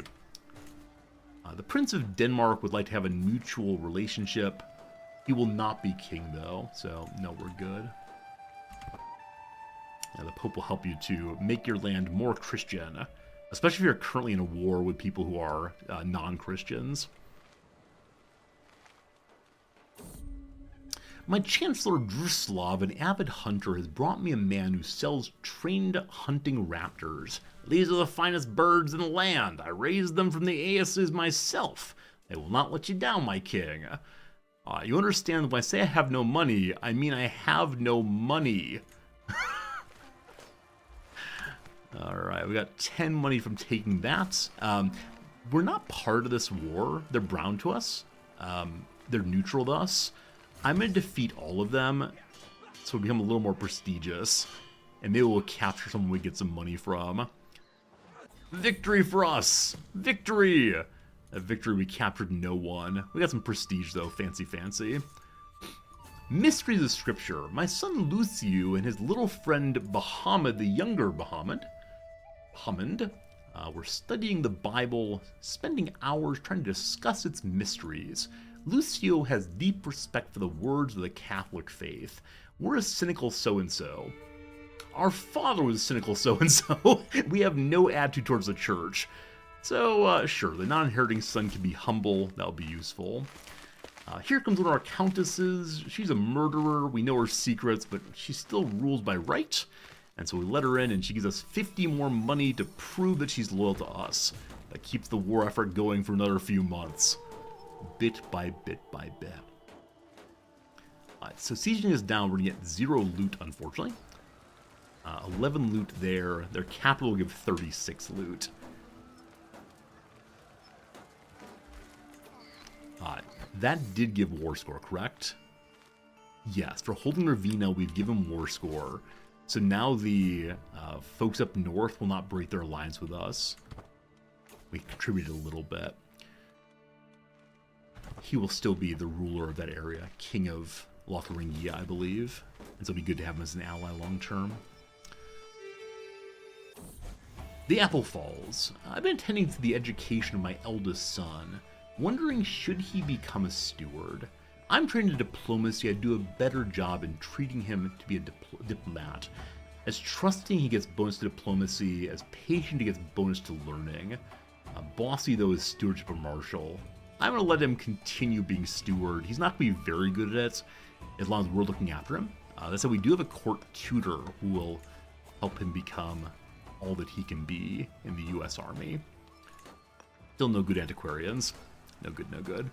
The Prince of Denmark would like to have a mutual relationship. He will not be king, though, so no, we're good. The Pope will help you to make your land more Christian, especially if you're currently in a war with people who are non-Christians. My Chancellor Druslav, an avid hunter, has brought me a man who sells trained hunting raptors. These are the finest birds in the land. I raised them from the Aeses myself. They will not let you down, my king. You understand, when I say I have no money, I mean I have no money. Alright, we got 10 money from taking that. We're not part of this war. They're brown to us. They're neutral to us. I'm going to defeat all of them, so we become a little more prestigious. And maybe we'll capture someone we get some money from. Victory for us! Victory! A victory, we captured no one. We got some prestige, though. Fancy, fancy. Mysteries of Scripture. My son Luciu and his little friend Bahamad, the younger Bahamad, were studying the Bible, spending hours trying to discuss its mysteries. Lucio has deep respect for the words of the Catholic faith. We're a cynical so-and-so. Our father was a cynical so-and-so. We have no attitude towards the church. So, sure, the non-inheriting son can be humble. That'll be useful. Here comes one of our countesses. She's a murderer. We know her secrets, but she still rules by right. And so we let her in, and she gives us 50 more money to prove that she's loyal to us. That keeps the war effort going for another few months. Bit by bit by bit. So sieging is down. We're going to get 0 loot, unfortunately. 11 loot there. Their capital will give 36 loot. That did give war score, correct? Yes, for holding Ravina, we've given war score. So now the folks up north will not break their alliance with us. We contributed a little bit. He will still be the ruler of that area, king of Lotharingia, I believe. And so it'll be good to have him as an ally long term. The Apple Falls. I've been attending to the education of my eldest son, wondering should he become a steward. I'm trained in diplomacy. I'd do a better job in treating him to be a diplomat. As trusting, he gets bonus to diplomacy. As patient, he gets bonus to learning. Bossy, though, is stewardship or marshal. I'm going to let him continue being steward. He's not going to be very good at it, as long as we're looking after him. That said, we do have a court tutor who will help him become all that he can be in the U.S. Army. Still no good antiquarians. No good, no good.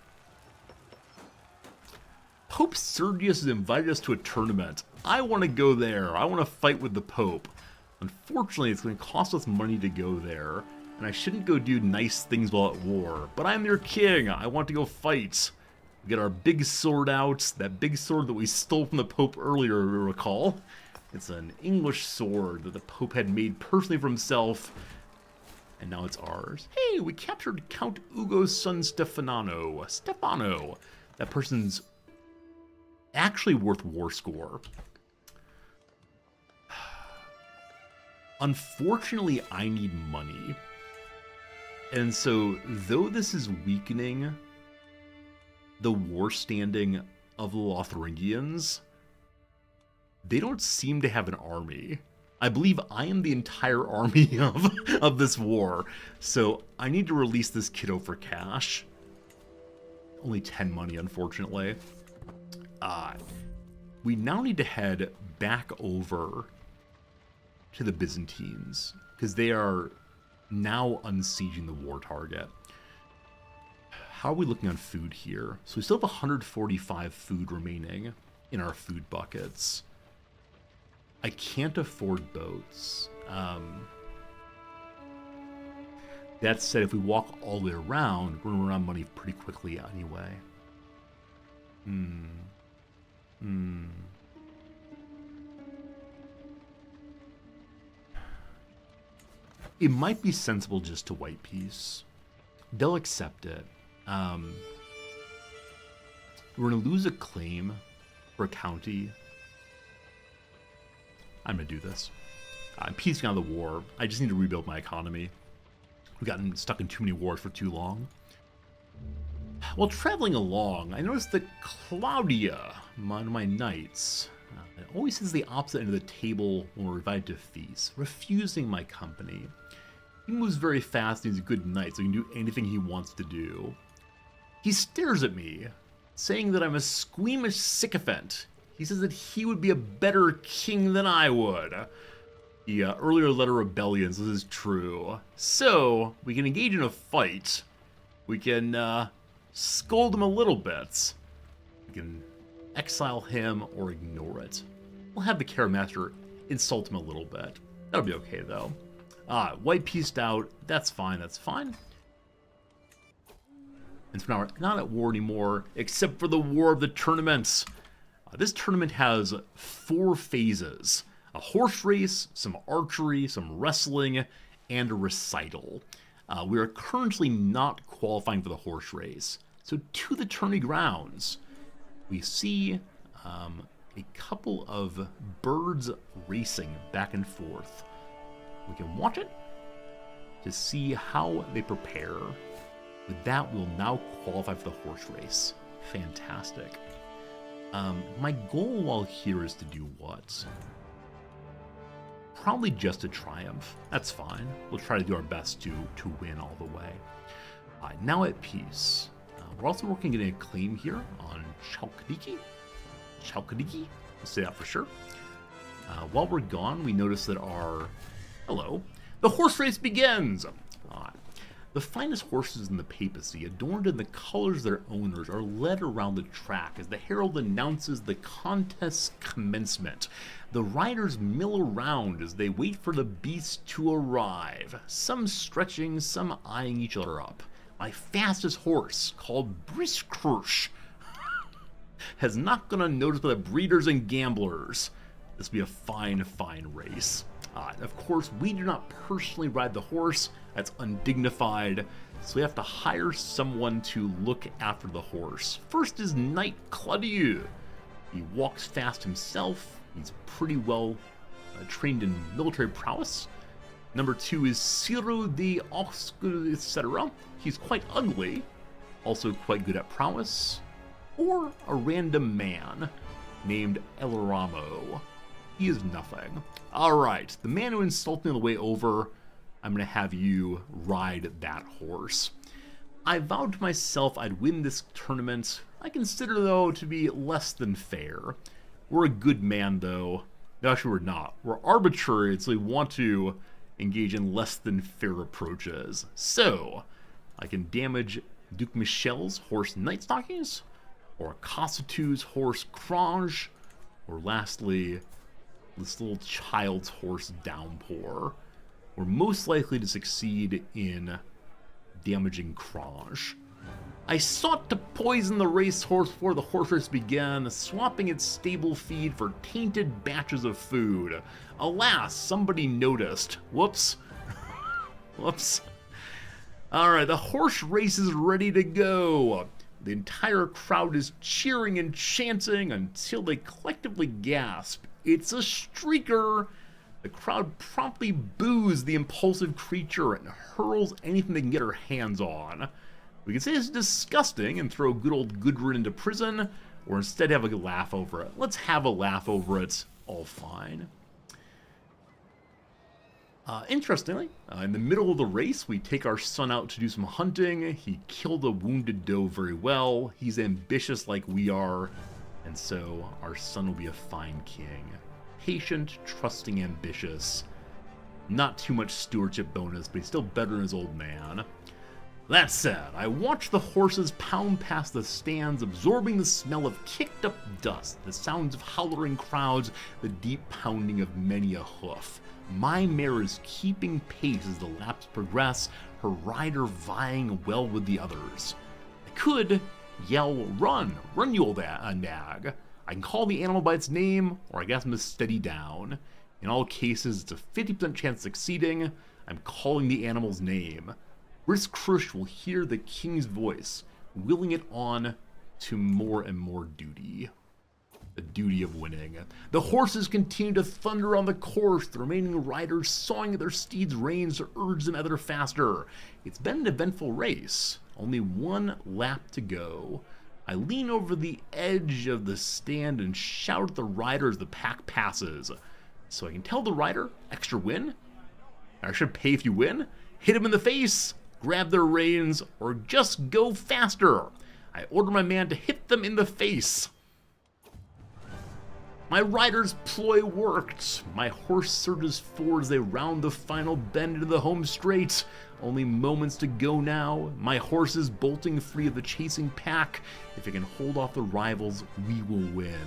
Pope Sergius has invited us to a tournament. I want to go there. I want to fight with the Pope. Unfortunately, it's going to cost us money to go there, and I shouldn't go do nice things while at war. But I'm your king. I want to go fight. We get our big sword out, that big sword that we stole from the Pope earlier, you recall. It's an English sword that the Pope had made personally for himself, and now it's ours. Hey, we captured Count Ugo's son Stefano. Stefano. That person's actually worth war score. Unfortunately, I need money. And so, though this is weakening the war standing of the Lotharingians, they don't seem to have an army. I believe I am the entire army of this war. So I need to release this kiddo for cash. Only 10 money, unfortunately. We now need to head back over to the Byzantines, because they are now unsieging the war target. How are we looking on food here? So we still have 145 food remaining in our food buckets. I can't afford boats. That said, if we walk all the way around, we're gonna run out of money pretty quickly anyway. It might be sensible just to white peace. They'll accept it. We're gonna lose a claim for a county. I'm gonna do this. I'm piecing out of the war. I just need to rebuild my economy. We've gotten stuck in too many wars for too long. While traveling along, I noticed that Claudia, one of my knights, always sits the opposite end of the table when we're invited to feast, refusing my company. He moves very fast and he's a good knight, so he can do anything he wants to do. He stares at me, saying that I'm a squeamish sycophant. He says that he would be a better king than I would. He earlier led a rebellion, so this is true. So, we can engage in a fight. We can scold him a little bit. We can exile him or ignore it. We'll have the Care Master insult him a little bit. That'll be okay, though. White pieced out. That's fine, that's fine. And so now we're not at war anymore, except for the War of the Tournaments. This tournament has 4 phases. A horse race, some archery, some wrestling, and a recital. We are currently not qualifying for the horse race. So to the tourney grounds, we see a couple of birds racing back and forth. We can watch it to see how they prepare. With that, we'll now qualify for the horse race. Fantastic. My goal while here is to do what? Probably just a triumph. That's fine. We'll try to do our best to win all the way. Now at peace. We're also working on a claim here on Chalkidiki. Chalkidiki? Let's say that for sure. While we're gone, we notice that the horse race begins! The finest horses in the papacy, adorned in the colors of their owners, are led around the track as the herald announces the contest's commencement. The riders mill around as they wait for the beasts to arrive, some stretching, some eyeing each other up. My fastest horse, called Briskrush, has not gone unnoticed by the breeders and gamblers. This will be a fine, fine race. Of course, we do not personally ride the horse. That's undignified. So we have to hire someone to look after the horse. First is Knight Claudieu. He walks fast himself. He's pretty well trained in military prowess. Number 2 is Ciro de Oscar, etc. He's quite ugly, also quite good at prowess. Or a random man named Elaramo. He is nothing. Alright, the man who insulted me on the way over, I'm going to have you ride that horse. I vowed to myself I'd win this tournament. I consider, though, to be less than fair. We're a good man, though. No, actually, we're not. We're arbitrary, so we want to engage in less than fair approaches. So, I can damage Duke Michel's horse Night Stockings, or Kossatu's horse Crange, Or lastly, this little child's horse Downpour. We're most likely to succeed in damaging Kranj. I sought to poison the racehorse before the horse race began, swapping its stable feed for tainted batches of food. Alas, somebody noticed. Whoops. Whoops. Alright, the horse race is ready to go. The entire crowd is cheering and chanting until they collectively gasp. It's a streaker! The crowd promptly boos the impulsive creature and hurls anything they can get her hands on. We can say it's disgusting and throw good old Gudrun into prison, or instead have a laugh over it. Let's have a laugh over it. All fine. Interestingly, in the middle of the race, we take our son out to do some hunting. He killed a wounded doe very well. He's ambitious like we are, and so our son will be a fine king. Patient, trusting, ambitious. Not too much stewardship bonus, but he's still better than his old man. That said, I watch the horses pound past the stands, absorbing the smell of kicked up dust, the sounds of hollering crowds, the deep pounding of many a hoof. My mare is keeping pace as the laps progress, her rider vying well with the others. I could yell, "Run! Run, you old nag!" I can call the animal by its name, or I guess I'm to steady down. In all cases, it's a 50% chance of succeeding. I'm calling the animal's name. Brisk Krush will hear the king's voice, willing it on to more and more duty. The duty of winning. The horses continue to thunder on the course, the remaining riders sawing at their steeds' reins to urge them ever faster. It's been an eventful race. Only one lap to go. I lean over the edge of the stand and shout at the rider as the pack passes. So I can tell the rider, extra win? I should pay if you win? Hit him in the face, grab their reins, or just go faster. I order my man to hit them in the face. My rider's ploy worked. My horse surges forward as they round the final bend into the home straight. Only moments to go now. My horse is bolting free of the chasing pack. If it can hold off the rivals, we will win.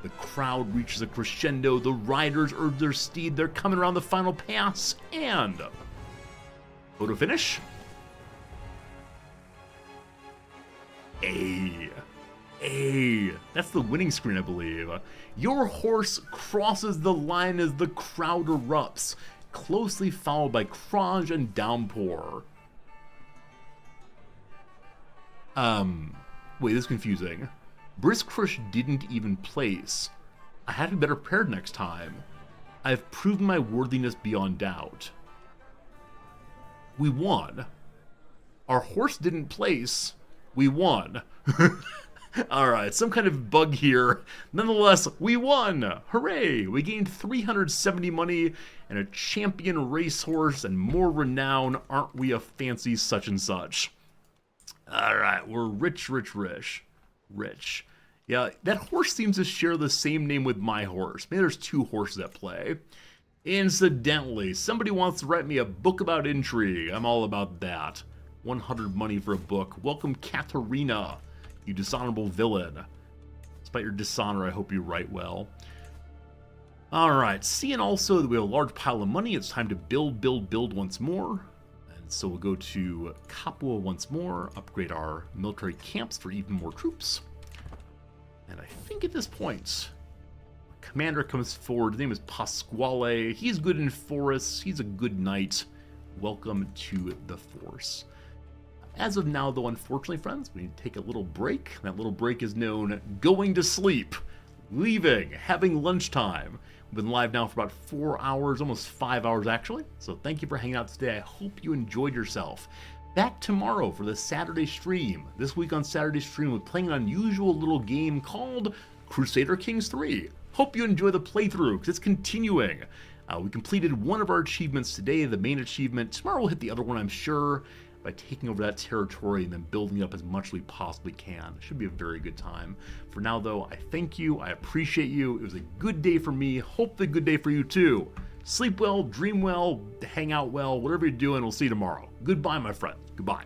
The crowd reaches a crescendo. The riders urge their steed. They're coming around the final pass. And photo finish. That's the winning screen, I believe. Your horse crosses the line as the crowd erupts, closely followed by Kranj and Downpour. Wait, this is confusing. Brisk Krush didn't even place. I had to be better prepared next time. I have proven my worthiness beyond doubt. We won. Our horse didn't place. We won. Alright, some kind of bug here. Nonetheless, we won! Hooray! We gained 370 money and a champion racehorse and more renown. Aren't we a fancy such and such? Alright, we're rich. Yeah, that horse seems to share the same name with my horse. Maybe there's two horses at play. Incidentally, somebody wants to write me a book about intrigue. I'm all about that. 100 money for a book. Welcome, Katarina, you dishonorable villain. Despite your dishonor, I hope you write well. Alright, seeing also that we have a large pile of money, it's time to build once more. And so we'll go to Capua once more, upgrade our military camps for even more troops. And I think at this point, commander comes forward. His name is Pasquale. He's good in forests. He's a good knight. Welcome to the force. As of now, though, unfortunately, friends, we need to take a little break. That little break is known going to sleep, leaving, having lunchtime. We've been live now for about 4 hours, almost 5 hours, actually. So thank you for hanging out today. I hope you enjoyed yourself. Back tomorrow for the Saturday stream. This week on Saturday stream, we're playing an unusual little game called Crusader Kings 3. Hope you enjoy the playthrough, because it's continuing. We completed one of our achievements today, the main achievement. Tomorrow we'll hit the other one, I'm sure, by taking over that territory and then building up as much as we possibly can. Should be a very good time. For now, though, I thank you. I appreciate you. It was a good day for me. Hope a good day for you, too. Sleep well, dream well, hang out well, whatever you're doing. We'll see you tomorrow. Goodbye, my friend. Goodbye.